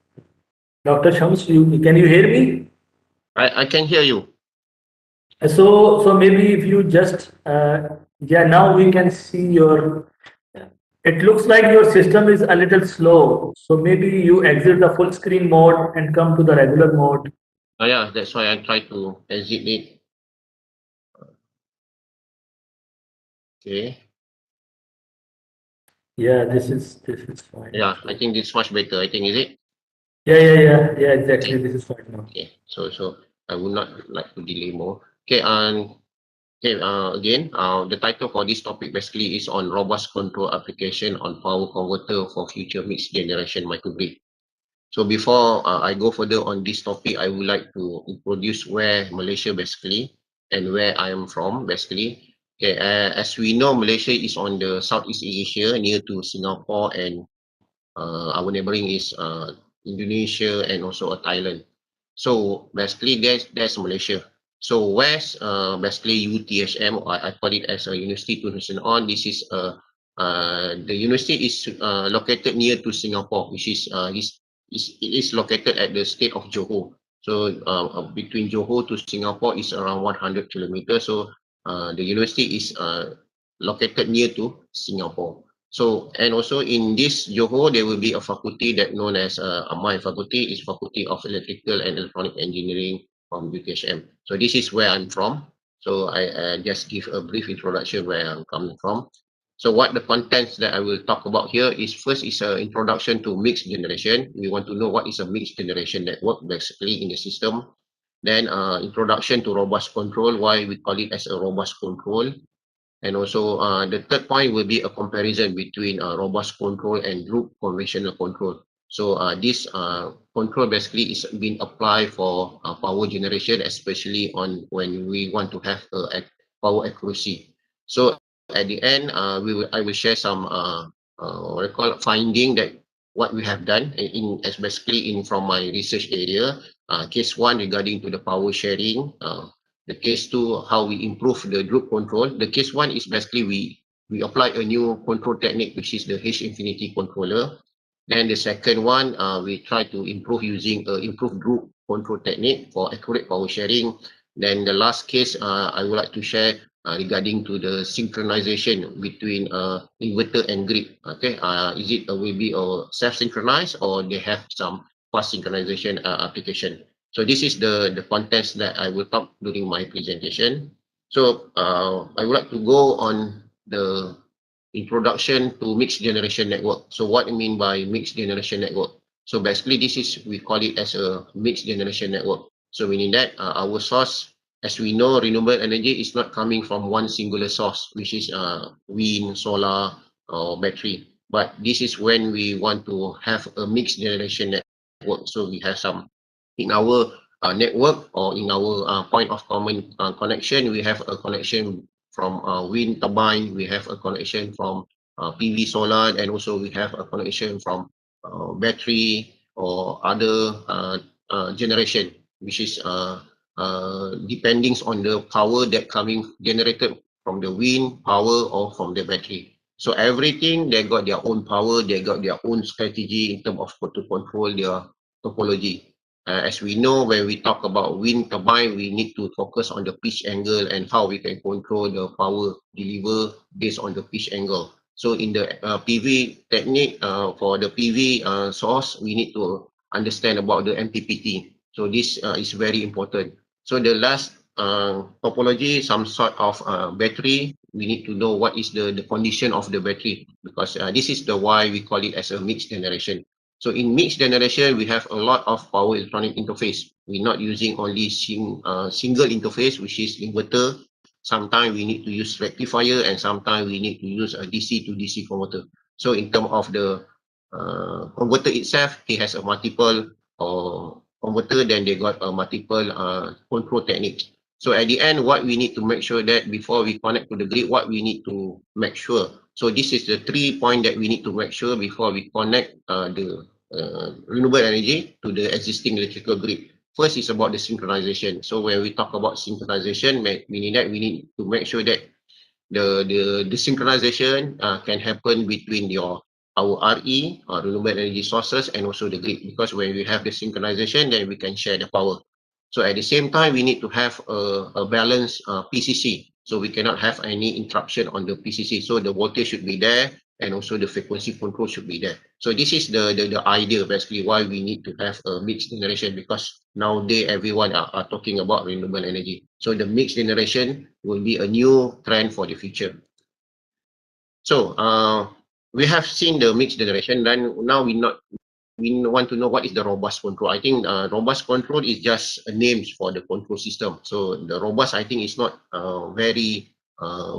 Dr. Shams, can you hear me? I can hear you. So maybe if you just yeah, now we can see your. It looks like your system is a little slow. So maybe you exit the full screen mode and come to the regular mode. Yeah, that's why I try to exit it. Okay. Yeah, this is fine. Yeah, I think this is much better. I think, is it? Yeah, exactly. This is fine now. Okay. So I would not like to delay more. Okay. Again, the title for this topic basically is on robust control application on power converter for future mixed generation microgrid. So before I go further on this topic, I would like to introduce where Malaysia basically and where I am from basically. Okay, as we know, Malaysia is on the Southeast Asia near to Singapore, and our neighboring is Indonesia and also Thailand. So basically there's Malaysia. So where's basically UTHM, or I call it as a University to National On. This is the university is located near to Singapore, which it is located at the state of Johor. So between Johor to Singapore is around 100 kilometers. So the university is located near to Singapore. So, and also in this Johor, there will be a faculty that known as my faculty is Faculty of Electrical and Electronic Engineering from UTHM. So this is where I'm from. So I just give a brief introduction where I'm coming from. So what the contents that I will talk about here is first is an introduction to mixed generation. We want to know what is a mixed generation network basically in the system. Then introduction to robust control, why we call it as a robust control. And also the third point will be a comparison between robust control and group conventional control. So this control basically is being applied for power generation, especially on when we want to have power accuracy. So at the end, I will share some what I call finding that what we have done as basically in from my research area. Case one regarding to the power sharing. The case two, how we improve the group control. The case one is basically we apply a new control technique, which is the H infinity controller. Then the second one, we try to improve using improved group control technique for accurate power sharing. Then the last case I would like to share regarding to the synchronization between inverter and grid. Okay, is it will be self-synchronized, or they have some fast synchronization application? So this is the contents that I will talk during my presentation. So I would like to go on the introduction to mixed generation network. So what I mean by mixed generation network? So basically this is, we call it as a mixed generation network. So meaning that our source, as we know, renewable energy is not coming from one singular source, which is wind, solar, or battery. But this is when we want to have a mixed generation network. So we have some in our network, or in our point of common connection, we have a connection from wind turbine, we have a connection from PV solar, and also we have a connection from battery, or other generation, which is depending on the power that coming generated from the wind power or from the battery. So everything, they got their own power, they got their own strategy in terms of how to control their topology. As we know, when we talk about wind turbine, we need to focus on the pitch angle and how we can control the power deliver based on the pitch angle. So in the PV technique, for the PV source, we need to understand about the MPPT. So this is very important. So the last topology, some sort of battery, we need to know what is the condition of the battery, because this is the why we call it as a mixed generation. So in mixed generation, we have a lot of power electronic interface. We're not using only single interface, which is inverter. Sometimes we need to use rectifier, and sometimes we need to use a DC to DC converter. So in terms of the converter itself, it has a multiple converter, then they got a multiple control techniques. So at the end, what we need to make sure that before we connect to the grid, what we need to make sure. So this is the 3 points that we need to make sure before we connect the renewable energy to the existing electrical grid. First is about the synchronization. So when we talk about synchronization, meaning that we need to make sure that the synchronization can happen between your our RE or renewable energy sources and also the grid, because when we have the synchronization, then we can share the power. So at the same time, we need to have a balanced PCC, so we cannot have any interruption on the PCC. So the voltage should be there, and also the frequency control should be there. So this is the idea basically why we need to have a mixed generation, because nowadays everyone are talking about renewable energy. So the mixed generation will be a new trend for the future. So we have seen the mixed generation, then now we want to know what is the robust control. I think robust control is just a name for the control system. So the robust, I think, is not very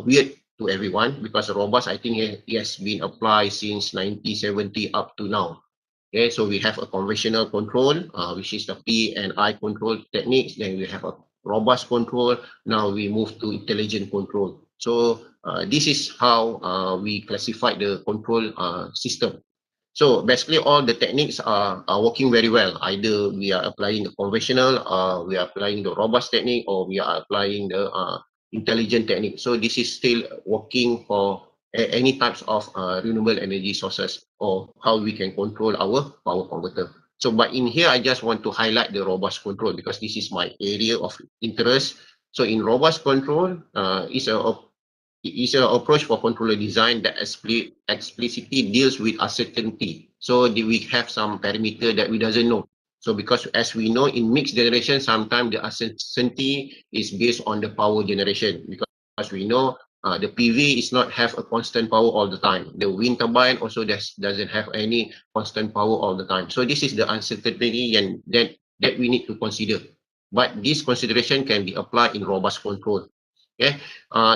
weird to everyone, because robust, I think, it has been applied since 1970 up to now. Okay, so we have a conventional control, which is the P and I control techniques. Then we have a robust control. Now we move to intelligent control. So this is how we classify the control system. So basically, all the techniques are working very well. Either we are applying the conventional, we are applying the robust technique, or we are applying the intelligent technique. So this is still working for any types of renewable energy sources, or how we can control our power converter. So, but in here, I just want to highlight the robust control, because this is my area of interest. So in robust control, is an approach for controller design that explicitly deals with uncertainty. So we have some parameter that we doesn't know. So because as we know in mixed generation, sometimes the uncertainty is based on the power generation, because we know the PV is not have a constant power all the time. The wind turbine also doesn't have any constant power all the time. So this is the uncertainty and that we need to consider. But this consideration can be applied in robust control. Okay.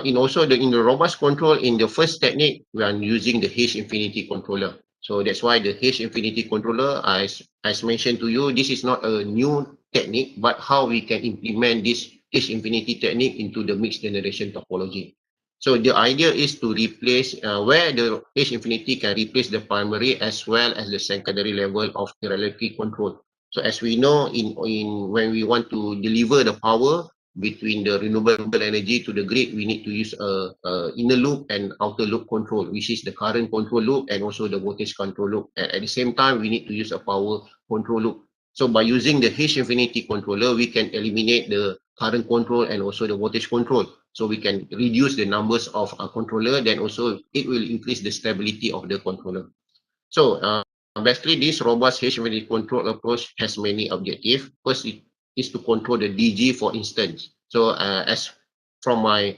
In also in the robust control, in the first technique, we are using the H infinity controller. So that's why the H infinity controller, as mentioned to you, this is not a new technique, but how we can implement this H infinity technique into the mixed generation topology. So the idea is to replace where the H infinity can replace the primary as well as the secondary level of hierarchy control. So as we know, in when we want to deliver the power between the renewable energy to the grid, we need to use a inner loop and outer loop control, which is the current control loop and also the voltage control loop. And at the same time, we need to use a power control loop. So by using the H infinity controller, we can eliminate the current control and also the voltage control. So we can reduce the numbers of a controller, then also it will increase the stability of the controller. So basically, this robust H infinity control approach has many objectives. First, it is to control the DG, for instance. So as from my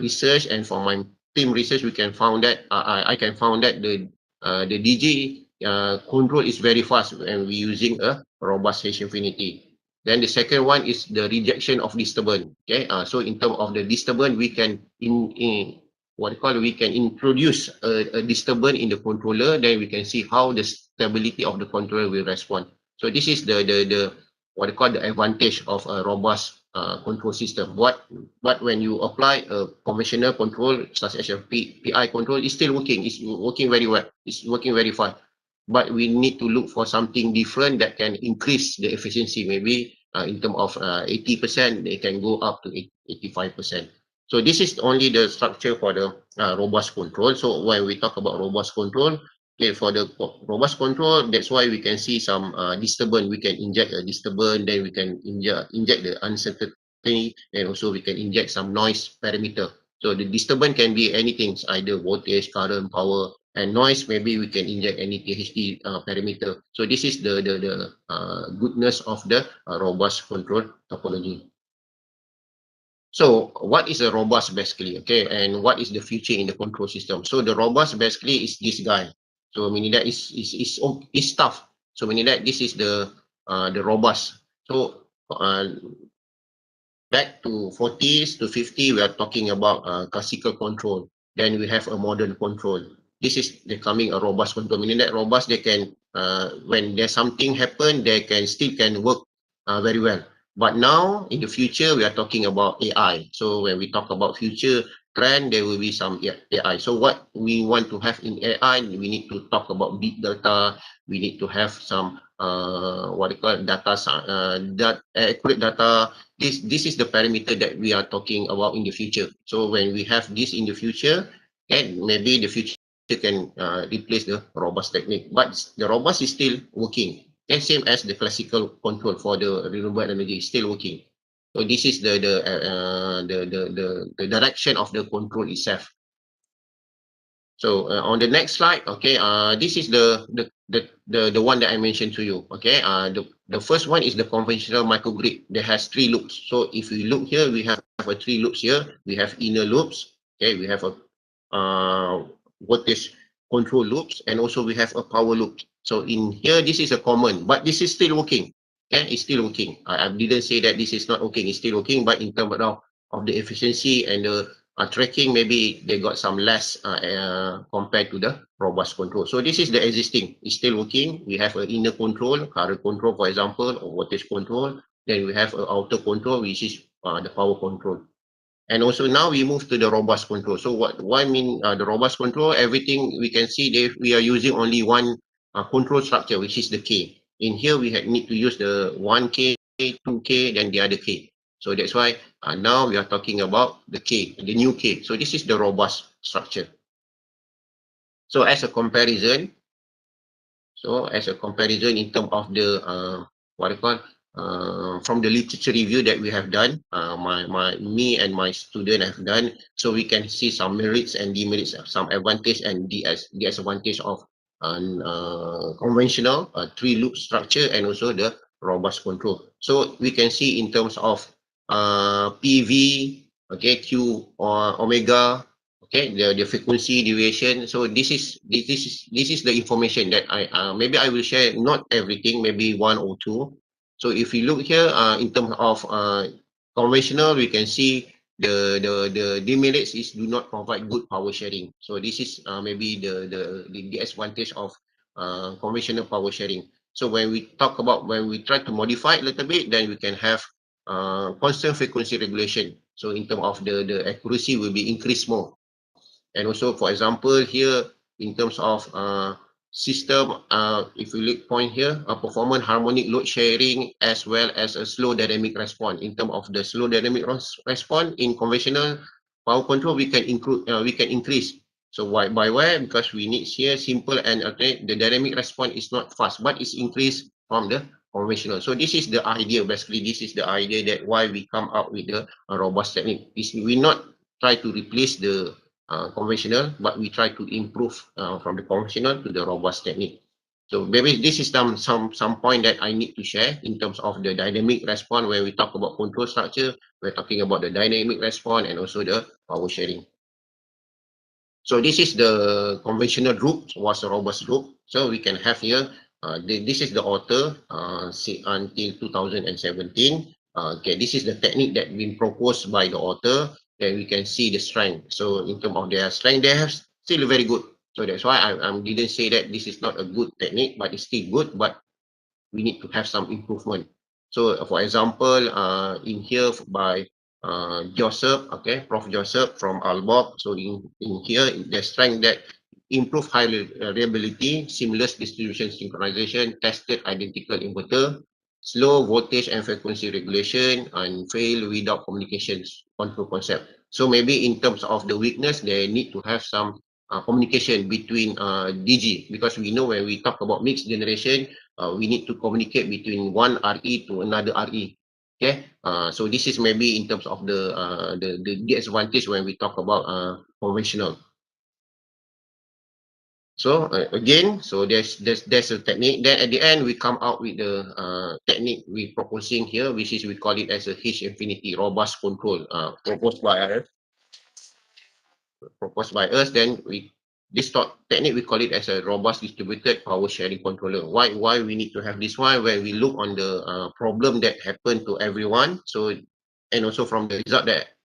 research and from my team research, we can found that I can found that the DG control is very fast when we using a robust H infinity. Then the second one is the rejection of disturbance. Okay, so in terms of the disturbance, we can we can introduce a disturbance in the controller, then we can see how the stability of the controller will respond. So this is the the advantage of a robust control system. But when you apply a conventional control such as a PI control, it's still working. It's working very well. It's working very fast. but we need to look for something different that can increase the efficiency. Maybe in terms of 80%, they can go up to 85%. So this is only the structure for the robust control. So when we talk about robust control, okay, for the robust control, that's why we can see some disturbance. We can inject a disturbance, then we can inject the uncertainty, and also we can inject some noise parameter. So the disturbance can be anything, either voltage, current, power, and noise. Maybe we can inject any THD parameter. So this is the goodness of the robust control topology. So what is a robust basically? Okay, and what is the future in the control system? So the robust basically is this guy. So meaning that is tough. So meaning that this is the robust. So back to 40s to 50, we are talking about classical control. Then we have a modern control. This is becoming a robust control, meaning that robust, they can, when there's something happen, they can still work very well. But now, in the future, we are talking about AI. So when we talk about future trend, there will be some AI. So what we want to have in AI, we need to talk about big data. We need to have some, what they call data, accurate data. This is the parameter that we are talking about in the future. So when we have this in the future, and maybe the future can replace the robust technique, but the robust is still working, and same as the classical control for the renewable energy is still working. So this is the direction of the control itself. So on the next slide, okay, this is the one that I mentioned to you. Okay, the first one is the conventional microgrid that has 3 loops. So if you look here, we have a 3 loops here. We have inner loops. Okay, we have a voltage control loops, and also we have a power loop. So in here, this is a common, but this is still working. Okay, it's still working. I didn't say that this is not working. It's still working, but in terms of the efficiency and the tracking, maybe they got some less compared to the robust control. So this is the existing, it's still working. We have an inner control, current control, for example, or voltage control. Then we have an outer control, which is the power control. And also now we move to the robust control. So what I mean, the robust control, everything we can see, we are using only one control structure, which is the K. In here, we need to use the 1K, 2K, then the other K. So that's why now we are talking about the K, the new K. So this is the robust structure. So as a comparison, in terms of the what I call from the literature review that we have done, me and my student have done, so we can see some merits and demerits, some advantage and disadvantage of conventional 3 loop structure and also the robust control. So we can see in terms of PV, okay, Q or omega, okay, the frequency deviation. So this is the information that I maybe I will share, not everything, maybe 1 or 2. So if you look here in terms of conventional, we can see the demerits is do not provide good power sharing. So this is maybe the disadvantage of conventional power sharing. So when we try to modify it a little bit, then we can have constant frequency regulation. So in terms of the accuracy will be increased more. And also, for example, here in terms of system, if we look point here, a performance harmonic load sharing as well as a slow dynamic response. In terms of the slow dynamic response in conventional power control, we can increase. So by why? Because we need here simple and the dynamic response is not fast, but it's increased from the conventional. So this is the idea. Basically, this is the idea that why we come up with the robust technique. We not try to replace the conventional, but we try to improve from the conventional to the robust technique. So maybe this is some point that I need to share in terms of the dynamic response. When we talk about control structure, we're talking about the dynamic response and also the power sharing. So this is the conventional group, was a robust group. So we can have here, this is the author until 2017. Okay, this is the technique that been proposed by the author. Then we can see the strength. So in terms of their strength, they have still very good. So that's why I didn't say that this is not a good technique, but it's still good, but we need to have some improvement. So for example, in here by Joseph, okay, Prof. Joseph from Albok. So in here, the strength that improved high reliability, seamless distribution synchronization, tested identical inverter, slow voltage and frequency regulation, and fail without communications control concept. So maybe in terms of the weakness, they need to have some communication between DG, because we know when we talk about mixed generation, we need to communicate between one RE to another RE. Okay, so this is maybe in terms of the disadvantage when we talk about conventional. So again, so there's a technique. Then at the end, we come out with the technique we proposing here, which is we call it as a H infinity robust control, proposed by us. Then this technique we call it as a robust distributed power sharing controller. Why we need to have this one? When we look on the problem that happened to everyone, so and also from the result that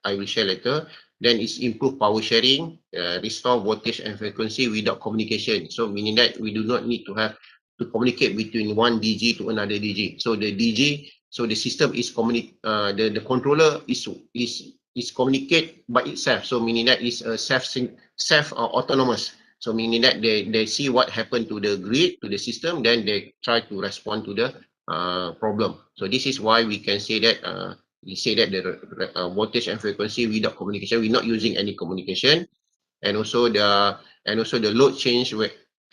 I will share later, then it's improve power sharing, restore voltage and frequency without communication. So meaning that we do not need to have to communicate between one DG to another DG. So the DG, so the system is the controller is communicate by itself. So meaning that is a self autonomous. So meaning that they see what happened to the grid, to the system, then they try to respond to the problem. So this is why we can say that the voltage and frequency without communication, we're not using any communication, and also the load change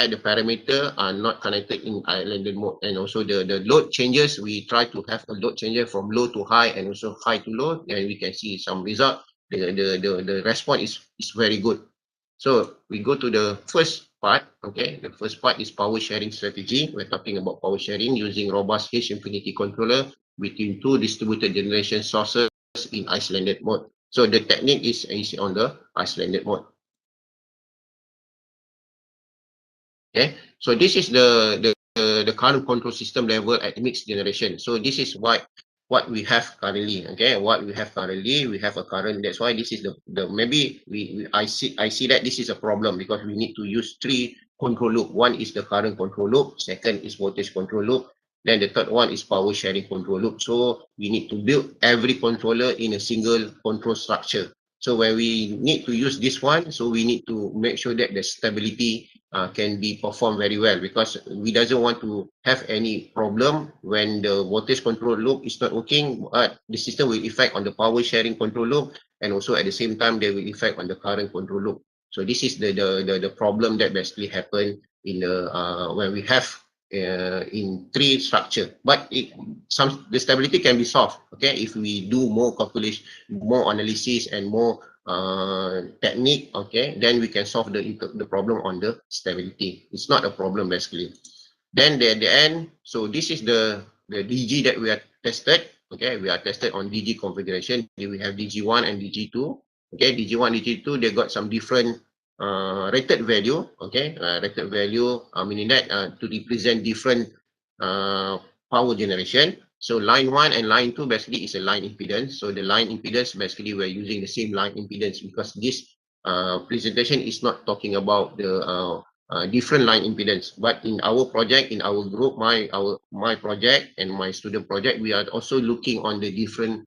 at the parameter are not connected in islanded mode, and also the load changes, we try to have a load changer from low to high and also high to low, and we can see some result. The response is very good. So we go to the first part. Okay, the first part is power sharing strategy. We're talking about power sharing using robust H infinity controller between two distributed generation sources in isolated mode. So the technique is on the isolated mode. Okay, so this is the current control system level at mixed generation. So this is what we have currently. Okay, what we have currently, we have a current. That's why this is the maybe I see that this is a problem, because we need to use three control loop. One is the current control loop, second is voltage control loop, then the third one is power sharing control loop. So we need to build every controller in a single control structure. So when we need to use this one, so we need to make sure that the stability can be performed very well, because we doesn't want to have any problem when the voltage control loop is not working, but the system will affect on the power sharing control loop, and also at the same time they will affect on the current control loop. So this is the problem that basically happen in the when we have in three structure, but the stability can be solved. Okay, if we do more calculation, more analysis, and more technique, okay, then we can solve the problem on the stability. It's not a problem basically. Then at the end, so this is the DG that we are tested. Okay, we are tested on DG configuration. We have DG1 and DG2. Okay, DG1, DG2, they got some different rated value. Okay, rated value meaning that to represent different power generation. So line 1 and line 2 basically is a line impedance. So the line impedance, basically we're using the same line impedance, because this presentation is not talking about the different line impedance. But in our project, in our group, my project and my student project, we are also looking on the different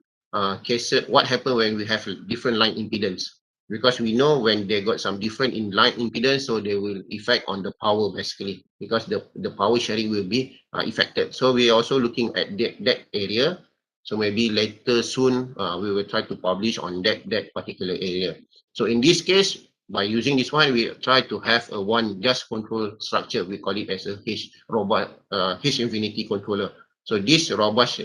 cases, what happens when we have different line impedance. Because we know when they got some different in line impedance, so they will affect on the power basically, because the power sharing will be affected. So we are also looking at that area. So maybe later soon we will try to publish on that particular area. So in this case, by using this one, we try to have a one just control structure. We call it as a H infinity controller. So this robust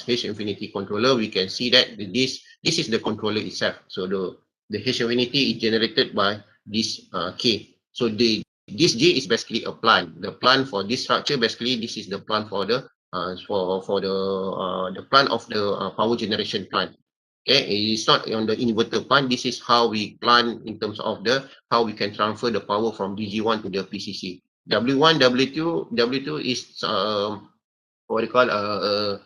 H infinity controller, we can see that this is the controller itself. So the H infinity is generated by this K. So this J is basically a plant. The plant for this structure, basically this is the plant for the the plant of the power generation plant. Okay, it's not on the inverter plant. This is how we plan in terms of how we can transfer the power from DG1 to the PCC. W1, W2 is what we call a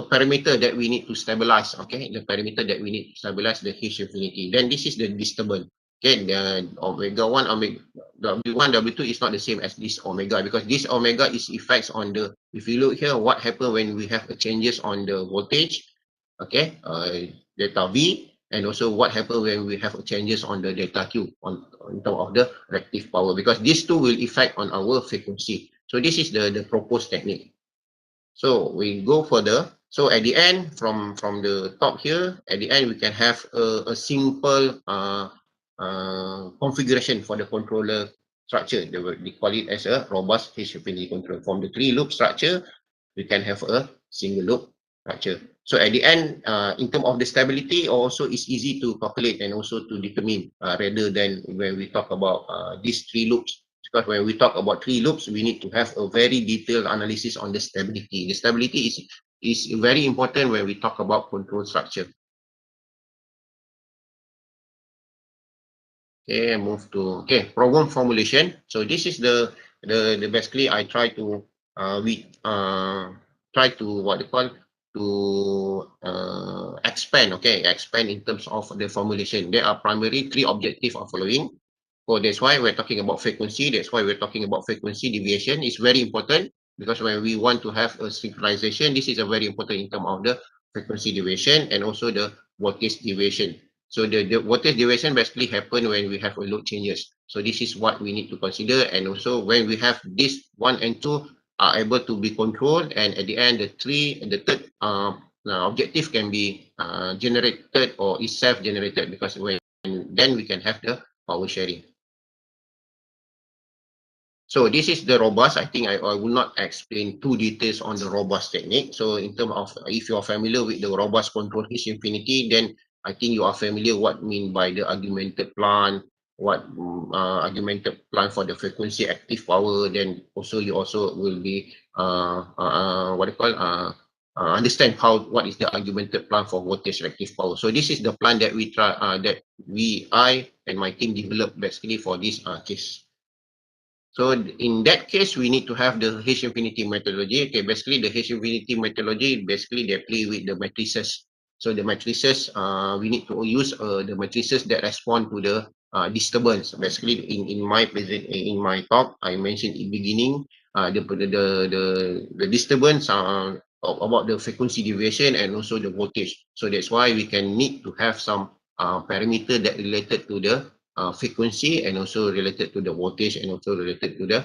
parameter that we need to stabilize. Okay, the parameter that we need to stabilize the H infinity. Then this is the disturbance. Okay, the omega 1, omega W1, W2 is not the same as this omega, because this omega is effects on the, if you look here, what happens when we have changes on the voltage. Okay, delta V, and also what happens when we have changes on the data queue on terms of the reactive power, because these two will affect on our frequency. So this is the proposed technique. So we go further. So at the end, from the top here, at the end we can have a simple configuration for the controller structure. They call it as a robust HFND control. From the 3-loop structure, we can have a single loop structure. So at the end, in terms of the stability, also it's easy to calculate and also to determine rather than when we talk about these 3 loops. Because when we talk about 3 loops, we need to have a very detailed analysis on the stability. The stability is very important when we talk about control structure. Okay, move to program formulation. So this is the basically I try to what they call to expand in terms of the formulation. There are primarily 3 objectives of following. So that's why we're talking about frequency. That's why we're talking about frequency deviation. It's very important because when we want to have a synchronization, this is a very important in terms of the frequency deviation and also the voltage deviation. So the voltage deviation basically happen when we have a load changes. So this is what we need to consider, and also when we have this 1 and 2 are able to be controlled, and at the end the third objective can be generated or is self-generated, because then we can have the power sharing. So this is the robust. I think I will not explain too details on the robust technique. So in terms of if you are familiar with the robust control H infinity, then I think you are familiar what mean by the augmented plan, what augmented plan for the frequency active power. Then also you also will be understand what is the augmented plan for voltage reactive power. So this is the plan that we try I and my team developed basically for this case. So in that case, we need to have the H infinity methodology. Okay, basically the H infinity methodology, basically they play with the matrices. So the matrices, we need to use the matrices that respond to the disturbance. Basically, in my talk, I mentioned in beginning the disturbance about the frequency deviation and also the voltage. So that's why we can need to have some parameter that related to the frequency and also related to the voltage and also related to the,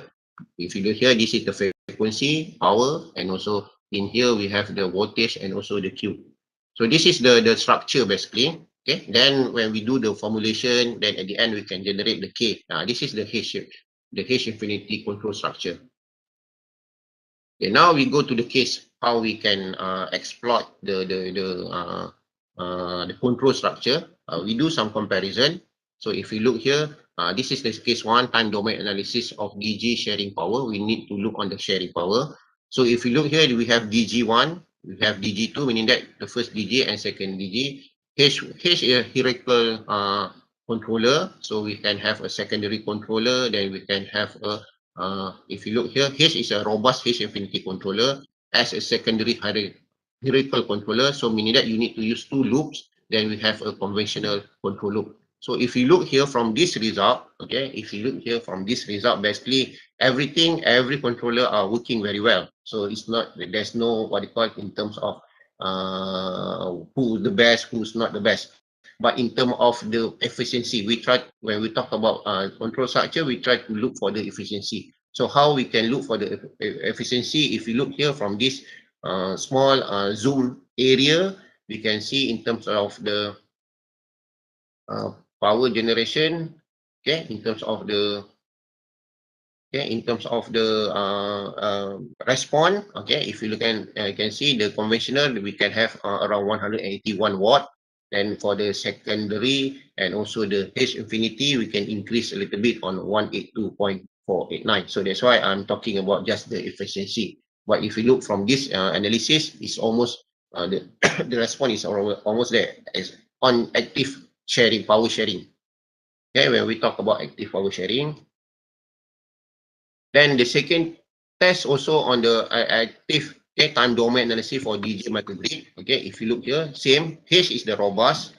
if you look here, this is the frequency, power, and also in here we have the voltage and also the Q. So this is the structure basically. Okay, then when we do the formulation, then at the end we can generate the K. This is the H infinity control structure. Okay, now we go to the case how we can exploit the control structure. We do some comparison. So if you look here, this is the case 1, time domain analysis of DG sharing power. We need to look on the sharing power. So if you look here, we have DG1, we have DG2, meaning that the first DG and second DG. H is a hierarchical controller. So we can have a secondary controller, then we can have a if you look here, H is a robust H infinity controller as a secondary hierarchical controller. So meaning that you need to use 2 loops, then we have a conventional control loop. So if you look here from this result, okay, if you look here from this result, basically every controller are working very well. So it's not, there's no what you call it in terms of who's the best, who's not the best. But in terms of the efficiency, we try, when we talk about control structure, we try to look for the efficiency. So how we can look for the efficiency? If you look here from this small zoom area, we can see in terms of the power generation, okay, in terms of the response, okay, if you look at you can see the conventional, we can have around 181 watt. Then for the secondary and also the H infinity, we can increase a little bit on 182.489. So that's why I'm talking about just the efficiency. But if you look from this analysis, it's almost the the response is almost there as on active sharing, power sharing. Okay, when we talk about active power sharing, then the second test also on the active time domain analysis for DG microgrid. Okay, if you look here, same, H is the robust,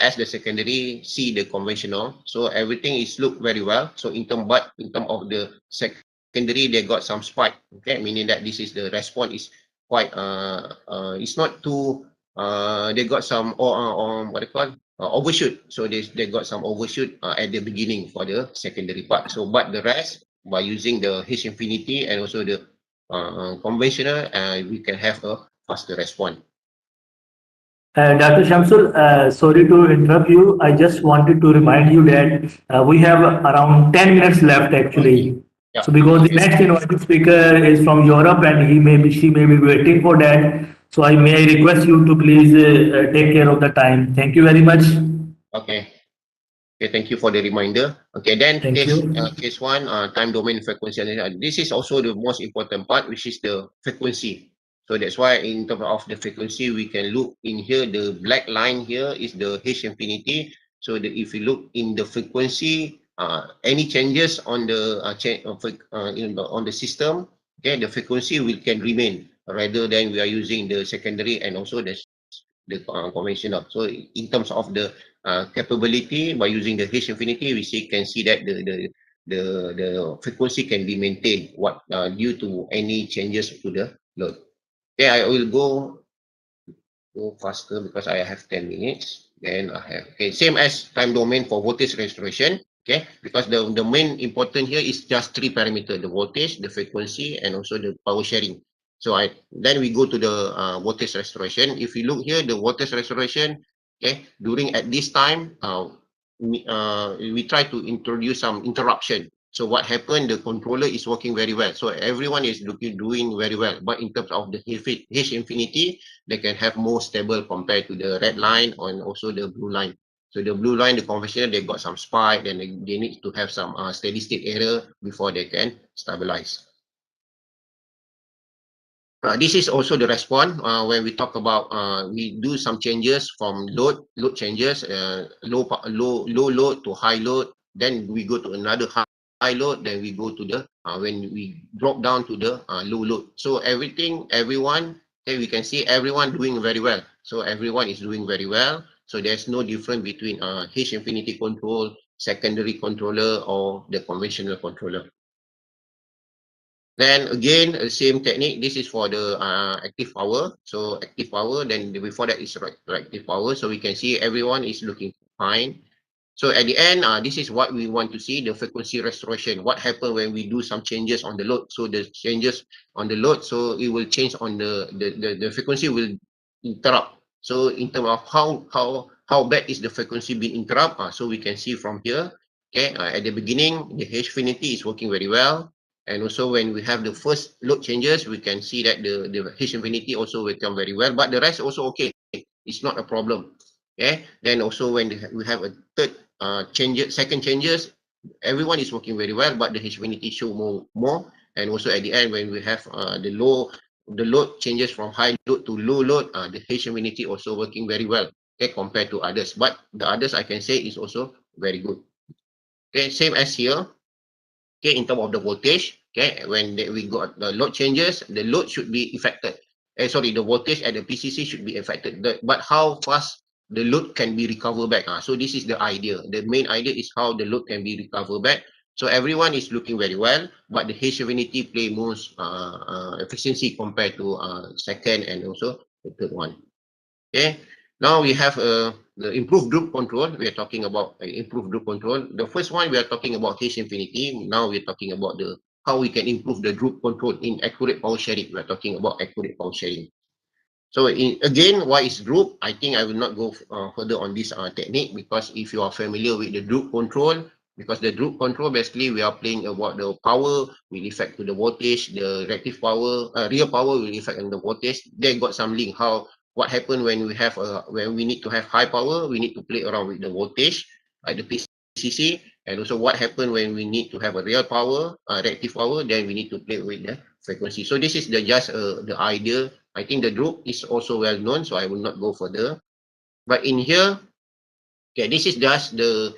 as the secondary, C the conventional. So everything is look very well. So in term of the secondary, they got some spike. Okay, meaning that this is the response is quite it's not too they got some what they call overshoot. So they got some overshoot at the beginning for the secondary part. So but the rest, by using the H infinity and also the conventional, we can have a faster response. Dr. Shamsul, sorry to interrupt you. I just wanted to remind you that we have around 10 minutes left actually. Yeah. So because the next invited speaker is from Europe and she may be waiting for that. So I may request you to please take care of the time. Thank you very much. Okay. Okay, thank you for the reminder. Okay, then case one, time domain frequency. This is also the most important part, which is the frequency. So that's why in terms of the frequency, we can look in here, the black line here is the H infinity. So if you look in the frequency, any changes on the on the system, okay, the frequency can remain rather than we are using the secondary and also the conventional. So in terms of the capability, by using the H infinity, we can see that the frequency can be maintained due to any changes to the load. Okay, I will go faster because I have 10 minutes. Then I have, okay, same as time domain for voltage restoration. Okay, because the main important here is just three parameters: the voltage, the frequency, and also the power sharing. So then we go to the voltage restoration. If you look here, the voltage restoration, okay, at this time, we try to introduce some interruption. So what happened? The controller is working very well. So everyone is doing very well. But in terms of the H infinity, they can have more stable compared to the red line and also the blue line. So the blue line, the conventional, they got some spike, then they need to have some steady state error before they can stabilize. This is also the response when we talk about we do some changes from load changes, low load to high load. Then we go to another high load. Then we go to the when we drop down to the low load. So everyone, okay, we can see everyone doing very well. So everyone is doing very well. So there's no difference between H infinity control, secondary controller, or the conventional controller. Then again, same technique. This is for the active power. So active power, then before that is reactive power. So we can see everyone is looking fine. So at the end, this is what we want to see, the frequency restoration. What happens when we do some changes on the load? So the changes on the load, so it will change on the frequency will interrupt. So in terms of how bad is the frequency being interrupted, so we can see from here. Okay, at the beginning, the H infinity is working very well. And also when we have the first load changes, we can see that the H infinity also will come very well, but the rest also okay. It's not a problem. Okay. Then also when we have a third second changes, everyone is working very well, but the H infinity show more. And also at the end, when we have the load changes from high load to low load, the H infinity also working very well, okay, compared to others. But the others I can say is also very good. Okay, same as here. Okay, in terms of the voltage, okay, when we got the load changes, the load should be affected. The voltage at the PCC should be affected. But how fast the load can be recovered back? So this is the idea. The main idea is how the load can be recovered back. So everyone is looking very well, but the H infinity play most efficiency compared to second and also the third one. Okay. Now we have the improved group control. We are talking about improved group control. The first one we are talking about H infinity. Now we're talking about how we can improve the group control in accurate power sharing. We are talking about accurate power sharing. So again, why is group? I think I will not go further on this technique, because if you are familiar with the group control, because the group control basically we are playing about the power will affect to the voltage, the reactive power, real power will affect on the voltage. They got some link what happened when we need to have high power, we need to play around with the voltage at the PCC, and also what happened when we need to have a real power, reactive power, then we need to play with the frequency. So this is just the idea. I think the group is also well known, so I will not go further. But in here, okay, this is just the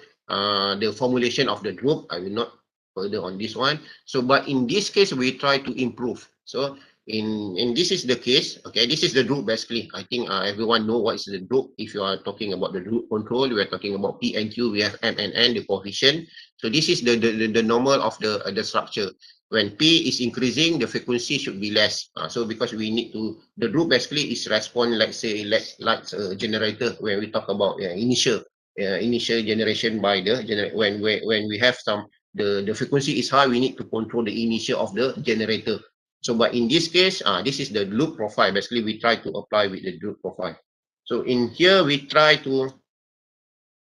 formulation of the group. I will not further on this one. So, but in this case, we try to improve. So, in this is the case. Okay, this is the group basically. I think everyone know what is the group. If you are talking about the group control, we are talking about P and Q. We have M and N, the coefficient. So this is the normal of the structure. when P is increasing, the frequency should be less. So because we need to, the group basically is respond, like say, like a generator when we talk about initial generation by the when we have some the frequency is high, we need to control the initial of the generator. So but in this case, this is the loop profile. Basically, we try to apply with the loop profile. So in here, we try to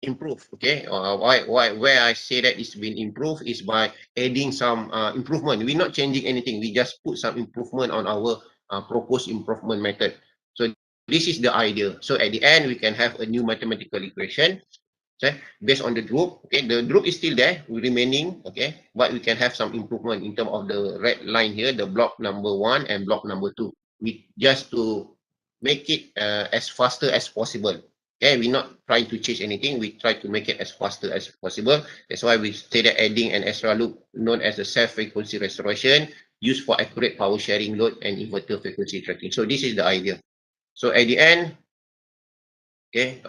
improve. Okay, where I say that it's been improved is by adding some improvement. We're not changing anything, we just put some improvement on our proposed improvement method. So this is the idea. So at the end we can have a new mathematical equation, okay, based on the group. Okay, the group is still there, remaining, okay, but we can have some improvement in terms of the red line here, the block number 1 and block number 2. We just to make it as faster as possible. Okay, we're not trying to change anything, we try to make it as faster as possible. That's why we say that adding an extra loop known as the self-frequency restoration used for accurate power sharing load and inverter frequency tracking. So this is the idea. So at the end, okay,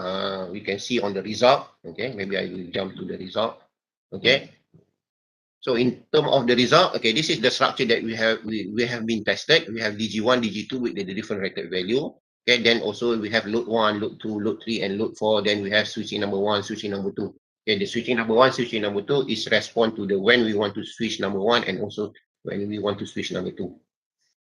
we can see on the result. Okay, maybe I will jump to the result. Okay, so in terms of the result, okay, this is the structure that we have been tested. We have DG1, DG2 with the different rated value. Okay, then also we have load 1, load 2, load 3, and load 4. Then we have switching number 1, switching number 2. Okay, the switching number 1, switching number 2 is respond to the when we want to switch number 1 and also when we want to switch number 2.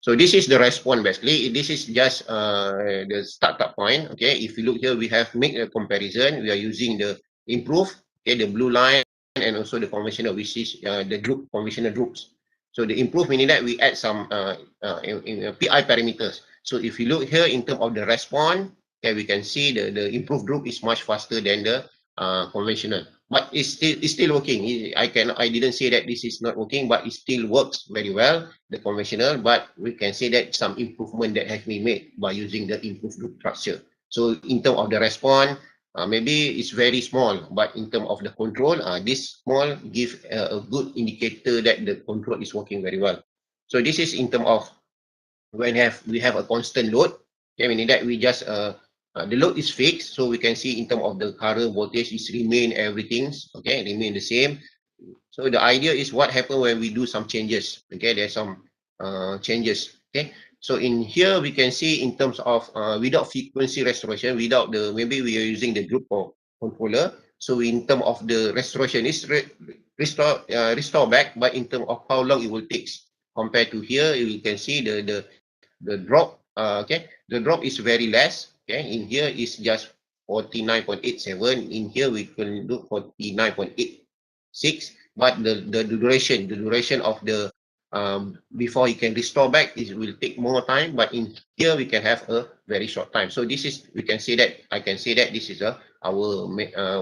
So this is the response basically. This is just the startup point. Okay, if you look here, we have made a comparison. We are using the improve, okay, the blue line, and also the conventional, which is the group conventional groups. So the improve meaning that we add some PI parameters. So if you look here in terms of the response, okay, we can see the improved group is much faster than the conventional. But it's still working. I didn't say that this is not working, but it still works very well, the conventional. But we can say that some improvement that has been made by using the improved group structure. So in terms of the response, maybe it's very small, but in terms of the control, this small give a good indicator that the control is working very well. So this is in terms of when we have a constant load, okay, meaning that we just the load is fixed, so we can see in terms of the current voltage is remain everything's okay, remain the same. So the idea is what happen when we do some changes. Okay, there's some changes. Okay, so in here we can see in terms of without frequency restoration, without the maybe we are using the group of controller. So in terms of the restoration is restore back, but in terms of how long it will take compared to here, you can see the drop. Okay, the drop is very less. Okay, in here is just 49.87. In here we can do 49.86. But the duration of the before you can restore back, it will take more time. But in here we can have a very short time. So this is, we can say that, I can say that this is our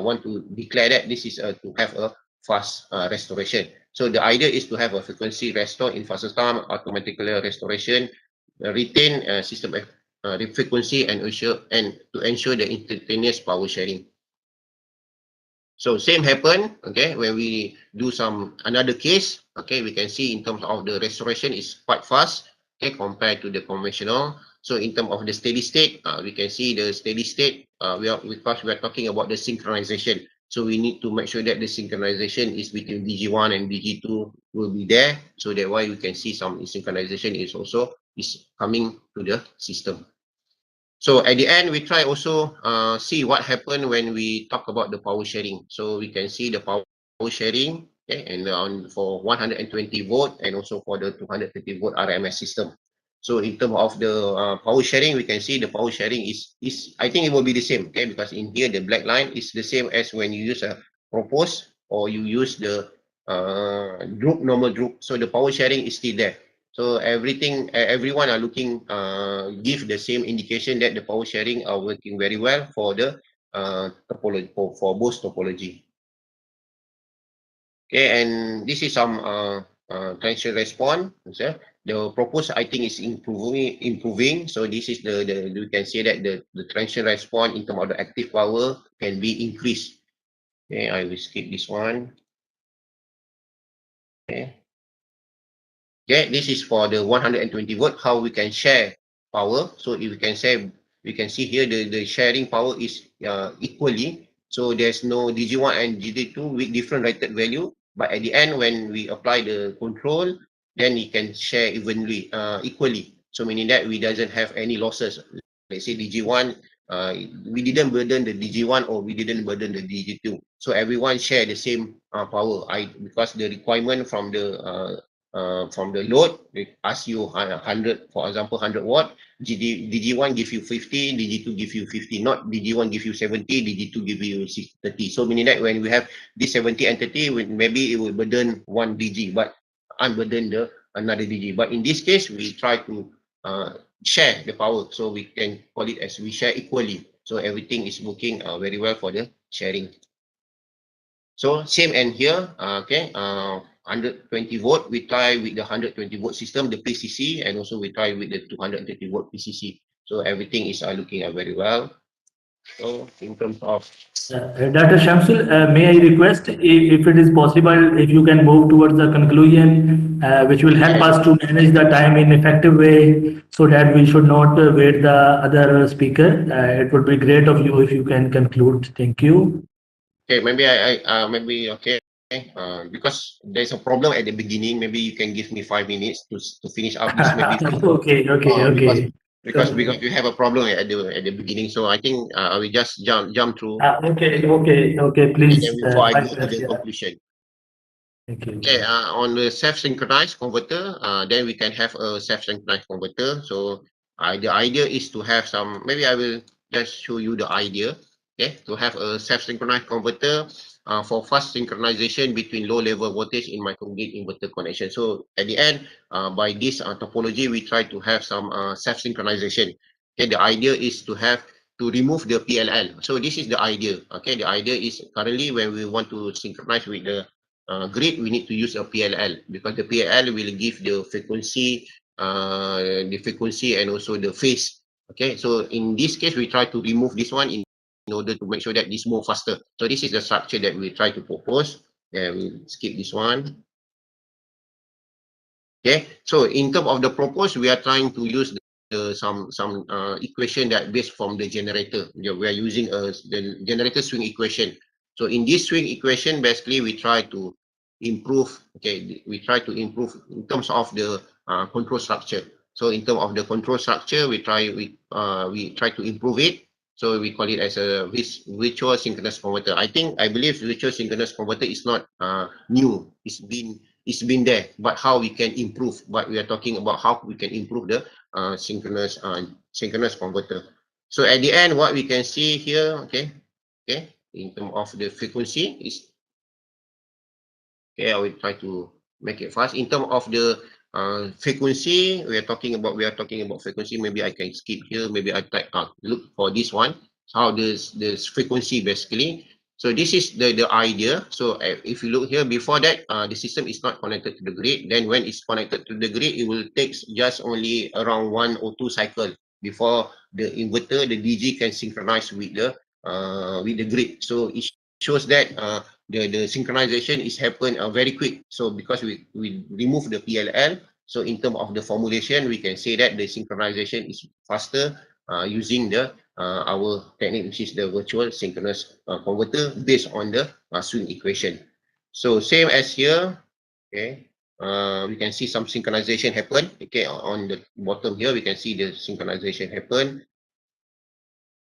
want to declare that this is to have a fast restoration. So the idea is to have a frequency restore in fastest time, automatically restoration, retain system frequency, and to ensure the instantaneous power sharing. So same happen, okay, when we do some another case, okay, we can see in terms of the restoration is quite fast, okay, compared to the conventional. So in terms of the steady state, we can see the steady state, because we are talking about the synchronization. So we need to make sure that the synchronization is between DG1 and DG2 will be there. So that why we can see some synchronization is also coming to the system. So at the end, we try also see what happened when we talk about the power sharing. So we can see the power sharing, okay, and for 120 volt and also for the 230 volt RMS system. So in terms of the power sharing, we can see the power sharing is I think it will be the same, okay, because in here the black line is the same as when you use a propose or you use the group, normal group. So the power sharing is still there. So everyone are looking, give the same indication that the power sharing are working very well for the topology, for both topology. Okay, and this is some transient response. So the proposed, I think, is improving. So this is the we can say that the transient response in terms of the active power can be increased. Okay, I will skip this one. Okay. Okay, this is for the 120 volt, how we can share power. So if we can say, we can see here the sharing power is equally. So there's no DG1 and DG2 with different rated value. But at the end, when we apply the control, then it can share equally. So meaning that we doesn't have any losses. Let's say DG1, we didn't burden the DG1 or we didn't burden the DG2. So everyone share the same power. Because the requirement from the load, they ask you 100, for example, 100 watt. DG1 give you 50, DG2 give you 50, not DG1 give you 70, DG2 give you 30. So meaning that when we have this 70 and 30, maybe it will burden one DG, but unburden the another DG. But in this case, we try to share the power, so we can call it as we share equally. So everything is working very well for the sharing. So same and here, 120 volt, we try with the 120 volt system, the PCC, and also we try with the 230 volt PCC. So everything is looking very well. So in terms of Dr. Shamsul, may I request, if it is possible, if you can move towards the conclusion, which will help us to manage the time in effective way, so that we should not wait the other speaker. It would be great of you if you can conclude. Thank you. Okay, maybe because there's a problem at the beginning, maybe you can give me 5 minutes to finish up this maybe. Okay. Because you have a problem at the beginning, so I think I will just jump through. Okay. Please. And then before I go to the conclusion. Thank you. Okay, on the self-synchronized converter, then we can have a self-synchronized converter. So the idea is to have some, maybe I will just show you the idea. Okay, to have a self-synchronized converter for fast synchronization between low-level voltage in microgrid inverter connection. So at the end, by this topology, we try to have some self-synchronization. Okay, the idea is to remove the PLL. So this is the idea. Okay, the idea is currently when we want to synchronize with the grid, we need to use a PLL, because the PLL will give the frequency and also the phase. Okay, so in this case, we try to remove this one in order to make sure that this move faster. So this is the structure that we try to propose. And we skip this one. Okay, so in terms of the proposed, we are trying to use some equation that based from the generator. We are using the generator swing equation. So in this swing equation, basically we try to improve. Okay, we try to improve in terms of the control structure. So in terms of the control structure, we try to improve it. So we call it as a virtual synchronous converter. I believe virtual synchronous converter is not new. It's been there, but how we can improve. But we are talking about how we can improve the synchronous converter. So at the end, what we can see here, okay, in terms of the frequency is, okay, I will try to make it fast. In terms of the frequency, we are talking about frequency. Maybe I can skip here. Maybe I type look for this one. How this frequency basically. So this is the idea. So if you look here, before that, the system is not connected to the grid. Then when it's connected to the grid, it will take just only around 1 or 2 cycles before the inverter, the DG, can synchronize with the grid. So it shows that the synchronization is happen very quick. So because we remove the PLL, so in terms of the formulation, we can say that the synchronization is faster using the our technique, which is the virtual synchronous converter based on the swing equation. So same as here, okay. We can see some synchronization happen. Okay, on the bottom here, we can see the synchronization happen.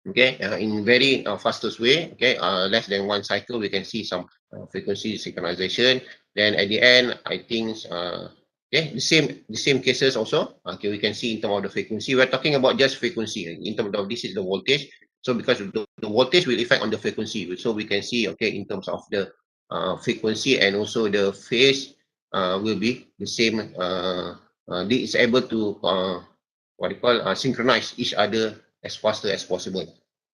Okay, in very fastest way. Okay, less than 1 cycle, we can see some frequency synchronization. Then at the end, I think okay, the same cases also. Okay, we can see in terms of the frequency. We're talking about just frequency. In terms of this is the voltage. So because the voltage will affect on the frequency, so we can see, okay, in terms of the frequency and also the phase will be the same. This is able to synchronize each other as faster as possible.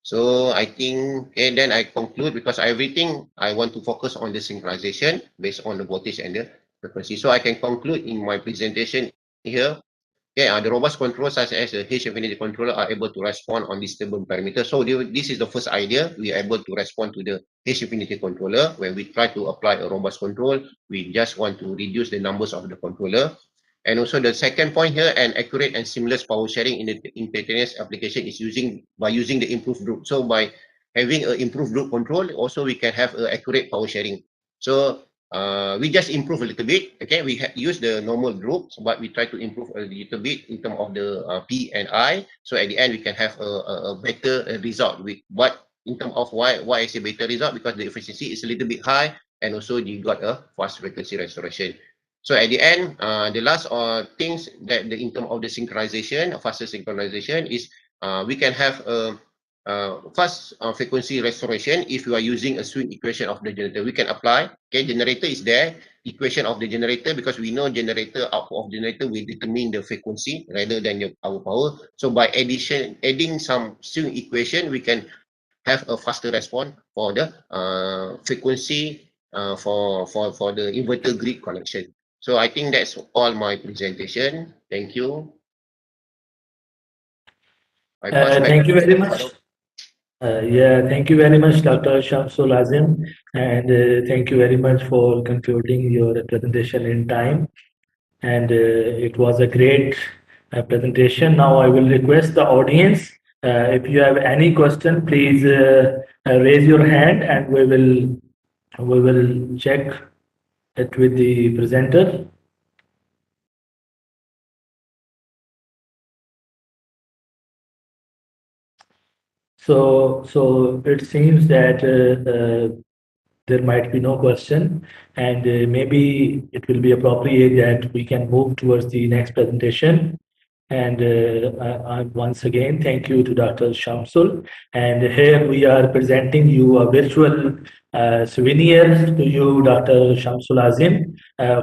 So I think, and then I conclude, because everything I want to focus on the synchronization based on the voltage and the frequency. So I can conclude in my presentation here. Okay, the robust controls such as the H infinity controller are able to respond on this stable parameter. So this is the first idea. We are able to respond to the H infinity controller. When we try to apply a robust control, we just want to reduce the numbers of the controller. And also the second point here, an accurate and seamless power sharing in the instantaneous application is by using the improved group. So by having an improved group control, also we can have an accurate power sharing. So we just improve a little bit. Okay, we use the normal groups, but we try to improve a little bit in terms of the P and I. So at the end, we can have a better result. But in terms of why I say better result, because the efficiency is a little bit high, and also you got a fast frequency restoration. So at the end, the last things that in terms of the synchronization, faster synchronization is we can have a fast frequency restoration if you are using a swing equation of the generator. We can apply, okay, generator is there, equation of the generator, because we know generator, output of generator will determine the frequency rather than your power. So by adding some swing equation, we can have a faster response for the frequency for the inverter grid connection. So I think that's all my presentation. Thank you. I pass back Thank to you very Dr. much. Farouk. Yeah, thank you very much, Dr. Shamsul Azim, and thank you very much for concluding your presentation in time. And it was a great presentation. Now I will request the audience, if you have any question, please raise your hand, and we will check it with the presenter. So it seems that there might be no question, and maybe it will be appropriate that we can move towards the next presentation. And once again, thank you to Dr. Shamsul. And here we are presenting you a virtual souvenir to you, Dr. Shamsul Azim,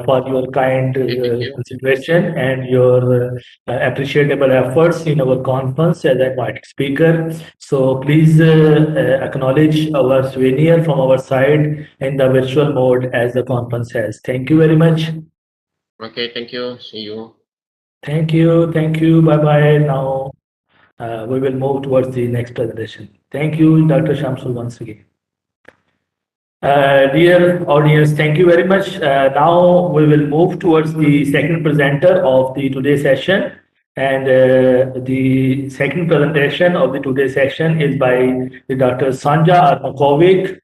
for your kind consideration and your appreciable efforts in our conference as a invited speaker. So please acknowledge our souvenir from our side in the virtual mode as the conference has. Thank you very much. Okay, thank you. See you. Thank you. Thank you. Bye-bye. Now we will move towards the next presentation. Thank you, Dr. Shamsul, once again. Dear audience, thank you very much. Now we will move towards the second presenter of the today's session. And the second presentation of the today's session is by Dr. Sanja Armakovic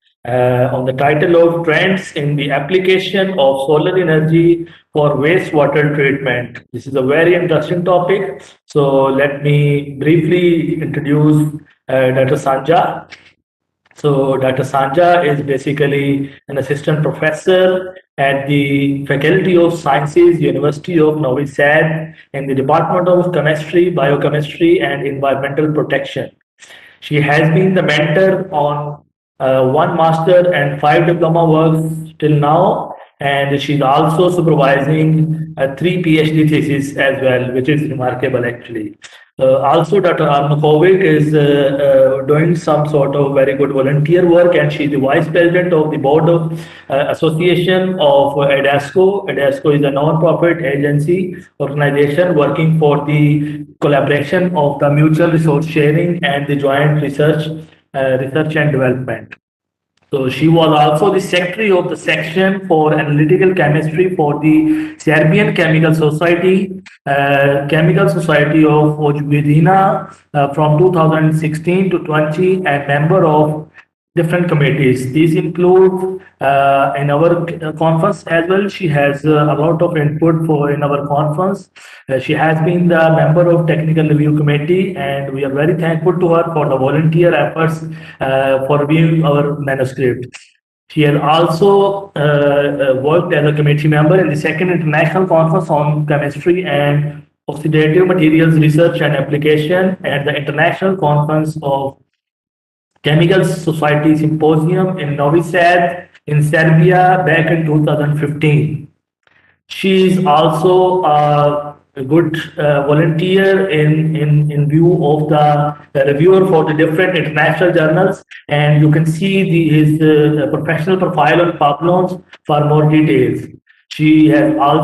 on the title of Trends in the Application of Solar Energy for Wastewater Treatment. This is a very interesting topic. So let me briefly introduce Dr. Sanja. So Dr. Sanja is basically an assistant professor at the Faculty of Sciences, University of Novi Sad, in the Department of Chemistry, Biochemistry, and Environmental Protection. She has been the mentor on 1 master and 5 diploma works till now, and she's also supervising 3 PhD theses as well, which is remarkable actually. Also, Dr. Armakovic is doing some sort of very good volunteer work, and she's the vice president of the board of association of EDASCO. EDASCO is a non-profit agency organization working for the collaboration of the mutual resource sharing and the joint research and development. So she was also the secretary of the section for analytical chemistry for the Serbian Chemical Society of Vojvodina from 2016 to 20, and member of different committees. These include in our conference as well. She has a lot of input for in our conference. She has been the member of technical review committee, and we are very thankful to her for the volunteer efforts for reviewing our manuscript. She has also worked as a committee member in the second international conference on chemistry and oxidative materials research and application at the International Conference of Chemical Society Symposium in Novi Sad in Serbia back in 2015. She is also a good volunteer in view of the reviewer for the different international journals, and you can see his professional profile on Pablons for more details. She was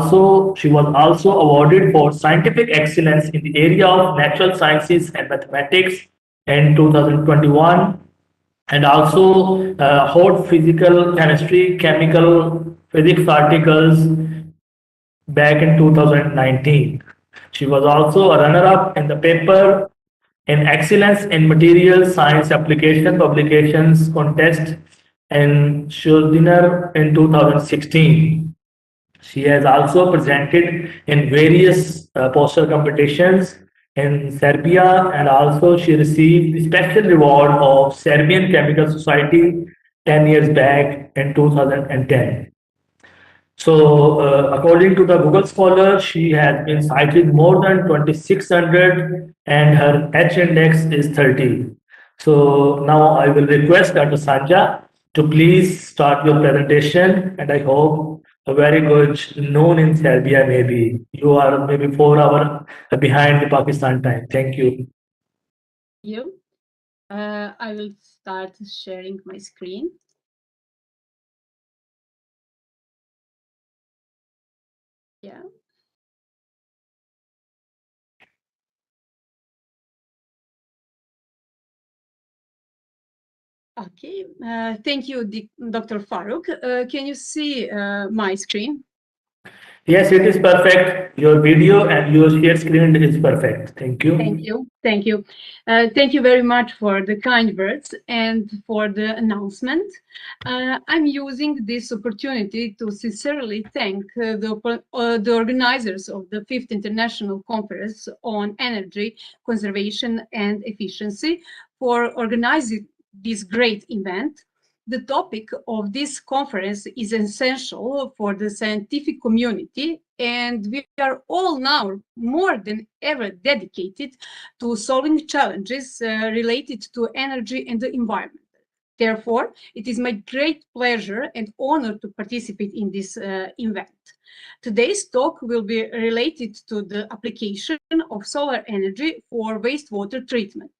also awarded for scientific excellence in the area of natural sciences and mathematics in 2021, and also hot physical chemistry, chemical physics articles back in 2019. She was also a runner-up in the paper in Excellence in Materials Science Application Publications contest and Schuldiner in 2016. She has also presented in various poster competitions in Serbia, and also she received the special reward of Serbian Chemical Society 10 years back in 2010. So, according to the Google Scholar, she has been cited more than 2,600 and her H index is 30. So, now I will request Dr. Sanja to please start your presentation, and I hope a very good noon in Serbia maybe. You are maybe 4 hours behind the Pakistan time. Thank you. You. I will start sharing my screen. Yeah. Okay, thank you, Dr. Farooq. Can you see my screen? Yes, it is perfect. Your video and your share screen is perfect. Thank you. Thank you. Thank you. Thank you very much for the kind words and for the announcement. I'm using this opportunity to sincerely thank the organizers of the 5th International Conference on Energy Conservation and Efficiency for organizing this great event. The topic of this conference is essential for the scientific community, and we are all now more than ever dedicated to solving challenges related to energy and the environment. Therefore, it is my great pleasure and honor to participate in this event. Today's talk will be related to the application of solar energy for wastewater treatment.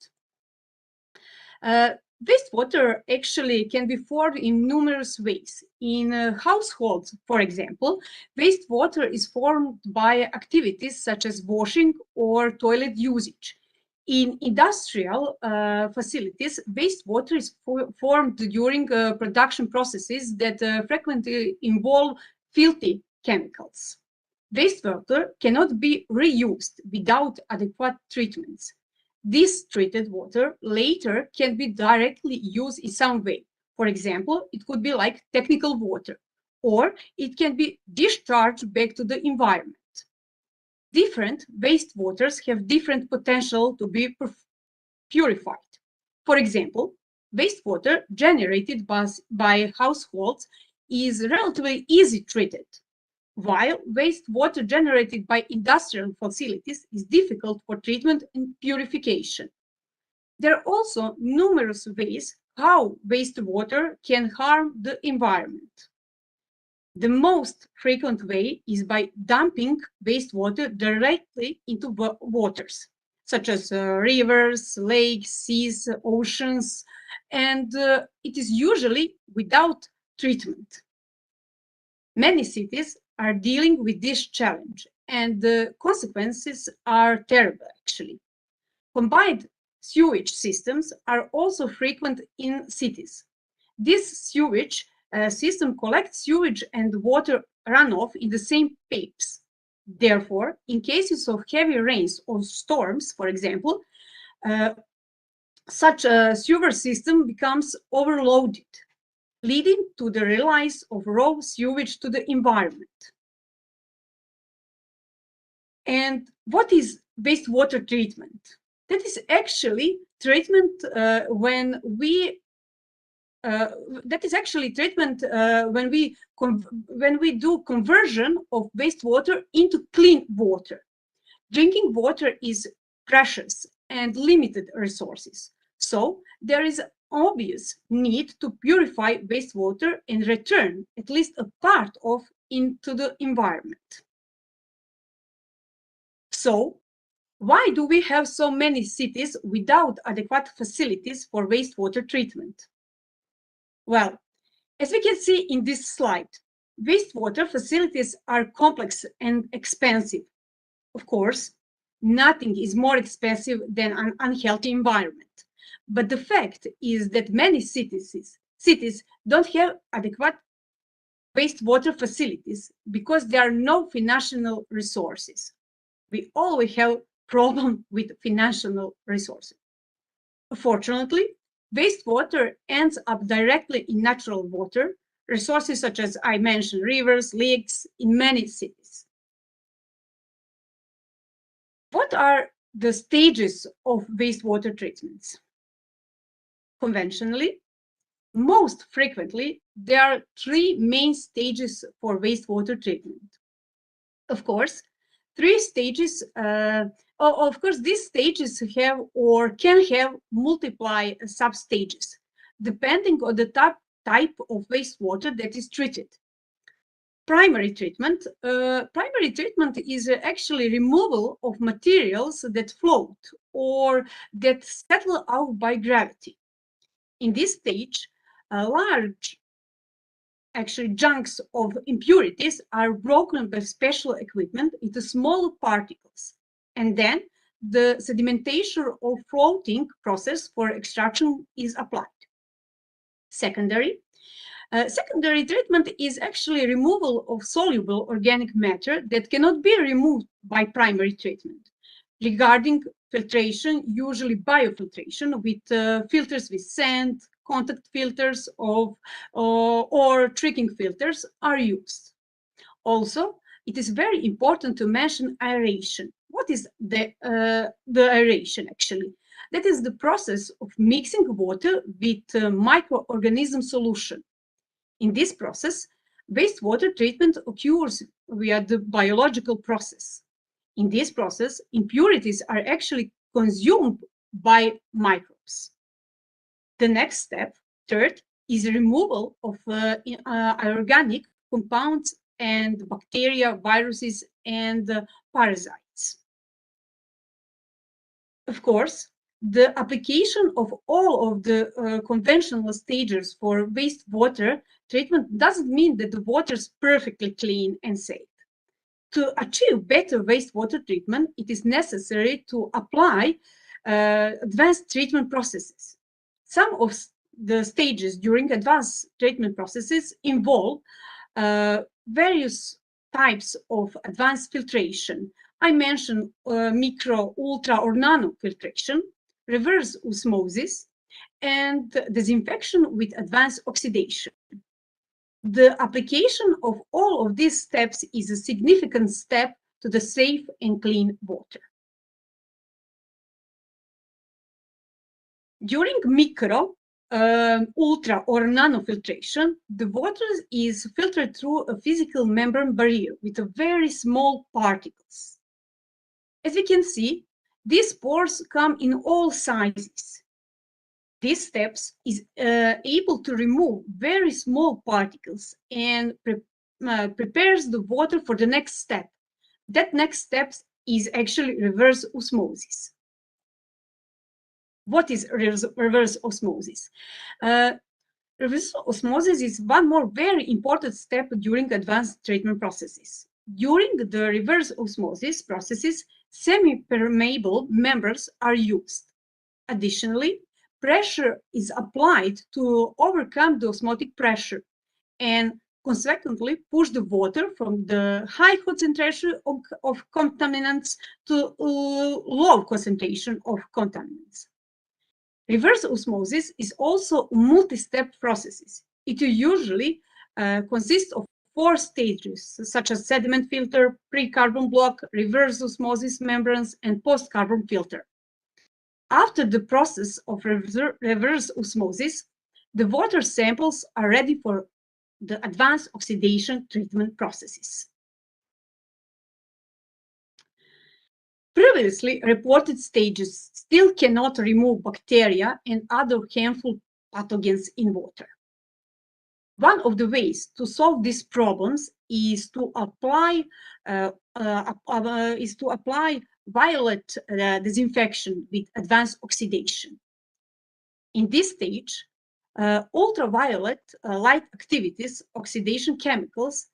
Wastewater actually can be formed in numerous ways. In households, for example, wastewater is formed by activities such as washing or toilet usage. In industrial facilities, wastewater is formed during production processes that frequently involve filthy chemicals. Wastewater cannot be reused without adequate treatments. This treated water later can be directly used in some way. For example, it could be like technical water, or it can be discharged back to the environment. Different wastewaters have different potential to be purified. For example, wastewater generated by households is relatively easy treated, while wastewater generated by industrial facilities is difficult for treatment and purification. There are also numerous ways how wastewater can harm the environment. The most frequent way is by dumping wastewater directly into waters, such as rivers, lakes, seas, oceans, and it is usually without treatment. Many cities are dealing with this challenge, and the consequences are terrible, actually. Combined sewage systems are also frequent in cities. This sewage system collects sewage and water runoff in the same pipes. Therefore, in cases of heavy rains or storms, for example, such a sewer system becomes overloaded, leading to the release of raw sewage to the environment. And what is wastewater treatment? That is actually treatment when we do conversion of wastewater into clean water. Drinking water is precious and limited resources, so there is obvious need to purify wastewater and return at least a part of into the environment. So, why do we have so many cities without adequate facilities for wastewater treatment? Well, as we can see in this slide, wastewater facilities are complex and expensive. Of course, nothing is more expensive than an unhealthy environment. But the fact is that many cities don't have adequate wastewater facilities because there are no financial resources. We always have problem with financial resources. Fortunately, wastewater ends up directly in natural water, resources such as I mentioned, rivers, lakes in many cities. What are the stages of wastewater treatments? Conventionally, most frequently, there are three main stages for wastewater treatment. Of course, three stages, of course, these stages have or can have multiple sub-stages, depending on the type of wastewater that is treated. Primary treatment is actually removal of materials that float or that settle out by gravity. In this stage, large chunks of impurities are broken by special equipment into small particles, and then the sedimentation or floating process for extraction is applied. Secondary treatment is actually removal of soluble organic matter that cannot be removed by primary treatment. Regarding filtration, usually biofiltration with filters with sand, contact filters or tricking filters are used. Also, it is very important to mention aeration. What is the aeration actually? That is the process of mixing water with microorganism solution. In this process, wastewater treatment occurs via the biological process. In this process, impurities are actually consumed by microbes. The next step, third, is removal of organic compounds and bacteria, viruses, and parasites. Of course, the application of all of the conventional stages for wastewater treatment doesn't mean that the water is perfectly clean and safe. To achieve better wastewater treatment, it is necessary to apply advanced treatment processes. Some of the stages during advanced treatment processes involve various types of advanced filtration. I mentioned micro, ultra, or nano filtration, reverse osmosis, and disinfection with advanced oxidation. The application of all of these steps is a significant step to the safe and clean water. During micro, ultra, or nano filtration, the water is filtered through a physical membrane barrier with very small particles. As we can see, these pores come in all sizes. These steps is able to remove very small particles and prepares the water for the next step. That next step is actually reverse osmosis. What is reverse osmosis? Reverse osmosis is one more very important step during advanced treatment processes. During the reverse osmosis processes, semi-permeable membranes are used. Additionally, pressure is applied to overcome the osmotic pressure and consequently push the water from the high concentration of contaminants to low concentration of contaminants. Reverse osmosis is also a multi-step process. It usually consists of 4 stages, such as sediment filter, pre-carbon block, reverse osmosis membranes, and post-carbon filter. After the process of reverse osmosis, the water samples are ready for the advanced oxidation treatment processes. Previously reported stages still cannot remove bacteria and other harmful pathogens in water. One of the ways to solve these problems is to apply violet disinfection with advanced oxidation. In this stage, ultraviolet light activities oxidation chemicals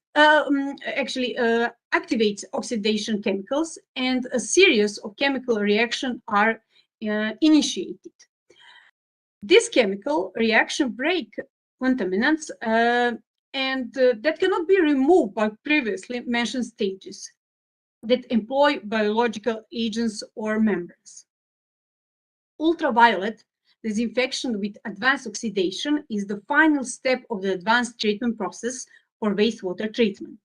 activates oxidation chemicals, and a series of chemical reactions are initiated. This chemical reaction break contaminants and that cannot be removed by previously mentioned stages that employ biological agents or membranes. Ultraviolet disinfection with advanced oxidation is the final step of the advanced treatment process for wastewater treatment.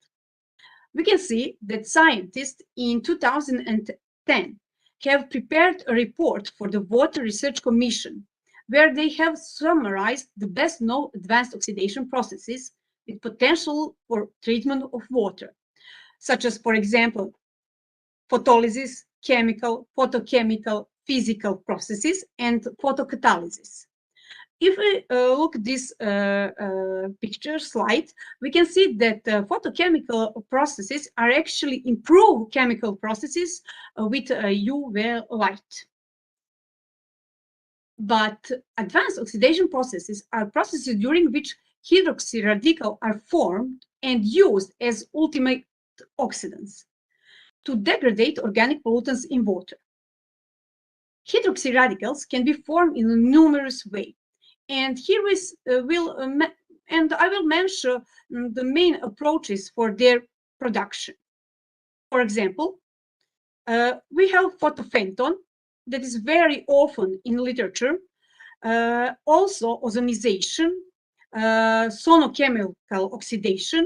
We can see that scientists in 2010 have prepared a report for the Water Research Commission, where they have summarized the best known advanced oxidation processes with potential for treatment of water, such as, for example, photolysis, chemical, photochemical, physical processes, and photocatalysis. If we look at this picture slide, we can see that photochemical processes are actually improved chemical processes with UV light. But advanced oxidation processes are processes during which hydroxy radicals are formed and used as ultimate oxidants to degrade organic pollutants in water. Hydroxy radicals can be formed in numerous ways, and here I will mention the main approaches for their production. For example, we have photophanton that is very often in literature, also ozonization, sonochemical oxidation,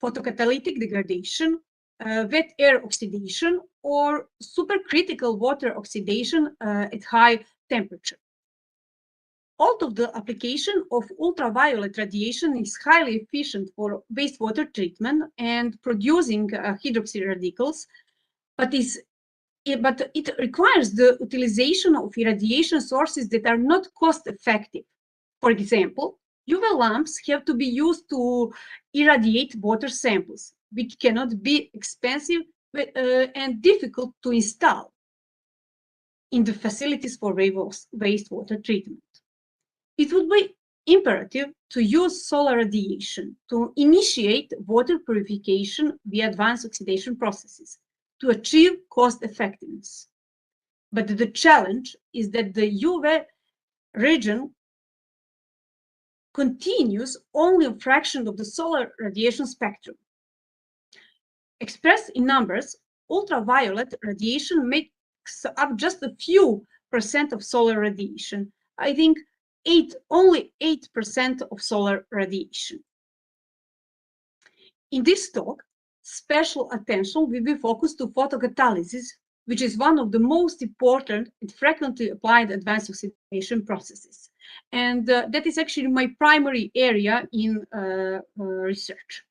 photocatalytic degradation, wet air oxidation, or supercritical water oxidation at high temperature. Although the application of ultraviolet radiation is highly efficient for wastewater treatment and producing hydroxy radicals, but it requires the utilization of irradiation sources that are not cost effective. For example, UV lamps have to be used to irradiate water samples, which cannot be expensive and difficult to install in the facilities for wastewater treatment. It would be imperative to use solar radiation to initiate water purification via advanced oxidation processes to achieve cost effectiveness. But the challenge is that the UV region continues only a fraction of the solar radiation spectrum. Expressed in numbers, ultraviolet radiation makes up just a few percent of solar radiation. I think only 8% of solar radiation. In this talk, special attention will be focused to photocatalysis, which is one of the most important and frequently applied advanced oxidation processes. And that is actually my primary area in research.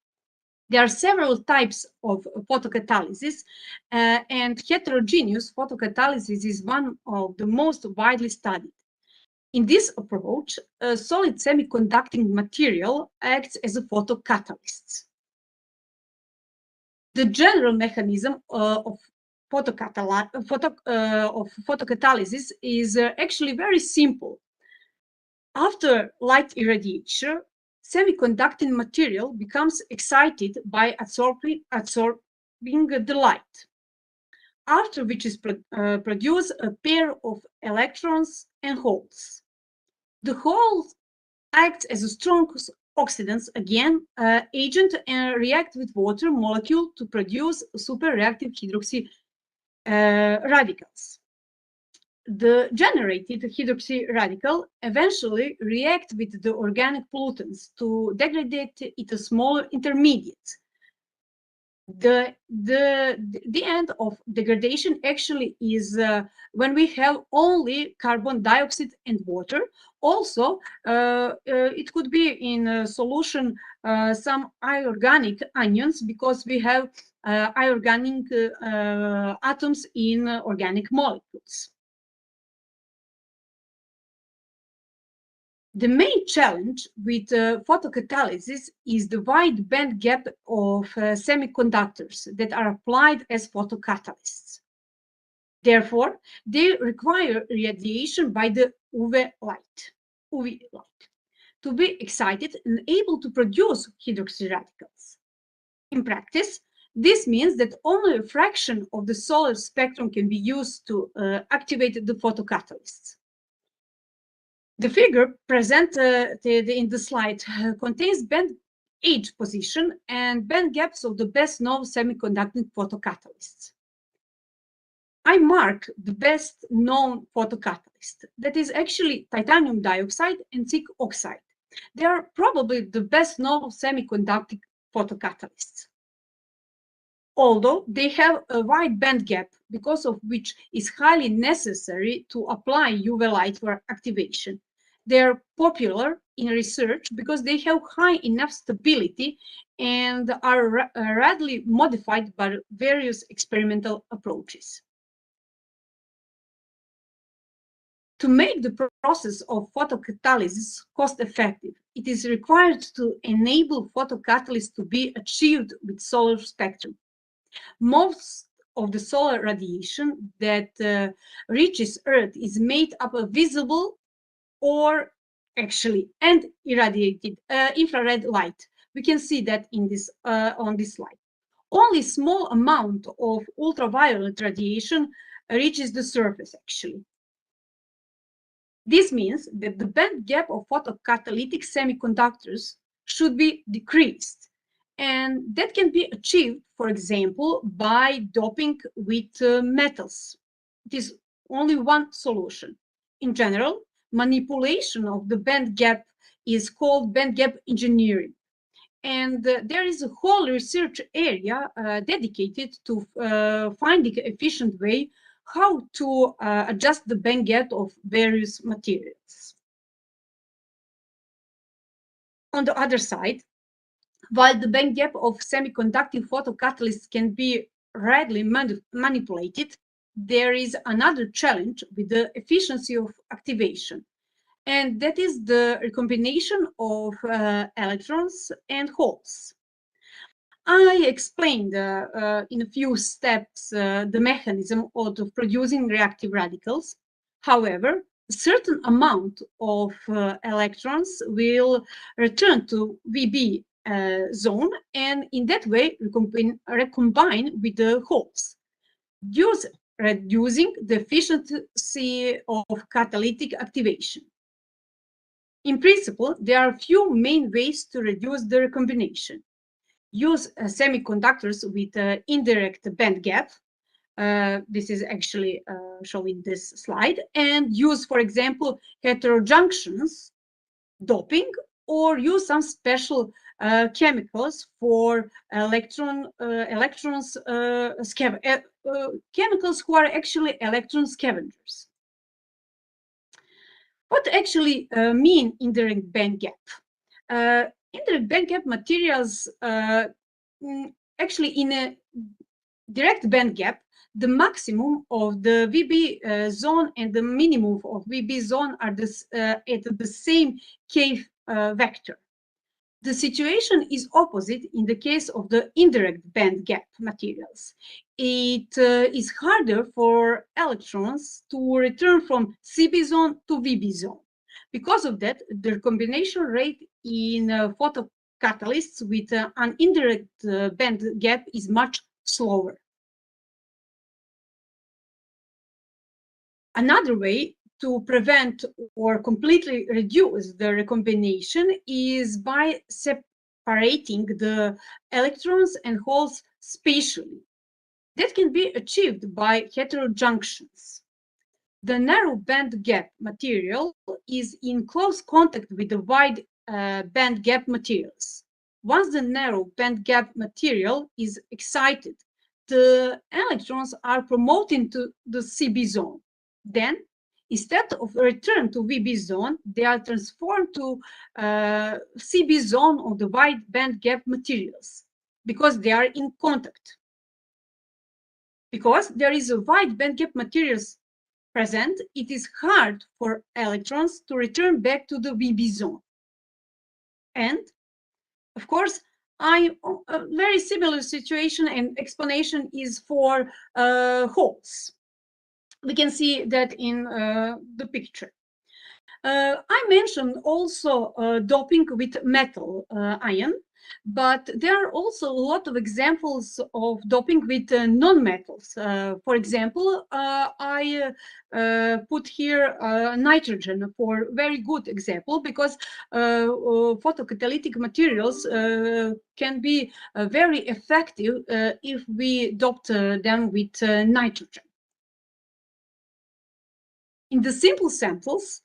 There are several types of photocatalysis, and heterogeneous photocatalysis is one of the most widely studied. In this approach, a solid semiconducting material acts as a photocatalyst. The general mechanism of photocatalysis is actually very simple. After light irradiation, semiconducting material becomes excited by absorbing the light, after which is produced a pair of electrons and holes. The holes act as a strong oxidants agent and react with water molecule to produce superreactive hydroxy radicals. The generated hydroxy radical eventually react with the organic pollutants to degrade it into smaller intermediates. The end of degradation actually is when we have only carbon dioxide and water. Also, it could be in a solution some inorganic anions, because we have inorganic atoms in organic molecules. The main challenge with photocatalysis is the wide band gap of semiconductors that are applied as photocatalysts. Therefore, they require radiation by the UV light to be excited and able to produce hydroxy radicals. In practice, this means that only a fraction of the solar spectrum can be used to activate the photocatalysts. The figure presented in the slide contains band age position and band gaps of the best known semiconducting photocatalysts. I mark the best known photocatalyst, that is actually titanium dioxide and zinc oxide. They are probably the best known semiconductor photocatalysts, although they have a wide band gap, because of which is highly necessary to apply UV light for activation. They are popular in research because they have high enough stability and are readily modified by various experimental approaches. To make the process of photocatalysis cost-effective, it is required to enable photocatalysis to be achieved with solar spectrum. Most of the solar radiation that reaches Earth is made up of visible or actually and irradiated infrared light. We can see that in this on this slide. Only small amount of ultraviolet radiation reaches the surface actually. This means that the band gap of photocatalytic semiconductors should be decreased. And that can be achieved, for example, by doping with metals. It is only one solution. In general, manipulation of the band gap is called band gap engineering. And there is a whole research area dedicated to finding an efficient way how to adjust the band gap of various materials. On the other side, while the band gap of semiconducting photocatalysts can be readily manipulated, there is another challenge with the efficiency of activation, and that is the recombination of electrons and holes. I explained in a few steps the mechanism of producing reactive radicals. However, a certain amount of electrons will return to VB zone and in that way recombine with the holes, thus reducing the efficiency of catalytic activation. In principle, there are few main ways to reduce the recombination. Use semiconductors with indirect band gap. This is actually showing this slide, and use, for example, heterojunctions, doping, or use some special chemicals for chemicals who are actually electron scavengers. What actually mean indirect band gap? Indirect band gap materials actually in a direct band gap, the maximum of the VB zone and the minimum of VB zone are at the same K vector. The situation is opposite in the case of the indirect band gap materials. It is harder for electrons to return from CB zone to VB zone. Because of that, the recombination rate in photocatalysts with an indirect band gap is much slower. Another way to prevent or completely reduce the recombination is by separating the electrons and holes spatially. That can be achieved by heterojunctions. The narrow band gap material is in close contact with the wide band gap materials. Once the narrow band gap material is excited, the electrons are promoted to the CB zone. Then, instead of return to VB zone, they are transformed to CB zone of the wide band gap materials because they are in contact. Because there is a wide band gap materials present, it is hard for electrons to return back to the VB zone. And, of course, a very similar situation and explanation is for holes. We can see that in the picture. I mentioned also doping with metal ion, but there are also a lot of examples of doping with non-metals. For example, I put here nitrogen for very good example because photocatalytic materials can be very effective if we doped them with nitrogen. In the simple samples,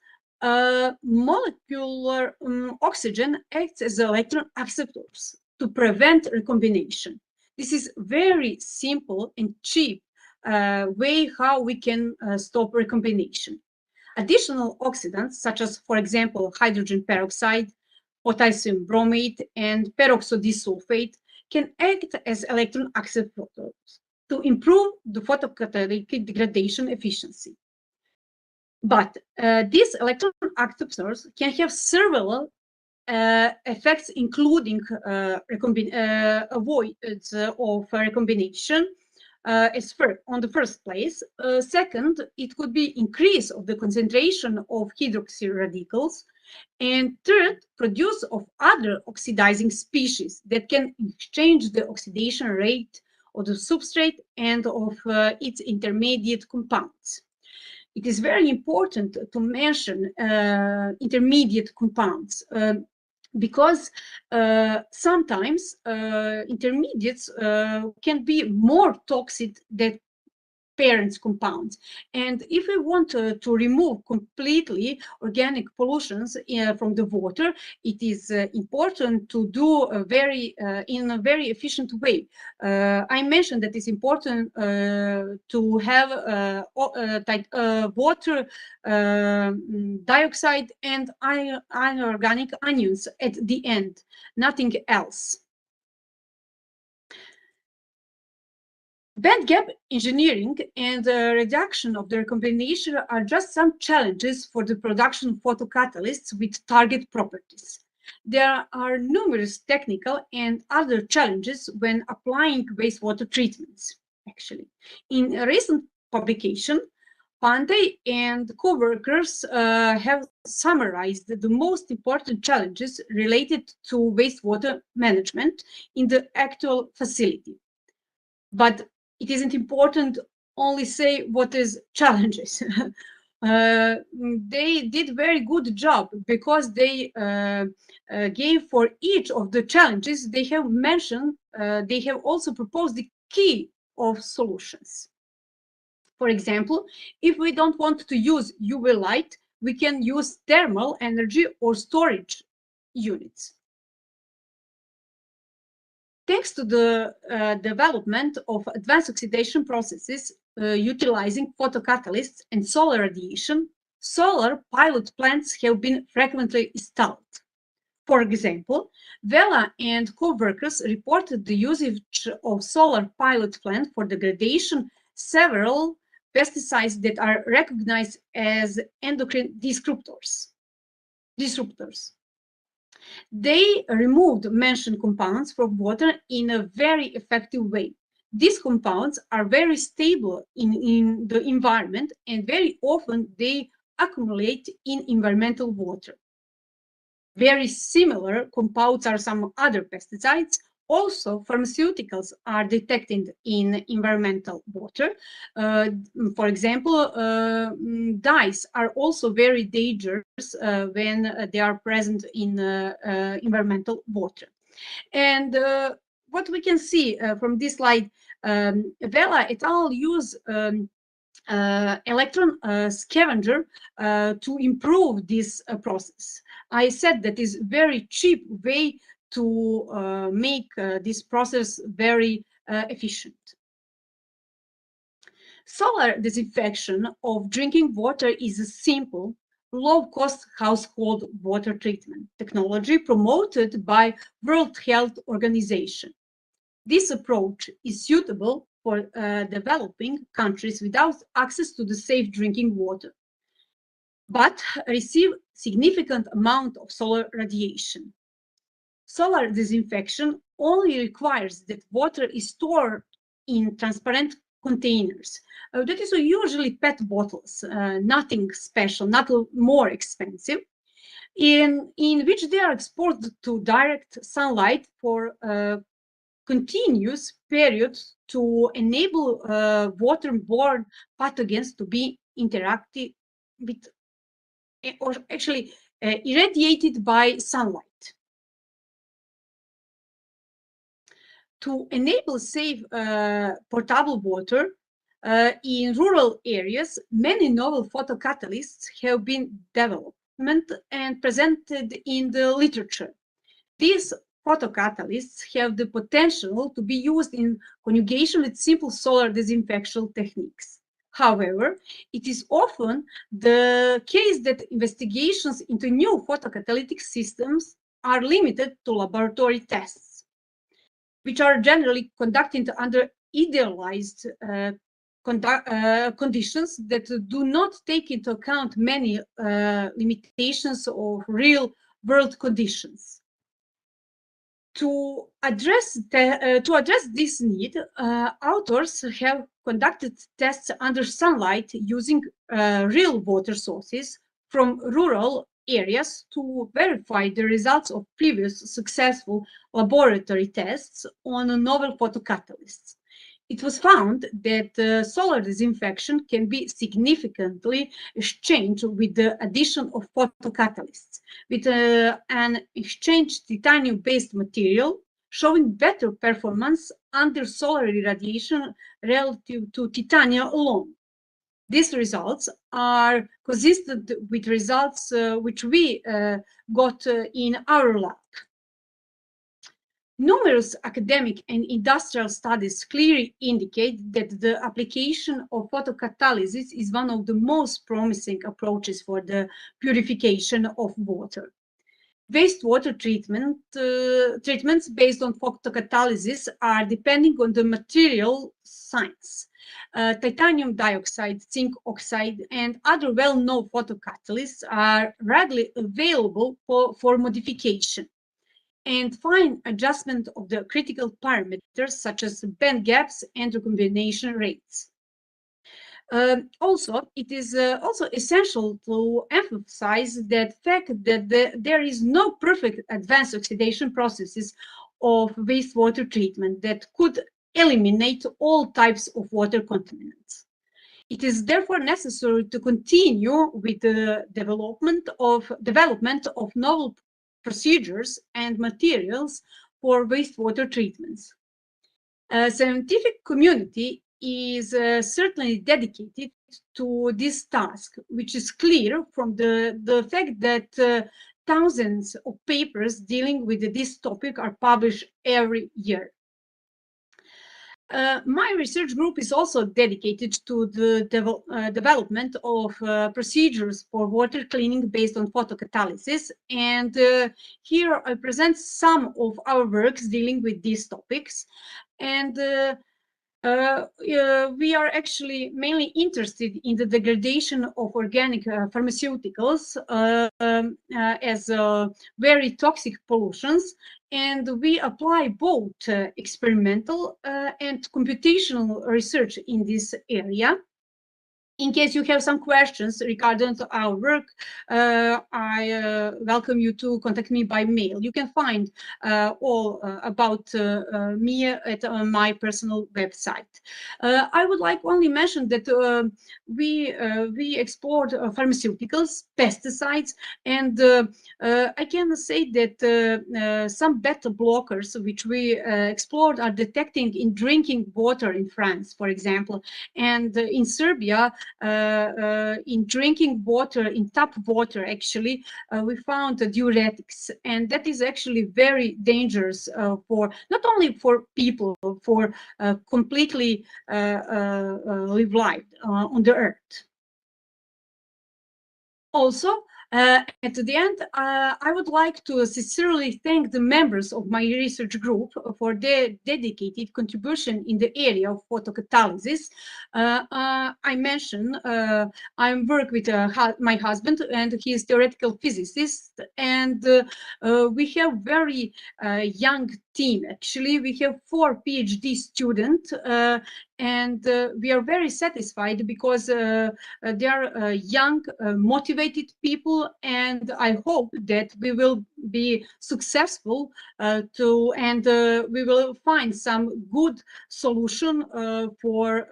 molecular oxygen acts as electron acceptors to prevent recombination. This is very simple and cheap way how we can stop recombination. Additional oxidants, such as, for example, hydrogen peroxide, potassium bromate, and peroxodisulfate, can act as electron acceptors to improve the photocatalytic degradation efficiency. But these electron acceptors can have several effects, including avoidance of recombination, on the first place. Second, it could be increase of the concentration of hydroxy radicals. And third, produce of other oxidizing species that can exchange the oxidation rate of the substrate and of its intermediate compounds. It is very important to mention intermediate compounds because sometimes intermediates can be more toxic than parent compounds. And if we want to remove completely organic pollutions from the water, it is important to do in a very efficient way. I mentioned that it's important to have water dioxide and inorganic anions at the end, nothing else. Band gap engineering and the reduction of the recombination are just some challenges for the production of photocatalysts with target properties. There are numerous technical and other challenges when applying wastewater treatments, actually. In a recent publication, Pandey and co-workers have summarized the most important challenges related to wastewater management in the actual facility. But it isn't important only say what is challenges. They did very good job because they gave for each of the challenges they have mentioned, they have also proposed the key of solutions. For example, if we don't want to use UV light, we can use thermal energy or storage units. Thanks to the development of advanced oxidation processes utilizing photocatalysts and solar radiation, solar pilot plants have been frequently installed. For example, Vela and co-workers reported the usage of solar pilot plant for degradation several pesticides that are recognized as endocrine disruptors. They removed mentioned compounds from water in a very effective way. These compounds are very stable in the environment and very often they accumulate in environmental water. Very similar compounds are some other pesticides. Also, pharmaceuticals are detected in environmental water. For example, dyes are also very dangerous when they are present in environmental water. And what we can see from this slide, Vela et al. Use electron scavenger to improve this process. I said that is very cheap way to make this process very efficient. Solar disinfection of drinking water is a simple, low-cost household water treatment technology promoted by World Health Organization. This approach is suitable for developing countries without access to the safe drinking water, but receive significant amount of solar radiation. Solar disinfection only requires that water is stored in transparent containers. That is usually PET bottles, nothing special, not more expensive, in which they are exposed to direct sunlight for a continuous period to enable waterborne pathogens to be interacted with, or actually irradiated by sunlight. To enable safe potable water, In rural areas, many novel photocatalysts have been developed and presented in the literature. These photocatalysts have the potential to be used in conjugation with simple solar disinfection techniques. However, it is often the case that investigations into new photocatalytic systems are limited to laboratory tests, which are generally conducted under idealized conditions that do not take into account many limitations of real world conditions. To address this need, authors have conducted tests under sunlight using real water sources from rural areas to verify the results of previous successful laboratory tests on novel photocatalysts. It was found that solar disinfection can be significantly exchanged with the addition of photocatalysts, with an exchanged titanium-based material showing better performance under solar irradiation relative to titanium alone. These results are consistent with results which we got in our lab. Numerous academic and industrial studies clearly indicate that the application of photocatalysis is one of the most promising approaches for the purification of water. Wastewater treatments based on photocatalysis are depending on the material science. Titanium dioxide, zinc oxide, and other well-known photocatalysts are readily available for modification and fine adjustment of the critical parameters such as band gaps and recombination rates. Also, it is also essential to emphasize that fact that there is no perfect advanced oxidation processes of wastewater treatment that could eliminate all types of water contaminants. It is therefore necessary to continue with the development of novel procedures and materials for wastewater treatments. Scientific community is certainly dedicated to this task, which is clear from the fact that thousands of papers dealing with this topic are published every year. My research group is also dedicated to the development of procedures for water cleaning based on photocatalysis. And here I present some of our works dealing with these topics. And we are actually mainly interested in the degradation of organic pharmaceuticals as very toxic pollutions, and we apply both experimental and computational research in this area. In case you have some questions regarding our work, I welcome you to contact me by mail. You can find all about me at my personal website. I would like only mention that we explored pharmaceuticals, pesticides, and I can say that some beta blockers which we explored are detecting in drinking water in France, for example, and in Serbia. In drinking water, in tap water, actually, we found diuretics, and that is actually very dangerous for not only for people, for completely live life on the earth. Also, at the end, I would like to sincerely thank the members of my research group for their dedicated contribution in the area of photocatalysis. I mentioned I work with my husband, and he is theoretical physicist, and we have very young team. Actually, we have 4 PhD students, and we are very satisfied because they are young, motivated people, and I hope that we will be successful and we will find some good solution for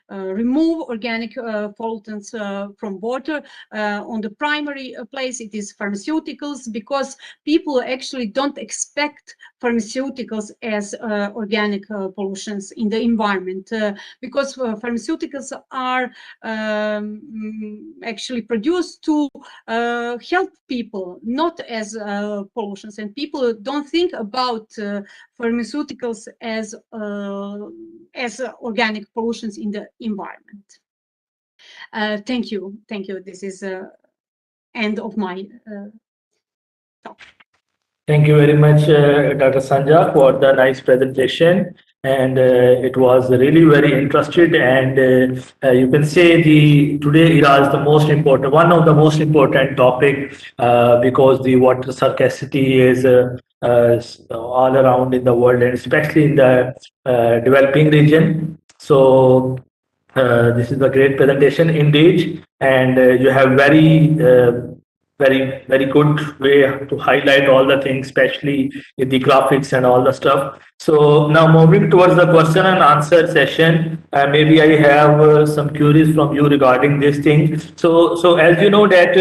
remove organic pollutants from water. On the primary place, it is pharmaceuticals, because people actually don't expect pharmaceuticals as organic pollutions in the environment, because pharmaceuticals are actually produced to help people, not as pollutions, and people don't think about pharmaceuticals as organic pollutions in the environment. Thank you. This is end of my talk. Thank you very much, Dr. Sanja, for the nice presentation. And it was really very interested. And you can say today era is the most important, one of the most important topic, because the water scarcity is all around in the world, and especially in the developing region. So this is a great presentation indeed, and you have very good way to highlight all the things, especially with the graphics and all the stuff. So now moving towards the question and answer session, maybe I have some queries from you regarding this thing. So as you know that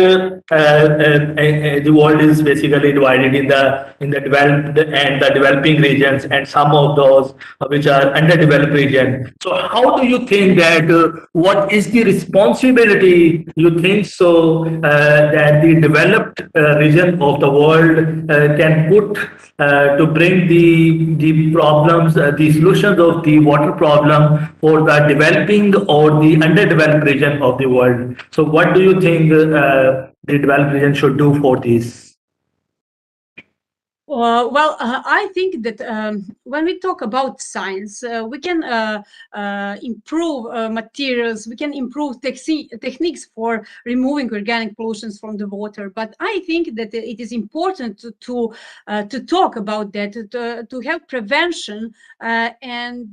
the world is basically divided in the developed and the developing regions, and some of those which are underdeveloped region. So how do you think that what is the responsibility you think so that the developed region of the world can put to bring the problems, the solutions of the water problem for the developing or the underdeveloped region of the world? So what do you think the developed region should do for this? Well, I think that when we talk about science, we can improve materials, we can improve techniques for removing organic pollutions from the water. But I think that it is important to talk about that, to have prevention, and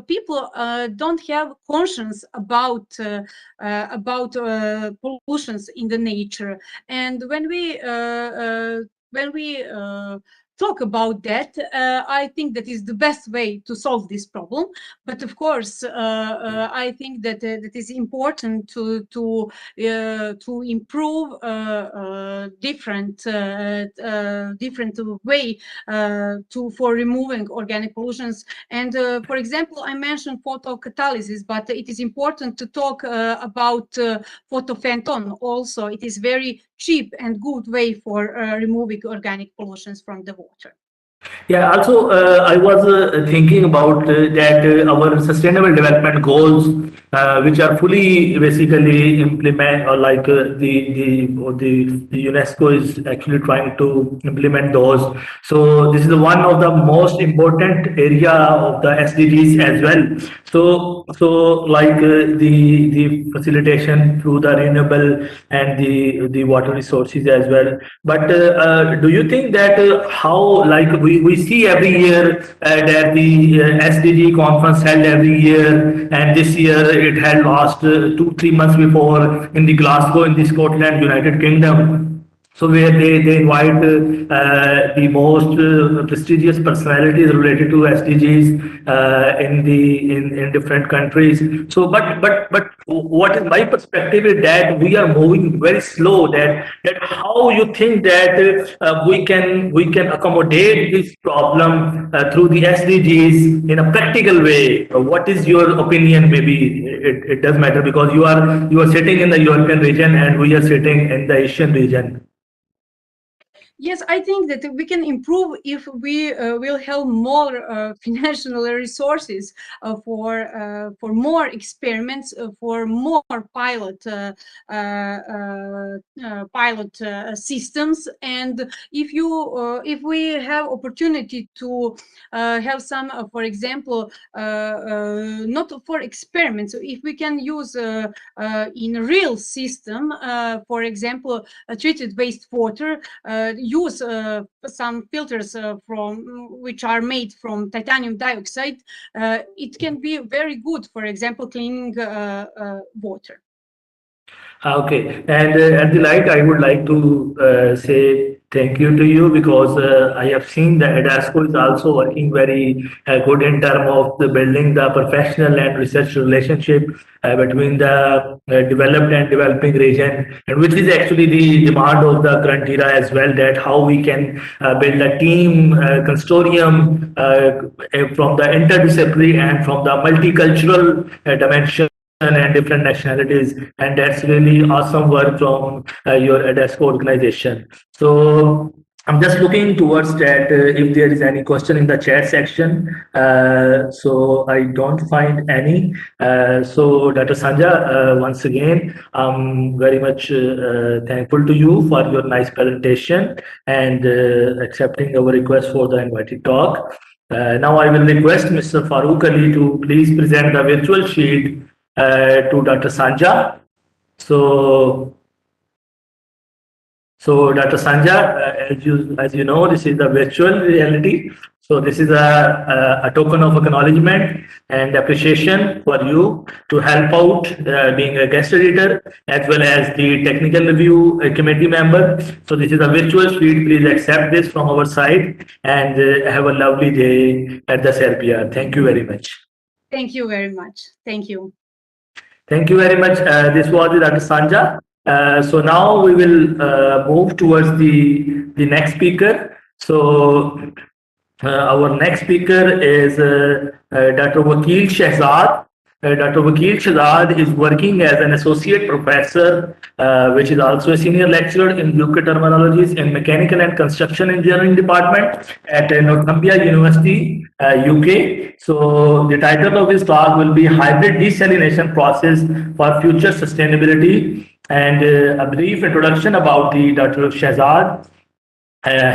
people don't have conscience about pollutions in the nature. And when we talk about that, I think that is the best way to solve this problem. But of course, I think that it is important to improve different way for removing organic pollutions. And for example, I mentioned photocatalysis, but it is important to talk about photophantom also. It is very cheap and good way for removing organic pollutions from the water. Yeah, also I was thinking about that our sustainable development goals, which are fully basically implement, or like the UNESCO is actually trying to implement those. So this is one of the most important area of the SDGs as well. So like the facilitation through the renewable and the water resources as well. But do you think that how, like we see every year that the SDG conference held every year, and this year it held last 2-3 months before in the Glasgow in the Scotland, United Kingdom. So where they invite the most prestigious personalities related to SDGs in different countries. So but what is my perspective is that we are moving very slow. That how you think that we can accommodate this problem through the SDGs in a practical way? What is your opinion? Maybe it does matter, because you are sitting in the European region and we are sitting in the Asian region. Yes, I think that we can improve if we will have more financial resources for more experiments, for more pilot systems. And if we have opportunity to have some, for example, not for experiments, if we can use in real system, for example, treated wastewater, use some filters which are made from titanium dioxide, it can be very good, for example, cleaning water. Okay, and at the light, I would like to say thank you to you because I have seen that EDASCO is also working very good in terms of the building the professional and research relationship between the developed and developing region, and which is actually the demand of the current era as well. That how we can build a team consortium from the interdisciplinary and from the multicultural dimension and different nationalities, and that's really awesome work from your EDESCO organization. So I'm just looking towards that if there is any question in the chat section. So I don't find any. So Dr. Sanja, once again, I'm very much thankful to you for your nice presentation and accepting our request for the invited talk. Now I will request Mr. Farooq Ali to please present the virtual sheet to Dr. Sanja. So, Dr. Sanja, as you know, this is the virtual reality. So this is a token of acknowledgement and appreciation for you to help out being a guest editor as well as the technical review committee member. So this is a virtual sheet. Please accept this from our side and have a lovely day at the Serbia. Thank you very much. Thank you very much. Thank you. Thank you very much. This was Dr. Sanja. So now we will move towards the next speaker. So our next speaker is Dr. Wakil Shehzad. Dr. Wakil Shehzad is working as an associate professor, which is also a senior lecturer in nuclear terminologies in mechanical and construction engineering department at Northumbria University, UK. So the title of his talk will be Hybrid Desalination Process for Future Sustainability, and a brief introduction about the Dr. Shehzad.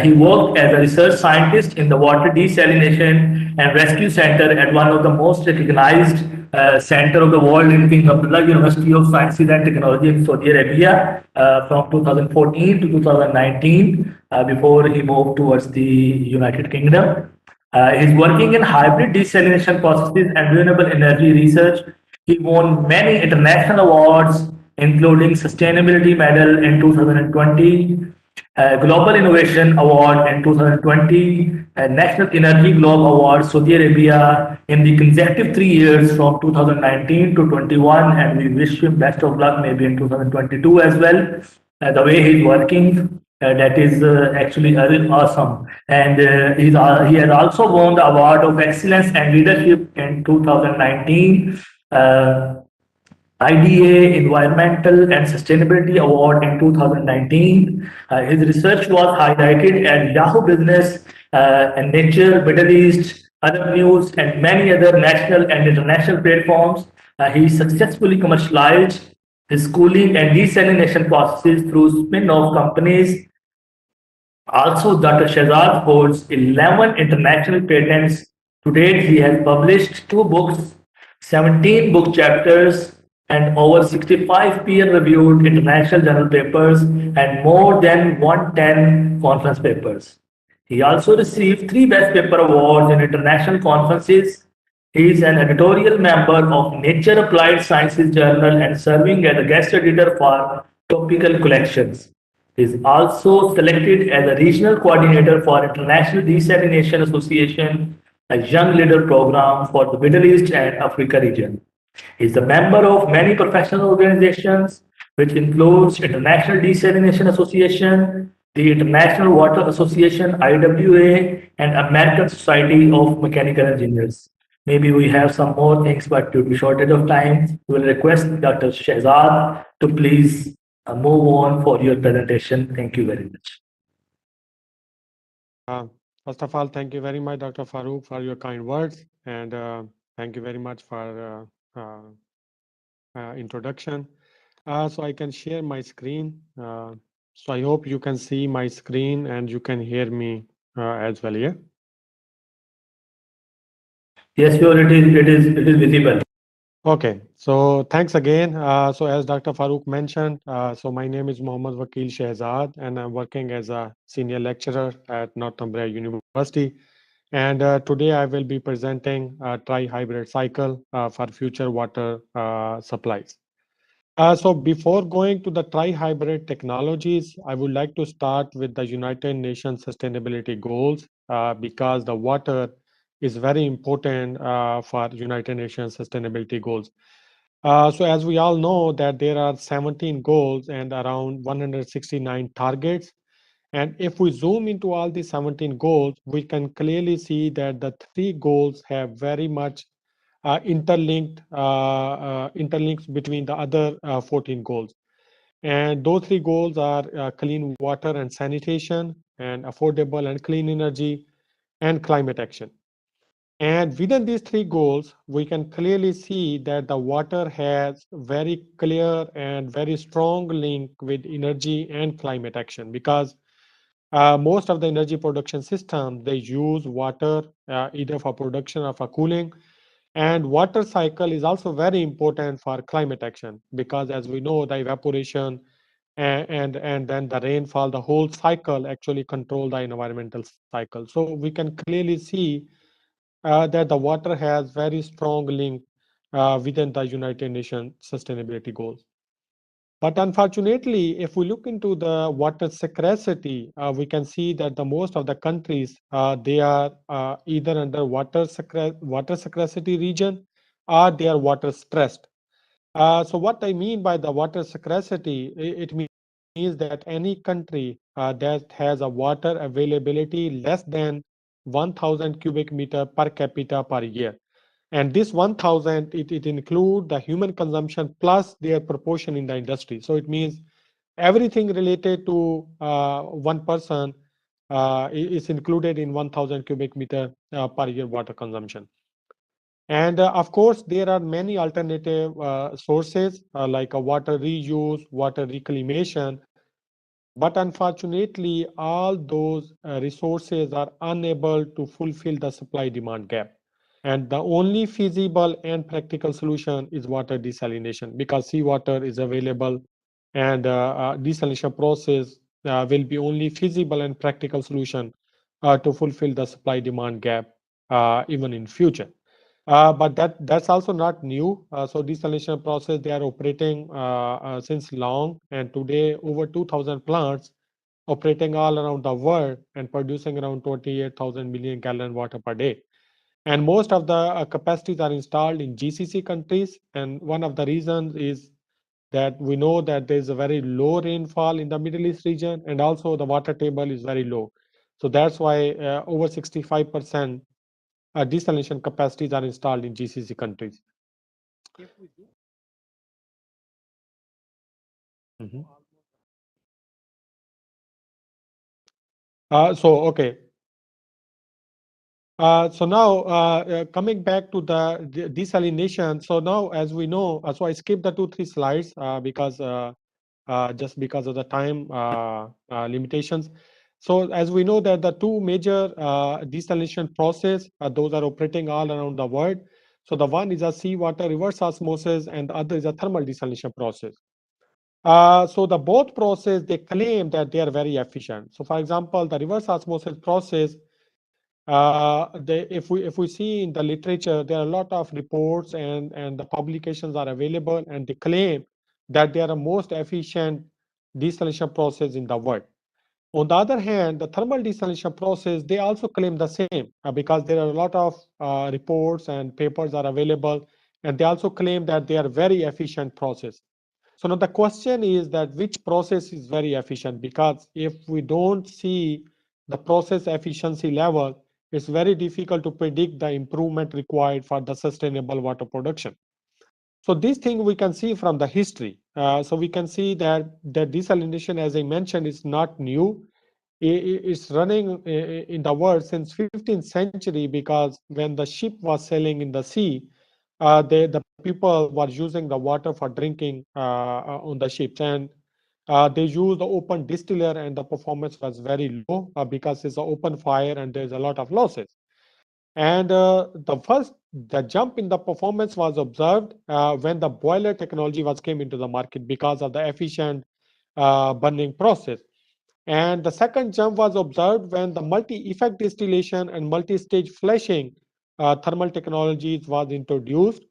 He worked as a research scientist in the Water Desalination and Rescue Center at one of the most recognized center of the world in King Abdullah University of Sciences and Technology in Saudi Arabia from 2014 to 2019 before he moved towards the United Kingdom. He's working in hybrid desalination processes and renewable energy research. He won many international awards, including Sustainability Medal in 2020, Global Innovation Award in 2020, National Energy Globe Award, Saudi Arabia, in the consecutive 3 years from 2019 to 21, and we wish him best of luck maybe in 2022 as well. The way he's working, that is actually awesome. And he has also won the Award of Excellence and Leadership in 2019. IDA Environmental and Sustainability Award in 2019. His research was highlighted at Yahoo Business and Nature, Middle East, Arab News, and many other national and international platforms. He successfully commercialized his cooling and desalination processes through spin-off companies. Also, Dr. Shehzad holds 11 international patents. To date, he has published 2 books, 17 book chapters, and over 65 peer-reviewed international journal papers and more than 110 conference papers. He also received 3 Best Paper Awards in international conferences. He is an editorial member of Nature Applied Sciences Journal and serving as a guest editor for topical collections. He is also selected as a regional coordinator for International Desalination Association, a young leader program for the Middle East and Africa region. He is a member of many professional organizations, which includes International Desalination Association, the International Water Association, IWA, and American Society of Mechanical Engineers. Maybe we have some more things, but due to shortage of time, we will request Dr. Shehzad to please move on for your presentation. Thank you very much. First of all, thank you very much, Dr. Farooq, for your kind words, and thank you very much for introduction. So I can share my screen. So I hope you can see my screen and you can hear me as well, yeah? Yes, sure, it is visible. Okay, so thanks again. So as Dr. Farooq mentioned, so my name is Mohammad Wakil Shehzad, and I'm working as a senior lecturer at Northumbria University. And today I will be presenting a tri-hybrid cycle for future water supplies. So before going to the tri-hybrid technologies, I would like to start with the United Nations Sustainability Goals because the water is very important for United Nations Sustainability Goals. So as we all know that there are 17 goals and around 169 targets. And if we zoom into all these 17 goals, we can clearly see that the three goals have very much interlinks between the other 14 goals. And those three goals are clean water and sanitation, and affordable and clean energy, and climate action. And within these three goals, we can clearly see that the water has very clear and very strong link with energy and climate action because most of the energy production systems, they use water either for production or for cooling. And water cycle is also very important for climate action because as we know, the evaporation and then the rainfall, the whole cycle actually control the environmental cycle. So we can clearly see that the water has very strong link within the United Nations sustainability goals. But unfortunately, if we look into the water scarcity, we can see that the most of the countries, they are either under water scarcity region or they are water stressed. So what I mean by the water scarcity, it means that any country that has a water availability less than 1,000 cubic meter per capita per year. And this 1,000, it include the human consumption plus their proportion in the industry. So it means everything related to one person is included in 1,000 cubic meter per year water consumption. And of course, there are many alternative sources like a water reuse, water reclamation. But unfortunately, all those resources are unable to fulfill the supply demand gap. And the only feasible and practical solution is water desalination because seawater is available and desalination process will be only feasible and practical solution to fulfill the supply demand gap even in future. But that's also not new. So desalination process, they are operating since long, and today over 2,000 plants operating all around the world and producing around 28,000 million gallon water per day. And most of the capacities are installed in GCC countries. And one of the reasons is that we know that there's a very low rainfall in the Middle East region, and also the water table is very low. So that's why over 65% desalination capacities are installed in GCC countries. Mhm. Okay. So now coming back to the desalination. So now, as we know, so I skipped the 2-3 slides because just because of the time limitations. So as we know that the two major desalination process, those are operating all around the world. So the one is a seawater reverse osmosis and the other is a thermal desalination process. So the both process, they claim that they are very efficient. So for example, the reverse osmosis process, if we see in the literature, there are a lot of reports and the publications are available, and they claim that they are the most efficient desalination process in the world. On the other hand, the thermal desalination process, they also claim the same because there are a lot of reports and papers are available, and they also claim that they are very efficient process. So now the question is that which process is very efficient, because if we don't see the process efficiency level, it's very difficult to predict the improvement required for the sustainable water production. So this thing we can see from the history. So we can see that the desalination, as I mentioned, is not new. It's running in the world since 15th century, because when the ship was sailing in the sea, the people were using the water for drinking on the ships, and they used the open distiller, and the performance was very low because it's an open fire and there's a lot of losses. And the jump in the performance was observed when the boiler technology was came into the market because of the efficient burning process. And the second jump was observed when the multi-effect distillation and multi-stage flushing thermal technologies was introduced.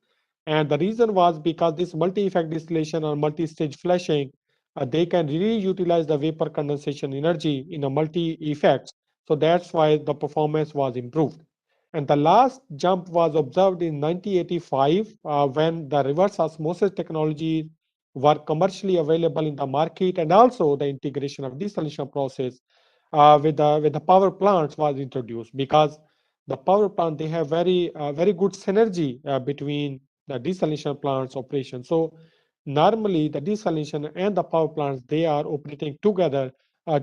And the reason was because this multi-effect distillation or multi-stage flushing, they can really utilize the vapor condensation energy in a multi-effects. So that's why the performance was improved. And the last jump was observed in 1985 when the reverse osmosis technology were commercially available in the market, and also the integration of desalination process with the power plants was introduced, because the power plant, they have very good synergy between the desalination plants operation. So normally the desalination and the power plants, they are operating together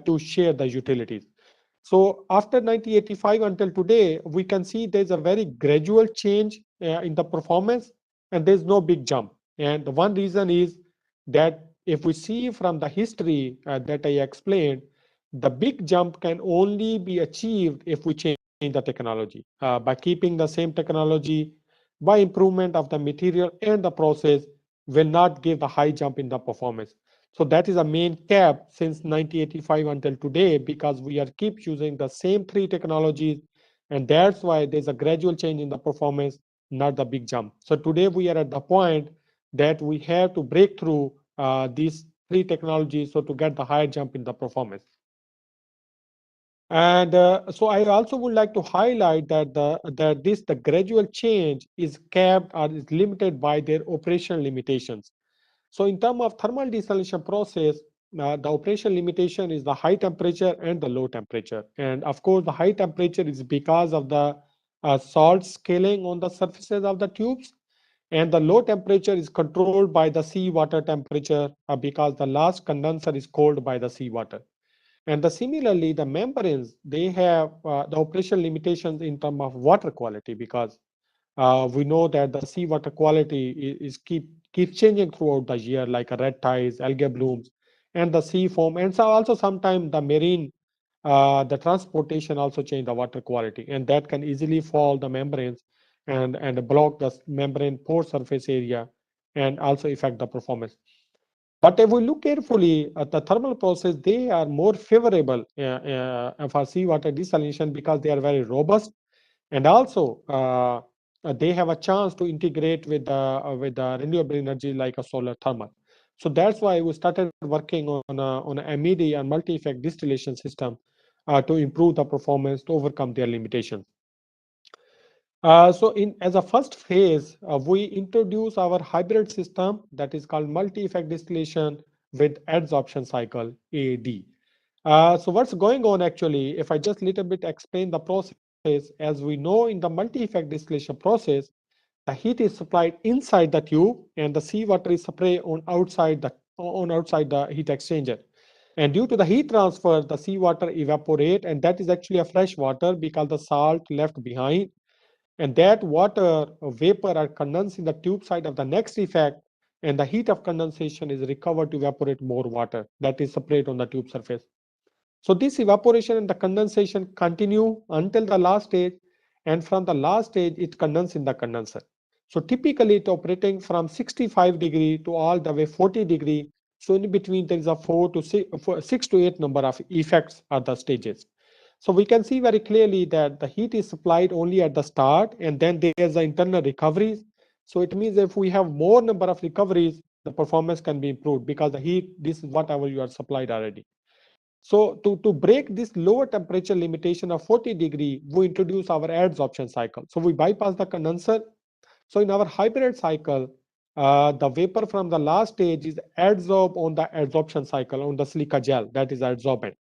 to share the utilities. So after 1985 until today, we can see there's a very gradual change in the performance, and there's no big jump. And the one reason is that if we see from the history that I explained, the big jump can only be achieved if we change the technology. By keeping the same technology, by improvement of the material and the process, will not give the high jump in the performance. So that is a main cap since 1985 until today, because we are keep using the same three technologies, and that's why there's a gradual change in the performance, not the big jump. So today we are at the point that we have to break through these three technologies so to get the higher jump in the performance. And so I also would like to highlight that the gradual change is capped or is limited by their operational limitations. So in terms of thermal desalination process, the operational limitation is the high temperature and the low temperature. And of course, the high temperature is because of the salt scaling on the surfaces of the tubes. And the low temperature is controlled by the seawater temperature because the last condenser is cooled by the seawater. And similarly, the membranes, they have the operational limitations in terms of water quality, because we know that the seawater quality is keep changing throughout the year, like red tides, algae blooms, and the sea foam. And so also sometimes the marine, the transportation also change the water quality, and that can easily fall the membranes and block the membrane pore surface area and also affect the performance. But if we look carefully at the thermal process, they are more favorable for seawater desalination because they are very robust, and also they have a chance to integrate with the renewable energy like a solar thermal. So that's why we started working on a MED and multi-effect distillation system to improve the performance to overcome their limitations. So as a first phase, we introduce our hybrid system that is called multi-effect distillation with adsorption cycle, AD. So what's going on actually, if I just little bit explain the process, as we know in the multi-effect distillation process, the heat is supplied inside the tube and the seawater is sprayed on outside the heat exchanger. And due to the heat transfer, the seawater evaporate, and that is actually a fresh water because the salt left behind, and that water vapor are condensed in the tube side of the next effect, and the heat of condensation is recovered to evaporate more water that is sprayed on the tube surface. So this evaporation and the condensation continue until the last stage, and from the last stage it condenses in the condenser. So typically it operating from 65 degree to all the way 40 degree. So in between there is a 6 to 8 number of effects at the stages. So we can see very clearly that the heat is supplied only at the start, and then there is the internal recoveries. So it means if we have more number of recoveries, the performance can be improved because the heat, this is whatever you are supplied already. So to break this lower temperature limitation of 40 degree, we introduce our adsorption cycle. So we bypass the condenser. So in our hybrid cycle, the vapor from the last stage is adsorbed on the adsorption cycle on the silica gel that is adsorbent.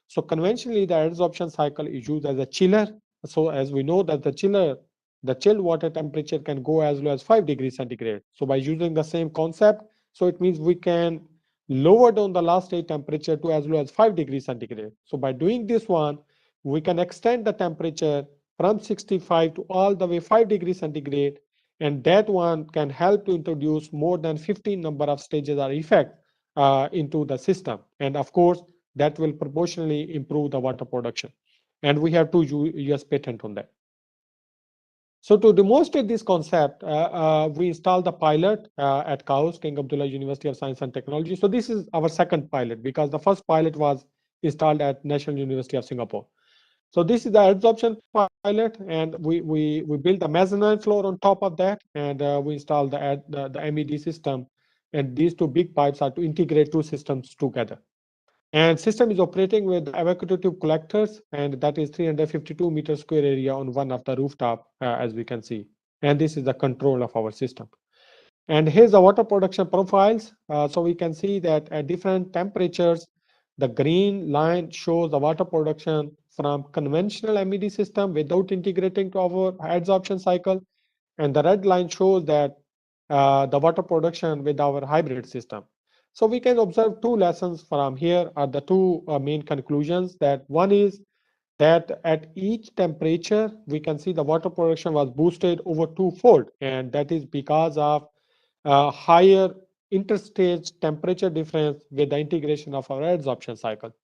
So conventionally, the adsorption cycle is used as a chiller. So as we know that the chilled water temperature can go as low as 5 degrees centigrade. So by using the same concept, so it means we can lower down the last stage temperature to as low as 5 degrees centigrade. So by doing this one, we can extend the temperature from 65 to all the way 5 degrees centigrade, and that one can help to introduce more than 15 number of stages or effect into the system. And of course, that will proportionally improve the water production. And we have 2 US patent on that. So to demonstrate this concept, we installed the pilot at KAUS, King Abdullah University of Science and Technology. So this is our second pilot because the first pilot was installed at National University of Singapore. So this is the adsorption pilot, and we built the mezzanine floor on top of that, and we installed the MED system. And these two big pipes are to integrate two systems together. And system is operating with evacuative collectors, and that is 352 meter square area on one of the rooftop, as we can see. And this is the control of our system. And here's the water production profiles. So we can see that at different temperatures, the green line shows the water production from conventional MED system without integrating to our adsorption cycle. And the red line shows that the water production with our hybrid system. So we can observe two lessons from here are the two main conclusions. That one is that at each temperature, we can see the water production was boosted over twofold. And that is because of higher interstage temperature difference with the integration of our adsorption cycle.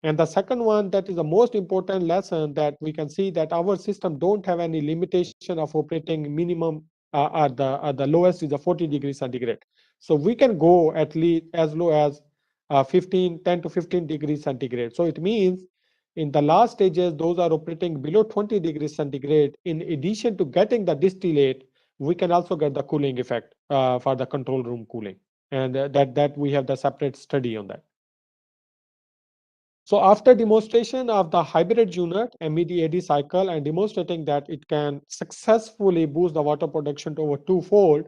And the second one, that is the most important lesson, that we can see that our system don't have any limitation of operating minimum at the lowest is the 40 degrees centigrade. So we can go at least as low as 10 to 15 degrees centigrade. So it means in the last stages, those are operating below 20 degrees centigrade. In addition to getting the distillate, we can also get the cooling effect for the control room cooling. And that we have the separate study on that. So after demonstration of the hybrid unit, MED-AD cycle, and demonstrating that it can successfully boost the water production to over twofold,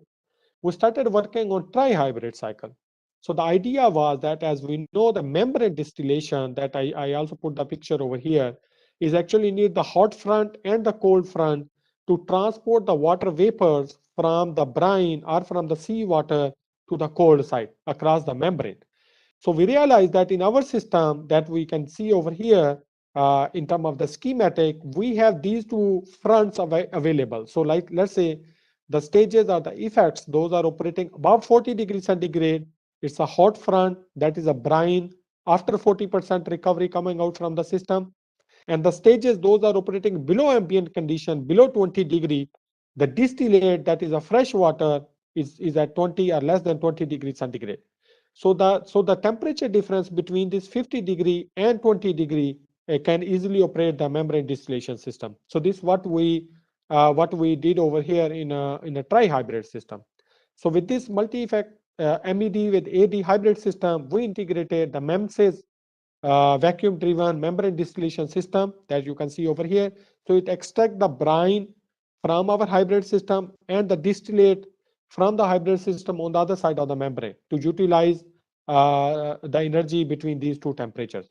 we started working on tri-hybrid cycle. So the idea was that, as we know, the membrane distillation, that I also put the picture over here, is actually need the hot front and the cold front to transport the water vapors from the brine or from the seawater to the cold side across the membrane. So we realized that in our system that we can see over here, in terms of the schematic, we have these two fronts available. So like, let's say the stages or the effects, those are operating above 40 degrees centigrade. It's a hot front, that is a brine after 40% recovery coming out from the system. And the stages, those are operating below ambient condition, below 20 degree. The distillate, that is a fresh water, is at 20 or less than 20 degrees centigrade. So the temperature difference between this 50 degree and 20 degree can easily operate the membrane distillation system. So this is what we did over here in a tri-hybrid system. So with this multi-effect MED with AD hybrid system, we integrated the MEMSIS vacuum driven membrane distillation system that you can see over here. So it extracts the brine from our hybrid system and the distillate from the hybrid system on the other side of the membrane to utilize the energy between these two temperatures.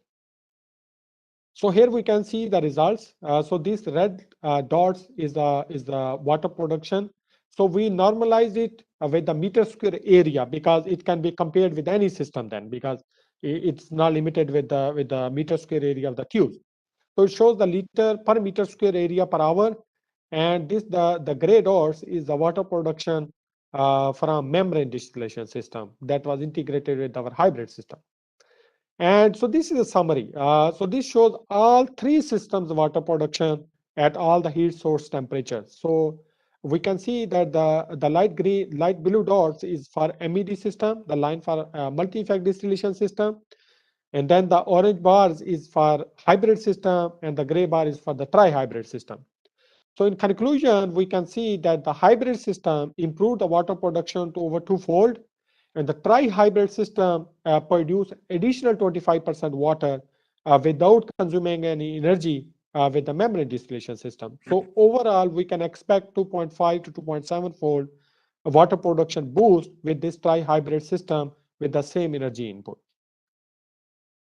So here we can see the results. So these red dots is the water production. So we normalize it with the meter square area, because it can be compared with any system then, because it's not limited with the meter square area of the tubes. So it shows the liter per meter square area per hour. And this the gray dots is the water production from membrane distillation system that was integrated with our hybrid system. And so this is a summary. So this shows all three systems water production at all the heat source temperatures. So we can see that the light blue dots is for MED system, the line for multi-effect distillation system. And then the orange bars is for hybrid system, and the gray bar is for the tri-hybrid system. So in conclusion, we can see that the hybrid system improved the water production to over twofold, and the tri-hybrid system produce additional 25% water without consuming any energy with the membrane distillation system. So overall, we can expect 2.5 to 2.7 fold water production boost with this tri-hybrid system with the same energy input.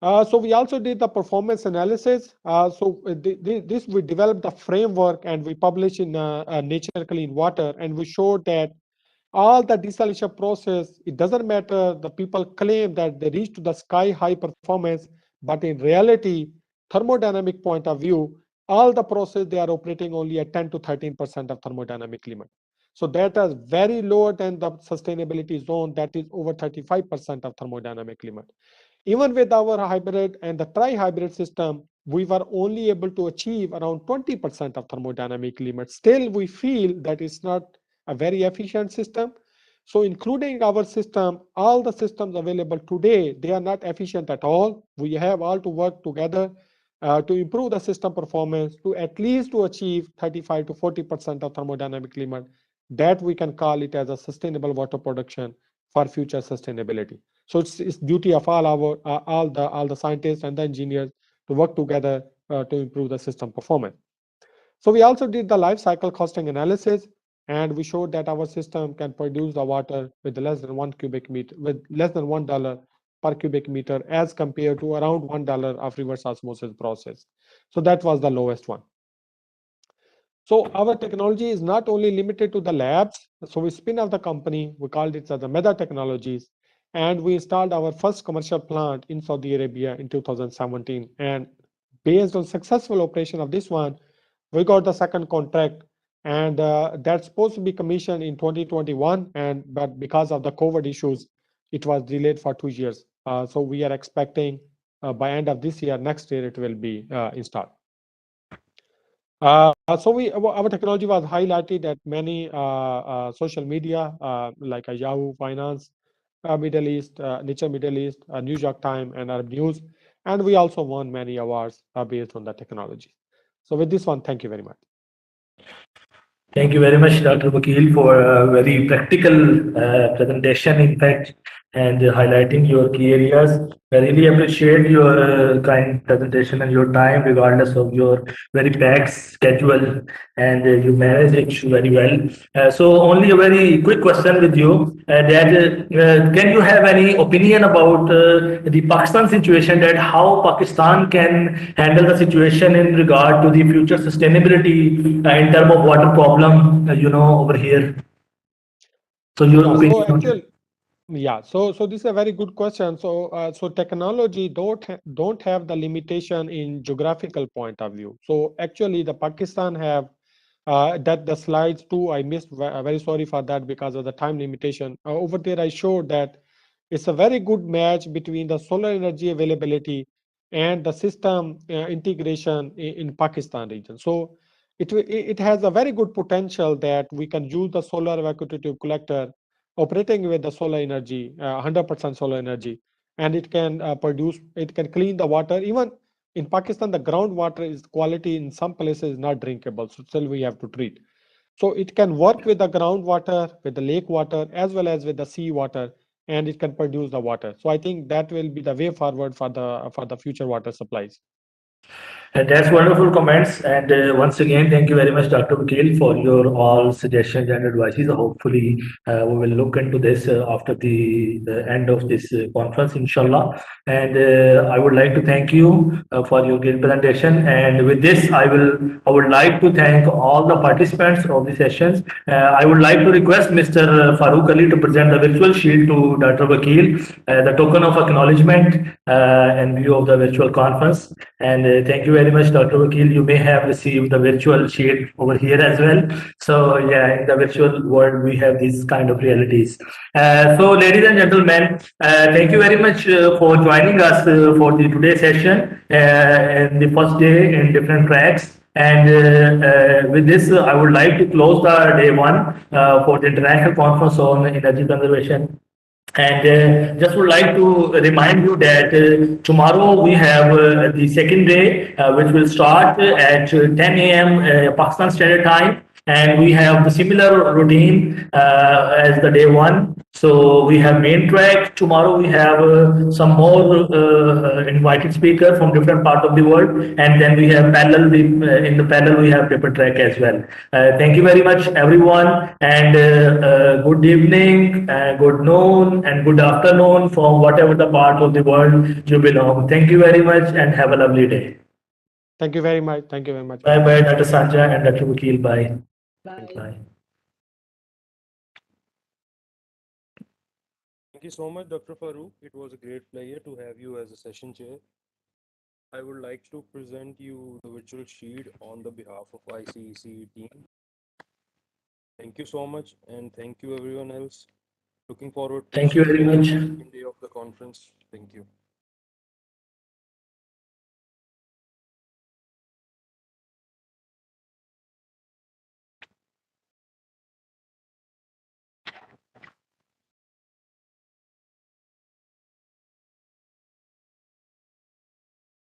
So we also did the performance analysis. This we developed the framework and we published in Nature Clean Water, and we showed that all the desalination process, it doesn't matter, the people claim that they reach to the sky high performance, but in reality, thermodynamic point of view, all the process they are operating only at 10 to 13% of thermodynamic limit. So that is very lower than the sustainability zone, that is over 35% of thermodynamic limit. Even with our hybrid and the tri-hybrid system, we were only able to achieve around 20% of thermodynamic limit. Still, we feel that it's not a very efficient system. So including our system, all the systems available today, they are not efficient at all. We have all to work together to improve the system performance to at least to achieve 35 to 40% of thermodynamic limit, that we can call it as a sustainable water production for future sustainability. So it's duty of all the scientists and the engineers to work together to improve the system performance. So we also did the life cycle costing analysis, and we showed that our system can produce the water with less than $1 per cubic meter as compared to around $1 of reverse osmosis process. So that was the lowest one. So our technology is not only limited to the labs. So we spin off the company, we called it as the Meta Technologies, and we installed our first commercial plant in Saudi Arabia in 2017. And based on successful operation of this one, we got the second contract, and that's supposed to be commissioned in 2021, but because of the COVID issues, it was delayed for 2 years. So we are expecting by end of this year, next year, it will be installed. So our technology was highlighted at many social media like Yahoo Finance, Middle East, Nature Middle East, New York Times, and Arab News, and we also won many awards based on the technology. So with this one, thank you very much. Thank you very much, Dr. Vakil, for a very practical presentation, in fact, and highlighting your key areas. I really appreciate your kind presentation and your time, regardless of your very packed schedule, and you manage it very well. So only a very quick question with you, can you have any opinion about the Pakistan situation, that how Pakistan can handle the situation in regard to the future sustainability in terms of water problem, over here? So your opinion. So this is a very good question. So technology don't have the limitation in geographical point of view. So actually, the Pakistan have that the slides too I missed. Very sorry for that because of the time limitation. Over there, I showed that it's a very good match between the solar energy availability and the system integration in Pakistan region. So it has a very good potential that we can use the solar evacuative collector operating with the solar energy, 100% solar energy, and it can it can clean the water. Even in Pakistan, the groundwater is quality in some places not drinkable, so still we have to treat. So it can work with the groundwater, with the lake water, as well as with the sea water, and it can produce the water. So I think that will be the way forward for the future water supplies. And that's wonderful comments. And once again, thank you very much, Dr. Vakil, for your all suggestions and advices. Hopefully, we will look into this after the end of this conference, inshallah. And I would like to thank you for your great presentation. And with this, I would like to thank all the participants of the sessions. I would like to request Mr. Farooq Ali to present the virtual shield to Dr. Vakil, the token of acknowledgement in view of the virtual conference. And thank you very much, Dr. Vakil. You may have received the virtual sheet over here as well. So yeah, in the virtual world, we have these kind of realities. So ladies and gentlemen, thank you very much for joining us for the today's session in the first day in different tracks. And with this, I would like to close the day one for the International Conference on Energy Conservation. And just would like to remind you that tomorrow we have the second day, which will start at 10 a.m. Pakistan Standard Time. And we have the similar routine as the day one. So we have main track. Tomorrow we have some more invited speakers from different parts of the world. And then we have panel. In the panel, we have different track as well. Thank you very much, everyone. And good evening, good noon, and good afternoon from whatever the part of the world you belong. Thank you very much and have a lovely day. Thank you very much. Thank you very much. Bye bye, Dr. Sanja and Dr. Vakil. Bye. Bye. Thank you so much, Dr. Farooq. It was a great pleasure to have you as a session chair. I would like to present you the virtual sheet on the behalf of ICEC team. Thank you so much, and thank you everyone else. Looking forward to Thank you very much. second day of the conference. Thank you.